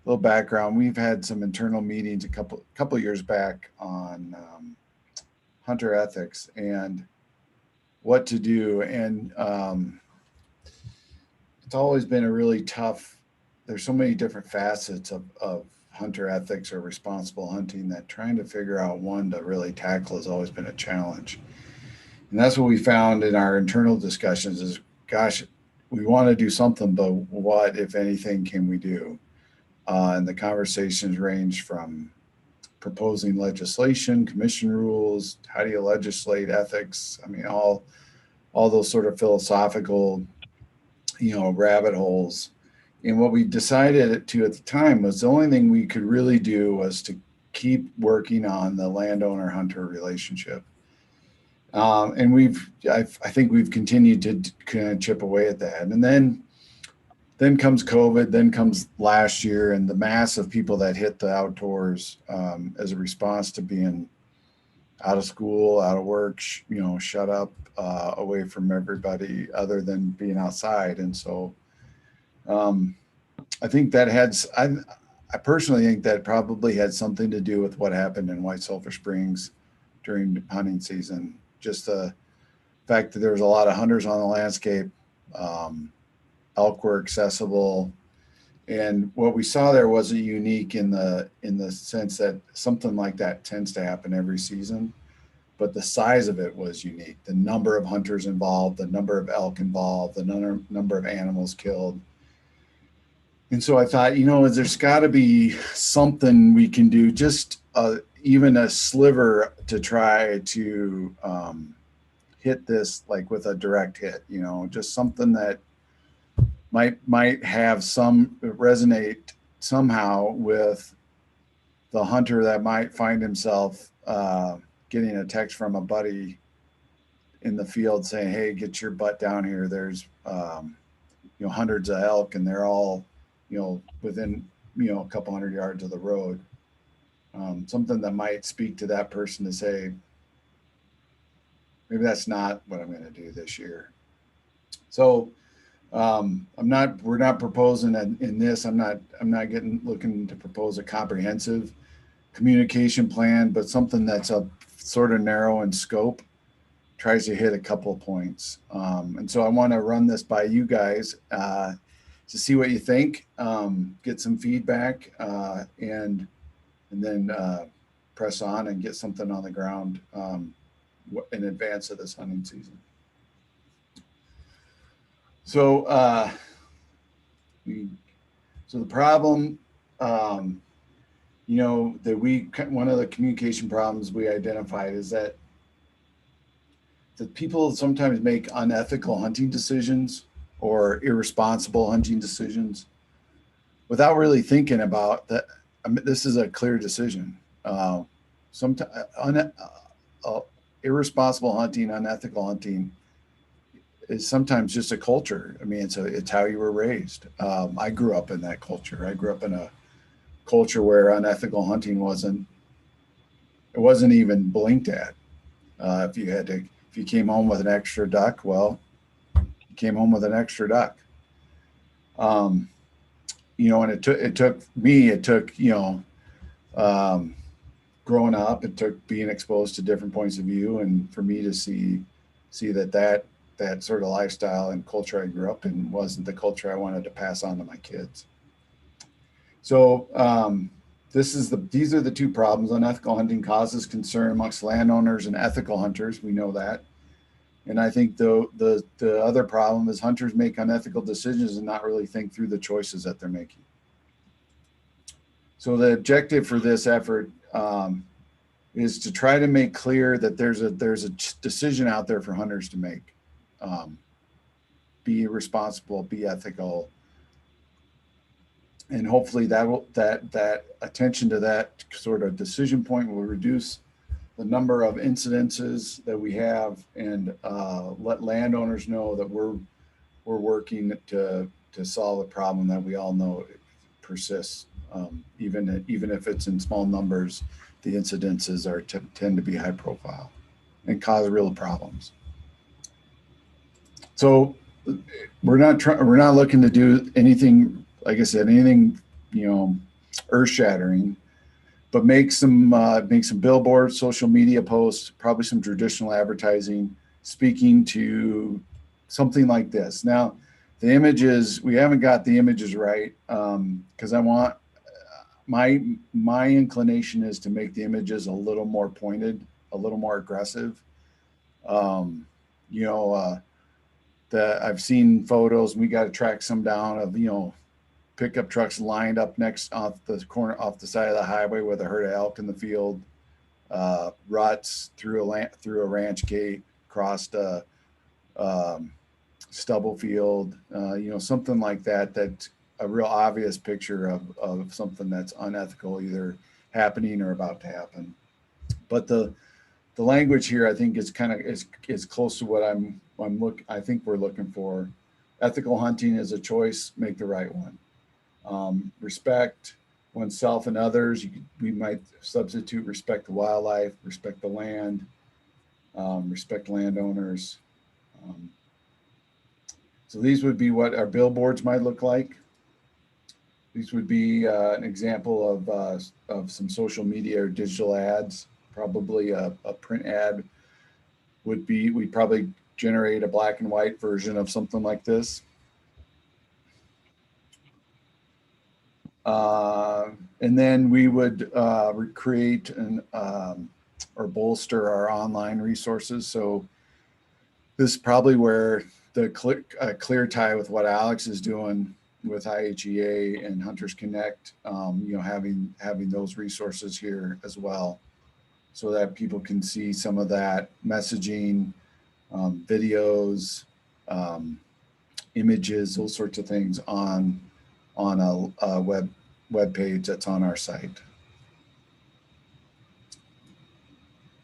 little background. We've had some internal meetings a couple years back on hunter ethics and what to do. And it's always been a really tough, there's so many different facets of hunter ethics or responsible hunting that trying to figure out one to really tackle has always been a challenge. And that's what we found in our internal discussions is, gosh, we want to do something, but what, if anything, can we do? And the conversations range from proposing legislation, commission rules, how do you legislate ethics? I mean, all those sort of philosophical, rabbit holes. And what we decided to at the time was the only thing we could really do was to keep working on the landowner-hunter relationship. And I think we've continued to kind of chip away at that. And then comes COVID, then comes last year and the mass of people that hit the outdoors as a response to being out of school, out of work, shut up, away from everybody other than being outside. And so I think that I personally think that probably had something to do with what happened in White Sulphur Springs during the hunting season. Just the fact that there was a lot of hunters on the landscape, elk were accessible, and what we saw there wasn't unique in the sense that something like that tends to happen every season, but the size of it was unique. The number of hunters involved, the number of elk involved, the number of animals killed. And so I thought, there's got to be something we can do, just even a sliver to try to hit this like with a direct hit, just something that might have some resonate somehow with the hunter that might find himself getting a text from a buddy in the field saying, hey, get your butt down here. There's hundreds of elk and they're all within a couple hundred yards of the road. Something that might speak to that person to say, maybe that's not what I'm going to do this year. So we're not proposing in this. I'm not looking to propose a comprehensive communication plan, but something that's a sort of narrow in scope, tries to hit a couple of points. And so I want to run this by you guys to see what you think, get some feedback, and then press on and get something on the ground in advance of this hunting season. So, the problem, one of the communication problems we identified is that people sometimes make unethical hunting decisions or irresponsible hunting decisions without really thinking about that. I mean, this is a clear decision. Sometimes irresponsible hunting, unethical hunting is sometimes just a culture. I mean, it's how you were raised. I grew up in that culture. I grew up in a culture where unethical hunting wasn't even blinked at. If you came home with an extra duck, well, you came home with an extra duck. And it took me, growing up, it took being exposed to different points of view, and for me to see that sort of lifestyle and culture I grew up in wasn't the culture I wanted to pass on to my kids. So these are the two problems. Unethical hunting causes concern amongst landowners and ethical hunters. We know that. And I think the other problem is hunters make unethical decisions and not really think through the choices that they're making. So the objective for this effort is to try to make clear that there's a decision out there for hunters to make. Be responsible, be ethical, and hopefully that attention to that sort of decision point will reduce the number of incidences that we have, and let landowners know that we're working to solve a problem that we all know persists. Even if it's in small numbers, the incidences tend to be high profile and cause real problems. So we're not looking to do anything, like I said, anything earth shattering, but make some billboards, social media posts, probably some traditional advertising, speaking to something like this. Now, the images, we haven't got the images right, because I want my inclination is to make the images a little more pointed, a little more aggressive. That I've seen photos, and we got to track some down of pickup trucks lined up next off the side of the highway with a herd of elk in the field, ruts through a ranch gate, crossed a stubble field, something like that. That's a real obvious picture of something that's unethical, either happening or about to happen. But the language here, I think, is close to what I think we're looking for. Ethical hunting is a choice. Make the right one. Respect oneself and others. We might substitute respect the wildlife, respect the land, respect landowners. So these would be what our billboards might look like. These would be an example of some social media or digital ads. Probably a print ad would be, we'd probably generate a black and white version of something like this. And then we would recreate or bolster our online resources. So this is probably where the clear tie with what Alex is doing with IHEA and Hunters Connect, having those resources here as well, so that people can see some of that messaging, videos, images, those sorts of things on a web page that's on our site.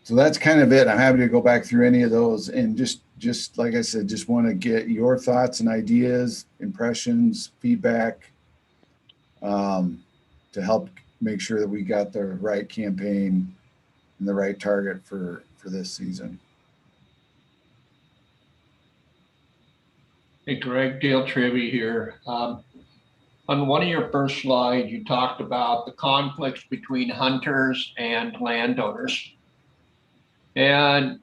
So that's kind of it. I'm happy to go back through any of those, and just like I said, just want to get your thoughts and ideas, impressions, feedback, to help make sure that we got the right campaign and the right target for this season. Hey, Greg, Dale Trivy here. On one of your first slides, you talked about the conflicts between hunters and landowners. And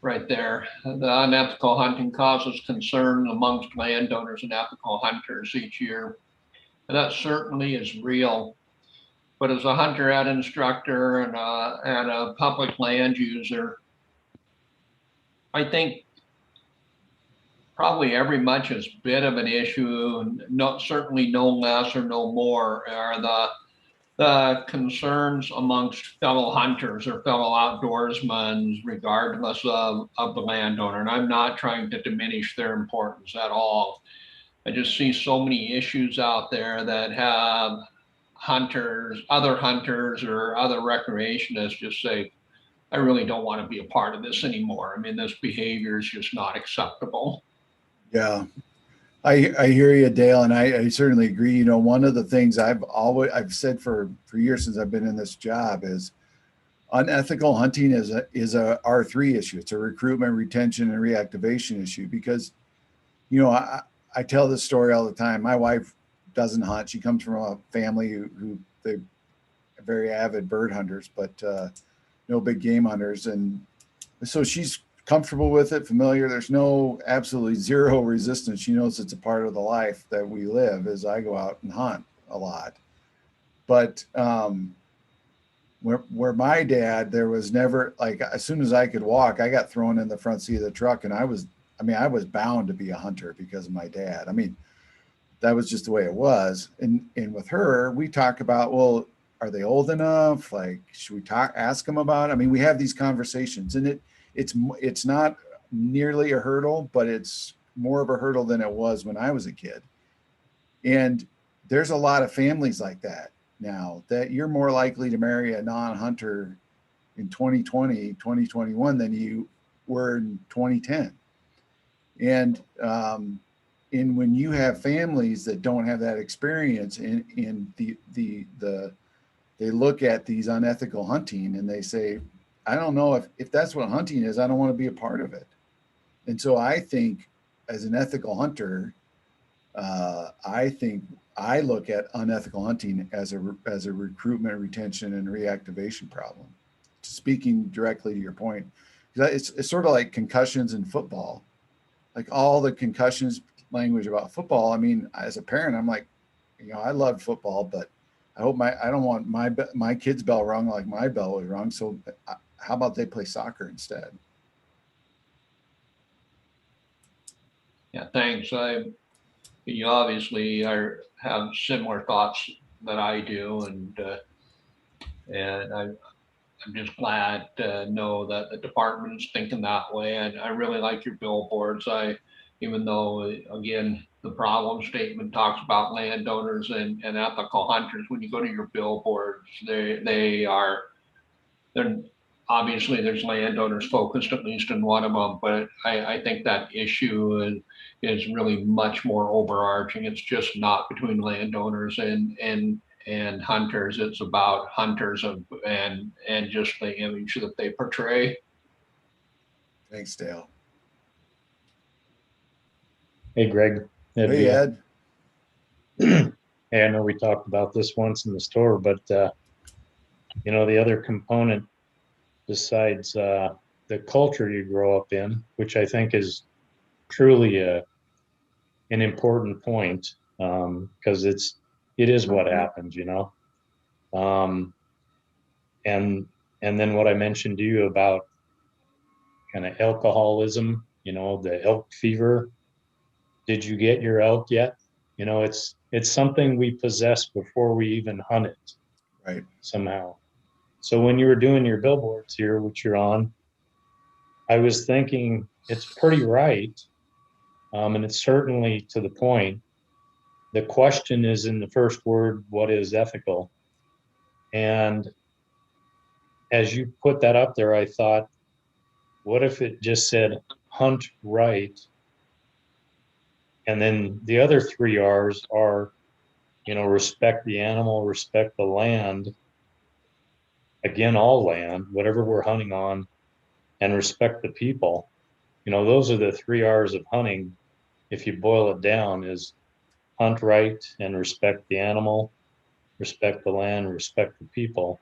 right there, the unethical hunting causes concern amongst landowners and ethical hunters each year. And that certainly is real. But as a hunter ed instructor and a public land user, I think probably every much as bit of an issue, and certainly no less or no more, are the concerns amongst fellow hunters or fellow outdoorsmen, regardless of the landowner. And I'm not trying to diminish their importance at all. I just see so many issues out there that have hunters, other hunters or other recreationists just say, I really don't want to be a part of this anymore. I mean, this behavior is just not acceptable. Yeah, I hear you, Dale, and I certainly agree. You know, one of the things I've said for years since I've been in this job is unethical hunting is a R3 issue. It's a recruitment, retention, and reactivation issue because, you know, I tell this story all the time. My wife doesn't hunt. She comes from a family who they're very avid bird hunters, but no big game hunters, and so she's comfortable with it, familiar. There's no absolutely zero resistance. She knows it's a part of the life that we live as I go out and hunt a lot. But where my dad, there was never, like, as soon as I could walk, I got thrown in the front seat of the truck, and I was bound to be a hunter because of my dad. I mean, that was just the way it was. And with her, we talk about, well, are they old enough? Like, should we ask them about it? I mean, we have these conversations, and it's not nearly a hurdle, but it's more of a hurdle than it was when I was a kid. And there's a lot of families like that now, that you're more likely to marry a non-hunter in 2020, 2021 than you were in 2010. And when you have families that don't have that experience, and they look at these unethical hunting and they say, I don't know if that's what hunting is, I don't want to be a part of it. And so I think as an ethical hunter, I think I look at unethical hunting as a recruitment, retention, and reactivation problem. Speaking directly to your point, it's sort of like concussions in football, like all the concussions language about football. I mean, as a parent, I'm like, you know, I love football, but I don't want my kid's bell rung like my bell was rung. So how about they play soccer instead? Yeah, thanks. You obviously have similar thoughts that I do, and I'm just glad to know that the department is thinking that way. And I really like your billboards. Even though, again, the problem statement talks about landowners and ethical hunters, when you go to your billboards, they're obviously there's landowners focused, at least in one of them, but I think that issue is really much more overarching. It's just not between landowners and hunters. It's about hunters and just the image that they portray. Thanks, Dale. Hey, Greg. Hey, Ed. Hey, I know we talked about this once in the store, but you know, the other component besides the culture you grow up in, which I think is truly an important point, because it is what happens, you know. And then what I mentioned to you about kind of alcoholism, you know, the elk fever. Did you get your elk yet? You know, it's something we possess before we even hunt it, right? Somehow. So when you were doing your billboards here, which you're on, I was thinking it's pretty right, and it's certainly to the point. The question is in the first word, what is ethical? And as you put that up there, I thought, what if it just said hunt right? And then the other three R's are, you know, respect the animal, respect the land, again, all land, whatever we're hunting on, and respect the people. You know, those are the three R's of hunting. If you boil it down, is hunt right and respect the animal, respect the land, respect the people.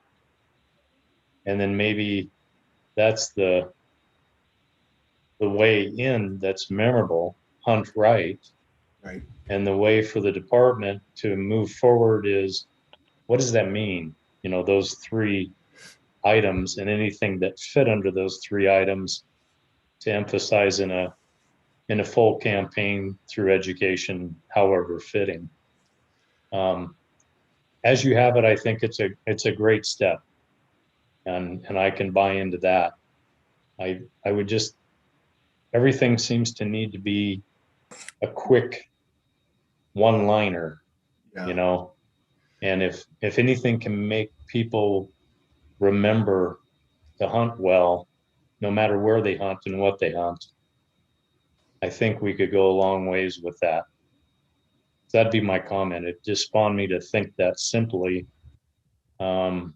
And then maybe that's the way in that's memorable, hunt right. Right. And the way for the department to move forward is, what does that mean? You know, those three items and anything that fit under those three items to emphasize in a full campaign through education, however fitting. as you have it, I think it's a great step, and I can buy into that. I would just, everything seems to need to be a quick one-liner, you know, and if anything can make people remember to hunt well, no matter where they hunt and what they hunt, I think we could go a long ways with that. That'd be my comment. It just spawned me to think that simply. You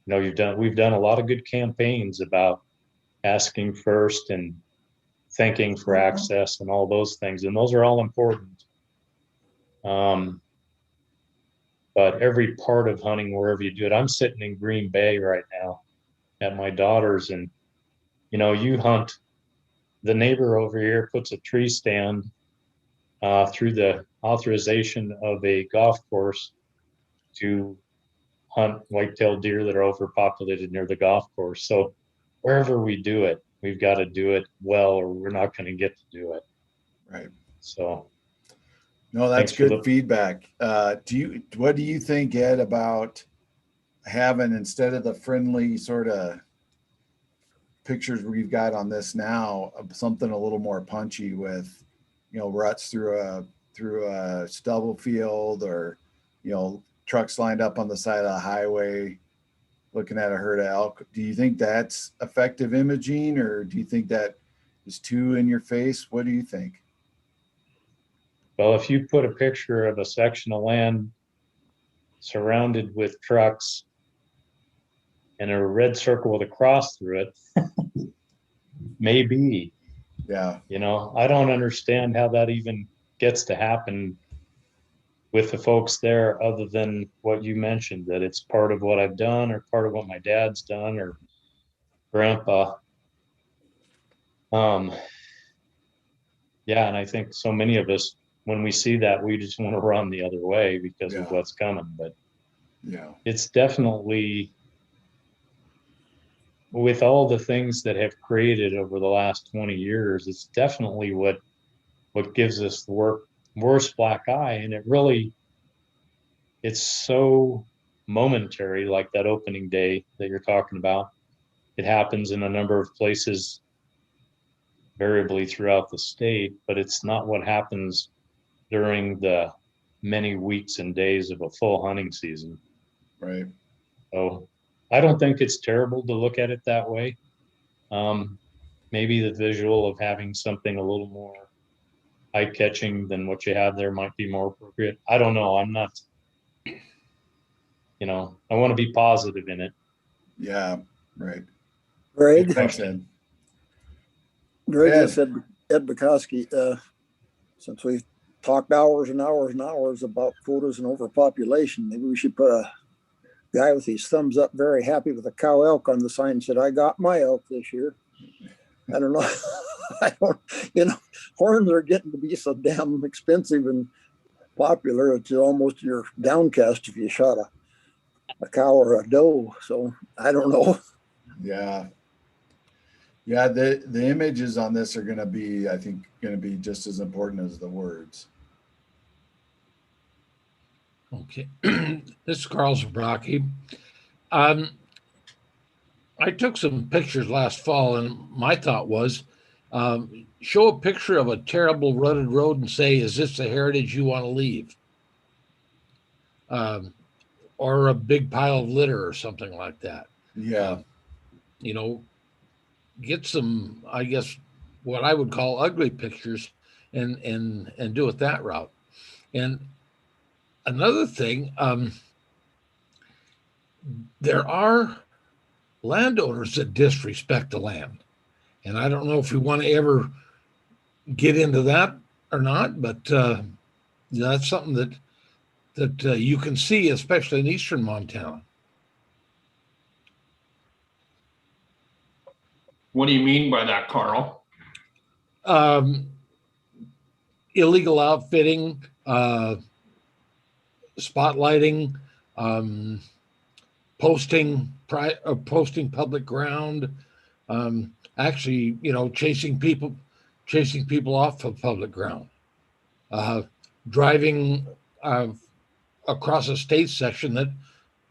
know, we've done a lot of good campaigns about asking first and thanking for access and all those things, and those are all important. But every part of hunting, wherever you do it, I'm sitting in Green Bay right now at my daughter's, and you know, you hunt, the neighbor over here puts a tree stand through the authorization of a golf course to hunt white-tailed deer that are overpopulated near the golf course. So wherever we do it, we've got to do it well, or we're not going to get to do it. Right. So. No, that's good feedback. What do you think, Ed, about having, instead of the friendly sort of pictures we've got on this now, something a little more punchy with, you know, ruts through a stubble field, or, you know, trucks lined up on the side of the highway looking at a herd of elk? Do you think that's effective imaging, or do you think that is too in your face? What do you think? Well, if you put a picture of a section of land surrounded with trucks and a red circle with a cross through it, maybe. Yeah. You know, I don't understand how that even gets to happen with the folks there, other than what you mentioned, that it's part of what I've done, or part of what my dad's done, or grandpa. Yeah, and I think so many of us, when we see that, we just want to run the other way because of what's coming. But yeah, it's definitely, with all the things that have created over the last 20 years, it's definitely what gives us the worst black eye. And it's so momentary, like that opening day that you're talking about. It happens in a number of places variably throughout the state, but it's not what happens during the many weeks and days of a full hunting season. Right. So I don't think it's terrible to look at it that way. Maybe the visual of having something a little more eye-catching than what you have there might be more appropriate. I don't know. I'm not, you know, I want to be positive in it. Yeah, right. Greg? Thanks, Ed. Greg, this Ed Bukowski. Since we've talked hours and hours and hours about quotas and overpopulation, maybe we should put a guy with his thumbs up, very happy with a cow elk on the sign and said, "I got my elk this year." I don't know. I don't, you know, horns are getting to be so damn expensive and popular. It's almost, you're downcast if you shot a cow or a doe. So I don't know. Yeah. Yeah, the images on this are going to be, I think, going to be just as important as the words. Okay. This is Carl Zabrocki. I took some pictures last fall, and my thought was, show a picture of a terrible rutted road and say, is this the heritage you want to leave? Or a big pile of litter or something like that. Yeah. You know, get some, I guess, what I would call ugly pictures and do it that route. And another thing, there are landowners that disrespect the land. And I don't know if we want to ever get into that or not, but that's something that you can see, especially in eastern Montana. What do you mean by that, Carl? Illegal outfitting, spotlighting, posting public ground, actually, you know, chasing people off of public ground, driving across a state section that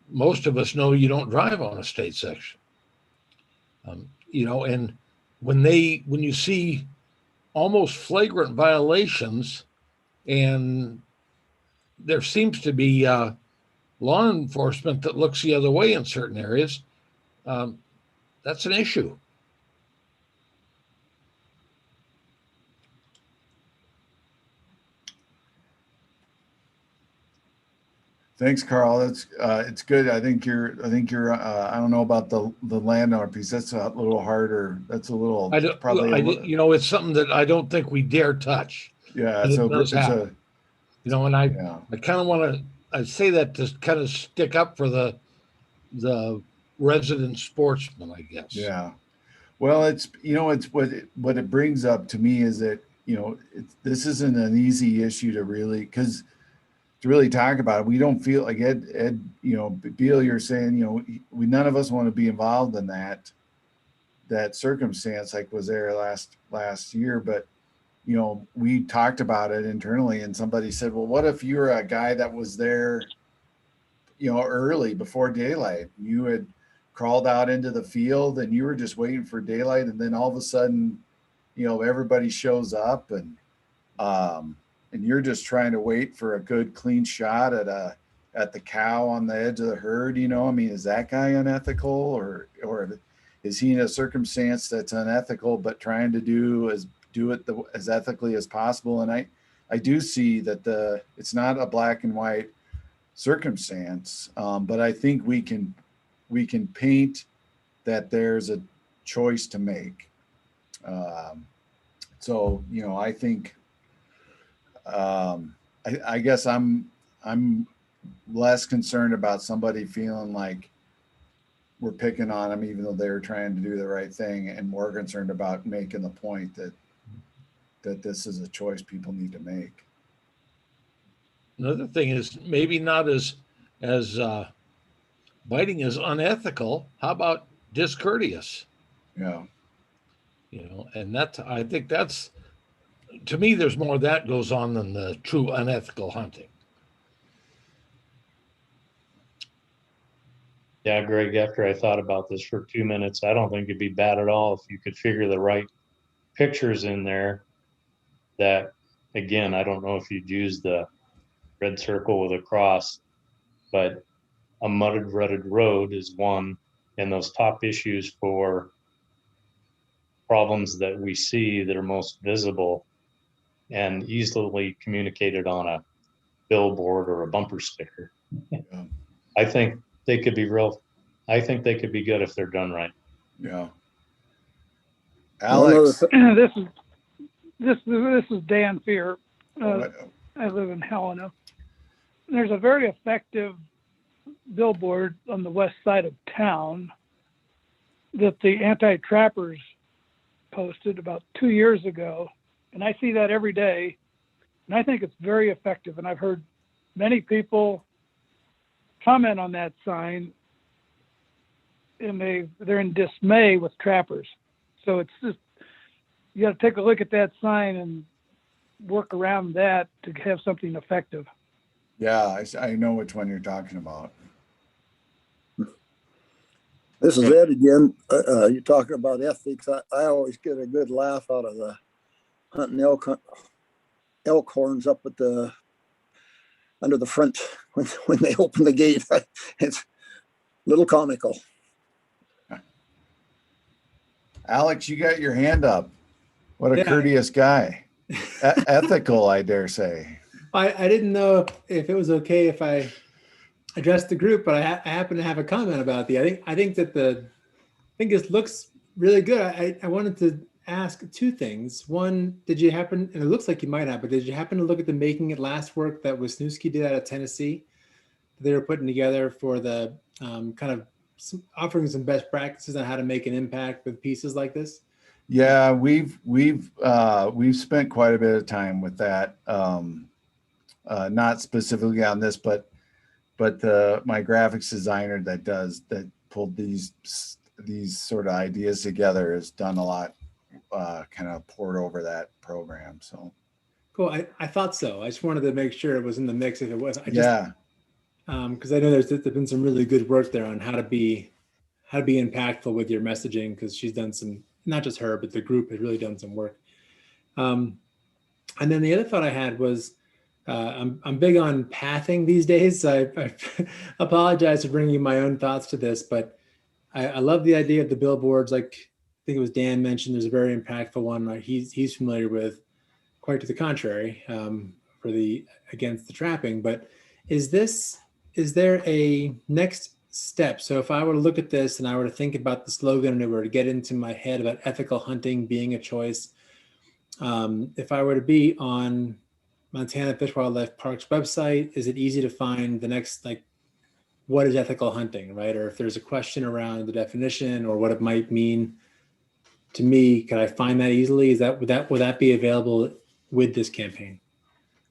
most of us know you don't drive on a state section. You know, and when you see almost flagrant violations, and there seems to be law enforcement that looks the other way in certain areas, that's an issue. Thanks, Carl. That's it's good. I think you're I don't know about the landowner piece. That's a little harder. That's a little You know, it's something that I don't think we dare touch. Yeah, And so it does happen. You know, and I kind of want to, I say that to kind of stick up for the resident sportsman, I guess. Yeah. Well, it's, you know, it's what it brings up to me is that, you know, this isn't an easy issue to really talk about it. We don't feel like Ed, you know, Beal, you're saying, you know, none of us want to be involved in that circumstance like was there last year. But, you know, we talked about it internally and somebody said, well, what if you're a guy that was there, you know, early before daylight, you had crawled out into the field and you were just waiting for daylight. And then all of a sudden, you know, everybody shows up and you're just trying to wait for a good, clean shot at the cow on the edge of the herd. You know, I mean, is that guy unethical or is he in a circumstance that's unethical, but trying to do it as ethically as possible? And I do see that it's not a black and white circumstance, but I think we can paint that there's a choice to make. So, you know, I think I guess I'm less concerned about somebody feeling like we're picking on them, even though they're trying to do the right thing, and more concerned about making the point that this is a choice people need to make. Another thing is maybe not as biting is unethical. How about discourteous? Yeah. You know, and I think that's, to me, there's more that goes on than the true unethical hunting. Yeah, Greg, after I thought about this for 2 minutes, I don't think it'd be bad at all if you could figure the right pictures in there that, again, I don't know if you'd use the red circle with a cross, but a mudded, rutted road is one, and those top issues for problems that we see that are most visible and easily communicated on a billboard or a bumper sticker. Yeah. I think they could be good if they're done right. Yeah. Alex. This is Dan Fear. I live in Helena. There's a very effective billboard on the west side of town that the anti-trappers posted about 2 years ago. And I see that every day. And I think it's very effective. And I've heard many people comment on that sign, and they're in dismay with trappers. So it's just, you got to take a look at that sign and work around that to have something effective. Yeah, I know which one you're talking about. This is Ed again. You're talking about ethics. I always get a good laugh out of the hunting elk horns up at under the front when they open the gate. It's a little comical. Alex, you got your hand up. What a courteous guy. Ethical, I dare say. I didn't know if it was okay if I addressed the group, but I happen to have a comment about I think this looks really good. I wanted to ask two things. One, did you happen, and it looks like you might have, but did you happen to look at the Making It Last work that Wisniewski did out of Tennessee? They were putting together for the kind of offering some best practices on how to make an impact with pieces like this. Yeah, we've spent quite a bit of time with that. Not specifically on this, but my graphics designer that pulled these sort of ideas together has done a lot, kind of poured over that program. So cool. I thought so. I just wanted to make sure it was in the mix. If it was, because I know there's been some really good work there on how to be impactful with your messaging, because she's done some, not just her, but the group has really done some work. And then the other thought I had was, I'm big on pathing these days. I apologize for bringing my own thoughts to this, but I love the idea of the billboards. Like I think it was Dan mentioned, there's a very impactful one he's familiar with. Quite to the contrary, for the against the trapping. But is there a next step? So if I were to look at this and I were to think about the slogan and it were to get into my head about ethical hunting being a choice, if I were to be on Montana Fish Wildlife Park's website, is it easy to find the next, like, what is ethical hunting, right? Or if there's a question around the definition or what it might mean to me, can I find that easily? Would that be available with this campaign?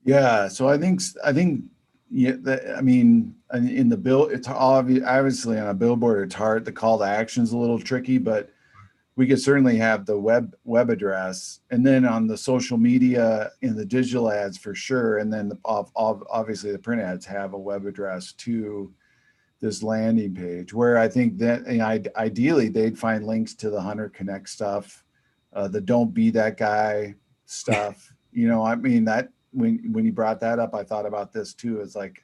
Yeah, so I think yeah, I mean, in the bill, it's obviously on a billboard, it's hard. The call to action is a little tricky, but we could certainly have the web address, and then on the social media in the digital ads for sure, and then obviously the print ads have a web address to this landing page, where I think that, you know, ideally they'd find links to the Hunter Connect stuff, the don't be that guy stuff. You know, I mean, that when you brought that up, I thought about this too. It's like,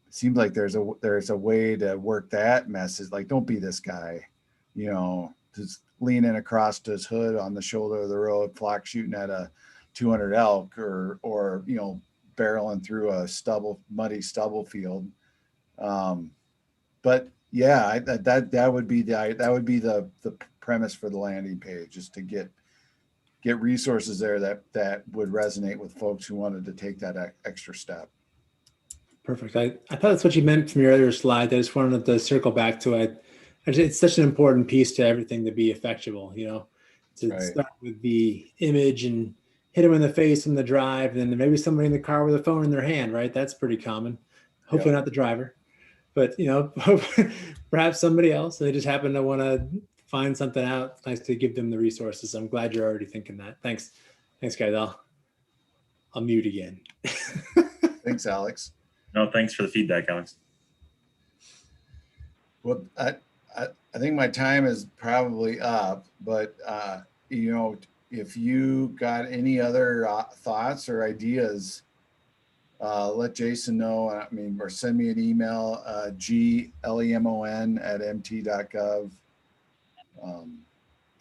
it seems like there's a way to work that message. Like, don't be this guy, you know, just leaning across his hood on the shoulder of the road, flock shooting at a 200 elk, or, you know, barreling through a muddy stubble field. But yeah, that would be the premise for the landing page, is to get resources there that would resonate with folks who wanted to take that extra step. Perfect. I thought that's what you meant from your other slide. I just wanted to circle back to it. It's such an important piece to everything to be effectual, you know, to start with the image and hit them in the face in the drive, and then maybe somebody in the car with a phone in their hand, right? That's pretty common. Hopefully not the driver, but, you know, perhaps somebody else. They just happen to want to find something out. It's nice to give them the resources. I'm glad you're already thinking that. Thanks, guys. I'll mute again. Thanks, Alex. No, thanks for the feedback, Alex. Well, I think my time is probably up, but you know, if you got any other thoughts or ideas, let Jason know. I mean, or send me an email, glemon@mt.gov.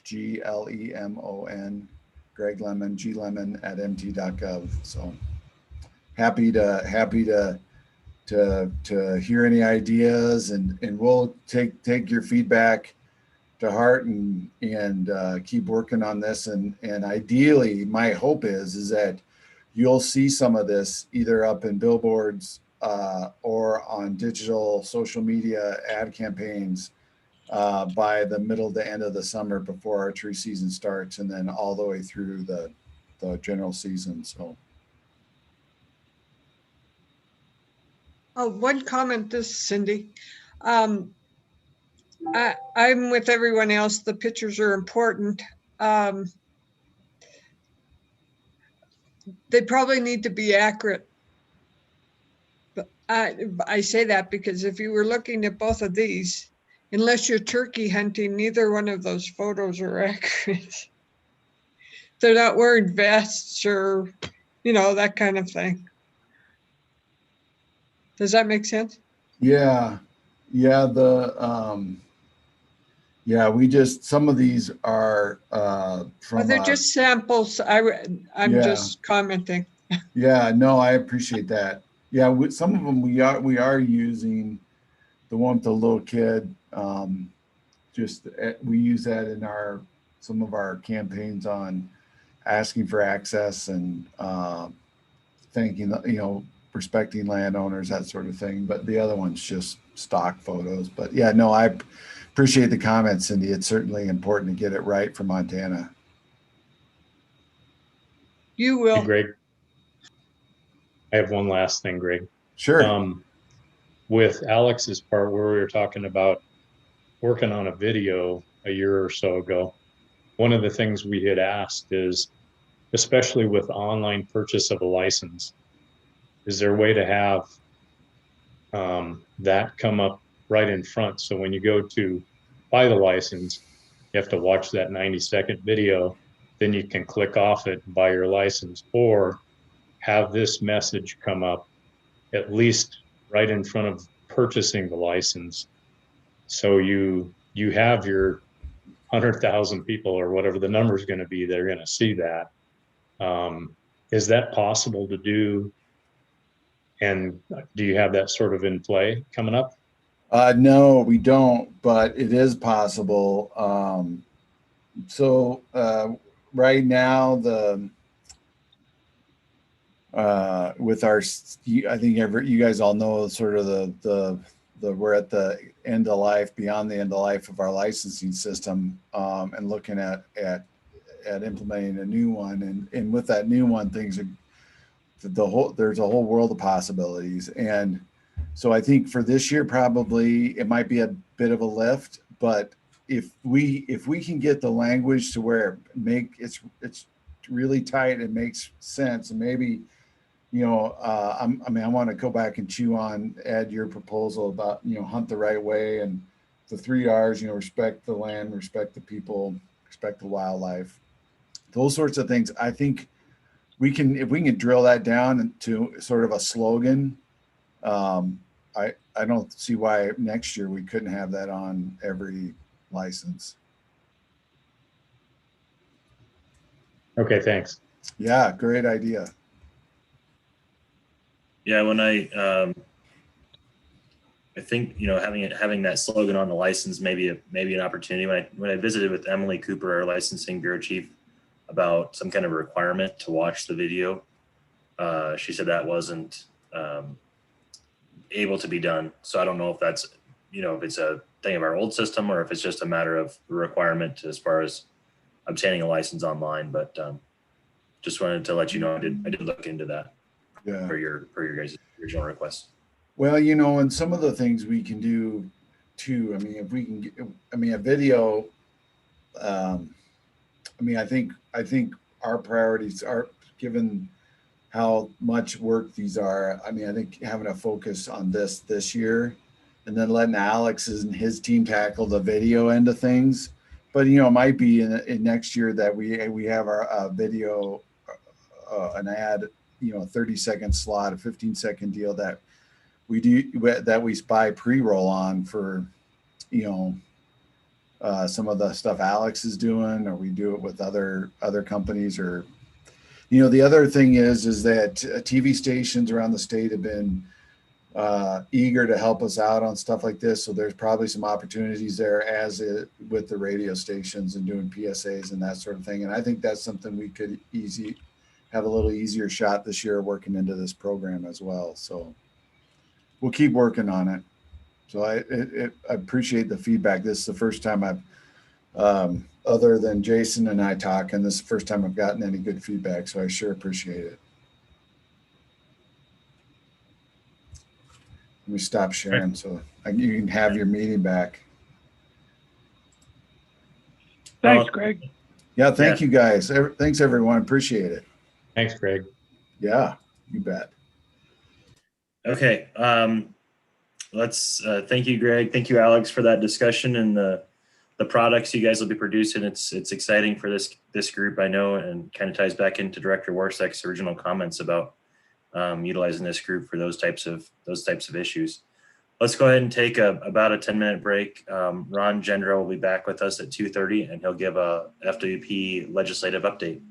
GLEMON, Greg Lemon, glemon@mt.gov. So happy to hear any ideas, and we'll take your feedback to heart and keep working on this. And ideally, my hope is that you'll see some of this either up in billboards or on digital social media ad campaigns by the middle to end of the summer, before archery season starts, and then all the way through the general season. So. Oh, one comment, this is Cindy. I'm with everyone else. The pictures are important. They probably need to be accurate. But I say that because if you were looking at both of these, unless you're turkey hunting, neither one of those photos are accurate. They're not wearing vests or, you know, that kind of thing. Does that make sense? Yeah. We just, some of these are from. They're just samples. I'm just commenting. Yeah, no, I appreciate that. Yeah, some of them we are using. The one with the little kid, we use that in some of our campaigns on asking for access and thanking, you know, respecting landowners, that sort of thing. But the other one's just stock photos. But yeah, no, I appreciate the comments, Cindy. It's certainly important to get it right for Montana. You will. Hey, Greg. I have one last thing, Greg. Sure. With Alex's part, where we were talking about working on a video a year or so ago, one of the things we had asked is, especially with online purchase of a license, is there a way to have that come up right in front. So when you go to buy the license, you have to watch that 90-second video, then you can click off it and buy your license, or have this message come up at least right in front of purchasing the license. So you have your 100,000 people or whatever the number is going to be, they're going to see that. Is that possible to do? And do you have that sort of in play coming up? No, we don't, but it is possible. So right now, with our, I think you guys all know sort of the we're at the end of life, beyond the end of life of our licensing system, and looking at implementing a new one, and with that new one, things are there's a whole world of possibilities. And so I think for this year, probably it might be a bit of a lift, but if we can get the language to where it's really tight and makes sense, and maybe, I want to go back and chew on, Ed, your proposal about, hunt the right way, and the 3 R's, respect the land, respect the people, respect the wildlife, those sorts of things. I think if we can drill that down into sort of a slogan, I don't see why next year we couldn't have that on every license. Okay, thanks. Yeah, great idea. Yeah, when I think, having that slogan on the license maybe an opportunity. When I visited with Emily Cooper, our licensing bureau chief, about some kind of requirement to watch the video, she said that wasn't able to be done. So I don't know if that's, if it's a thing of our old system, or if it's just a matter of requirement as far as obtaining a license online. But just wanted to let you know I did look into that. Yeah. For your guys' original request. Well, and some of the things we can do too. I mean, if we can get, a video. I think our priorities are, given how much work these are. I think having a focus on this year, and then letting Alex and his team tackle the video end of things. But it might be in next year that we have our video, an ad, a 30-second slot, a 15-second deal that we buy pre-roll on for, some of the stuff Alex is doing, or we do it with other companies. Or, the other thing is that TV stations around the state have been eager to help us out on stuff like this. So there's probably some opportunities there with the radio stations and doing PSAs and that sort of thing. And I think that's something we could have a little easier shot this year working into this program as well. So we'll keep working on it. So I appreciate the feedback. This is the first time I've, other than Jason and I talking, this is the first time I've gotten any good feedback. So I sure appreciate it. Let me stop sharing so you can have your meeting back. Thanks, Greg. Yeah, thank you guys. Thanks everyone. Appreciate it. Thanks, Greg. Yeah, you bet. Okay. Let's thank you, Greg. Thank you, Alex, for that discussion and the products you guys will be producing. It's exciting for this group, I know, and kind of ties back into Director Warsek's original comments about utilizing this group for those types of issues. Let's go ahead and take about a 10-minute break. Ron Gendro will be back with us at 2:30, and he'll give a FWP legislative update.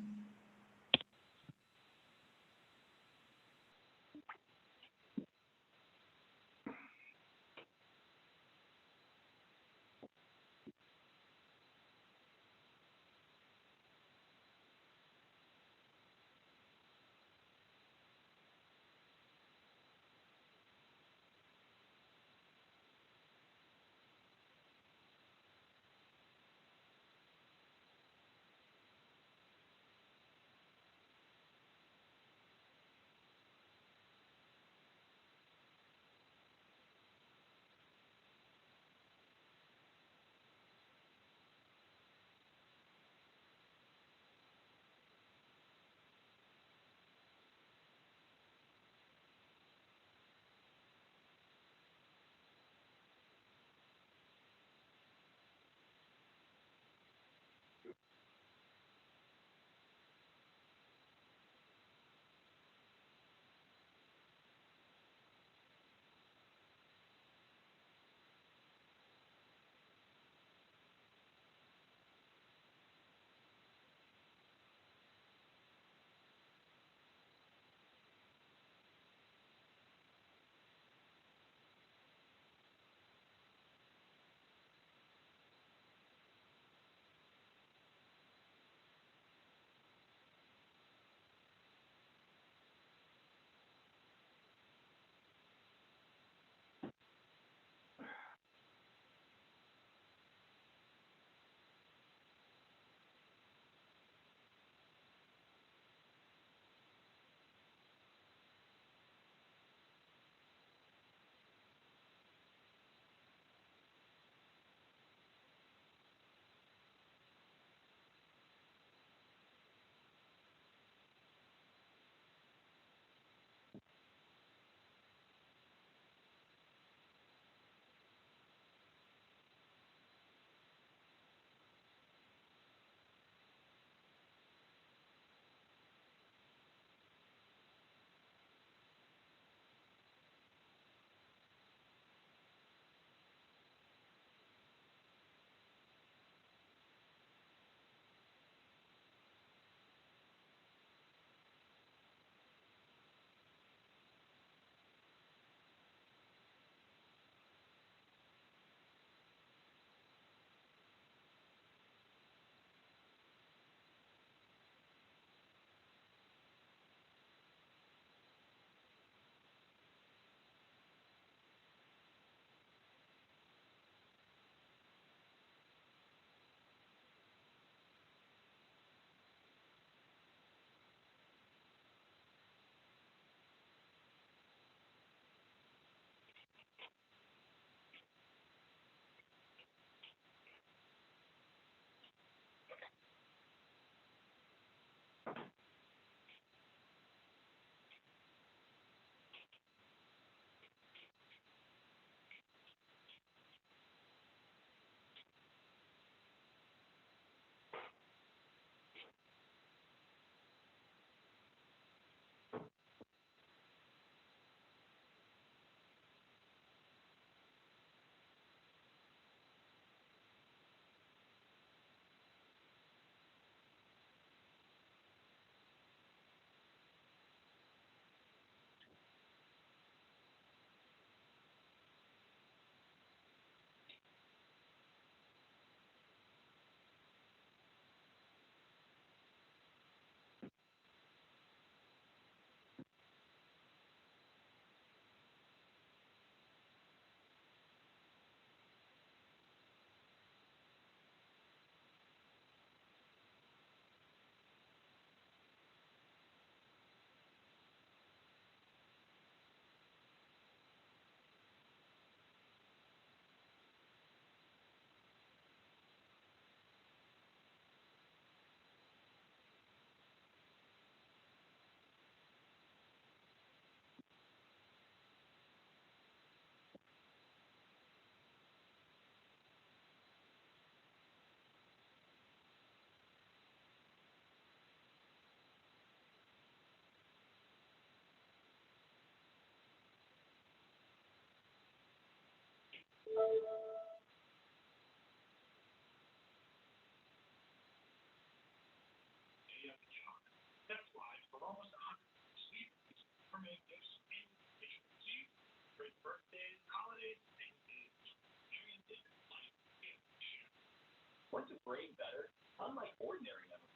What's a brain better? Unlike ordinary memory,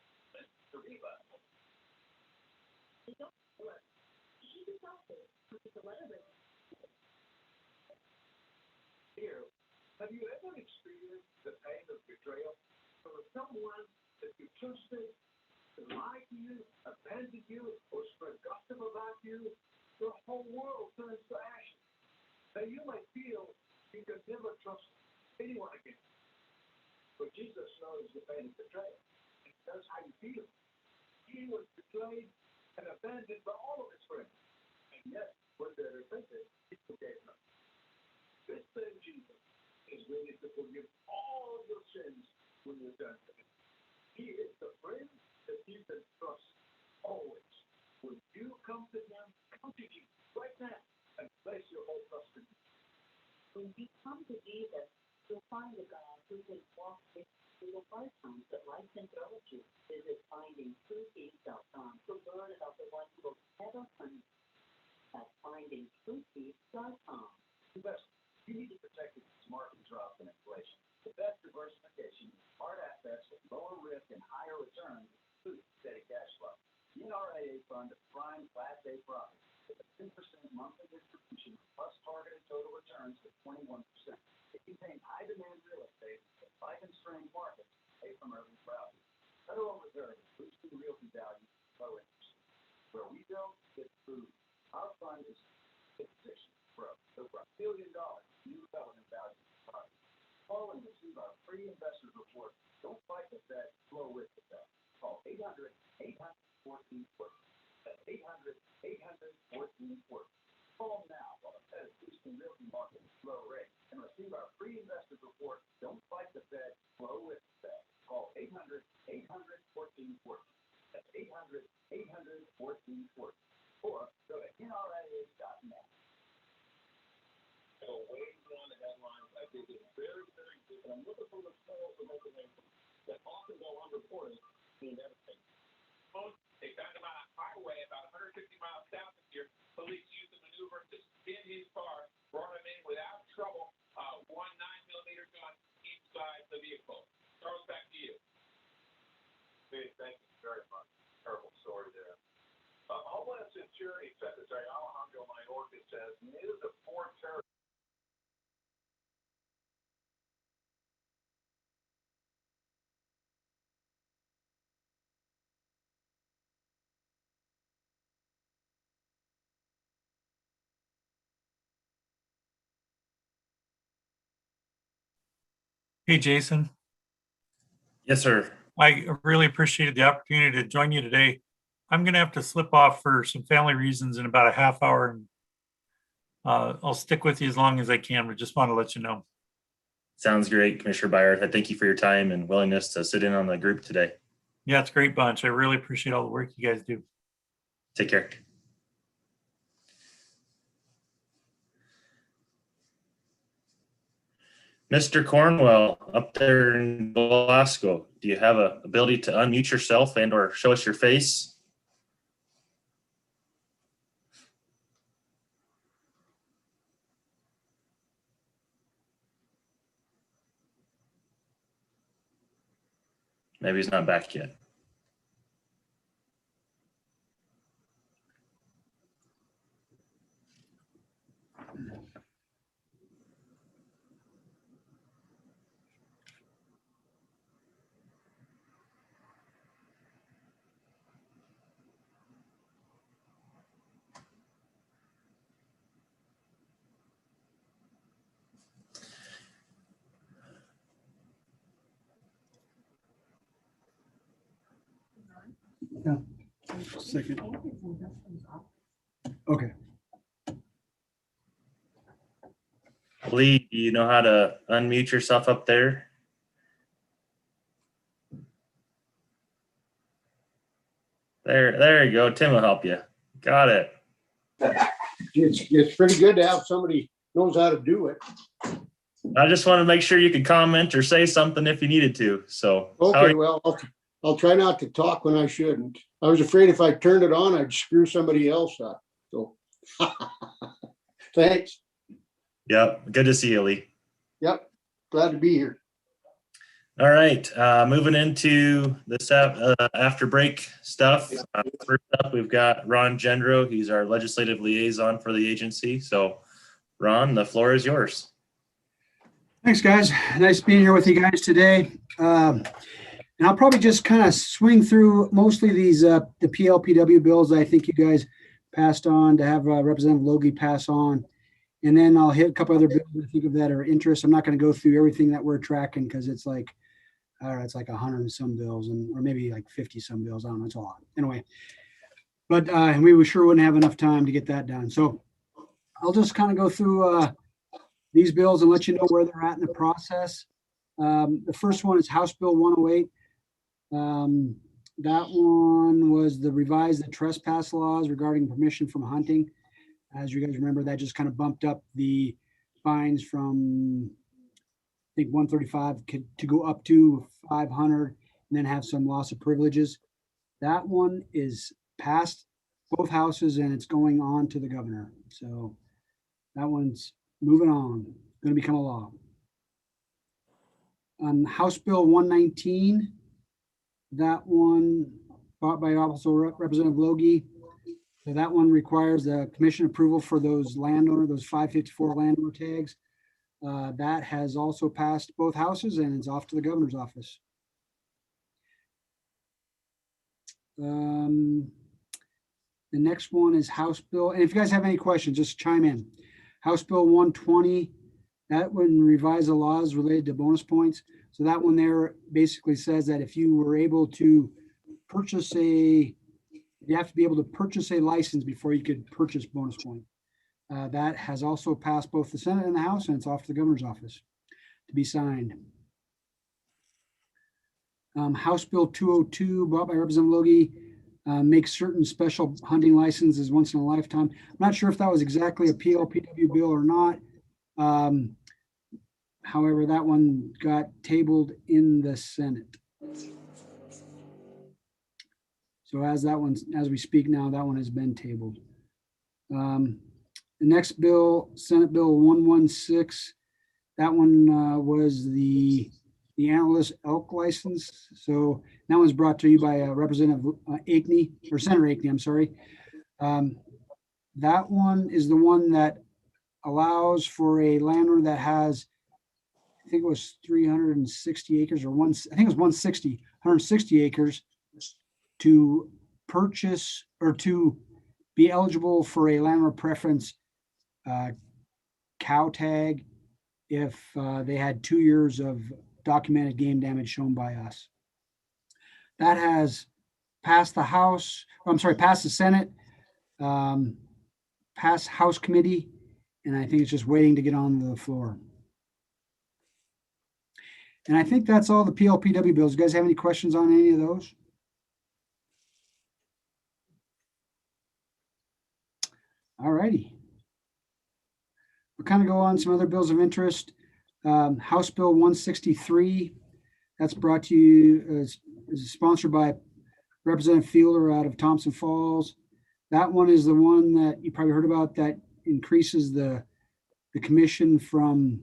cerebral. Here, have you ever experienced the pain of betrayal from someone that you trusted to lie to you, abandon you, or spread gossip about you? Your whole world turns to ashes. Now you might feel you can never trust anyone again. But Jesus knows the pain of betrayal. He knows how you feel. He was betrayed and abandoned by all of his friends. And yet, when they repented, he forgave them. This same Jesus is ready to forgive all of your sins when you're done with him. He is the friend that you can trust always. When you come to him, come to Jesus right now and place your whole trust in him. When you come to Jesus, you'll find a God who can walk with you through the hard times that life can throw at you. Visit findingtruepeace.com to learn about the one who will never punish you. That's findingtruepeace.com. Investors, you need to protect against market drops and inflation. The best diversification is smart assets with lower risk and higher returns with steady cash flow. The NRAA fund of prime Class A profits with a 10% monthly distribution plus targeted total returns of 21%. It contains high demand real estate in high constrained markets away from urban crowds. Federal Reserve is boosting realty value low interest. Where we build, it's food. Our fund is positioned for over $1 billion new development value. Call and receive our free investors report. Don't fight the Fed, flow with the Fed. Call 800-800-1440. That's 800-800-1440. Call now while the Fed is boosting realty market at low rate and receive our free investors report. Don't fight the Fed, flow with the Fed. Call 800-800-1440. That's 800-800-1440. Or go to NRA.net. So waiting on the headlines, I think it's very, very good. And I'm looking for the calls from information that often go unreported in everything. They found him on a highway about 150 miles south of here. Police used the maneuver to spin his car, brought him in without trouble. One 9mm gun inside the vehicle. Charles, back to you. Hey, thank you very much. Terrible story there. Homeland Security Secretary Alejandro Mayorkas says news of four terrorists. Hey, Jason. Yes, sir. I really appreciated the opportunity to join you today. I'm going to have to slip off for some family reasons in about a half hour. And I'll stick with you as long as I can, but just want to let you know. Sounds great, Commissioner Byard. I thank you for your time and willingness to sit in on the group today. Yeah, it's a great bunch. I really appreciate all the work you guys do. Take care. Mr. Cornwell, up there in Glasgow, do you have a ability to unmute yourself and or show us your face? Maybe he's not back yet. Yeah. Second. Okay. Lee, do you know how to unmute yourself up there? There you go. Tim will help you. Got it. It's pretty good to have somebody knows how to do it. I just want to make sure you could comment or say something if you needed to. So, Okay, well, I'll try not to talk when I shouldn't. I was afraid if I turned it on, I'd screw somebody else up. So, thanks. Yep. Good to see you, Lee. Yep. Glad to be here. All right. Moving into this after break stuff. First up, we've got Ron Gendro. He's our legislative liaison for the agency. So, Ron, the floor is yours. Thanks, guys. Nice being here with you guys today. And I'll probably just kind of swing through mostly these the PLPW bills that I think you guys passed on to have Representative Logie pass on. And then I'll hit a couple other bills I think of that are interest. I'm not going to go through everything that we're tracking because it's like, I don't know, it's like 100 and some bills or maybe like 50 some bills. I don't know. It's a lot. Anyway, but we sure wouldn't have enough time to get that done. So I'll just kind of go through these bills and let you know where they're at in the process. The first one is House Bill 108. That one was the revised the trespass laws regarding permission from hunting. As you guys remember, that just kind of bumped up the fines from, I think, 135 to go up to 500 and then have some loss of privileges. That one is passed both houses and it's going on to the governor. So that one's moving on, going to become a law. House Bill 119, that one brought by also Representative Logie. So that one requires the commission approval for those landowner, those 554 landowner tags. That has also passed both houses and it's off to the governor's office. The next one is House Bill, and if you guys have any questions, just chime in. House Bill 120, that one revise the laws related to bonus points. So that one there basically says that if you were able to purchase you have to be able to purchase a license before you could purchase bonus point. That has also passed both the Senate and the House, and it's off to the governor's office to be signed. House Bill 202, brought by Representative Logie, makes certain special hunting licenses once in a lifetime. I'm not sure if that was exactly a PLPW bill or not. However, that one got tabled in the Senate. So as we speak now, that one has been tabled. The next bill, Senate Bill 116, that one was the antlerless elk license. So that was brought to you by Representative Akeney, or Senator Akeney, I'm sorry. That one is the one that allows for a landowner that has, I think it was 360 acres or I think it was 160 acres to purchase or to be eligible for a landowner preference cow tag if they had 2 years of documented game damage shown by us. That has passed the House, passed the Senate, passed House Committee, and I think it's just waiting to get on the floor. And I think that's all the PLPW bills. You guys have any questions on any of those? All righty. We'll kind of go on some other bills of interest. House Bill 163, that's brought to you is sponsored by Representative Fielder out of Thompson Falls. That one is the one that you probably heard about that increases the commission from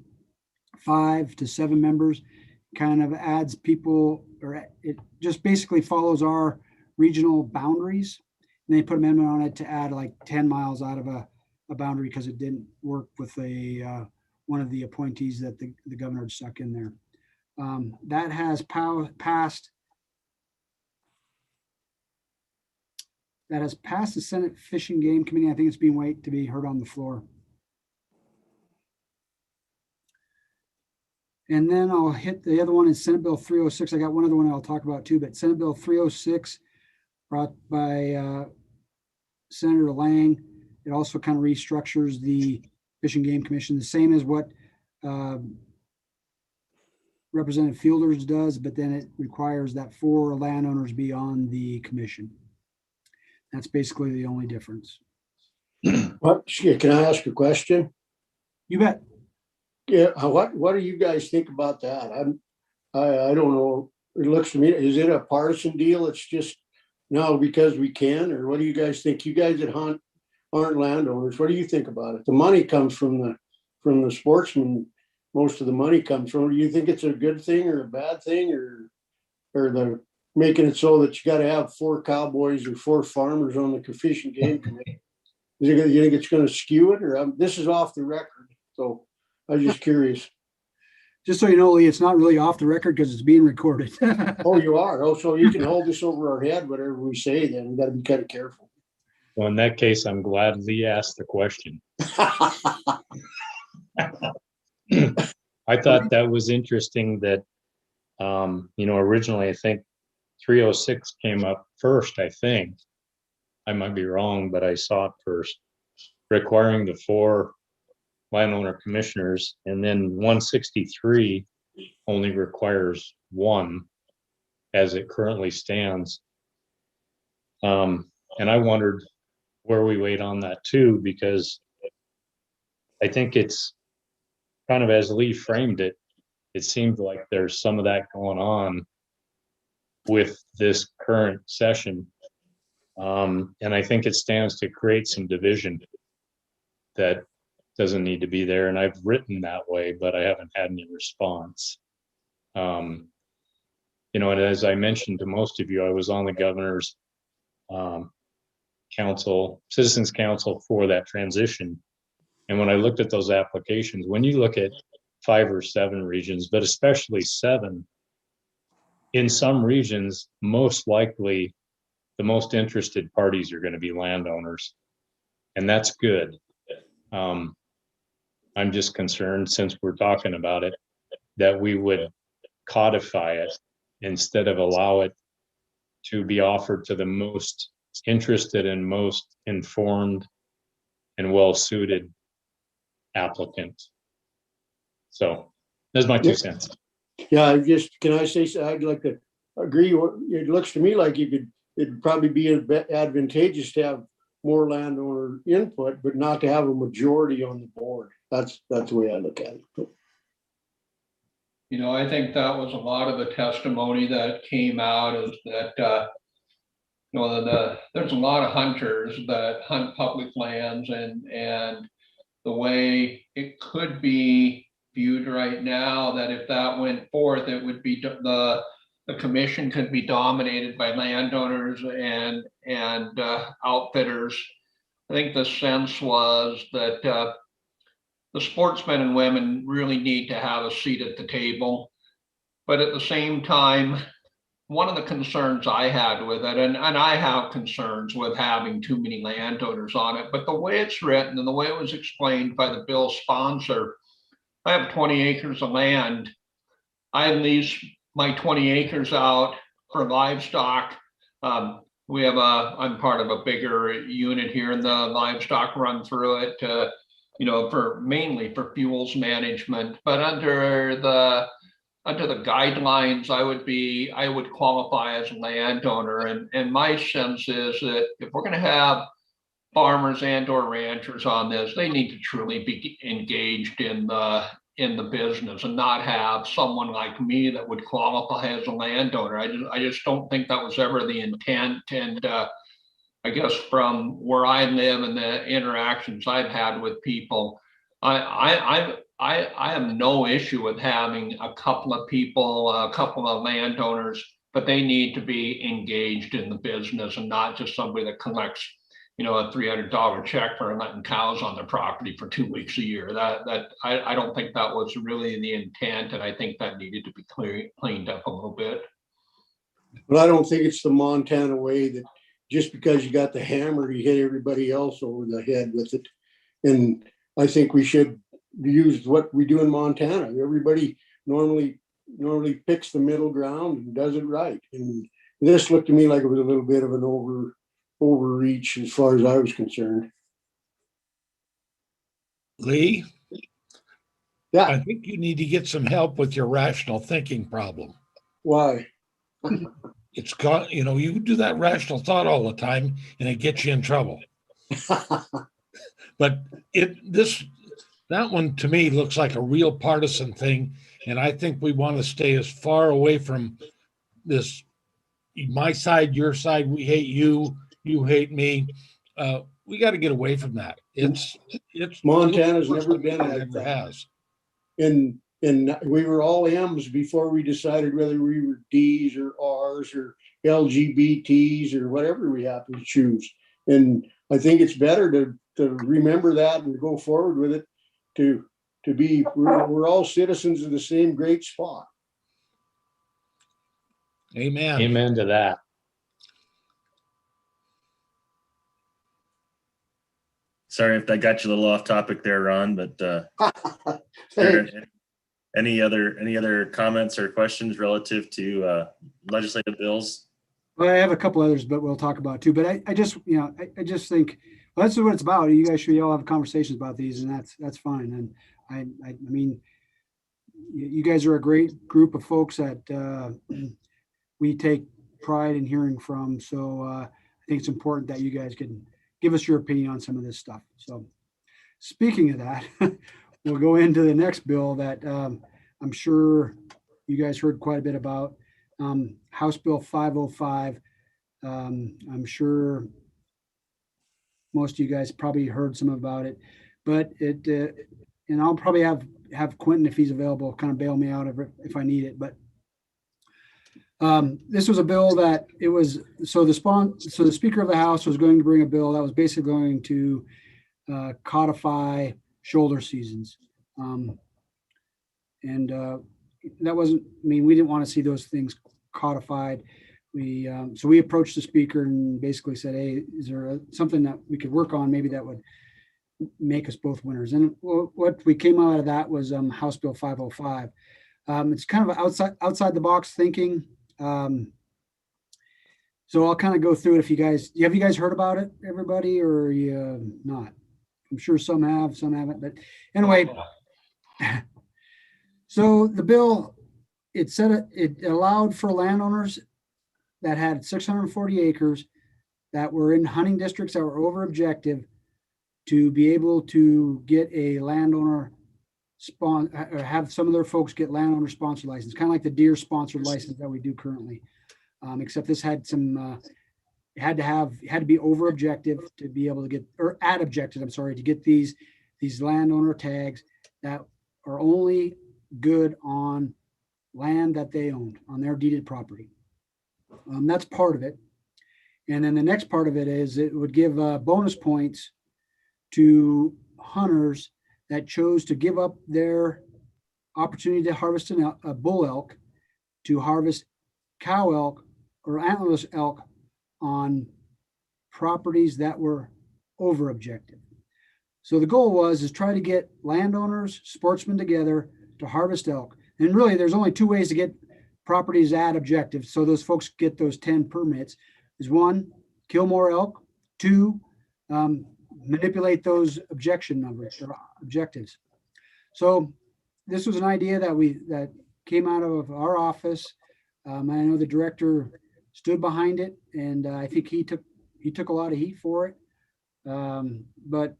5 to 7 members, kind of adds people, or it just basically follows our regional boundaries. And they put an amendment on it to add like 10 miles out of a boundary because it didn't work with one of the appointees that the governor had stuck in there. That has passed. That has passed the Senate Fish and Game Committee. I think it's being waited to be heard on the floor. And then I'll hit the other one is Senate Bill 306. I got one other one I'll talk about too, but Senate Bill 306 brought by Senator Lang. It also kind of restructures the Fish and Game Commission, the same as what Representative Fielders does, but then it requires that 4 landowners be on the commission. That's basically the only difference. What? Can I ask a question? You bet. Yeah, what do you guys think about that? I don't know. It looks to me, is it a partisan deal? It's just no because we can, or what do you guys think? You guys that hunt aren't landowners. What do you think about it? The money comes from the sportsmen. Most of the money comes from. Do you think it's a good thing or a bad thing, or the making it so that you got to have 4 cowboys or 4 farmers on the Fish and Game Committee? You think it's going to skew it, or this is off the record? So I was just curious. Just so you know, Lee, it's not really off the record because it's being recorded. Oh, you are? Oh, so you can hold this over our head, whatever we say, then we got to be kind of careful. Well, in that case, I'm glad Lee asked the question. I thought that was interesting that, originally I think 306 came up first, I think. I might be wrong, but I saw it first, requiring the 4 landowner commissioners, and then 163 only requires 1 as it currently stands. And I wondered where we wait on that too, because I think it's kind of, as Lee framed it, it seemed like there's some of that going on with this current session. And I think it stands to create some division that doesn't need to be there. And I've written that way, but I haven't had any response. And as I mentioned to most of you, I was on the governor's citizens council for that transition. And when I looked at those applications, when you look at 5 or 7 regions, but especially 7, in some regions, most likely the most interested parties are going to be landowners. And that's good. I'm just concerned, since we're talking about it, that we would codify it instead of allow it to be offered to the most interested and most informed and well-suited applicant. So that's my 2 cents. Yeah, can I say, I'd like to agree. It looks to me like it'd probably be advantageous to have more landowner input, but not to have a majority on the board. That's the way I look at it. I think that was a lot of the testimony that came out, is that there's a lot of hunters that hunt public lands, and the way it could be viewed right now, that if that went forth, it would be the commission could be dominated by landowners and outfitters. I think the sense was that the sportsmen and women really need to have a seat at the table. But at the same time, one of the concerns I had with it, and I have concerns with having too many landowners on it, but the way it's written and the way it was explained by the bill sponsor, I have 20 acres of land. I lease my 20 acres out for livestock. I'm part of a bigger unit here, and the livestock run through it, mainly for fuels management. But under the guidelines, I would qualify as a landowner. And my sense is that if we're going to have farmers and or ranchers on this, they need to truly be engaged in the business, and not have someone like me that would qualify as a landowner. I just don't think that was ever the intent. And I guess from where I live and the interactions I've had with people, I have no issue with having a couple of people, a couple of landowners, but they need to be engaged in the business and not just somebody that collects, a $300 check for letting cows on their property for 2 weeks a year. I don't think that was really the intent, and I think that needed to be cleaned up a little bit. But I don't think it's the Montana way that just because you got the hammer, you hit everybody else over the head with it. And I think we should use what we do in Montana. Everybody normally picks the middle ground and does it right. And this looked to me like it was a little bit of an overreach as far as I was concerned. Lee? Yeah. I think you need to get some help with your rational thinking problem. Why? It's got, you do that rational thought all the time and it gets you in trouble. But that one to me looks like a real partisan thing. And I think we want to stay as far away from this, my side, your side, we hate you, you hate me. We got to get away from that. It's Montana's never been it like ever that. has. And we were all M's before we decided whether we were D's or R's or LGBTs or whatever we happen to choose. And I think it's better to remember that and go forward with it. To be, we're all citizens of the same great spot. Amen. Amen to that. Sorry if that got you a little off topic there, Ron, but Thanks. any other comments or questions relative to legislative bills? Well, I have a couple others, but we'll talk about it too. But I just, I just think, well, that's what it's about. You guys should all have conversations about these, and that's fine. And I mean, you guys are a great group of folks that we take pride in hearing from. So I think it's important that you guys can give us your opinion on some of this stuff. So speaking of that, we'll go into the next bill that I'm sure you guys heard quite a bit about. House Bill 505. I'm sure most of you guys probably heard some about it, but and I'll probably have Quentin, if he's available, kind of bail me out if I need it. But this was a bill that it was, so the Speaker of the House was going to bring a bill that was basically going to codify shoulder seasons. And that wasn't, I mean, we didn't want to see those things codified. So we approached the Speaker and basically said, hey, is there something that we could work on maybe that would make us both winners? And what we came out of that was House Bill 505. It's kind of outside the box thinking. So I'll kind of go through it. If you guys heard about it, everybody, or you not? I'm sure some have, some haven't. But anyway, so the bill, it allowed for landowners that had 640 acres that were in hunting districts that were over objective to be able to get a landowner or have some of their folks get landowner sponsored license, kind of like the deer sponsored license that we do currently. Except this had some, it had to be over objective to be able to get, or at objective, I'm sorry, to get these landowner tags that are only good on land that they owned, on their deeded property. That's part of it. And then the next part of it is it would give bonus points to hunters that chose to give up their opportunity to harvest a bull elk to harvest cow elk or antlerless elk on properties that were over objective. So the goal is try to get landowners, sportsmen together to harvest elk. And really, there's only two ways to get properties at objective, so those folks get those 10 permits. Is one, kill more elk. Two, manipulate those objection numbers or objectives. So this was an idea that came out of our office. I know the director stood behind it, and I think he took a lot of heat for it. But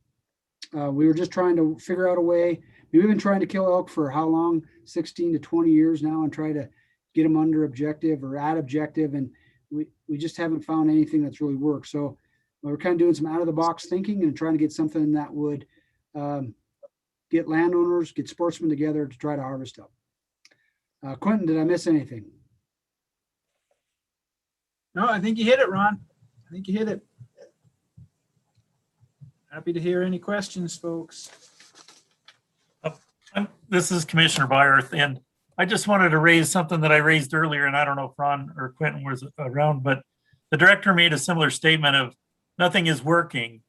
we were just trying to figure out a way. We've been trying to kill elk for how long? 16 to 20 years now, and try to get them under objective or at objective, and we just haven't found anything that's really worked. So we're kind of doing some out of the box thinking and trying to get something that would get landowners, get sportsmen together to try to harvest elk. Quentin, did I miss anything? No, I think you hit it, Ron. I think you hit it. Happy to hear any questions, folks. This is Commissioner Byerth, and I just wanted to raise something that I raised earlier, and I don't know if Ron or Quentin was around, but the director made a similar statement of nothing is working.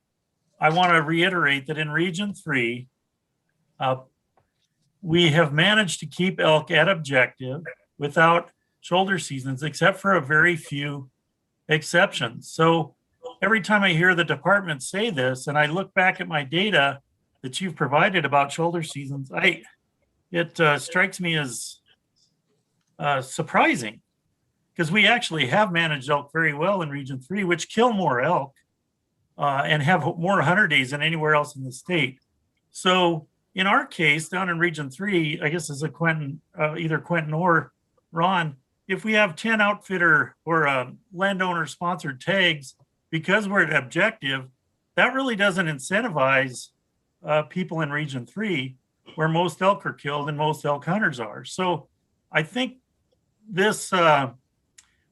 I want to reiterate that in Region 3, we have managed to keep elk at objective without shoulder seasons, except for a very few exceptions. So every time I hear the department say this, and I look back at my data that you've provided about shoulder seasons, it strikes me as surprising, because we actually have managed elk very well in Region 3, which kill more elk and have more hunter days than anywhere else in the state. So in our case, down in Region 3, I guess it's a Quentin, either Quentin or Ron, if we have 10 outfitter or landowner sponsored tags, because we're at objective, that really doesn't incentivize people in Region 3 where most elk are killed and most elk hunters are. So I think this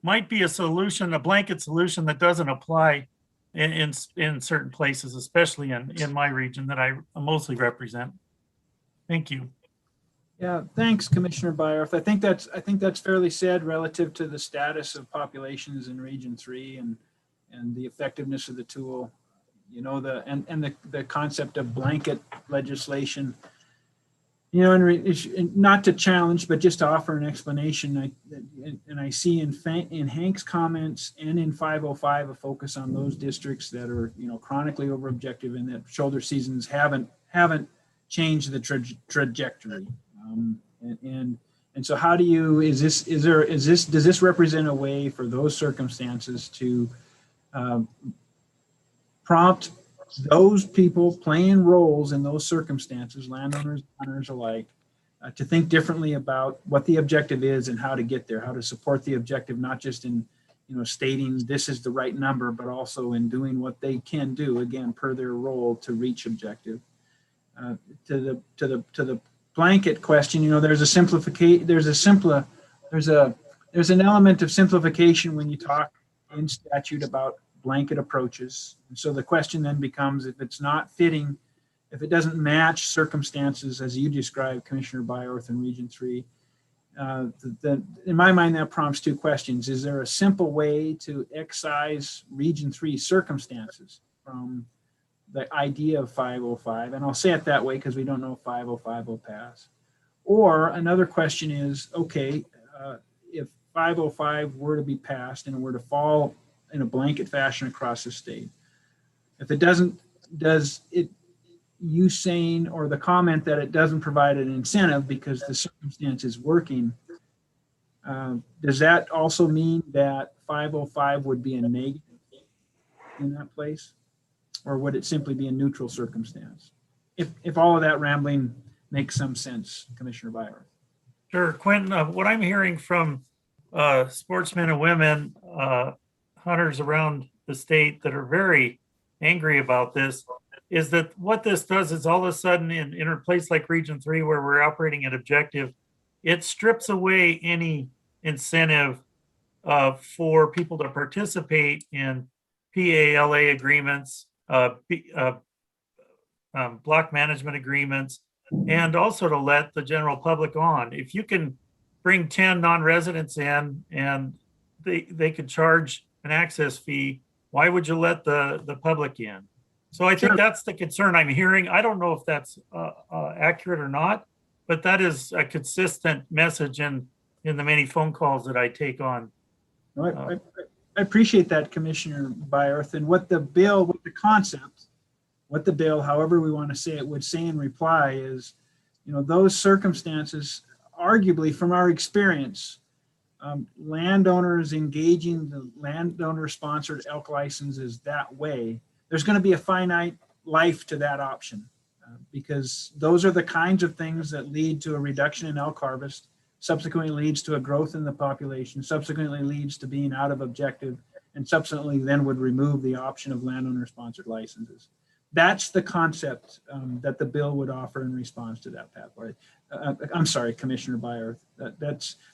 might be a solution, a blanket solution that doesn't apply in certain places, especially in my region that I mostly represent. Thank you. Yeah, thanks, Commissioner Byerth. I think that's fairly said relative to the status of populations in Region 3 and the effectiveness of the tool. You know, the concept of blanket legislation. You know, and not to challenge, but just to offer an explanation. I see in Hank's comments and in 505 a focus on those districts that are, you know, chronically over objective and that shoulder seasons haven't changed the trajectory. And so how do you, does this represent a way for those circumstances to prompt those people playing roles in those circumstances, landowners, hunters alike, to think differently about what the objective is and how to get there, how to support the objective, not just in, you know, stating this is the right number, but also in doing what they can do, again, per their role to reach objective. To the blanket question, you know, there's an element of simplification when you talk in statute about blanket approaches. And so the question then becomes, if it's not fitting, if it doesn't match circumstances as you described, Commissioner Byerth in Region 3, then in my mind that prompts two questions. Is there a simple way to excise Region 3 circumstances from the idea of 505? And I'll say it that way because we don't know if 505 will pass. Or another question is, okay, if 505 were to be passed and were to fall in a blanket fashion across the state, if it doesn't, does it, you saying, or the comment that it doesn't provide an incentive because the circumstance is working, does that also mean that 505 would be a negative in that place? Or would it simply be a neutral circumstance? If all of that rambling makes some sense, Commissioner Byerth. Sure, Quentin, what I'm hearing from sportsmen and women, hunters around the state that are very angry about this is that what this does is all of a sudden in a place like Region 3 where we're operating at objective, it strips away any incentive for people to participate in PALA agreements, block management agreements, and also to let the general public on. If you can bring 10 non-residents in and they could charge an access fee, why would you let the public in? So I think that's the concern I'm hearing. I don't know if that's accurate or not, but that is a consistent message in the many phone calls that I take on. I appreciate that, Commissioner Byerth. And what the bill, what the concept, what the bill, however we want to say it, would say in reply is, you know, those circumstances, arguably from our experience, landowners engaging the landowner-sponsored elk licenses that way, there's going to be a finite life to that option because those are the kinds of things that lead to a reduction in elk harvest, subsequently leads to a growth in the population, subsequently leads to being out of objective, and subsequently then would remove the option of landowner-sponsored licenses. That's the concept that the bill would offer in response to that pathway. I'm sorry, Commissioner Byerth.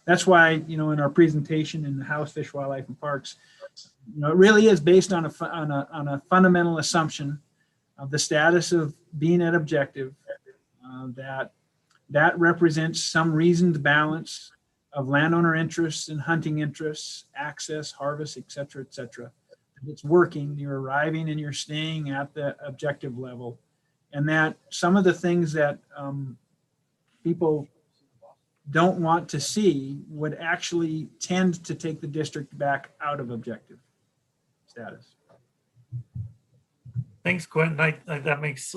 That's why, you know, in our presentation in the House Fish, Wildlife, and Parks, you know, it really is based on a fundamental assumption of the status of being at objective, that represents some reasoned balance of landowner interests and hunting interests, access, harvest, et cetera, et cetera. It's working, you're arriving and you're staying at the objective level, and that some of the things that people don't want to see would actually tend to take the district back out of objective status. Thanks, Quentin. That makes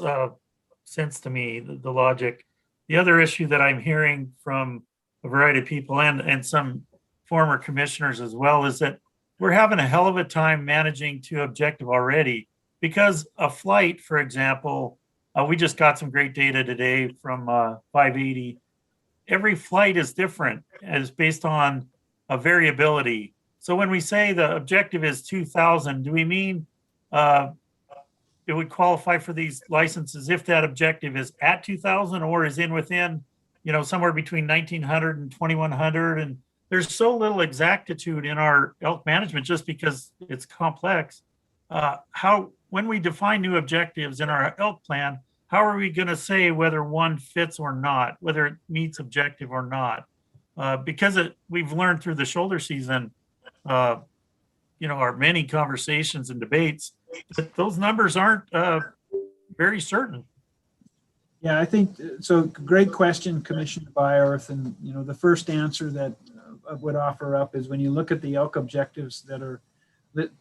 sense to me, the logic. The other issue that I'm hearing from a variety of people and some former commissioners as well is that we're having a hell of a time managing to objective already because a flight, for example, We just got some great data today from 580. Every flight is different as based on a variability. So when we say the objective is 2,000, do we mean it would qualify for these licenses if that objective is at 2,000 or is in within, somewhere between 1,900 and 2,100? And there's so little exactitude in our elk management just because it's complex. When we define new objectives in our elk plan, how are we going to say whether one fits or not, whether it meets objective or not? Because we've learned through the shoulder season, our many conversations and debates, that those numbers aren't very certain. Yeah, I think so. Great question, Commissioner Byerth. And the first answer that I would offer up is when you look at the elk objectives that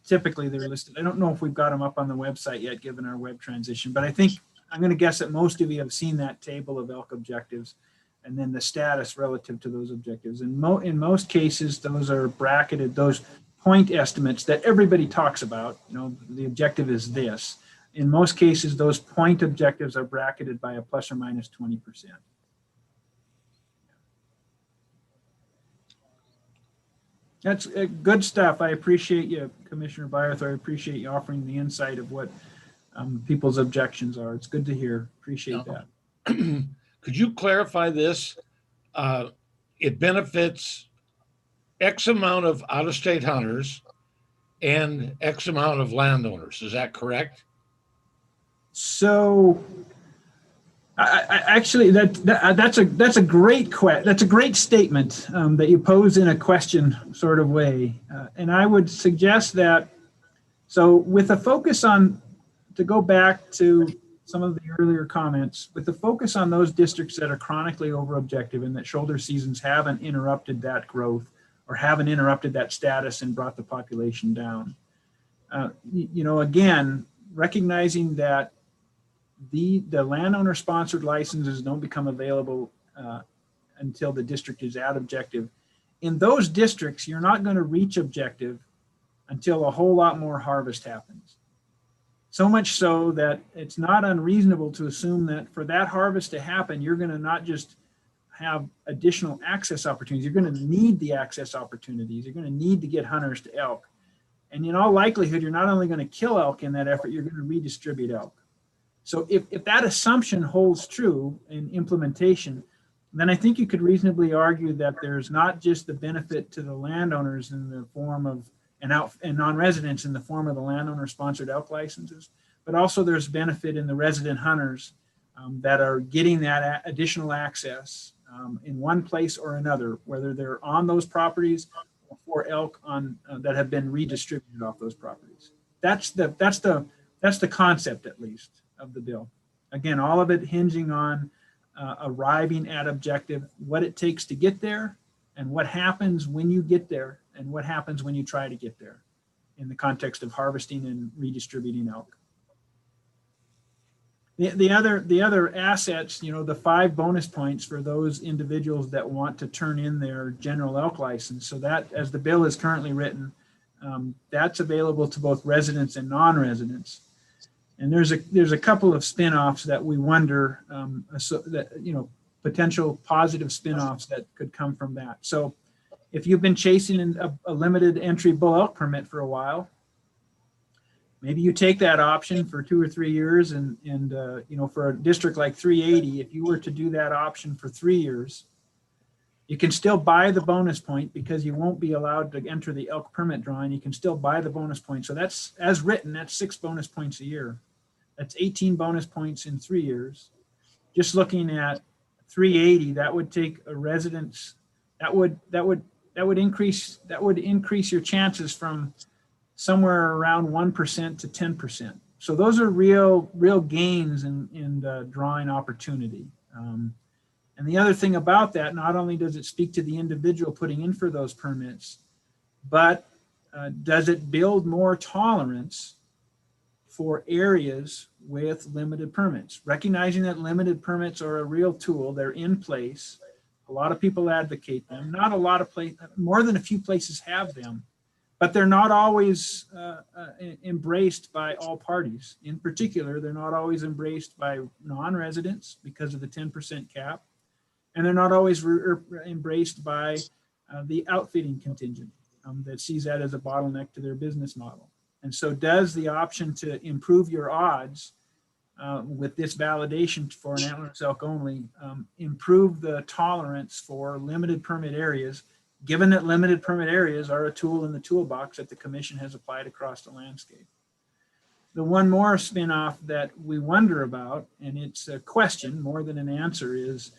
typically they're listed. I don't know if we've got them up on the website yet, given our web transition, but I think I'm going to guess that most of you have seen that table of elk objectives and then the status relative to those objectives. And in most cases, those are bracketed, those point estimates that everybody talks about. The objective is this. In most cases, those point objectives are bracketed by a plus or minus 20%. That's good stuff. I appreciate you, Commissioner Byerth. I appreciate you offering the insight of what people's objections are. It's good to hear. Appreciate that. Could you clarify this? It benefits X amount of out-of-state hunters and X amount of landowners. Is that correct? So, actually, that's a great statement that you pose in a question sort of way, and I would suggest that. So, with a focus on, to go back to some of the earlier comments, with the focus on those districts that are chronically over objective and that shoulder seasons haven't interrupted that growth or haven't interrupted that status and brought the population down. Again, recognizing that the landowner sponsored licenses don't become available until the district is at objective. In those districts, you're not going to reach objective until a whole lot more harvest happens. So much so that it's not unreasonable to assume that for that harvest to happen, you're going to not just have additional access opportunities, you're going to need the access opportunities. You're going to need to get hunters to elk. And in all likelihood, you're not only going to kill elk in that effort, you're going to redistribute elk. So if that assumption holds true in implementation, then I think you could reasonably argue that there's not just the benefit to the landowners in the form of and non-residents in the form of the landowner-sponsored elk licenses, but also there's benefit in the resident hunters that are getting that additional access in one place or another, whether they're on those properties or for elk that have been redistributed off those properties. That's the concept, at least, of the bill. Again, all of it hinging on arriving at objective, what it takes to get there, and what happens when you get there, and what happens when you try to get there in the context of harvesting and redistributing elk. The other assets, the 5 bonus points for those individuals that want to turn in their general elk license. So that, as the bill is currently written, that's available to both residents and non-residents. And there's a couple of spin-offs that we wonder, potential positive spin-offs that could come from that. So if you've been chasing a limited entry bull elk permit for a while, maybe you take that option for 2 or 3 years, and for a district like 380, if you were to do that option for 3 years, you can still buy the bonus point because you won't be allowed to enter the elk permit drawing. You can still buy the bonus point. So that's, as written, that's 6 bonus points a year. That's 18 bonus points in 3 years. Just looking at 380, that would take a residence, that would increase your chances from somewhere around 1% to 10%. So those are real gains in drawing opportunity. And the other thing about that, not only does it speak to the individual putting in for those permits, but does it build more tolerance for areas with limited permits? Recognizing that limited permits are a real tool, they're in place. A lot of people advocate them. Not a lot of places, more than a few places have them. but they're not always embraced by all parties. In particular, they're not always embraced by non-residents because of the 10% cap, and they're not always embraced by the outfitting contingent that sees that as a bottleneck to their business model. And so does the option to improve your odds with this validation for an antlerless elk only improve the tolerance for limited permit areas, given that limited permit areas are a tool in the toolbox that the commission has applied across the landscape? The one more spinoff that we wonder about, and it's a question more than an answer, is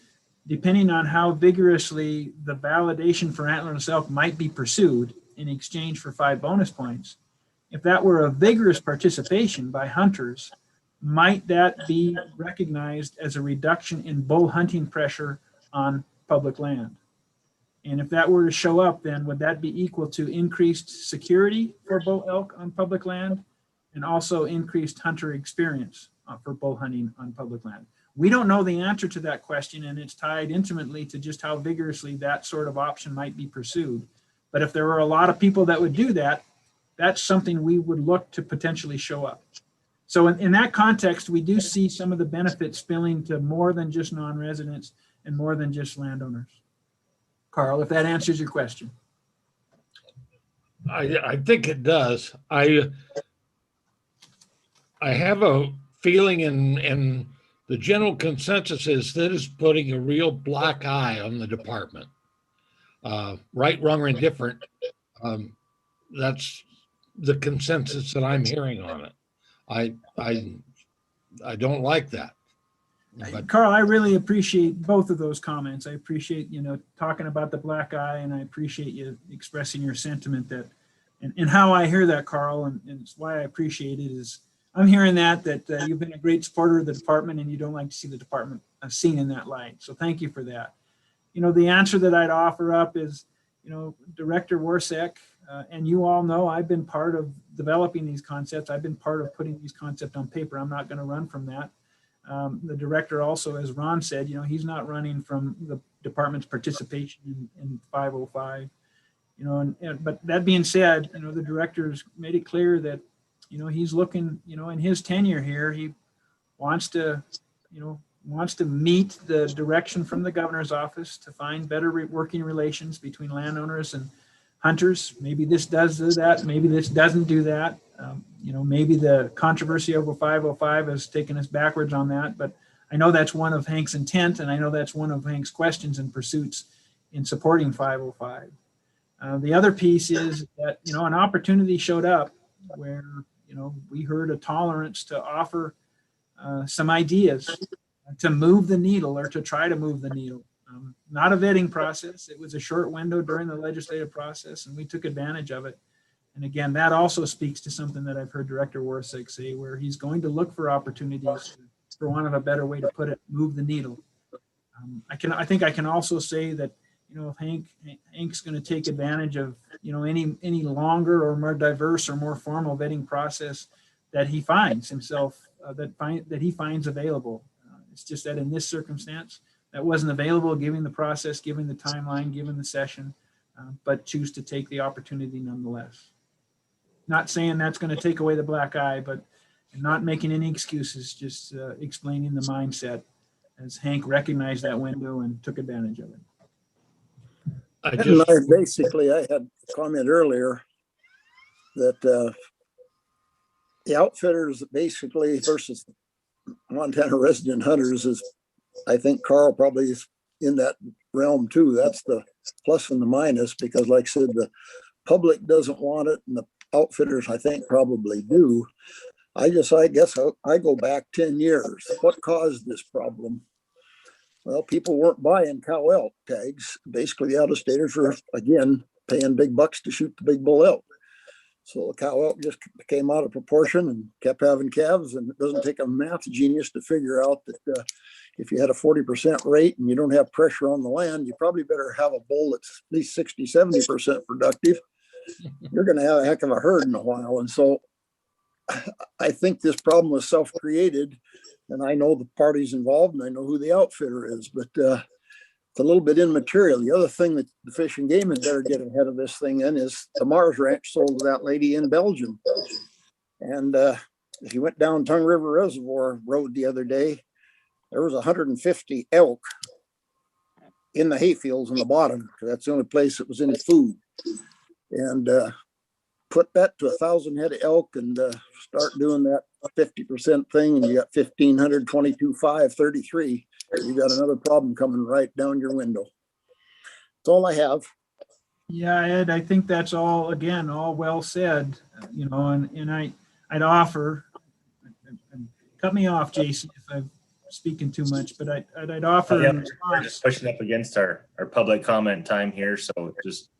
depending on how vigorously the validation for antlerless elk might be pursued in exchange for 5 bonus points, if that were a vigorous participation by hunters, might that be recognized as a reduction in bull hunting pressure on public land? And if that were to show up, then would that be equal to increased security for bull elk on public land and also increased hunter experience for bull hunting on public land? We don't know the answer to that question, and it's tied intimately to just how vigorously that sort of option might be pursued. But if there were a lot of people that would do that, that's something we would look to potentially show up. So in that context, we do see some of the benefits spilling to more than just non-residents and more than just landowners. Carl, if that answers your question. I think it does. I have a feeling in the general consensus is that is putting a real black eye on the department. Right, wrong, or indifferent. That's the consensus that I'm hearing on it. I don't like that. But Carl, I really appreciate both of those comments. I appreciate, talking about the black eye, and I appreciate you expressing your sentiment that, and how I hear that, Carl, and it's why I appreciate it is I'm hearing that you've been a great supporter of the department and you don't like to see the department seen in that light. So thank you for that. The answer that I'd offer up is, Director Warsek, and you all know I've been part of developing these concepts. I've been part of putting these concepts on paper. I'm not going to run from that. The director also, as Ron said, he's not running from the department's participation in 505. But that being said, the director's made it clear that, he's looking, in his tenure here, he wants to meet the direction from the governor's office to find better working relations between landowners and hunters. Maybe this does that. Maybe this doesn't do that. Maybe the controversy over 505 has taken us backwards on that, but I know that's one of Hank's intent, and I know that's one of Hank's questions and pursuits in supporting 505. The other piece is that, an opportunity showed up where, we heard a tolerance to offer some ideas to move the needle or to try to move the needle. Not a vetting process. It was a short window during the legislative process, and we took advantage of it. And again, that also speaks to something that I've heard Director Warsek say, where he's going to look for opportunities, for want of a better way to put it, move the needle. I think I can also say that, if Hank's going to take advantage of, any longer or more diverse or more formal vetting process that he finds himself, that he finds available. It's just that in this circumstance, that wasn't available, given the process, given the timeline, given the session, but choose to take the opportunity nonetheless. Not saying that's going to take away the black eye, but not making any excuses, just explaining the mindset as Hank recognized that window and took advantage of it. I had a comment earlier that the outfitters basically versus Montana resident hunters is, I think Carl probably is in that realm too. That's the plus and the minus, because like I said, the public doesn't want it and the outfitters, I think, probably do. I guess I go back 10 years. What caused this problem? Well, people weren't buying cow elk tags. Basically, the out-of-staters were, again, paying big bucks to shoot the big bull elk. So the cow elk just came out of proportion and kept having calves. And it doesn't take a math genius to figure out that if you had a 40% rate and you don't have pressure on the land, you probably better have a bull that's at least 60, 70% productive. You're going to have a heck of a herd in a while. And so I think this problem was self-created, and I know the parties involved and I know who the outfitter is, but a little bit immaterial. The other thing that the Fish and Game had better get ahead of this thing in is the Mars Ranch sold to that lady in Belgium. And if you went down Tongue River Reservoir Road the other day, there was 150 elk in the hayfields in the bottom. That's the only place that was any food. And put that to 1,000 head of elk and start doing that 50% thing, and you got 1,500, 22.5, 33. You got another problem coming right down your window. That's all I have. Yeah, Ed, I think that's all, again, all well said, you know, and I'd offer, and cut me off, Jason, if I'm speaking too much, but I'd offer Yeah, in we're just pushing up against our public comment time here. So just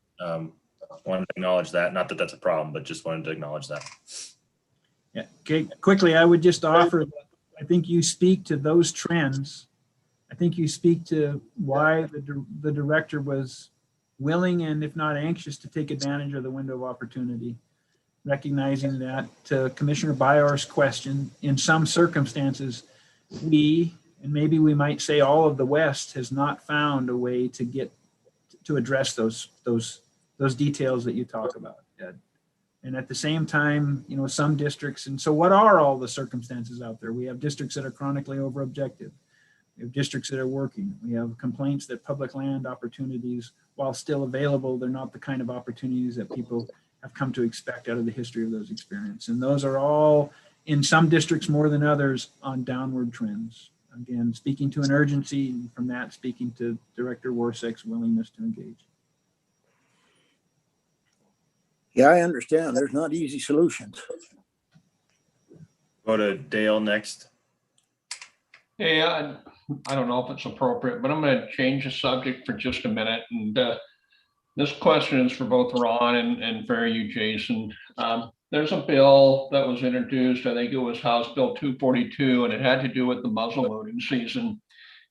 wanted to acknowledge that. Not that that's a problem, but just wanted to acknowledge that. Yeah, okay, quickly, I would just offer, I think you speak to those trends. I think you speak to why the director was willing and if not anxious to take advantage of the window of opportunity, recognizing that, to Commissioner Byor's question, in some circumstances, we, and maybe we might say all of the West, has not found a way to get to address those details that you talk about, Ed. And at the same time, you know, some districts, and so what are all the circumstances out there? We have districts that are chronically over objective. We have districts that are working. We have complaints that public land opportunities, while still available, they're not the kind of opportunities that people have come to expect out of the history of those experiences. And those are all, in some districts more than others, on downward trends. Again, speaking to an urgency, and from that, speaking to Director Warsek's willingness to engage. Yeah, I understand. There's not easy solutions. Go to Dale next. Hey, I don't know if it's appropriate, but I'm going to change the subject for just a minute. And this question is for both Ron and for you, Jason. There's a bill that was introduced, I think it was House Bill 242, and it had to do with the muzzle loading season.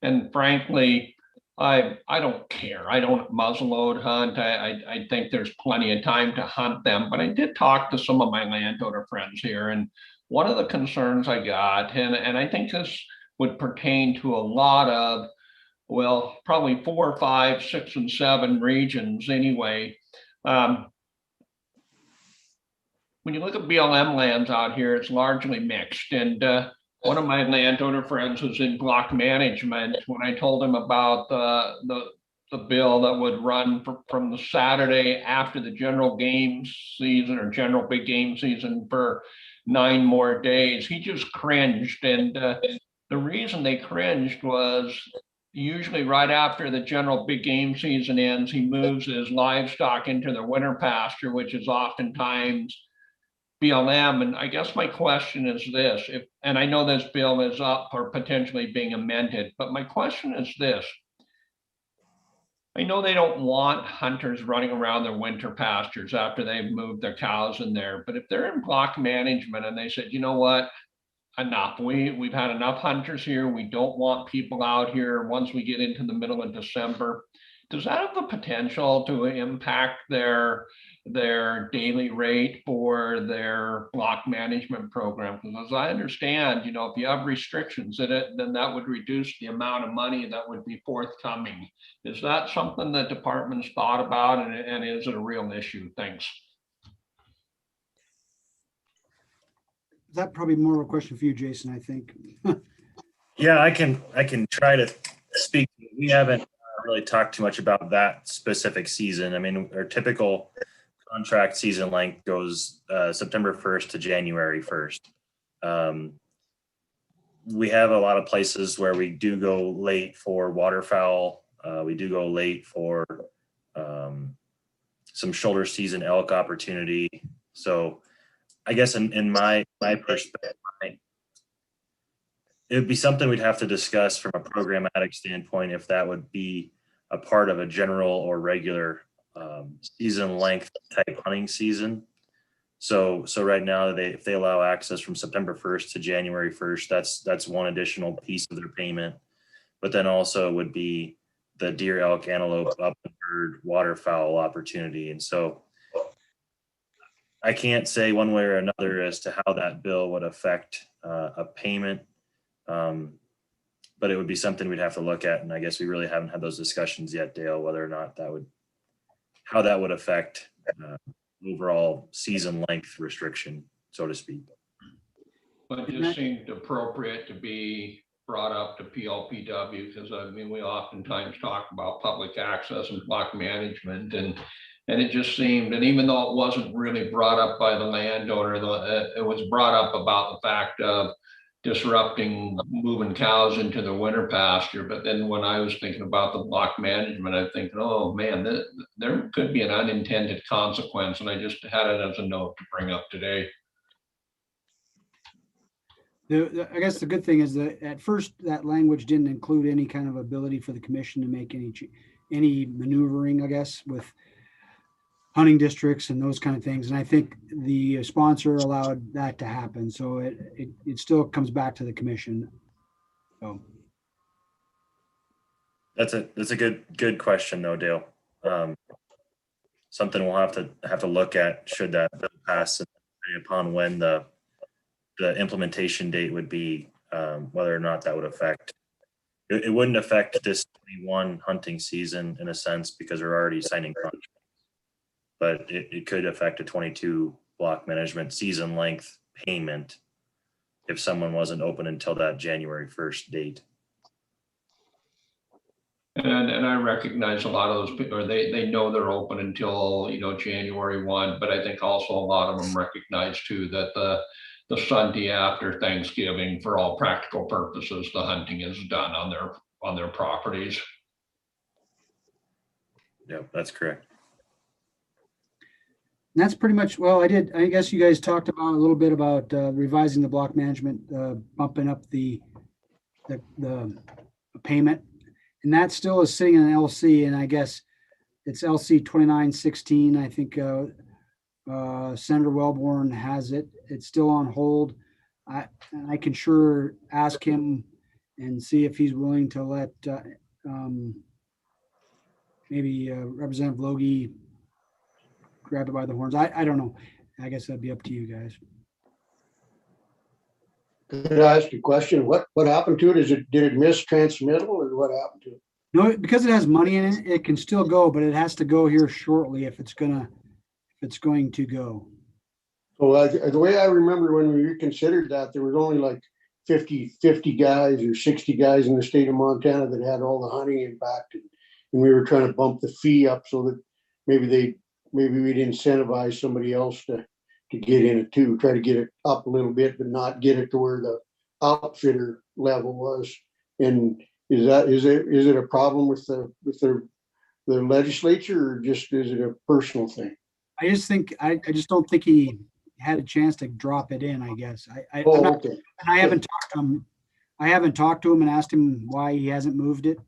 And frankly, I don't care. I don't muzzle load hunt. I think there's plenty of time to hunt them. But I did talk to some of my landowner friends here, and one of the concerns I got, and I think this would pertain to a lot of, well, probably 4, 5, 6, and 7 regions anyway. When you look at BLM lands out here, it's largely mixed. And one of my landowner friends was in block management. When I told him about the bill that would run from the Saturday after the general game season or general big game season for 9 more days, he just cringed. And the reason they cringed was usually right after the general big game season ends, he moves his livestock into the winter pasture, which is oftentimes BLM. And I guess my question is this, and I know this bill is up or potentially being amended, but my question is this. I know they don't want hunters running around their winter pastures after they've moved their cows in there, but if they're in block management and they said, you know what, enough. We've had enough hunters here. We don't want people out here once we get into the middle of December. Does that have the potential to impact their daily rate for their block management program? Because as I understand, you know, if you have restrictions in it, then that would reduce the amount of money that would be forthcoming. Is that something that department's thought about, and is it a real issue? Thanks. That probably more of a question for you, Jason, I think. Yeah, I can try to speak. We haven't really talked too much about that specific season. I mean, our typical contract season length goes September 1st to January 1st. We have a lot of places where we do go late for waterfowl. We do go late for some shoulder season elk opportunity. So I guess in my perspective, it would be something we'd have to discuss from a programmatic standpoint if that would be a part of a general or regular season length type hunting season. So right now, if they allow access from September 1st to January 1st, that's one additional piece of their payment. But then also would be the deer, elk, antelope, upland bird, waterfowl opportunity. And so I can't say one way or another as to how that bill would affect a payment. but it would be something we'd have to look at. And I guess we really haven't had those discussions yet, Dale, whether or not how that would affect overall season length restriction, so to speak. But it just seemed appropriate to be brought up to PLPW because I mean, we oftentimes talk about public access and block management and it just seemed, and even though it wasn't really brought up by the landowner, it was brought up about the fact of disrupting moving cows into the winter pasture. But then when I was thinking about the block management, I'm thinking, oh man, there could be an unintended consequence. And I just had it as a note to bring up today. I guess the good thing is that at first that language didn't include any kind of ability for the commission to make any maneuvering, I guess, with hunting districts and those kind of things. And I think the sponsor allowed that to happen. So it still comes back to the commission. So That's a good question though, Dale. Something we'll have to look at should that bill pass, depending upon when the implementation date would be, whether or not that would affect. It wouldn't affect this 21 hunting season in a sense because we're already signing contracts, but it could affect a 22 block management season length payment if someone wasn't open until that January 1st date. And I recognize a lot of those people, or they know they're open until, January 1, but I think also a lot of them recognize too that the Sunday after Thanksgiving, for all practical purposes, the hunting is done on their properties. Yep, that's correct. And that's pretty much, well, I guess you guys talked about a little bit about revising the block management, bumping up the payment. And that still is sitting in an LC, and I guess it's LC 2916. I think Senator Wellborn has it. It's still on hold. I can sure ask him and see if he's willing to let maybe Representative Logie grab it by the horns. I don't know. I guess that'd be up to you guys. Could I ask a question? What happened to it? Did it miss transmittal or what happened to it? No, because it has money in it, it can still go, but it has to go here shortly if it's going to go. So the way I remember when we reconsidered that, there was only like 50 guys or 60 guys in the state of Montana that had all the hunting impacted. And we were trying to bump the fee up so that maybe we'd incentivize somebody else to get in it too, try to get it up a little bit, but not get it to where the outfitter level was. And is it a problem with the legislature, or just is it a personal thing? I just don't think he had a chance to drop it in, I guess. Okay. I haven't talked to him. I haven't talked to him and asked him why he hasn't moved it.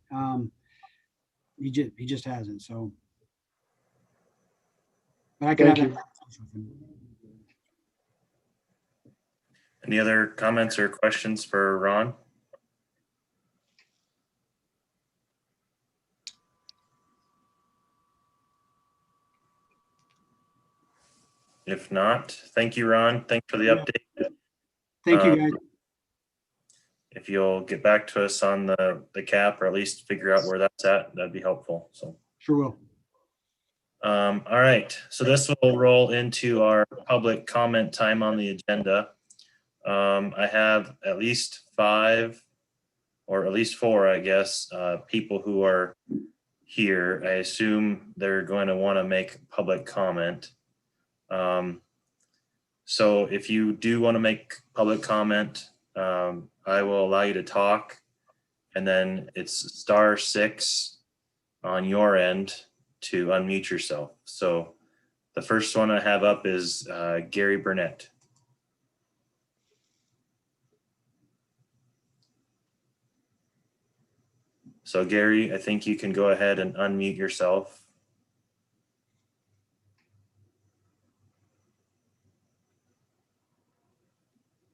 He just hasn't. So, but I can have that conversation with him. Any other comments or questions for Ron? If not, thank you, Ron. Thanks for the update. Thank you, guys. If you'll get back to us on the cap, or at least figure out where that's at, that'd be helpful. So sure will. All right, so this will roll into our public comment time on the agenda. I have at least 5 or at least 4, I guess, people who are here. I assume they're going to want to make public comment. So if you do want to make public comment, I will allow you to talk, and then it's *6 on your end to unmute yourself. So the first one I have up is Gary Burnett. So Gary, I think you can go ahead and unmute yourself.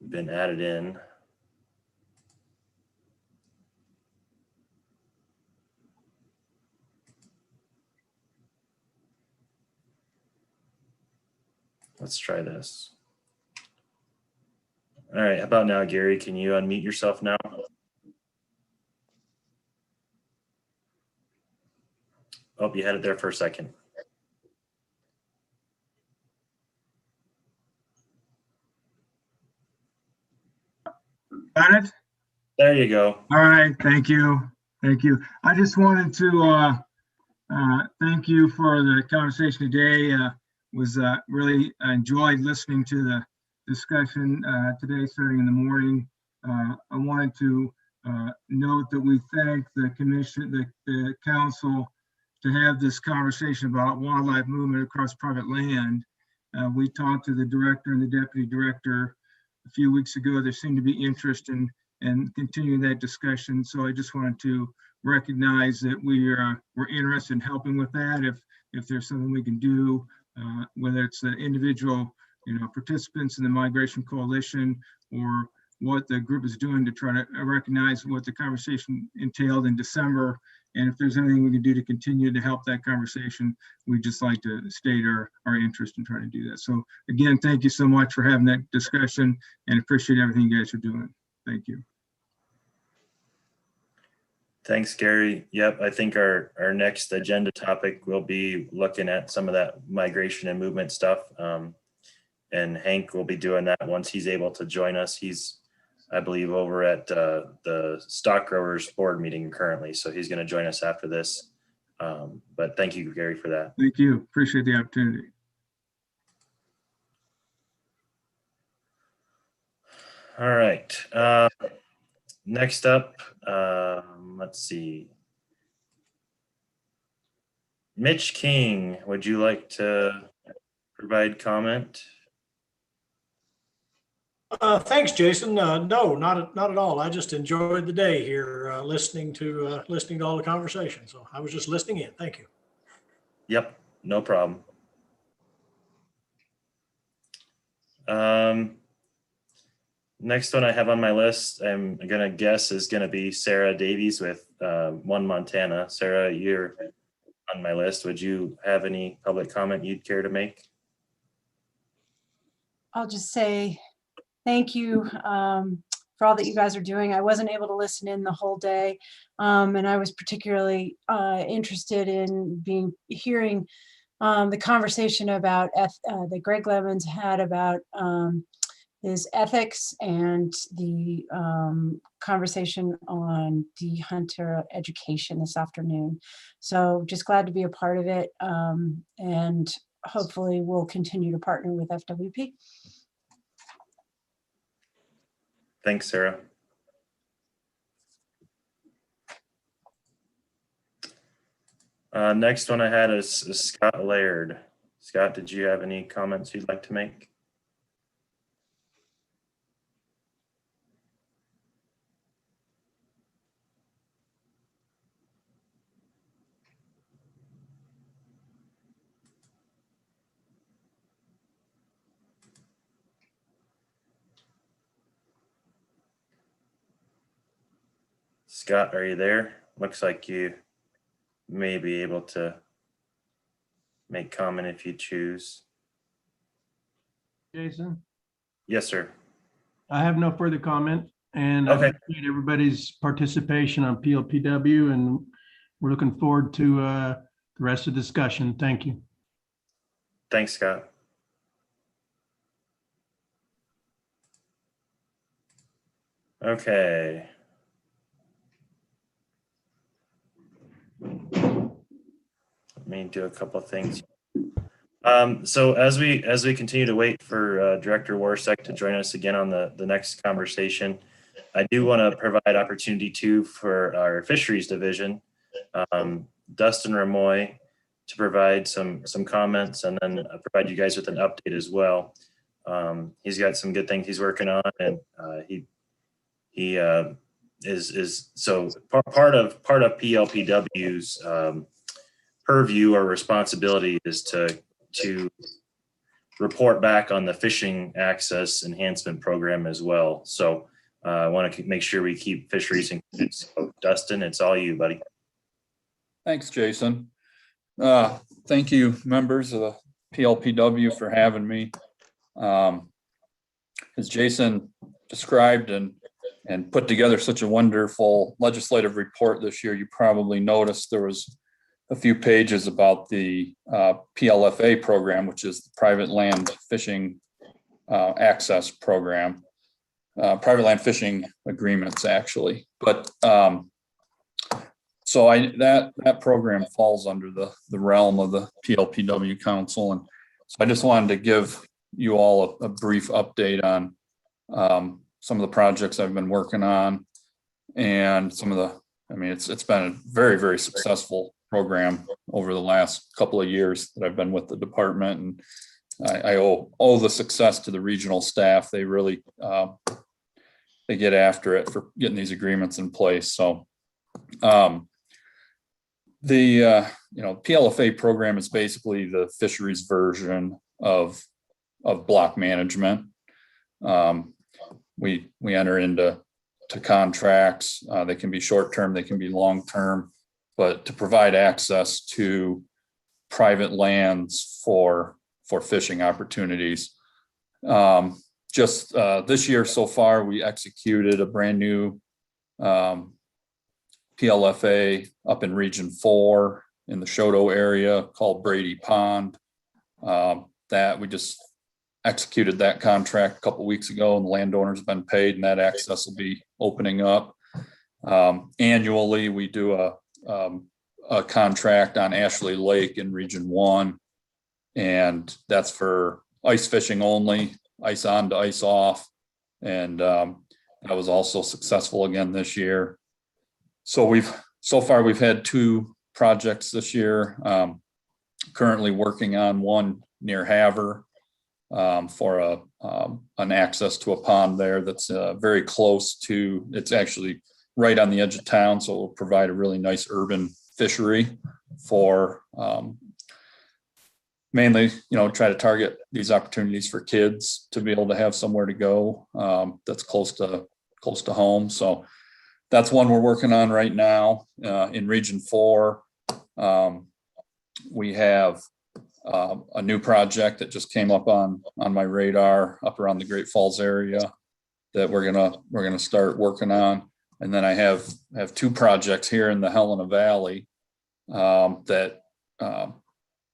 Been added in. Let's try this. All right, how about now, Gary? Can you unmute yourself now? Oh, you had it there for a second. Got it? There you go. All right, thank you. Thank you. I just wanted to thank you for the conversation today. Was really enjoyed listening to the discussion today, starting in the morning. I wanted to note that we thank the commission, the council, to have this conversation about wildlife movement across private land. We talked to the director and the deputy director a few weeks ago. There seemed to be interest in continuing that discussion. So I just wanted to recognize that we're interested in helping with that. If there's something we can do, whether it's the individual, participants in the Migration Coalition, or what the group is doing to try to recognize what the conversation entailed in December. And if there's anything we can do to continue to help that conversation, we'd just like to state our interest in trying to do that. So again, thank you so much for having that discussion, and appreciate everything you guys are doing. Thank you. Thanks, Gary. Yep, I think our next agenda topic will be looking at some of that migration and movement stuff. And Hank will be doing that once he's able to join us. He's, I believe, over at the Stock Growers Board meeting currently. So he's going to join us after this. But thank you, Gary, for that. Thank you. Appreciate the opportunity. All right. Next up, let's see. Mitch King, would you like to provide comment? Thanks, Jason. No, not at all. I just enjoyed the day here, listening to all the conversation. So I was just listening in. Thank you. Yep, no problem. Next one I have on my list, I'm gonna guess is gonna be Sarah Davies with One Montana. Sarah, you're on my list. Would you have any public comment you'd care to make? I'll just say thank you for all that you guys are doing. I wasn't able to listen in the whole day, and I was particularly interested in hearing the conversation about that Greg Lemons had about his ethics, and the conversation on the hunter education this afternoon. So just glad to be a part of it, and hopefully we'll continue to partner with FWP. Thanks, Sarah. Next one I had is Scott Laird. Scott, did you have any comments you'd like to make? Scott, are you there? Looks like you may be able to make comment if you choose. Jason? Yes, sir. I have no further comment, and okay. I appreciate everybody's participation on PLPW, and we're looking forward to the rest of the discussion. Thank you. Thanks, Scott. Okay. Let me do a couple of things. So as we continue to wait for Director Warsack to join us again on the next conversation, I do want to provide opportunity too for our fisheries division, Dustin Ramoy, to provide some comments, and then provide you guys with an update as well. He's got some good things he's working on, and he is so part of PLPW's purview or responsibility is to report back on the fishing access enhancement program as well. So I want to make sure we keep fisheries included. So Dustin, it's all you, buddy. Thanks, Jason. Thank you, members of the PLPW, for having me. As Jason described and put together such a wonderful legislative report this year, you probably noticed there was a few pages about the PLFA program, which is the Private Land Fishing Access Program, private land fishing agreements, actually. But so that program falls under the realm of the PLPW Council, and so I just wanted to give you all a brief update on some of the projects I've been working on, and some of the. I mean, it's been a very, very successful program over the last couple of years that I've been with the department, and I owe all the success to the regional staff. They really they get after it for getting these agreements in place. So the PLFA program is basically the fisheries version of block management. We enter into contracts. They can be short-term, they can be long-term, but to provide access to private lands for fishing opportunities. Just this year so far, we executed a brand new PLFA up in Region 4 in the Shoto area called Brady Pond. That we just executed that contract a couple of weeks ago, and the landowner's been paid, and that access will be opening up. Annually, we do a contract on Ashley Lake in Region 1, and that's for ice fishing only, ice on to ice off, and that was also successful again this year. So far we've had 2 projects this year. Currently working on one near Havre for an access to a pond there that's very close to. It's actually right on the edge of town, so it will provide a really nice urban fishery for mainly, try to target these opportunities for kids to be able to have somewhere to go that's close to home. So that's one we're working on right now. In Region 4, we have a new project that just came up on my radar up around the Great Falls area that we're gonna start working on. And then I have 2 projects here in the Helena Valley that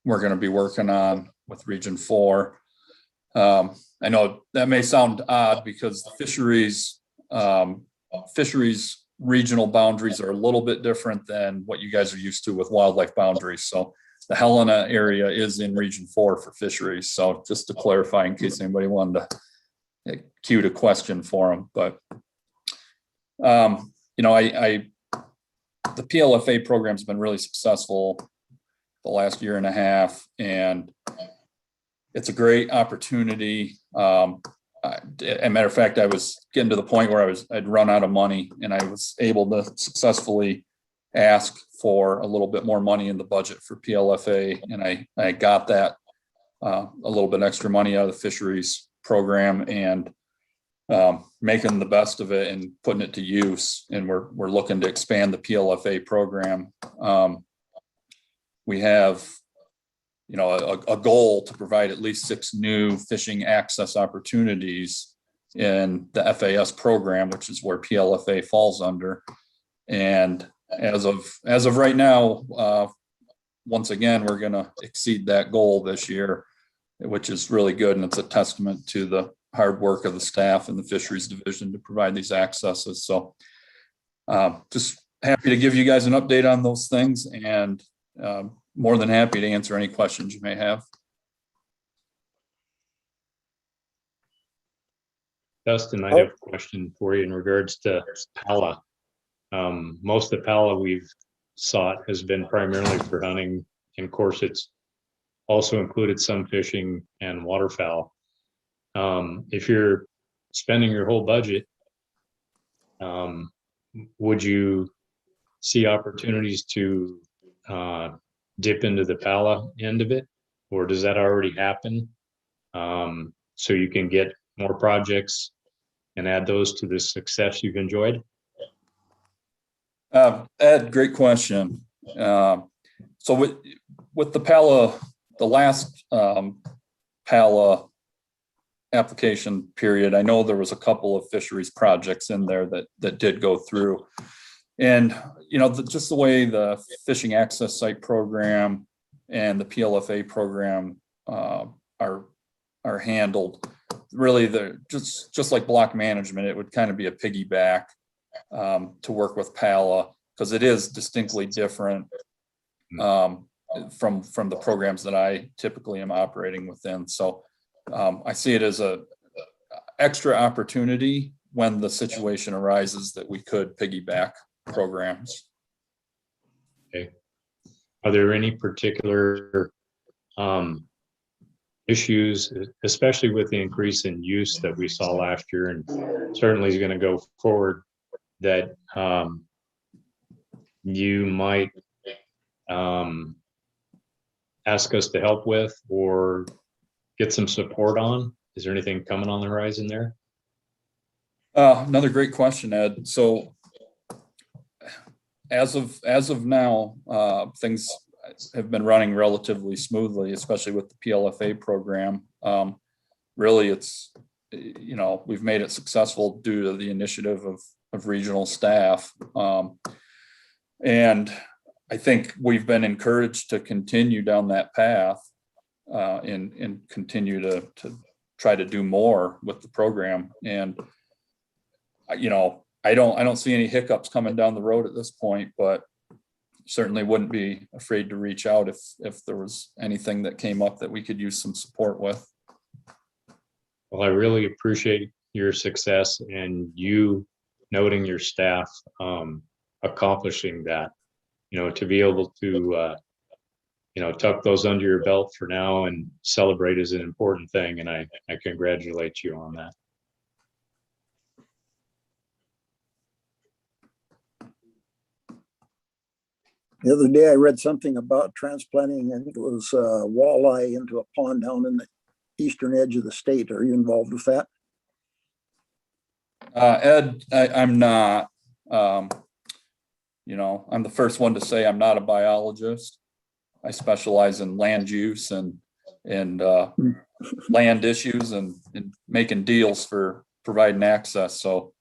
we're going to be working on with Region 4. I know that may sound odd because the fisheries regional boundaries are a little bit different than what you guys are used to with wildlife boundaries. So the Helena area is in Region 4 for fisheries. So just to clarify, in case anybody wanted to cue a question for them, but the PLFA program has been really successful the last year and a half, and it's a great opportunity. As a matter of fact, I was getting to the point where I'd run out of money, and I was able to successfully ask for a little bit more money in the budget for PLFA, and I got that a little bit extra money out of the fisheries program, and making the best of it and putting it to use. And we're looking to expand the PLFA program. We have, a goal to provide at least 6 new fishing access opportunities in the FAS program, which is where PLFA falls under. And as of right now, once again, we're going to exceed that goal this year, which is really good. And it's a testament to the hard work of the staff in the fisheries division to provide these accesses. So just happy to give you guys an update on those things, and more than happy to answer any questions you may have. Dustin, I have a question for you in regards to Pala. Most of the Pala we've sought has been primarily for hunting, and of course it's also included some fishing and waterfowl. If you're spending your whole budget, would you see opportunities to dip into the Pala end of it, or does that already happen? So you can get more projects and add those to the success you've enjoyed? Ed, great question. So with the Pala, the last Pala application period, I know there was a couple of fisheries projects in there that did go through. And, you know, just the way the fishing access site program and the PLFA program are handled, really they're just like block management, it would kind of be a piggyback to work with PALA, because it is distinctly different from the programs that I typically am operating within. So I see it as a extra opportunity when the situation arises that we could piggyback programs. Okay. Are there any particular issues, especially with the increase in use that we saw last year and certainly is going to go forward, that you might ask us to help with or get some support on? Is there anything coming on the horizon there? Another great question, Ed. So as of now, things have been running relatively smoothly, especially with the PLFA program. Really, it's, you know, we've made it successful due to the initiative of regional staff. And I think we've been encouraged to continue down that path and continue to try to do more with the program. And, you know, I don't see any hiccups coming down the road at this point, but certainly wouldn't be afraid to reach out if there was anything that came up that we could use some support with. Well, I really appreciate your success and you noting your staff accomplishing that, you know, to be able to, you know, tuck those under your belt for now and celebrate is an important thing. And I congratulate you on that. The other day I read something about transplanting, I think it was walleye into a pond down in the eastern edge of the state. Are you involved with that? Ed, I'm not. You know, I'm the first one to say I'm not a biologist. I specialize in land use and land issues and making deals for providing access. So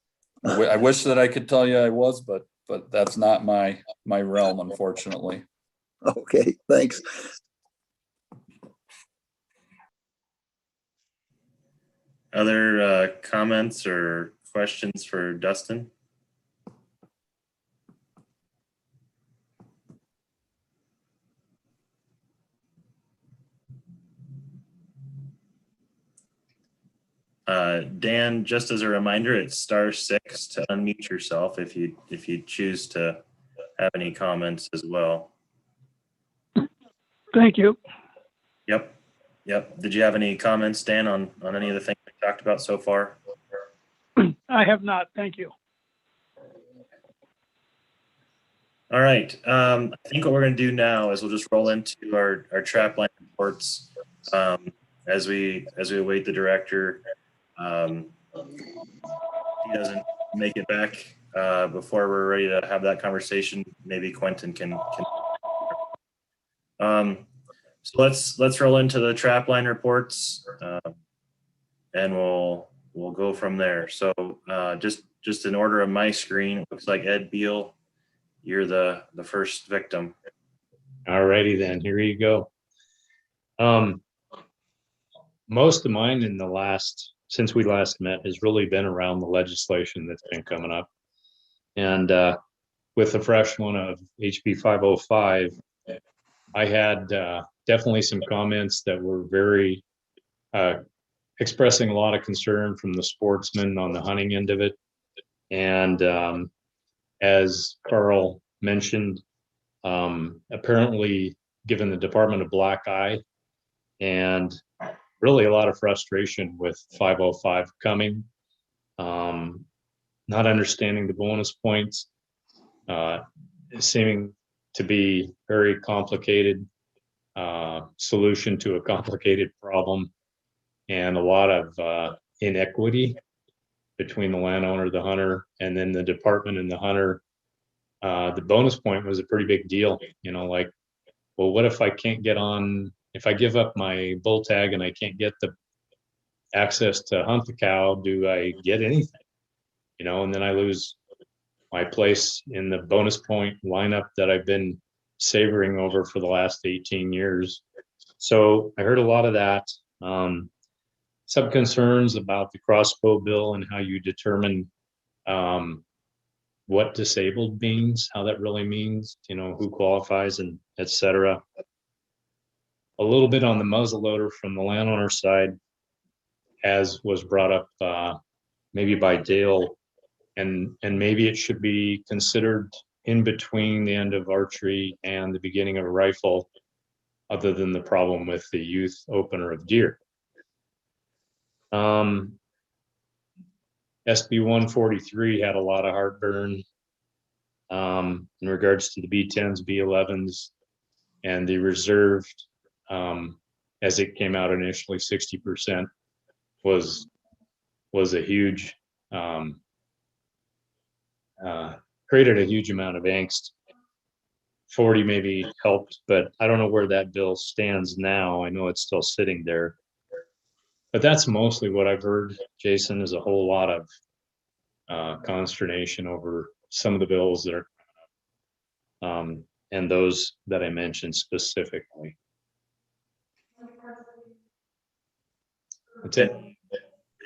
I wish that I could tell you I was, but that's not my realm, unfortunately. Okay, thanks. Other comments or questions for Dustin? Dan, just as a reminder, it's *6 to unmute yourself if you choose to have any comments as well. Thank you. Yep. Did you have any comments, Dan, on any of the things we talked about so far? I have not. Thank you. All right. I think what we're going to do now is we'll just roll into our trap line reports as we await the director. He doesn't make it back before we're ready to have that conversation. Maybe Quentin can. So let's roll into the trap line reports, and we'll go from there. So just in order of my screen, it looks like Ed Beal, you're the first victim. All righty then, here you go. Most of mine in since we last met has really been around the legislation that's been coming up. And with the fresh one of HB 505, I had definitely some comments that were very expressing a lot of concern from the sportsmen on the hunting end of it. And as Carl mentioned, apparently given the Department of Black Eye and really a lot of frustration with 505 coming, not understanding the bonus points, seeming to be very complicated solution to a complicated problem, and a lot of inequity between the landowner, the hunter, and then the department and the hunter. The bonus point was a pretty big deal, you know, like, well, what if I can't get on, if I give up my bull tag and I can't get the access to hunt the cow, do I get anything? You know, and then I lose my place in the bonus point lineup that I've been savoring over for the last 18 years. So I heard a lot of that. Some concerns about the crossbow bill and how you determine what disabled means, how that really means, who qualifies and et cetera. A little bit on the muzzleloader from the landowner side, as was brought up maybe by Dale, and maybe it should be considered in between the end of archery and the beginning of a rifle, other than the problem with the youth opener of deer. SB 143 had a lot of heartburn in regards to the B10s, B11s, and the reserved, as it came out initially, 60% was a huge, created a huge amount of angst. 40 maybe helped, but I don't know where that bill stands now. I know it's still sitting there. But that's mostly what I've heard, Jason, is a whole lot of consternation over some of the bills that are, and those that I mentioned specifically. That's it.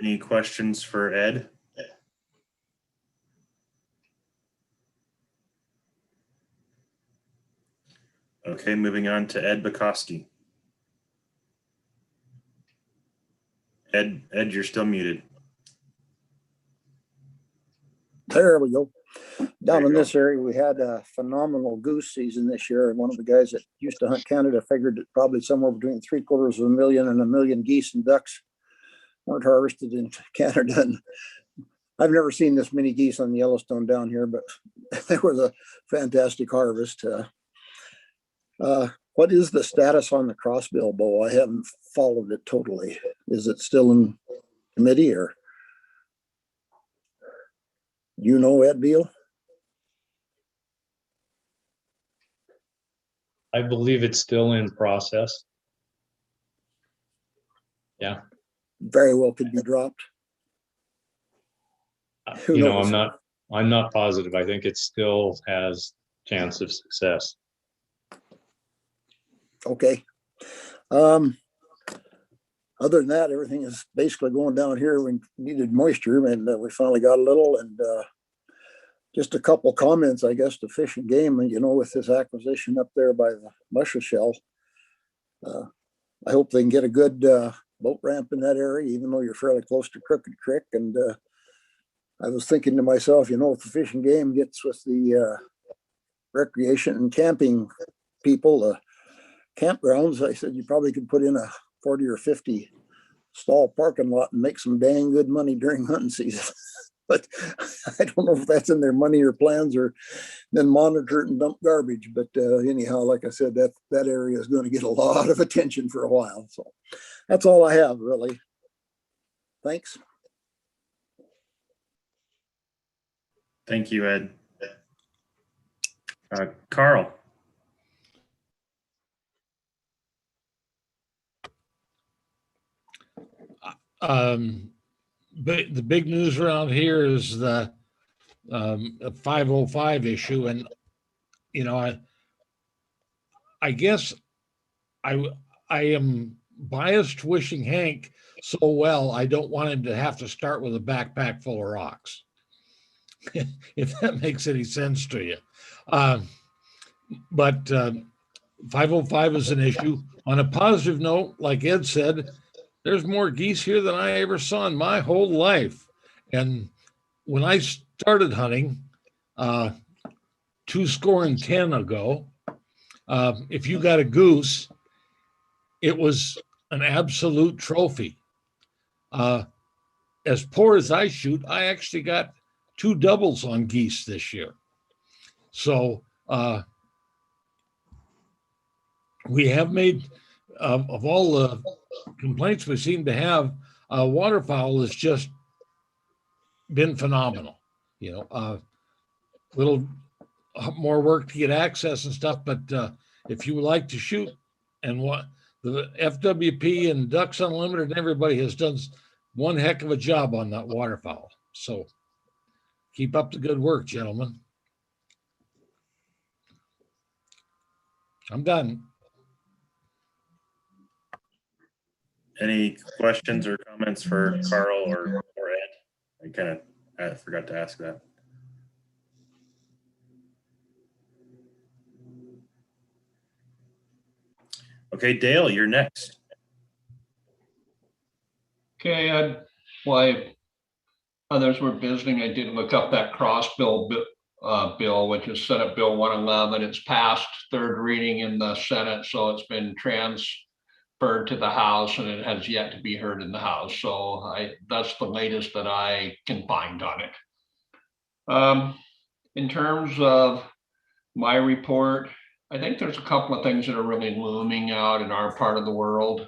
Any questions for Ed? Okay, moving on to Ed Bukowski. Ed, you're still muted. There we go. Down in this area, we had a phenomenal goose season this year. And one of the guys that used to hunt Canada figured that probably somewhere between 750,000 and 1 million geese and ducks weren't harvested in Canada. And I've never seen this many geese on the Yellowstone down here, but there was a fantastic harvest. What is the status on the crossbill bow? I haven't followed it totally. Is it still in committee, or you know, Ed Beal? I believe it's still in process. Yeah. Very well could be dropped. Who knows? I'm not positive. I think it still has chance of success. Okay. Other than that, everything is basically going down here. We needed moisture, and we finally got a little. And just a couple comments, I guess, to Fish and Game. With this acquisition up there by the Musselshell, I hope they can get a good boat ramp in that area, even though you're fairly close to Crooked Creek. And I was thinking to myself, if the Fish and Game gets with the recreation and camping people, campgrounds, I said you probably could put in a 40 or 50 stall parking lot and make some dang good money during hunting season. But I don't know if that's in their money or plans, or then monitor it and dump garbage. But anyhow, like I said, that area is going to get a lot of attention for a while. So that's all I have, really. Thanks. Thank you, Ed. Carl. But the big news around here is the 505 issue, and I guess I am biased wishing Hank so well. I don't want him to have to start with a backpack full of rocks, if that makes any sense to you. But 505 is an issue. On a positive note, like Ed said, there's more geese here than I ever saw in my whole life. And when I started hunting 210 ago, if you got a goose, it was an absolute trophy. As poor as I shoot, I actually got 2 doubles on geese this year. So we have made, of all the complaints we seem to have, waterfowl has just been phenomenal. Little more work to get access and stuff, but if you would like to shoot, and what the FWP and Ducks Unlimited and everybody has done one heck of a job on that waterfowl. So Keep up the good work, gentlemen. I'm done. Any questions or comments for Carl or Ed? I forgot to ask that. Okay, Dale, you're next. Okay, while others were visiting, I did look up that bill, which is Senate Bill 111. It's passed third reading in the Senate, so it's been transferred to the House, and it has yet to be heard in the House. So that's the latest that I can find on it. In terms of my report, I think there's a couple of things that are really looming out in our part of the world.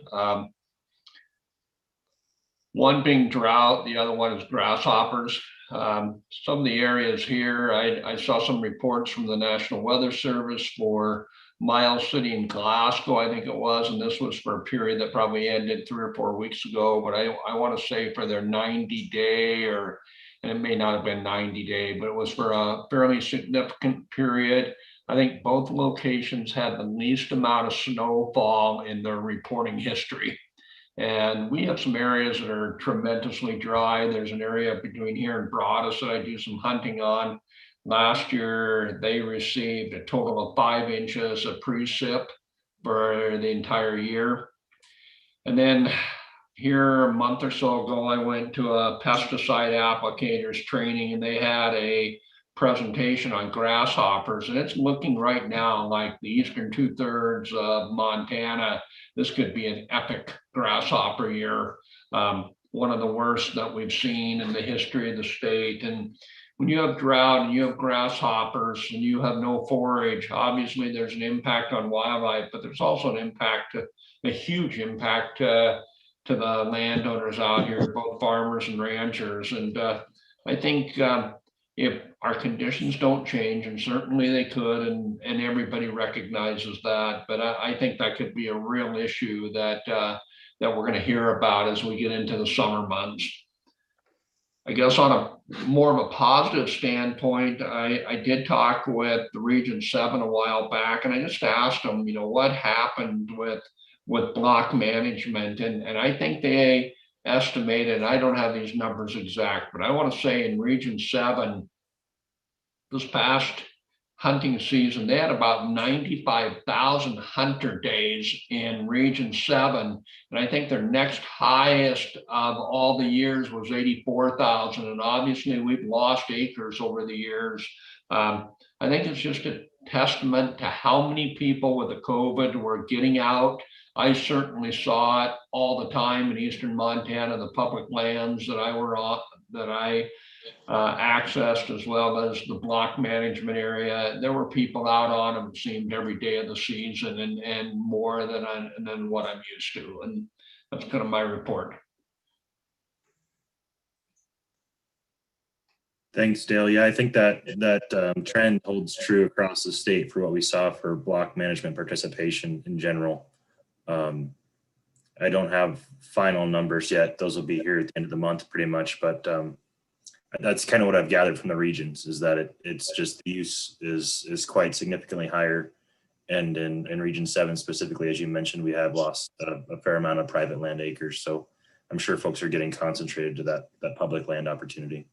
One being drought, the other one is grasshoppers. Some of the areas here, I saw some reports from the National Weather Service for Miles City and Glasgow, I think it was, and this was for a period that probably ended 3 or 4 weeks ago, but I want to say for their 90-day, and it may not have been 90-day, but it was for a fairly significant period. I think both locations had the least amount of snowfall in their reporting history. And we have some areas that are tremendously dry. There's an area between here and Broadus that I do some hunting on. Last year, they received a total of 5 inches of precip for the entire year. And then here a month or so ago, I went to a pesticide applicators training, and they had a presentation on grasshoppers, and it's looking right now like the eastern 2/3 of Montana, this could be an epic grasshopper year, one of the worst that we've seen in the history of the state. And when you have drought and you have grasshoppers and you have no forage, obviously there's an impact on wildlife, but there's also an impact, a huge impact to the landowners out here, both farmers and ranchers. And I think if our conditions don't change, and certainly they could, and everybody recognizes that, but I think that could be a real issue that we're going to hear about as we get into the summer months. I guess on a more of a positive standpoint, I did talk with the Region 7 a while back, and I just asked them, what happened with block management, and I think they estimated, I don't have these numbers exact, but I want to say in Region 7, this past hunting season, they had about 95,000 hunter days in Region 7. And I think their next highest of all the years was 84,000. And obviously we've lost acres over the years. I think it's just a testament to how many people with the COVID were getting out. I certainly saw it all the time in eastern Montana, the public lands that I accessed, as well as the block management area. There were people out on them, it seemed, every day of the season, and more than what I'm used to. And that's kind of my report. Thanks, Dale. Yeah, I think that trend holds true across the state for what we saw for block management participation in general. I don't have final numbers yet. Those will be here at the end of the month pretty much, but that's kind of what I've gathered from the regions, is that it's just the use is quite significantly higher. And in Region 7 specifically, as you mentioned, we have lost a fair amount of private land acres. So I'm sure folks are getting concentrated to that public land opportunity.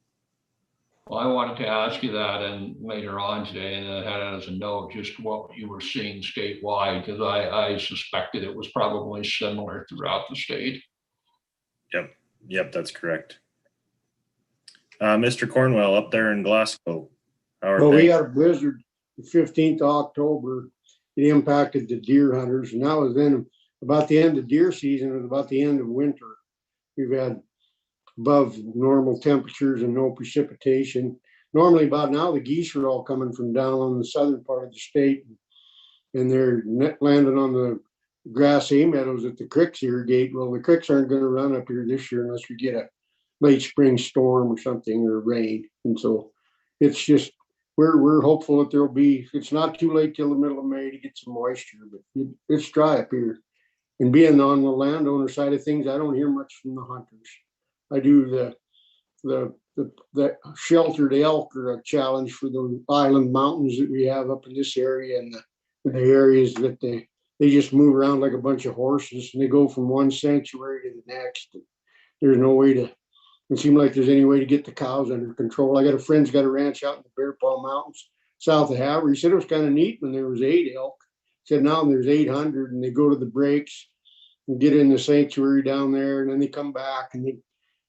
Well, I wanted to ask you that, and later on today, and I had it as a note, just what you were seeing statewide, because I suspected it was probably similar throughout the state. Yep, that's correct. Mr. Cornwell, up there in Glasgow, how are We things? got a blizzard the 15th of October. It impacted the deer hunters, and that was then about the end of deer season and about the end of winter. We've had above normal temperatures and no precipitation. Normally about now, the geese are all coming from down on the southern part of the state, and they're landing on the grass hay meadows that the creeks irrigate. Well, the creeks aren't going to run up here this year unless we get a late spring storm or something, or rain. And so it's just, we're hopeful that there'll be, it's not too late till the middle of May to get some moisture, but it's dry up here. And being on the landowner side of things, I don't hear much from the hunters. I do the the sheltered elk are a challenge for the island mountains that we have up in this area, and the areas that they just move around like a bunch of horses, and they go from one sanctuary to the next. There's no way to, it seems like there's any way to get the cows under control. I got a friend's got a ranch out in the Bear Paw Mountains, south of Havre. He said it was kind of neat when there was 8 elk. He said now there's 800, and they go to the breaks and get in the sanctuary down there, and then they come back, and they,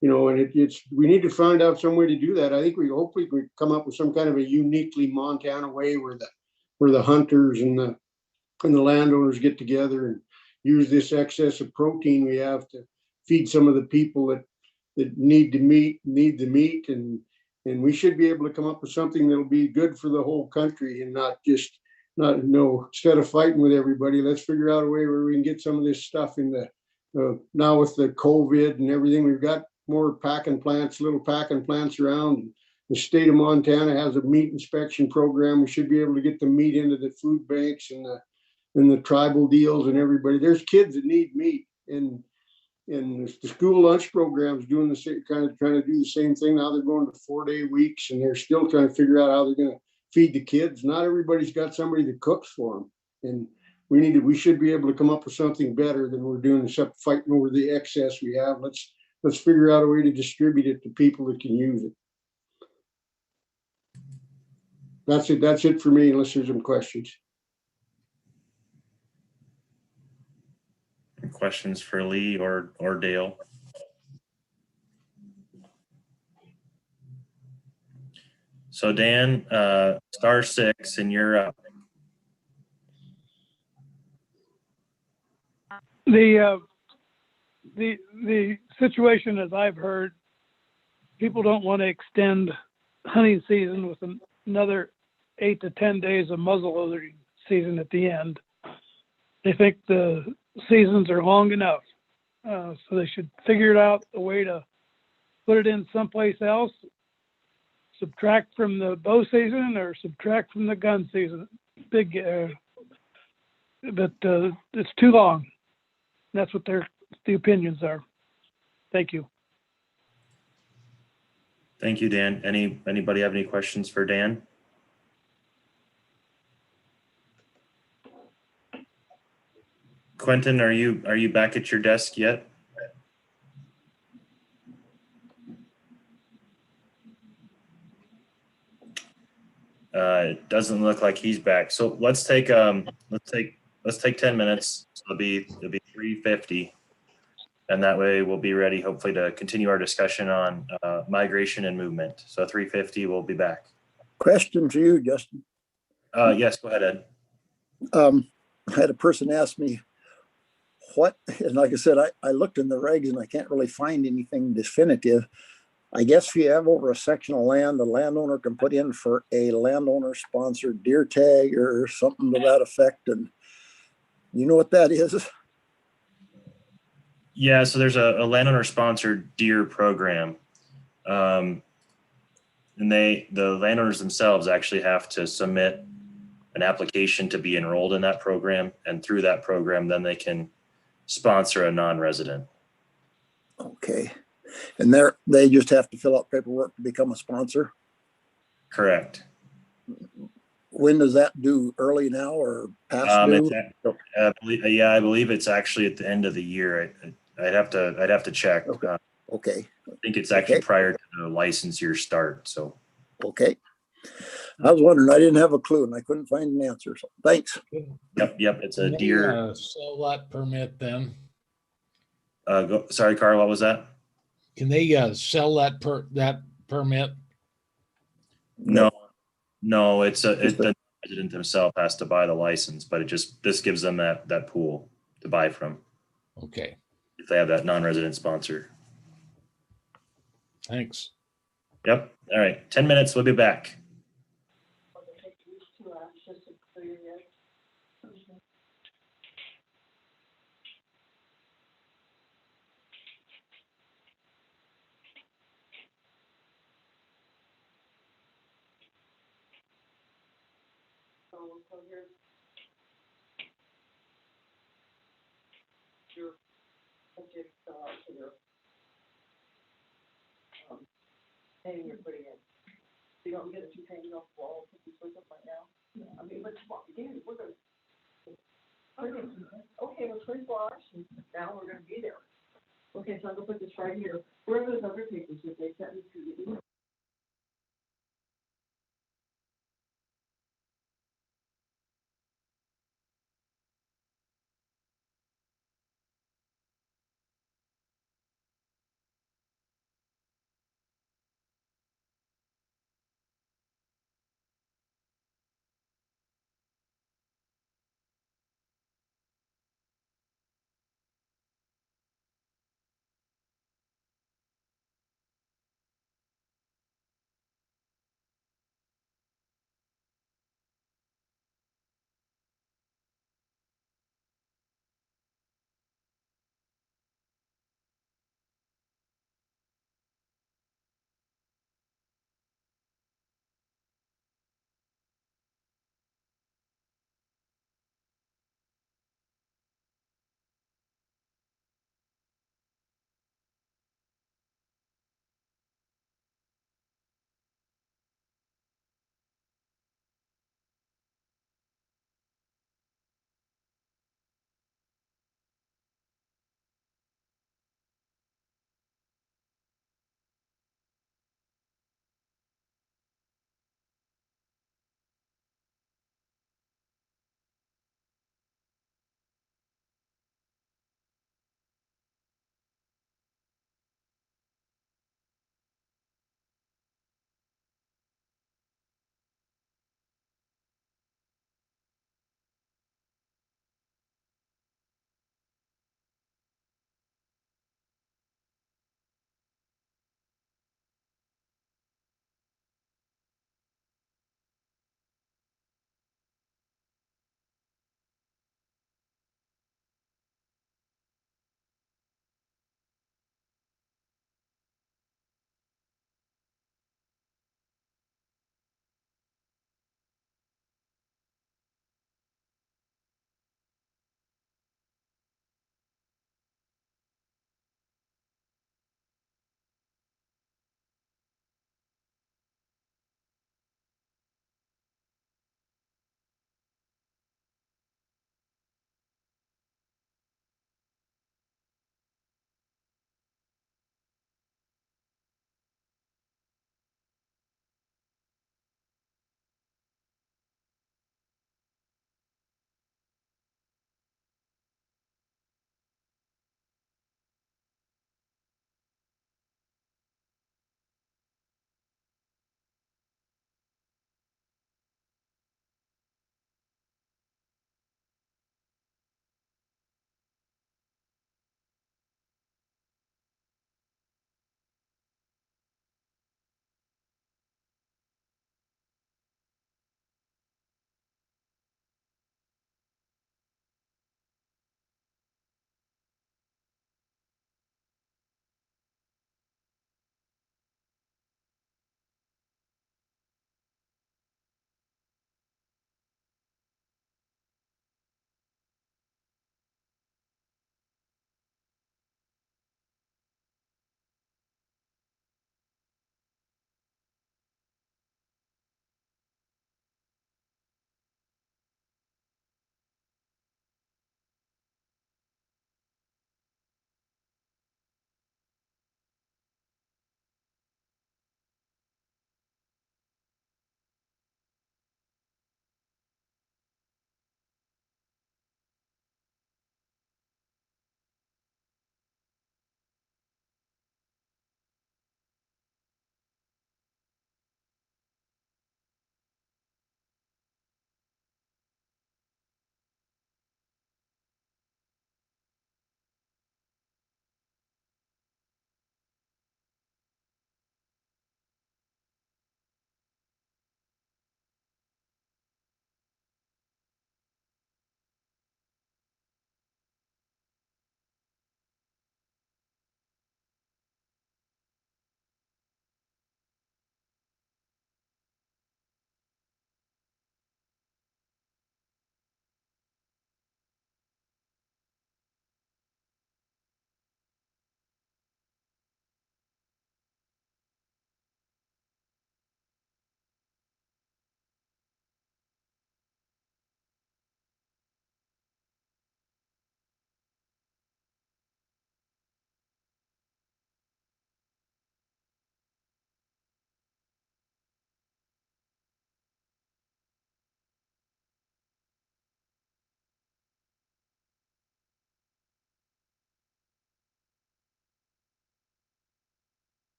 you know, and it's, we need to find out some way to do that. I think we hopefully we come up with some kind of a uniquely Montana way where the hunters and the landowners get together and use this excess of protein we have to feed some of the people that need the meat, and we should be able to come up with something that'll be good for the whole country, and not instead of fighting with everybody, let's figure out a way where we can get some of this stuff in the now with the COVID and everything. We've got more packing plants, little packing plants around. The state of Montana has a meat inspection program. We should be able to get the meat into the food banks and the tribal deals and everybody. There's kids that need meat, and the school lunch program is doing the same, kind of trying to do the same thing. Now they're going to 4-day weeks, and they're still trying to figure out how they're going to feed the kids. Not everybody's got somebody that cooks for them, and we should be able to come up with something better than we're doing, except fighting over the excess we have. Let's figure out a way to distribute it to people that can use it. That's it for me, unless there's some questions. Questions for Lee or Dale? So Dan, *6, and you're up. The situation, as I've heard, people don't want to extend hunting season with another 8 to 10 days of muzzleloading season at the end. They think the seasons are long enough, so they should figure out a way to put it in someplace else, subtract from the bow season or subtract from the gun season. But it's too long. That's what the opinions are. Thank you. Thank you, Dan. Anybody have any questions for Dan? Quentin, are you back at your desk yet? It doesn't look like he's back. So let's take 10 minutes. So it'll be 3:50, and that way we'll be ready, hopefully, to continue our discussion on migration and movement. So 3:50, we'll be back. Question to you, Justin. Yes, go ahead, Ed. I had a person ask me and like I said, I looked in the regs and I can't really find anything definitive. I guess if you have over a section of land, the landowner can put in for a landowner sponsored deer tag or something to that effect. And you know what that is? Yeah, so there's a landowner sponsored deer program. And the landowners themselves actually have to submit an application to be enrolled in that program. And through that program, then they can sponsor a non-resident. Okay. And they just have to fill out paperwork to become a sponsor? Correct. When does that due? Early now or past due? I believe it's actually at the end of the year. I'd have to check. Okay. Okay. I think it's actually prior to the license year start. So. Okay. I was wondering. I didn't have a clue and I couldn't find an answer. So thanks. Yep. It's a deer. Sell that permit then? Sorry, Carl. What was that? Can they sell that permit? No. It's the resident himself has to buy the license, but this gives them that pool to buy from. Okay. If they have that non-resident sponsor. Thanks. Yep. All right. 10 minutes. We'll be back. painting you're putting in. So you don't get it too painted off the wall, since it's up right now. I mean, but tomorrow, again, we're gonna. Okay, well, 24 hours, and now we're gonna be there. Okay, so I'm gonna put this right here. Where are those other papers that they sent me to the email?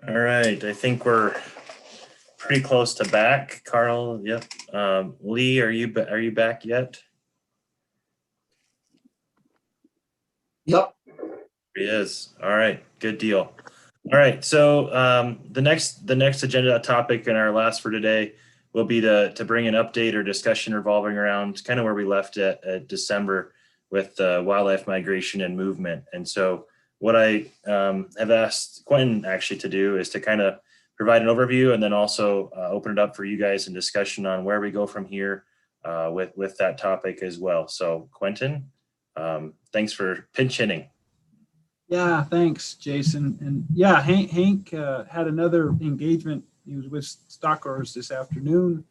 All right, I think we're pretty close to back. Carl, yep. Lee, are you back yet? Yep. He is. All right, good deal. All right, so the next agenda topic and our last for today will be to bring an update or discussion revolving around kind of where we left at December with wildlife migration and movement. And so what I have asked Quentin actually to do is to kind of provide an overview and then also open it up for you guys in discussion on where we go from here with that topic as well. So Quentin, thanks for pinch hitting. Yeah, thanks, Jason. And yeah, Hank had another engagement. He was with Stockers this afternoon.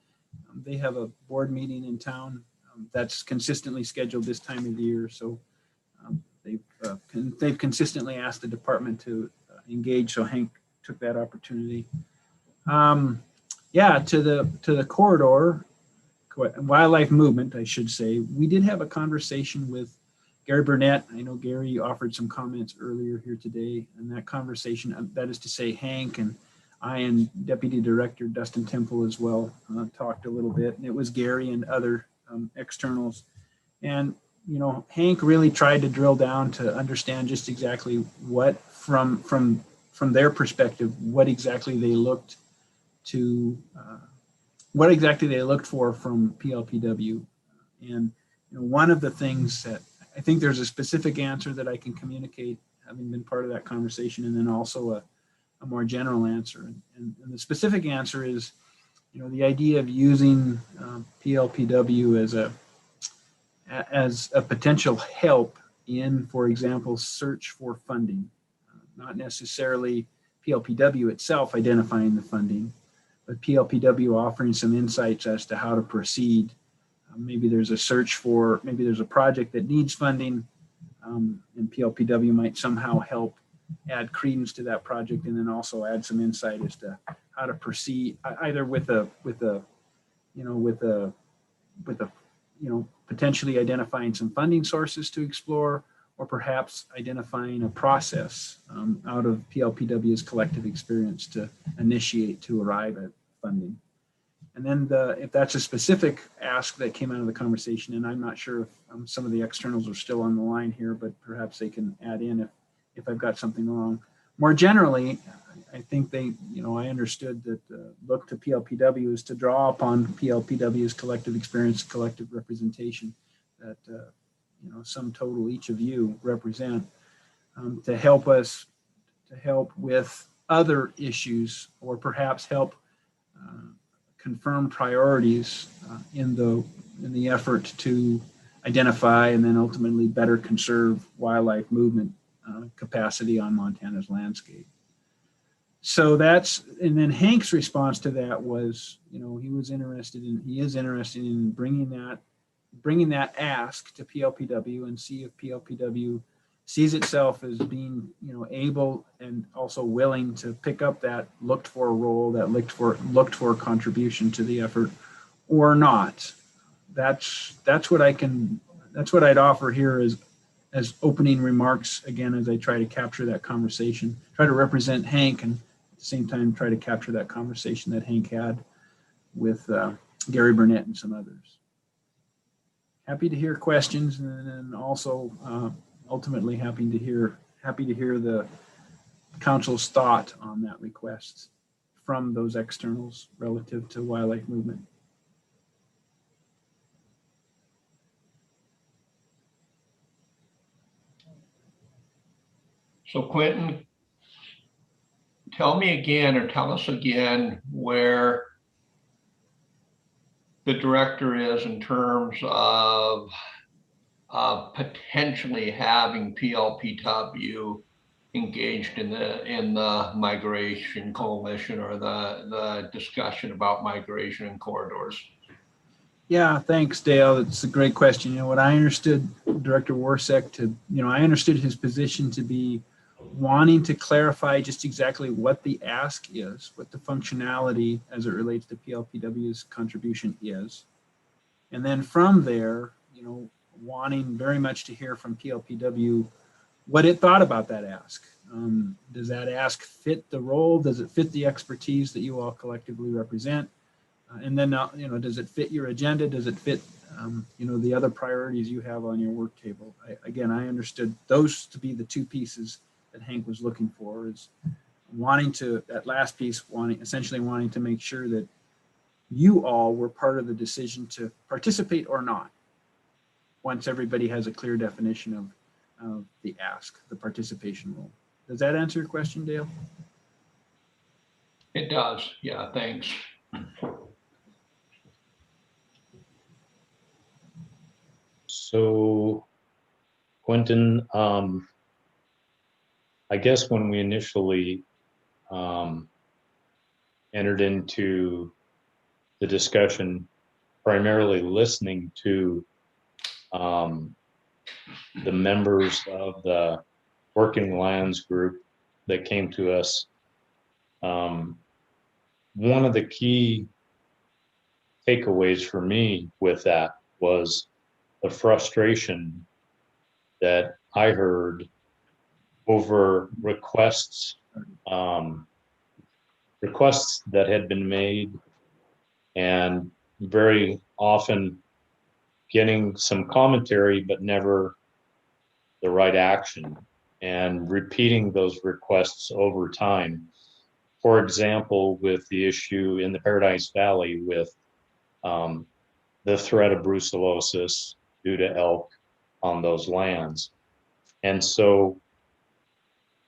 They have a board meeting in town that's consistently scheduled this time of the year. So they've consistently asked the department to engage. So Hank took that opportunity. Yeah, to the corridor, wildlife movement, I should say. We did have a conversation with Gary Burnett. I know Gary offered some comments earlier here today, and that conversation, that is to say, Hank and I and Deputy Director Dustin Temple as well talked a little bit, and it was Gary and other externals. And, you know, Hank really tried to drill down to understand just exactly what, from their perspective, what exactly they looked for from PLPW. And, you know, one of the things that I think there's a specific answer that I can communicate, having been part of that conversation, and then also a more general answer. And the specific answer is, you know, the idea of using PLPW as a potential help in, for example, search for funding, not necessarily PLPW itself identifying the funding, but PLPW offering some insights as to how to proceed. Maybe there's a search for, maybe there's a project that needs funding, and PLPW might somehow help add credence to that project, and then also add some insight as to how to proceed, either with potentially identifying some funding sources to explore, or perhaps identifying a process out of PLPW's collective experience to initiate to arrive at funding. And then if that's a specific ask that came out of the conversation, and I'm not sure if some of the externals are still on the line here, but perhaps they can add in if I've got something wrong. More generally, I think I understood that look to PLPW is to draw upon PLPW's collective experience, collective representation that, sum total each of you represent, to help with other issues, or perhaps help confirm priorities in the effort to identify and then ultimately better conserve wildlife movement capacity on Montana's landscape. So and then Hank's response to that was, he is interested in bringing that ask to PLPW and see if PLPW sees itself as being, able and also willing to pick up that looked for role, that looked for contribution to the effort, or not. That's what I'd offer here as opening remarks, again, as I try to capture that conversation, try to represent Hank, and at the same time try to capture that conversation that Hank had with Gary Burnett and some others. Happy to hear questions, and then also ultimately happy to hear the council's thought on that request from those externals relative to wildlife movement. So Quentin, tell me again, or tell us again, where the director is in terms of potentially having PLPW engaged in the migration coalition, or the discussion about migration and corridors. Yeah, thanks, Dale. It's a great question. What I understood Director Warsek I understood his position to be wanting to clarify just exactly what the ask is, what the functionality as it relates to PLPW's contribution is. And then from there, wanting very much to hear from PLPW what it thought about that ask. Does that ask fit the role? Does it fit the expertise that you all collectively represent? And then, does it fit your agenda? Does it fit, the other priorities you have on your work table? Again, I understood those to be the two pieces that Hank was looking for, is that last piece, essentially wanting to make sure that you all were part of the decision to participate or not, once everybody has a clear definition of the ask, the participation role. Does that answer your question, Dale? It does. Yeah, thanks. So, Quentin, I guess when we initially entered into the discussion, primarily listening to the members of the Working Lands group that came to us, one of the key takeaways for me with that was the frustration that I heard over requests that had been made, and very often getting some commentary but never the right action, and repeating those requests over time. For example, with the issue in the Paradise Valley with the threat of brucellosis due to elk on those lands. And so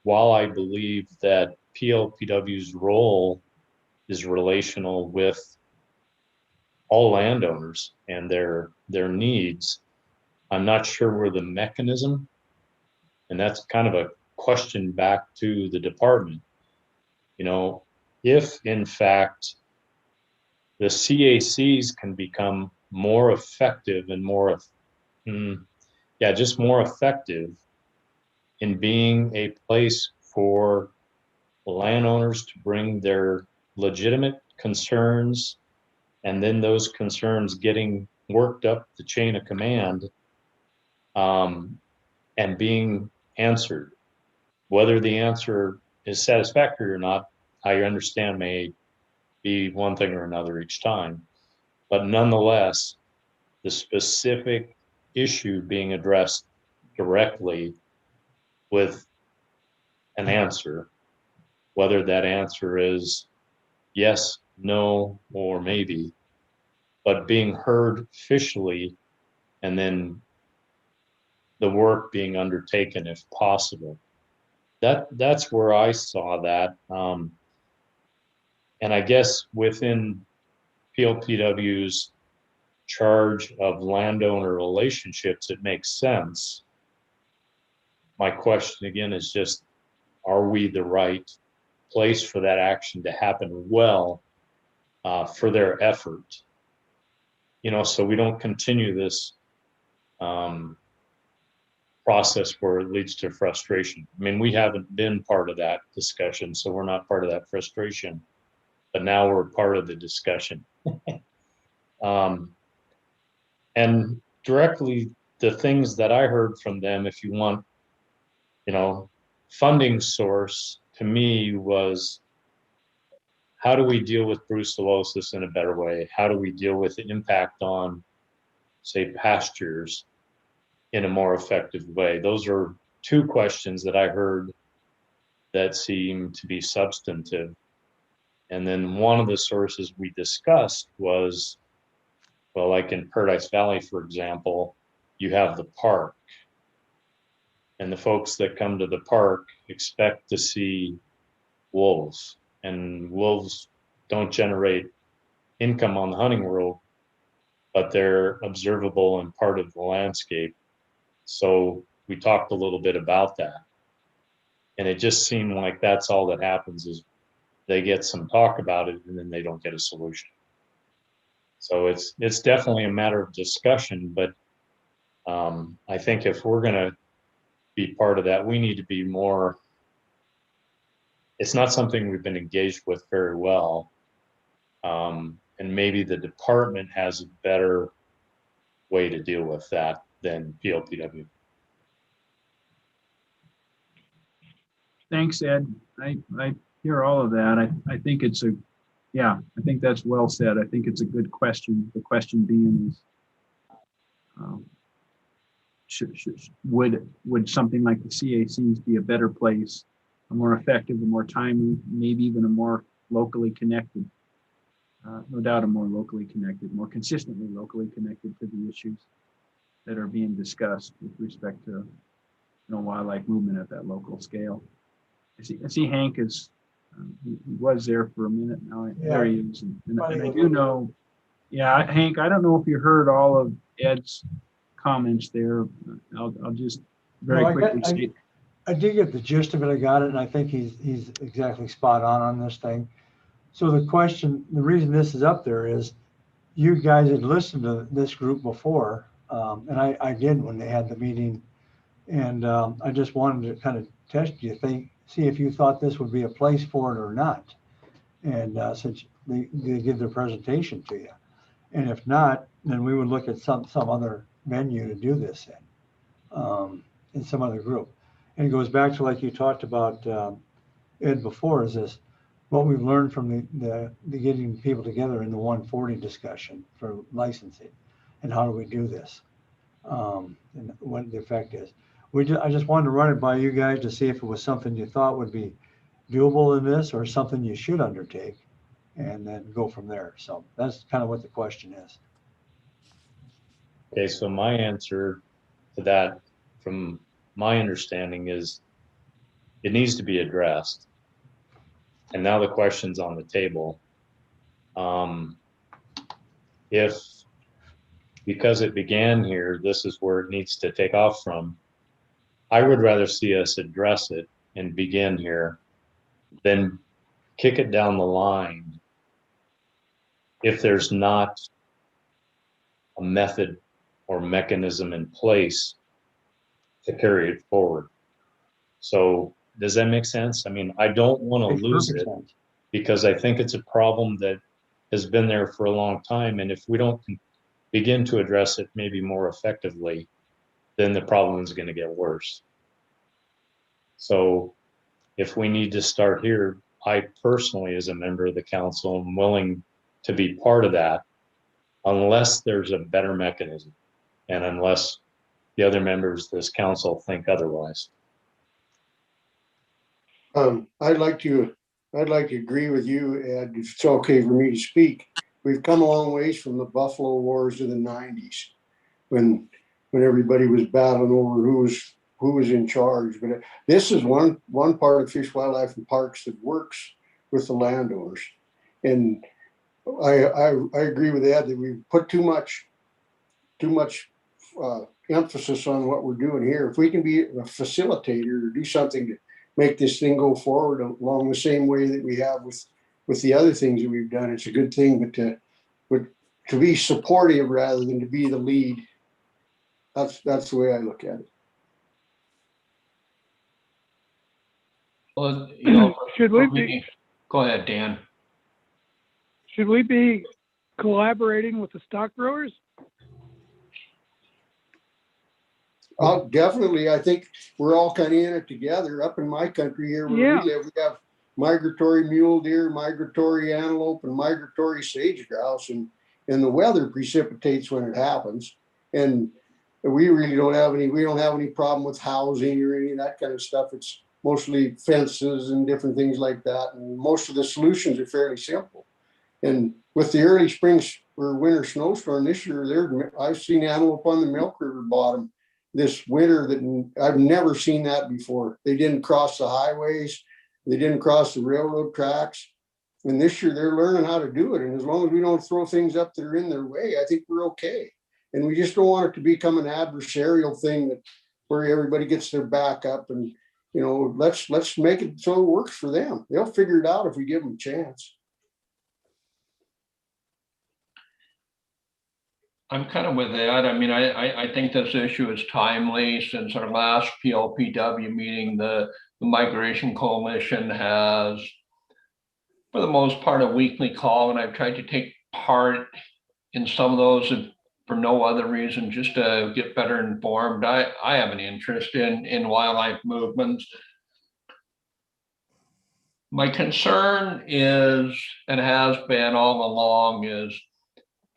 while I believe that PLPW's role is relational with all landowners and their needs, I'm not sure where the mechanism, and that's kind of a question back to the department. If in fact the CACs can become more effective and more effective in being a place for landowners to bring their legitimate concerns, and then those concerns getting worked up the chain of command and being answered. Whether the answer is satisfactory or not, I understand may be one thing or another each time. But nonetheless, the specific issue being addressed directly with an answer, whether that answer is yes, no, or maybe, but being heard officially, and then the work being undertaken if possible. That's where I saw that. And I guess within PLPW's charge of landowner relationships, it makes sense. My question again is just, are we the right place for that action to happen well for their effort? So we don't continue this process where it leads to frustration. I mean, we haven't been part of that discussion, so we're not part of that frustration, but now we're part of the discussion. And directly, the things that I heard from them, if you want, funding source to me was, how do we deal with brucellosis in a better way? How do we deal with the impact on, say, pastures in a more effective way? Those are two questions that I heard that seem to be substantive. And then one of the sources we discussed was, well, like in Paradise Valley, for example, you have the park. And the folks that come to the park expect to see wolves. And wolves don't generate income on the hunting world, but they're observable and part of the landscape. So we talked a little bit about that. And it just seemed like that's all that happens, is they get some talk about it and then they don't get a solution. So it's definitely a matter of discussion, but I think if we're going to be part of that, we need to be more. It's not something we've been engaged with very well. And maybe the department has a better way to deal with that than PLPW. thanks, Ed. I hear all of that. I think it's I think that's well said. I think it's a good question. The question being is, would something like the CACs be a better place, a more effective, a more timely, maybe even a more locally connected, no doubt a more locally connected, more consistently locally connected to the issues that are being discussed with respect to wildlife movement at that local scale. I see Hank is, he was there for a minute now. There he is. And I do know, Hank, I don't know if you heard all of Ed's comments there. I'll just very quickly state. I did get the gist of it. I got it. And I think he's exactly spot on this thing. So the question, the reason this is up there is you guys had listened to this group before. And I did when they had the meeting. And I just wanted to kind of test you, see if you thought this would be a place for it or not. And since they give their presentation to you. And if not, then we would look at some other venue to do this in some other group. And it goes back to, like you talked about, Ed, before, is this what we've learned from the getting people together in the 140 discussion for licensing, and how do we do this, and what the effect is. I just wanted to run it by you guys to see if it was something you thought would be doable in this, or something you should undertake, and then go from there. So that's kind of what the question is. Okay, so my answer to that, from my understanding, is it needs to be addressed. And now the question's on the table. If, because it began here, this is where it needs to take off from, I would rather see us address it and begin here than kick it down the line if there's not a method or mechanism in place to carry it forward. So does that make sense? I mean, I don't want to lose it because I think it's a problem that has been there for a long time. And if we don't begin to address it maybe more effectively, then the problem is going to get worse. So if we need to start here, I personally, as a member of the council, am willing to be part of that unless there's a better mechanism and unless the other members of this council think otherwise. I'd like to agree with you, Ed, if it's okay for me to speak. We've come a long ways from the Buffalo Wars of the 90s when everybody was battling over who was in charge. But this is one part of Fish, Wildlife and Parks that works with the landowners. And I agree with Ed that we put too much emphasis on what we're doing here. If we can be a facilitator or do something to make this thing go forward along the same way that we have with the other things that we've done, it's a good thing. But to be supportive rather than to be the lead, that's the way I look at it. Well, should we be? Go ahead, Dan. Should we be collaborating with the stock growers? Definitely. I think we're all kind of in it together. Up in my country here where we live, we have migratory mule deer, migratory antelope, and migratory sage grouse, and the weather precipitates when it happens. And we really don't have any problem with housing or any of that kind of stuff. It's mostly fences and different things like that. And most of the solutions are fairly simple. And with the early spring or winter snowstorm this year, I've seen antelope on the Milk River bottom this winter that I've never seen that before. They didn't cross the highways. They didn't cross the railroad tracks. And this year they're learning how to do it. And as long as we don't throw things up that are in their way, I think we're okay. And we just don't want it to become an adversarial thing where everybody gets their back up. And, let's make it so it works for them. They'll figure it out if we give them a chance. I'm kind of with that. I mean, I think this issue is timely. Since our last PLPW meeting, the Migration Coalition has, for the most part, a weekly call, and I've tried to take part in some of those for no other reason, just to get better informed. I have an interest in wildlife movements. My concern is, and has been all along, is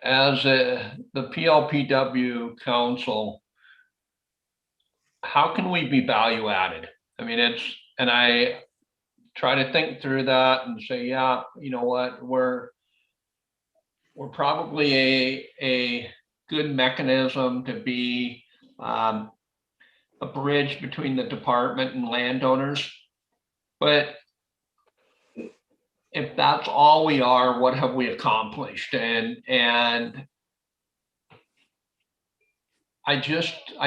as the PLPW council, how can we be value added? I mean, and I try to think through that and say, yeah, you know what, we're probably a good mechanism to be a bridge between the department and landowners. But if that's all we are, what have we accomplished? And I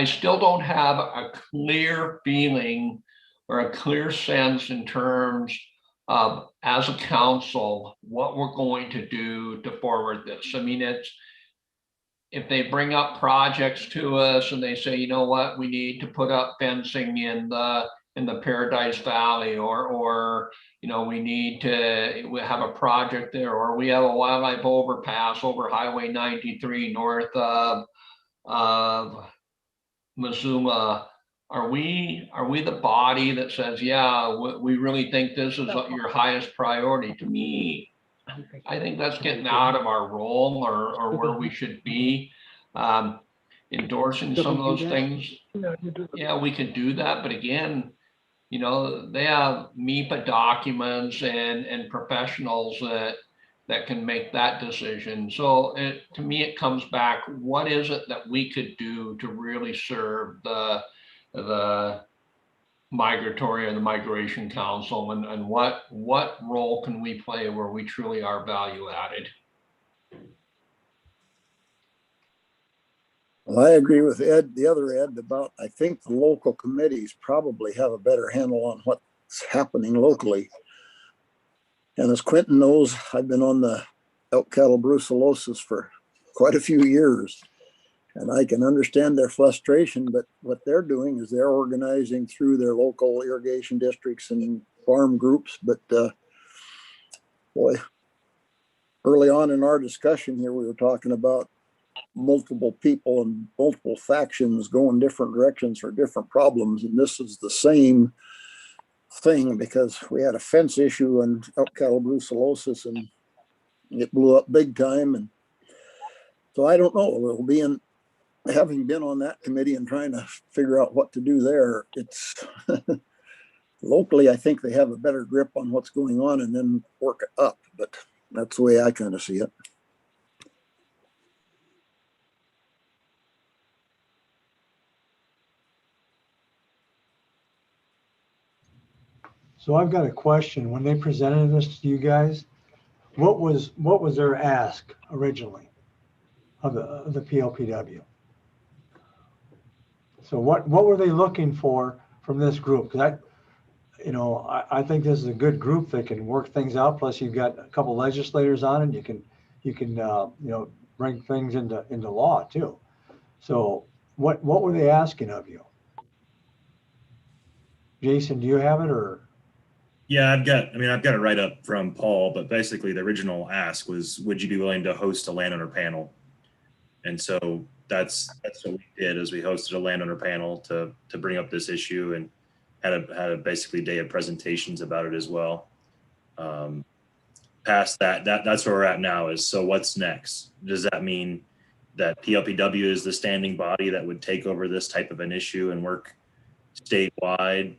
still don't have a clear feeling or a clear sense in terms of, as a council, what we're going to do to forward this. I mean, if they bring up projects to us and they say, you know what, we need to put up fencing in the Paradise Valley, or we need to have a project there, or we have a wildlife overpass over Highway 93 north of Missoula. Are we the body that says, yeah, we really think this is your highest priority? To me, I think that's getting out of our role or where we should be. Endorsing some of those things, yeah, we could do that. But again, they have MIPA documents and professionals that can make that decision. So to me, it comes back, what is it that we could do to really serve the migratory or the migration council, and what role can we play where we truly are value added? Well, I agree with Ed, the other Ed, about I think the local committees probably have a better handle on what's happening locally. And as Quentin knows, I've been on the elk cattle brucellosis for quite a few years. And I can understand their frustration, but what they're doing is they're organizing through their local irrigation districts and farm groups. But boy, early on in our discussion here, we were talking about multiple people and multiple factions going different directions for different problems. And this is the same thing, because we had a fence issue on elk cattle brucellosis and it blew up big time. And so I don't know, it'll be having been on that committee and trying to figure out what to do there, it's locally, I think they have a better grip on what's going on and then work it up. But that's the way I kind of see it. So I've got a question. When they presented this to you guys, what was their ask originally of the PLPW? So what were they looking for from this group? Because I think this is a good group that can work things out. Plus, you've got a couple legislators on it. You can bring things into law too. So what were they asking of you? Jason, do you have it, or? Yeah, I've got a write-up from Paul, but basically the original ask was, would you be willing to host a landowner panel? And so that's what we did, is we hosted a landowner panel to bring up this issue, and had a basically day of presentations about it as well. Past that's where we're at now, is, so what's next? Does that mean that PLPW is the standing body that would take over this type of an issue and work statewide?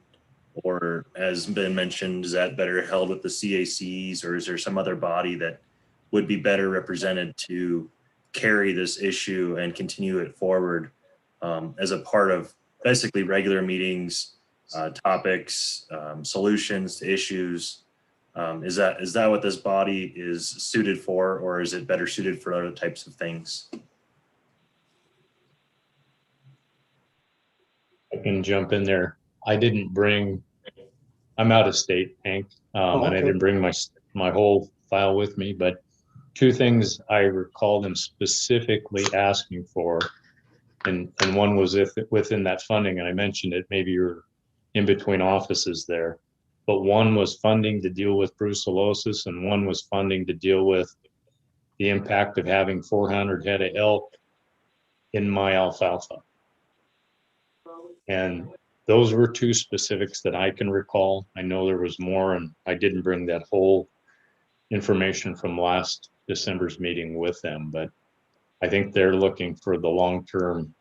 Or, as been mentioned, is that better held with the CACs, or is there some other body that would be better represented to carry this issue and continue it forward as a part of basically regular meetings, topics, solutions to issues? Is that what this body is suited for, or is it better suited for other types of things? I can jump in there. I'm out of state, Hank, and I didn't bring my whole file with me, but two things I recall them specifically asking for, and one was within that funding, and I mentioned it, maybe you're in between offices there, but one was funding to deal with brucellosis, and one was funding to deal with the impact of having 400 head of elk in my alfalfa. And those were two specifics that I can recall. I know there was more, and I didn't bring that whole information from last December's meeting with them, but I think they're looking for the long-term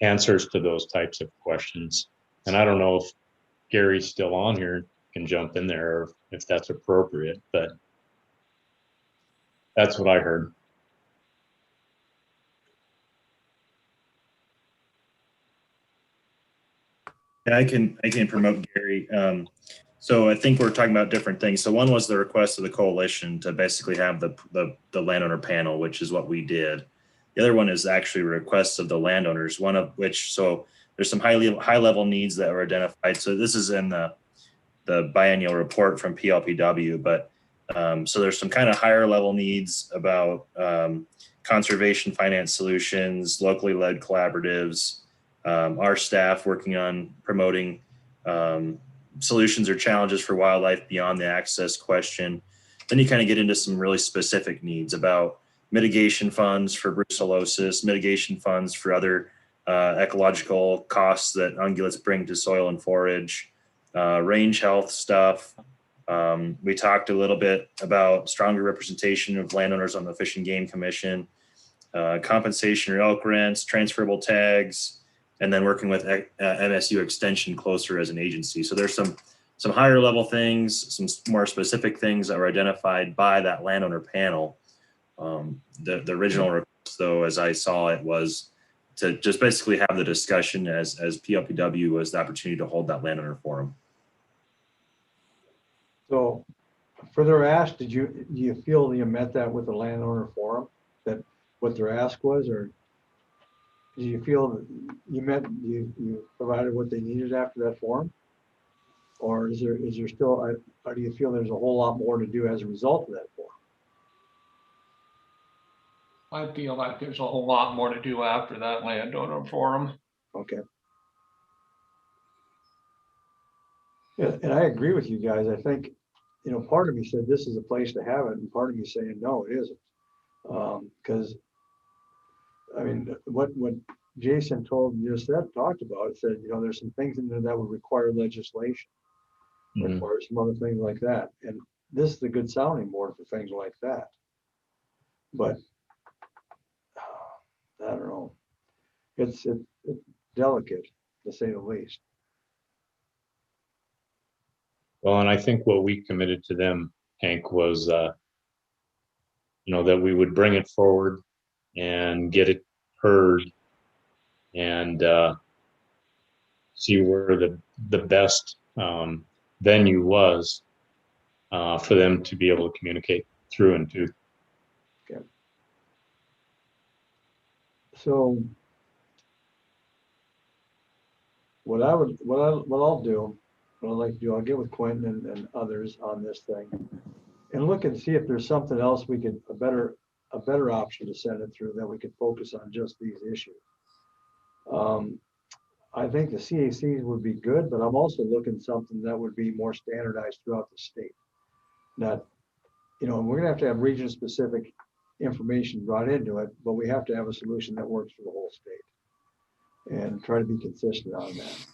answers to those types of questions. And I don't know if Gary's still on here, can jump in there or if that's appropriate, but that's what I heard. Yeah, I can promote Gary. So I think we're talking about different things. So one was the request of the coalition to basically have the landowner panel, which is what we did. The other one is actually requests of the landowners, one of which, so there's some high level needs that were identified. So this is in the biennial report from PLPW, but so there's some kind of higher level needs about conservation finance solutions, locally led collaboratives, our staff working on promoting solutions or challenges for wildlife beyond the access question. Then you kind of get into some really specific needs about mitigation funds for brucellosis, mitigation funds for other ecological costs that ungulates bring to soil and forage, range health stuff. We talked a little bit about stronger representation of landowners on the Fish and Game Commission, compensation or elk rents, transferable tags, and then working with MSU Extension closer as an agency. So there's some higher level things, some more specific things that were identified by that landowner panel. The original request, though, as I saw it, was to just basically have the discussion as PLPW was the opportunity to hold that landowner forum. So for their ask, do you feel you met that with the landowner forum, that what their ask was, or do you feel that you provided what they needed after that forum? Or is there still, or do you feel there's a whole lot more to do as a result of that forum? I feel like there's a whole lot more to do after that landowner forum. Okay. Yeah, and I agree with you guys. I think, part of me said this is a place to have it, and part of me saying no, it isn't. Because I mean, what Jason talked about, it said, there's some things in there that would require legislation, or some other things like that. And this is a good sounding board for things like that. But I don't know. It's delicate, to say the least. Well, and I think what we committed to them, Hank, was, that we would bring it forward and get it heard and see where the best venue was for them to be able to communicate through and to. Okay. So what I'll do, what I'd like to do, I'll get with Quentin and others on this thing and look and see if there's something else we could, a better option to send it through, that we could focus on just these issues. I think the CACs would be good, but I'm also looking something that would be more standardized throughout the state. Not, we're gonna have to have region specific information brought into it, but we have to have a solution that works for the whole state and try to be consistent on that.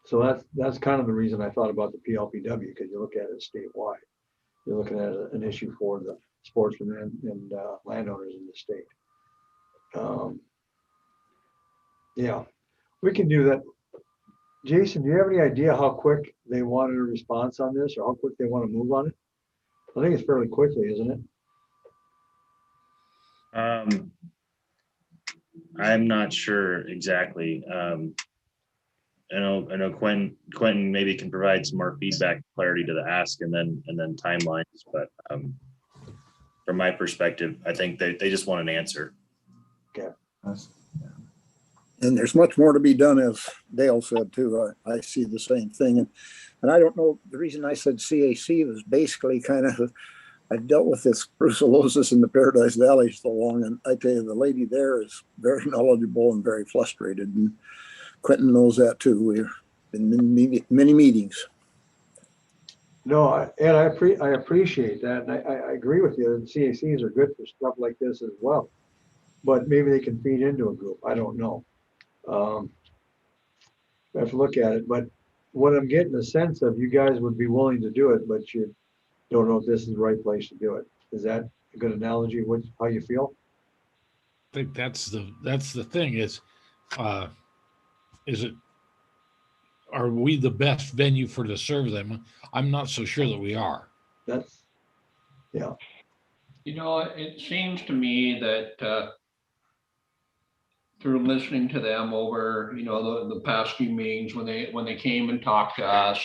So that's kind of the reason I thought about the PLPW, because you look at it statewide. You're looking at an issue for the sportsmen and landowners in the state. Yeah, we can do that. Jason, do you have any idea how quick they wanted a response on this, or how quick they want to move on it? I think it's fairly quickly, isn't it? I'm not sure exactly. I know Quentin maybe can provide some more feedback, clarity to the ask, and then timelines. But from my perspective, I think they just want an answer. Okay. And there's much more to be done, as Dale said too. I see the same thing, and I don't know, the reason I said CAC was basically kind of, I've dealt with this brucellosis in the Paradise Valley so long, and I tell you, the lady there is very knowledgeable and very frustrated, and Quentin knows that too. We've been in many meetings. No, and I appreciate that, and I agree with you. And CACs are good for stuff like this as well, but maybe they can feed into a group. I don't know. I have to look at it, but what I'm getting a sense of, you guys would be willing to do it, but you don't know if this is the right place to do it. Is that a good analogy of how you feel? I think that's the thing is it, are we the best venue for to serve them? I'm not so sure that we are. That's, yeah. You know, it seems to me that through listening to them over, you know, the past few meetings when they came and talked to us,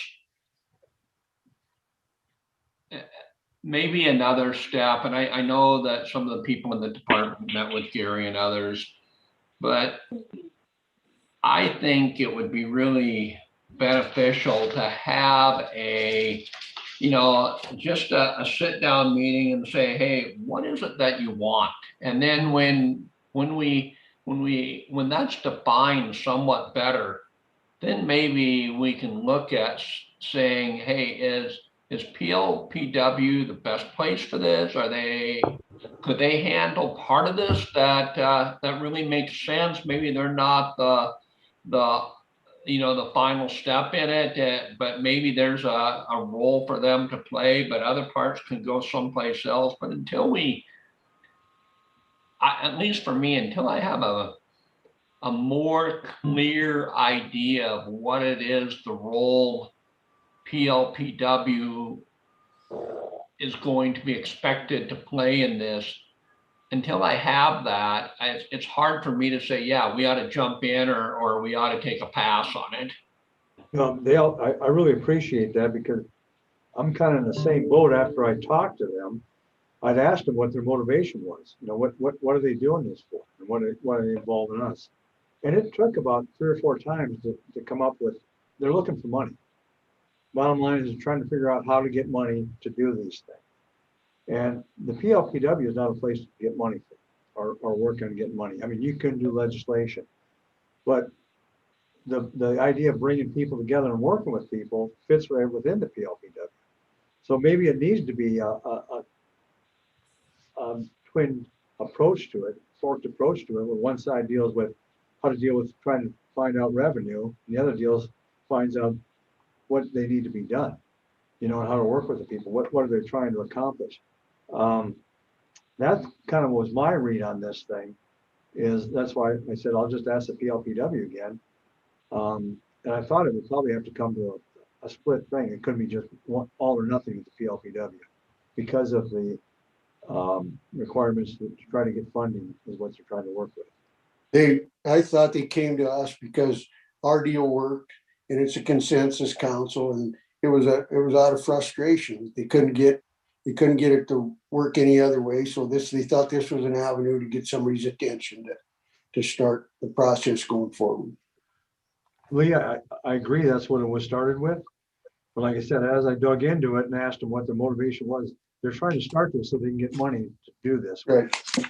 maybe another step, and I know that some of the people in the department met with Gary and others, but I think it would be really beneficial to have a, you know, just a sit down meeting and say, hey, what is it that you want? And then when that's defined somewhat better, then maybe we can look at saying, hey, is PLPW the best place for this? Could they handle part of this that really makes sense? Maybe they're not the final step in it, but maybe there's a role for them to play, but other parts can go someplace else. But until at least for me, until I have a more clear idea of what it is the role PLPW is going to be expected to play in this, until I have that, it's hard for me to say, yeah, we ought to jump in or we ought to take a pass on it. Dale, I really appreciate that, because I'm kind of in the same boat. After I talked to them, I'd asked them what their motivation was. You know, what are they doing this for? And what are they involving us? And it took about 3 or 4 times to come up with, they're looking for money. Bottom line is trying to figure out how to get money to do these things. And the PLPW is not a place to get money for, or work on getting money. I mean, you can do legislation, but the idea of bringing people together and working with people fits right within the PLPW. So maybe it needs to be a twin approach to it, forked approach to it, where one side deals with how to deal with trying to find out revenue, and the other finds out what they need to be done, you know, and how to work with the people. What are they trying to accomplish? That kind of was my read on this thing. That's why I said I'll just ask the PLPW again. And I thought it would probably have to come to a split thing. It couldn't be just all or nothing with the PLPW, because of the requirements to try to get funding is what you're trying to work with. I thought they came to us because our deal worked, and it's a consensus council, and it was out of frustration. They couldn't get it to work any other way. So they thought this was an avenue to get somebody's attention to start the process going forward. Well, yeah, I agree. That's what it was started with. But like I said, as I dug into it and asked them what their motivation was, they're trying to start this so they can get money to do this. Right. So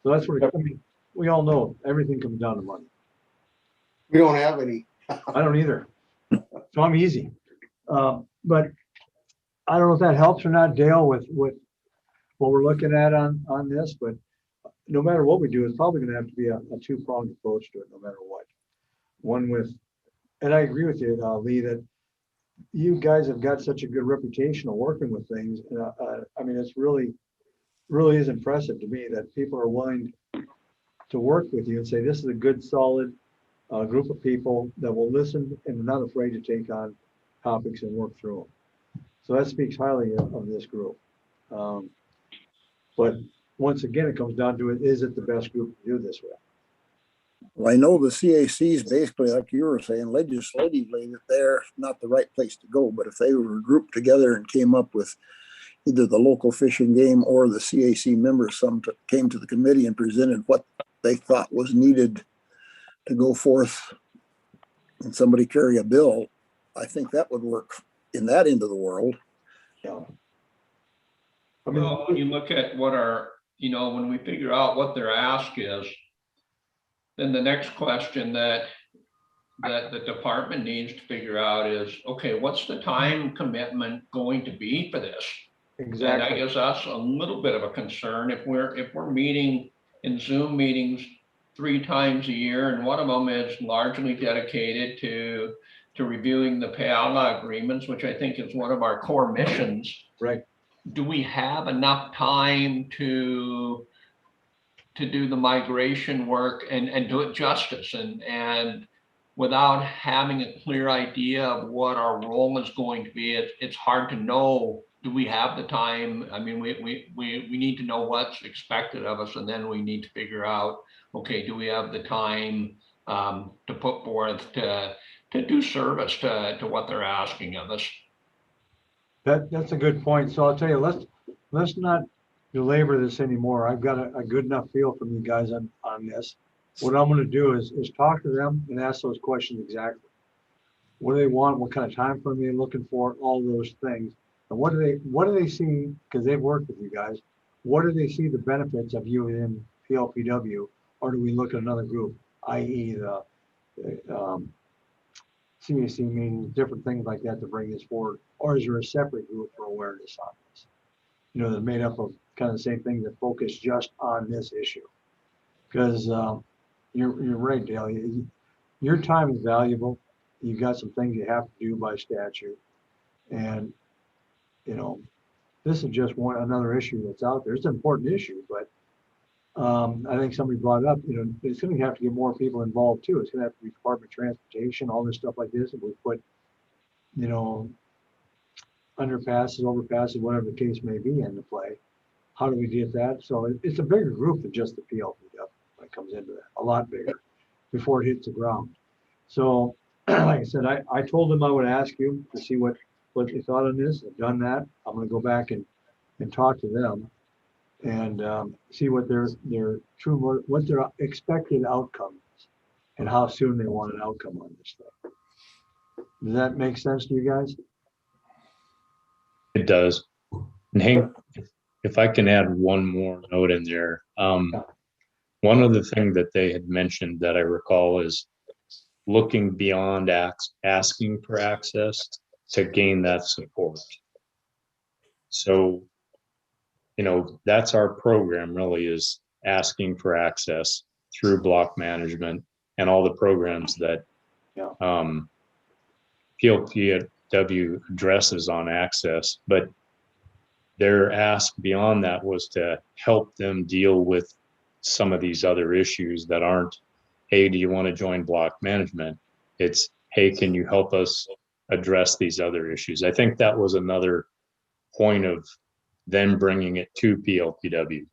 that's what I mean. We all know everything comes down to money. We don't have any. I don't either. So I'm easy. But I don't know if that helps or not, Dale, with what we're looking at on this, but no matter what we do, it's probably going to have to be a 2-pronged approach to it, no matter what. One with, and I agree with you, Lee, that you guys have got such a good reputation of working with things. I mean, it's really is impressive to me that people are willing to work with you and say, this is a good, solid group of people that will listen and are not afraid to take on topics and work through them. So that speaks highly of this group. But once again, it comes down to is it the best group to do this with? Well, I know the CACs basically, like you were saying, legislatively, that they're not the right place to go. But if they were grouped together and came up with either the local Fish and Game or the CAC members, came to the committee and presented what they thought was needed to go forth, and somebody carry a bill, I think that would work in that end of the world. Yeah. Well, when you look at when we figure out what their ask is, then the next question that the department needs to figure out is, okay, what's the time commitment going to be for this? Exactly. And I guess that's a little bit of a concern if we're meeting in Zoom meetings 3 times a year, and one of them is largely dedicated to reviewing the PALA agreements, which I think is one of our core missions. Right. Do we have enough time to do the migration work and do it justice and without having a clear idea of what our role is going to be? It's hard to know. Do we have the time? I mean, we need to know what's expected of us, and then we need to figure out, okay, do we have the time to put forth to do service to what they're asking of us? That's a good point. So I'll tell you, let's not belabor this anymore. I've got a good enough feel from you guys on this. What I'm going to do is talk to them and ask those questions exactly. What do they want? What kind of time frame are they looking for? All those things. And what do they see? Because they've worked with you guys. What do they see the benefits of you in PLPW, or do we look at another group, i.e. the CAC meetings, different things like that to bring this forward? Or is there a separate group for awareness on this? You know, they're made up of kind of the same thing that focus just on this issue. Because you're right, Dale. Your time is valuable. You've got some things you have to do by statute. And, you know, this is just another issue that's out there. It's an important issue, but I think somebody brought it up, you know, it's going to have to get more people involved too. It's going to have to be Department of Transportation, all this stuff like this. And we put, you know, underpasses, overpasses, whatever the case may be into play. How do we get that? So it's a bigger group than just the PLPW when it comes into that, a lot bigger before it hits the ground. So like I said, I told them I would ask you to see what they thought on this. I've done that. I'm going to go back and talk to them and see what their expected outcome is and how soon they want an outcome on this thing. Does that make sense to you guys? It does. And Hank, if I can add one more note in there, one of the things that they had mentioned that I recall is looking beyond asking for access to gain that support. So, you know, that's our program really, is asking for access through block management and all the programs that PLPW addresses on access. But their ask beyond that was to help them deal with some of these other issues that aren't, hey, do you want to join block management? It's, hey, can you help us address these other issues? I think that was another point of them bringing it to PLPW.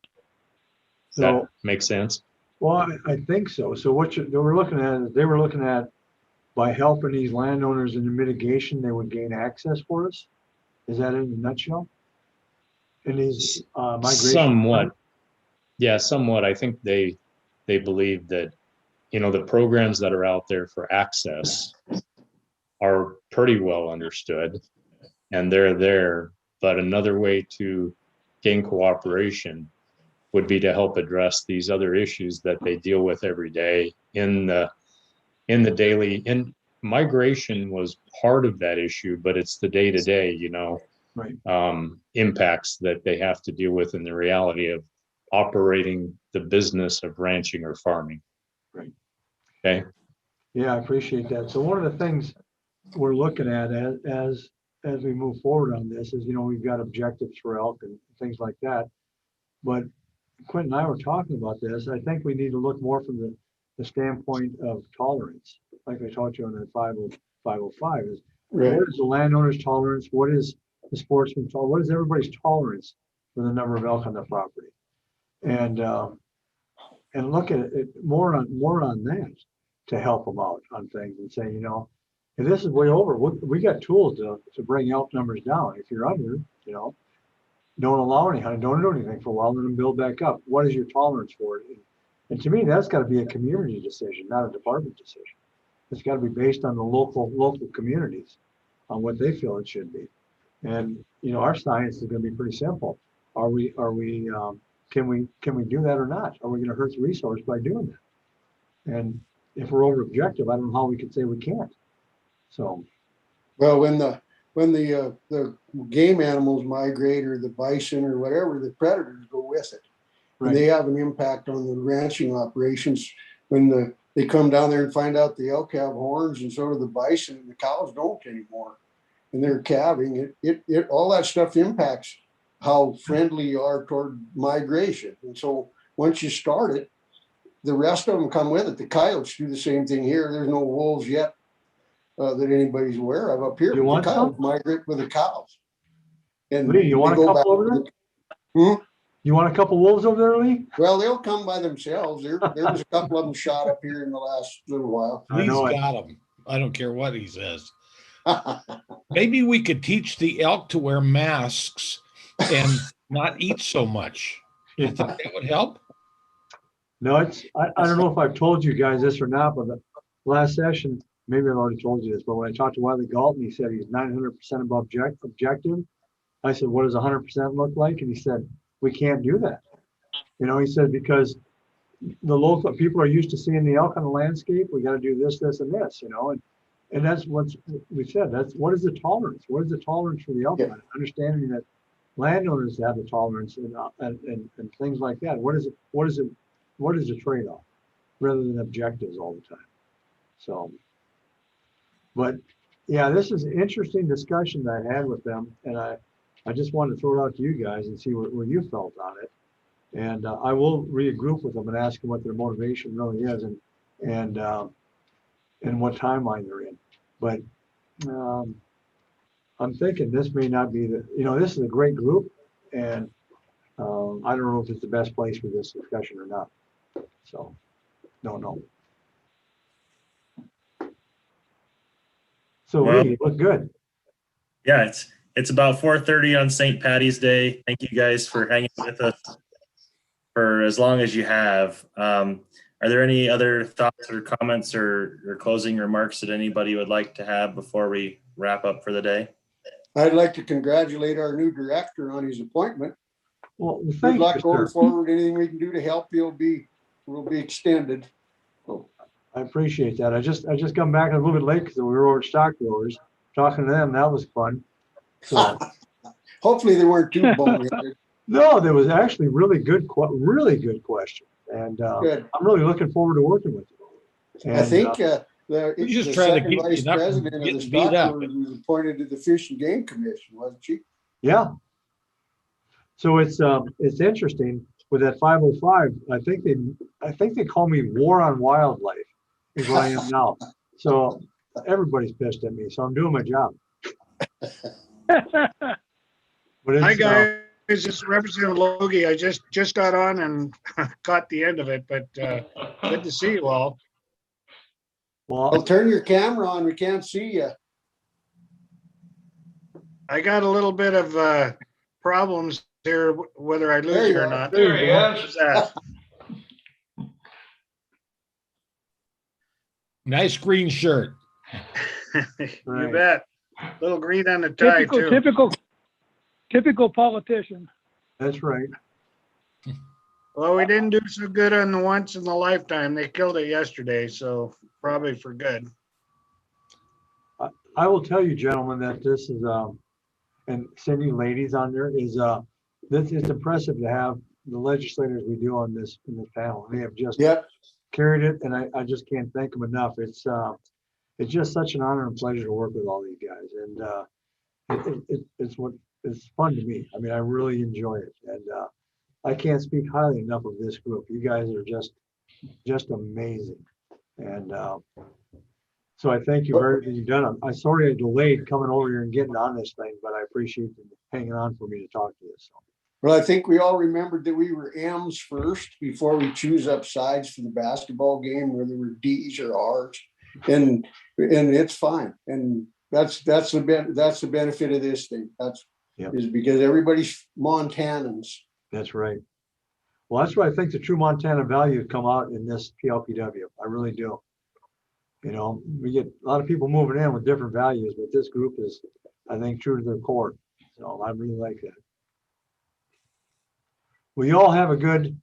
Does that make sense? Well, I think so. So what they were looking at is they were looking at, by helping these landowners in the mitigation, they would gain access for us. Is that in a nutshell? In these migration? Somewhat. Yeah, somewhat. I think they believe that, you know, the programs that are out there for access are pretty well understood and they're there, but another way to gain cooperation would be to help address these other issues that they deal with every day in the daily. And migration was part of that issue, but it's the day-to-day, you know, right, impacts that they have to deal with in the reality of operating the business of ranching or farming. Right. Okay. Yeah, I appreciate that. So one of the things we're looking at as we move forward on this is, you know, we've got objectives for elk and things like that. But Quentin and I were talking about this. I think we need to look more from the standpoint of tolerance, like I taught you on the 505 is, right, what is the landowner's tolerance? What is the sportsman's tolerance? What is everybody's tolerance for the number of elk on the property? And look at it more on that to help them out on things and say, you know, if this is way over, we got tools to bring elk numbers down. If you're under, you know, don't allow any hunting, don't do anything for a while, let them build back up. What is your tolerance for it? And to me, that's got to be a community decision, not a department decision. It's got to be based on the local communities on what they feel it should be. And you know, our science is going to be pretty simple. Can we do that or not? Are we going to hurt the resource by doing that? And if we're over objective, I don't know how we could say we can't. So, well, when the game animals migrate, or the bison or whatever, the predators go with it. Right. And they have an impact on the ranching operations. they come down there and find out the elk have horns and so do the bison and the cows don't anymore. And they're calving. It all that stuff impacts how friendly you are toward migration. And so once you start it, the rest of them come with it. The coyotes do the same thing here. There's no wolves yet that anybody's aware of up here. You want the coyotes some? migrate with the cows. And Lee, you want a they go couple back over to there? You want a couple wolves over there, Lee? Well, they'll come by themselves. There was a couple of them shot up here in the last little while. He's got them. I don't care what he says. Maybe we could teach the elk to wear masks and not eat so much. You think that would help? No, I don't know if I've told you guys this or not, but the last session, maybe I've already told you this, but when I talked to Wiley Galton, he said he's 900% above objective. I said, what does 100% look like? And he said, we can't do that. You know, he said, because the local people are used to seeing the elk on the landscape. We got to do this, this, and this, you know, and that's what we said. That's what is the tolerance? What is the tolerance for the elk? Yeah. Understanding that landowners have the tolerance and things like that. What is the trade-off rather than objectives all the time? So, but yeah, this is an interesting discussion that I had with them, and I just wanted to throw it out to you guys and see where you felt on it. And I will regroup with them and ask them what their motivation really is and what timeline they're in. But I'm thinking this may not be this is a great group, and I don't know if it's the best place for this discussion or not. So, don't know. So, Well, Lee, you look good. Yeah, it's about 4:30 on St. Patty's Day. Thank you guys for hanging with us for as long as you have. Are there any other thoughts or comments or closing remarks that anybody would like to have before we wrap up for the day? I'd like to congratulate our new director on his appointment. Well, good luck going forward. Anything we can do to help will be extended. So, I appreciate that. I just come back a little bit late because we were over at Stock Growers talking to them. That was fun. So hopefully they weren't too boneheaded. No, there was actually really good questions, and I'm really looking forward to working with you. And, I think the second vice president of the Stock Growers was appointed to the Fish and Game Commission, wasn't she? Yeah. So it's interesting with that 505. I think they call me War on Wildlife is what I am now. So everybody's pissed at me. So I'm doing my job. Hi guys, this is Representative Logie. I just got on and caught the end of it, but good to see you all. Well, turn your camera on. We can't see you. I got a little bit of problems here, whether I lose you or not. There he is. Nice green shirt. You bet. Little green on the tie too. Typical politician. That's right. Well, we didn't do so good on the once in a lifetime. They killed it yesterday, so probably for good. I will tell you, gentlemen, that this is and sending you ladies on there is this is impressive to have the legislators we do on this in this panel. They have just carried it, and I just can't thank them enough. It's just such an honor and pleasure to work with all these guys, and it's fun to me. I mean, I really enjoy it, and I can't speak highly enough of this group. You guys are just amazing, and so I thank you for everything you've done. I'm sorry I delayed coming over here and getting on this thing, but I appreciate you hanging on for me to talk to you. So. Well, I think we all remembered that we were M's first before we choose up sides for the basketball game, whether we were D's or R's, and it's fine. And that's the benefit of this thing. Is because everybody's Montanans. That's right. Well, that's why I think the true Montana values come out in this PLPW. I really do. You know, we get a lot of people moving in with different values, but this group is, I think, true to their core. So I really like that. Well, you all have a good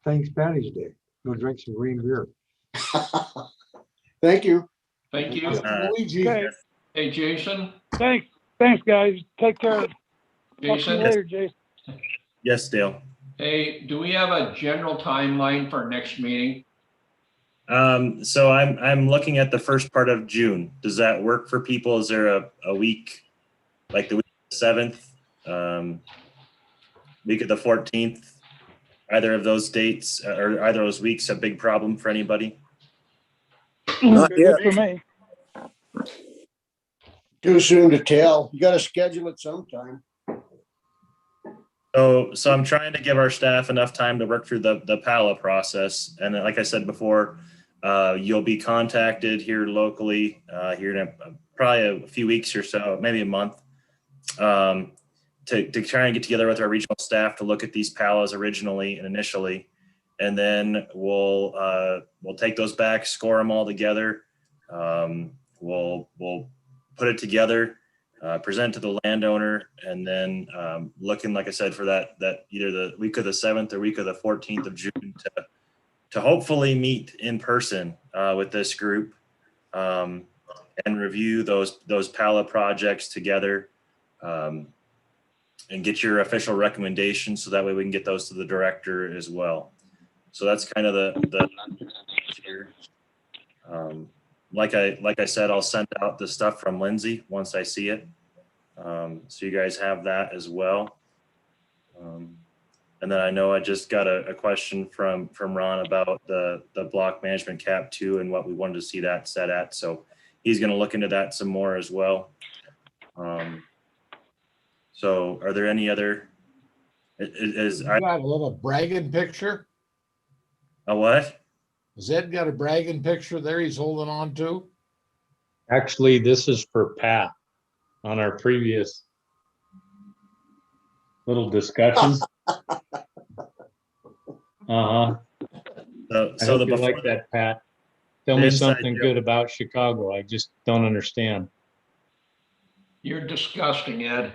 Thanks Patty's Day. Go drink some green beer. Thank you. Thank you. Okay. Hey, Jason. Thanks, guys. Take care. Jason. Talk to you later, Jason. Yes, Dale. Hey, do we have a general timeline for next meeting? So I'm looking at the first part of June. Does that work for people? Is there a week, like the week of the 7th, week of the 14th? Either of those dates or either of those weeks a big problem for anybody? Not Good yet. for me. Too soon to tell. You gotta schedule it sometime. So I'm trying to give our staff enough time to work through the PALA process. And then, like I said before, you'll be contacted here locally here in probably a few weeks or so, maybe a month, to try and get together with our regional staff to look at these PALAs originally and initially. And then we'll take those back, score them all together. We'll put it together, present to the landowner, and then looking, like I said, for that either the week of the 7th or week of the 14th of June to hopefully meet in person with this group and review those PALA projects together and get your official recommendations so that way we can get those to the director as well. So that's kind of the here. Like I said, I'll send out the stuff from Lindsay once I see it. So you guys have that as well. And then I know I just got a question from Ron about the block management cap 2 and what we wanted to see that set at. So he's going to look into that some more as well. So are there any other? You got a little bragging picture? A what? Has Ed got a bragging picture there he's holding on to? Actually, this is for Pat on our previous little discussion. Uh-huh. So the like that, Pat. Tell me something good about Chicago. I just don't understand. You're disgusting, Ed.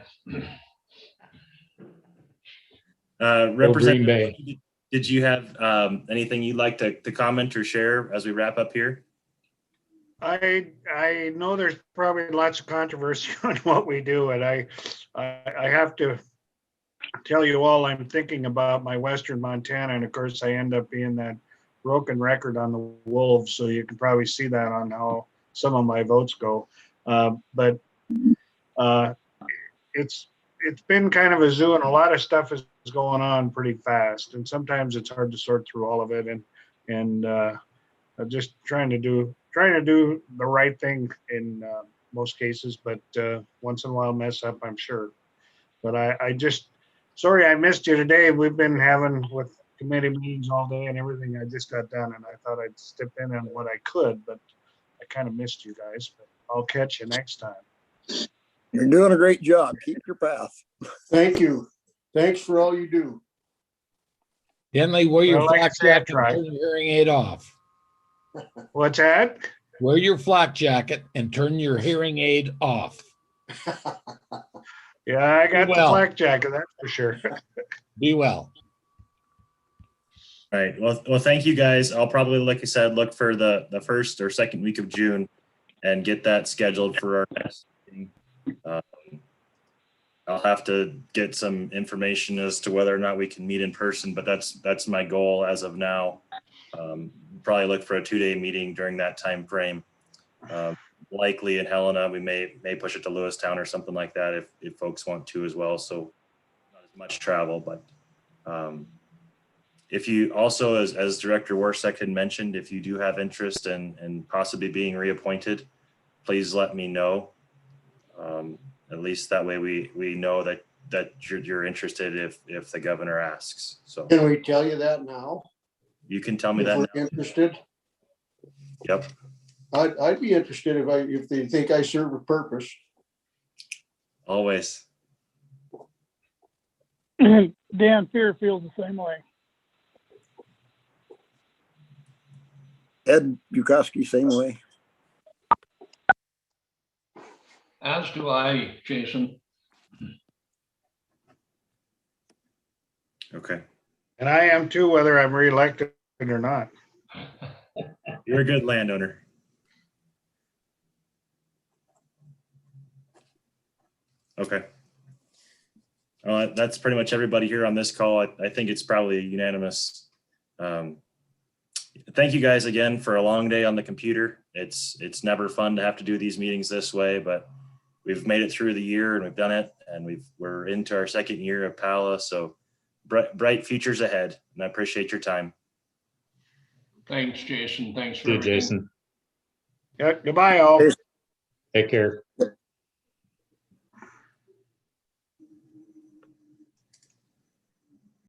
Representative, Green Bay. did you have anything you'd like to comment or share as we wrap up here? I know there's probably lots of controversy on what we do, and I have to tell you all I'm thinking about my Western Montana, and of course I end up being that broken record on the Wolves, so you can probably see that on how some of my votes go. But it's been kind of a zoo, and a lot of stuff is going on pretty fast, and sometimes it's hard to sort through all of it, and just trying to do the right thing in most cases, but once in a while mess up, I'm sure. But I just, sorry I missed you today. We've been having with committee meetings all day and everything. I just got done, and I thought I'd step in on what I could, but I kind of missed you guys. But I'll catch you next time. You're doing a great job. Keep your path. Thank you. Thanks for all you do. Denley, wear your Well, like I flak said, I jacket tried. and turn your hearing aid off. What's that? Wear your flak jacket and turn your hearing aid off. Yeah, I got Be the well. flak jacket, that's for sure. Be well. All right. Well, thank you guys. I'll probably, like I said, look for the first or second week of June and get that scheduled for our next meeting. I'll have to get some information as to whether or not we can meet in person, but that's my goal as of now. Probably look for a 2-day meeting during that time frame. Likely in Helena, we may push it to Lewistown or something like that if folks want to as well. So not as much travel, but if you also, as Director Warsek had mentioned, if you do have interest in possibly being reappointed, please let me know. At least that way we know that you're interested if the governor asks. So Can we tell you that now? you can tell me If that we're now. interested? Yep. I'd be interested if they think I serve a purpose. Always. Dan Fear feels the same way. Ed Bukowski, same way. As do I, Jason. Okay. And I am too, whether I'm reelected or not. You're a good landowner. Okay. That's pretty much everybody here on this call. I think it's probably unanimous thank you guys again for a long day on the computer. It's never fun to have to do these meetings this way, but we've made it through the year and we've done it, and we're into our second year of PALA. So bright futures ahead, and I appreciate your time. Thanks, Jason. Thanks for See you, everything. Jason. Yeah, goodbye, all. Take care.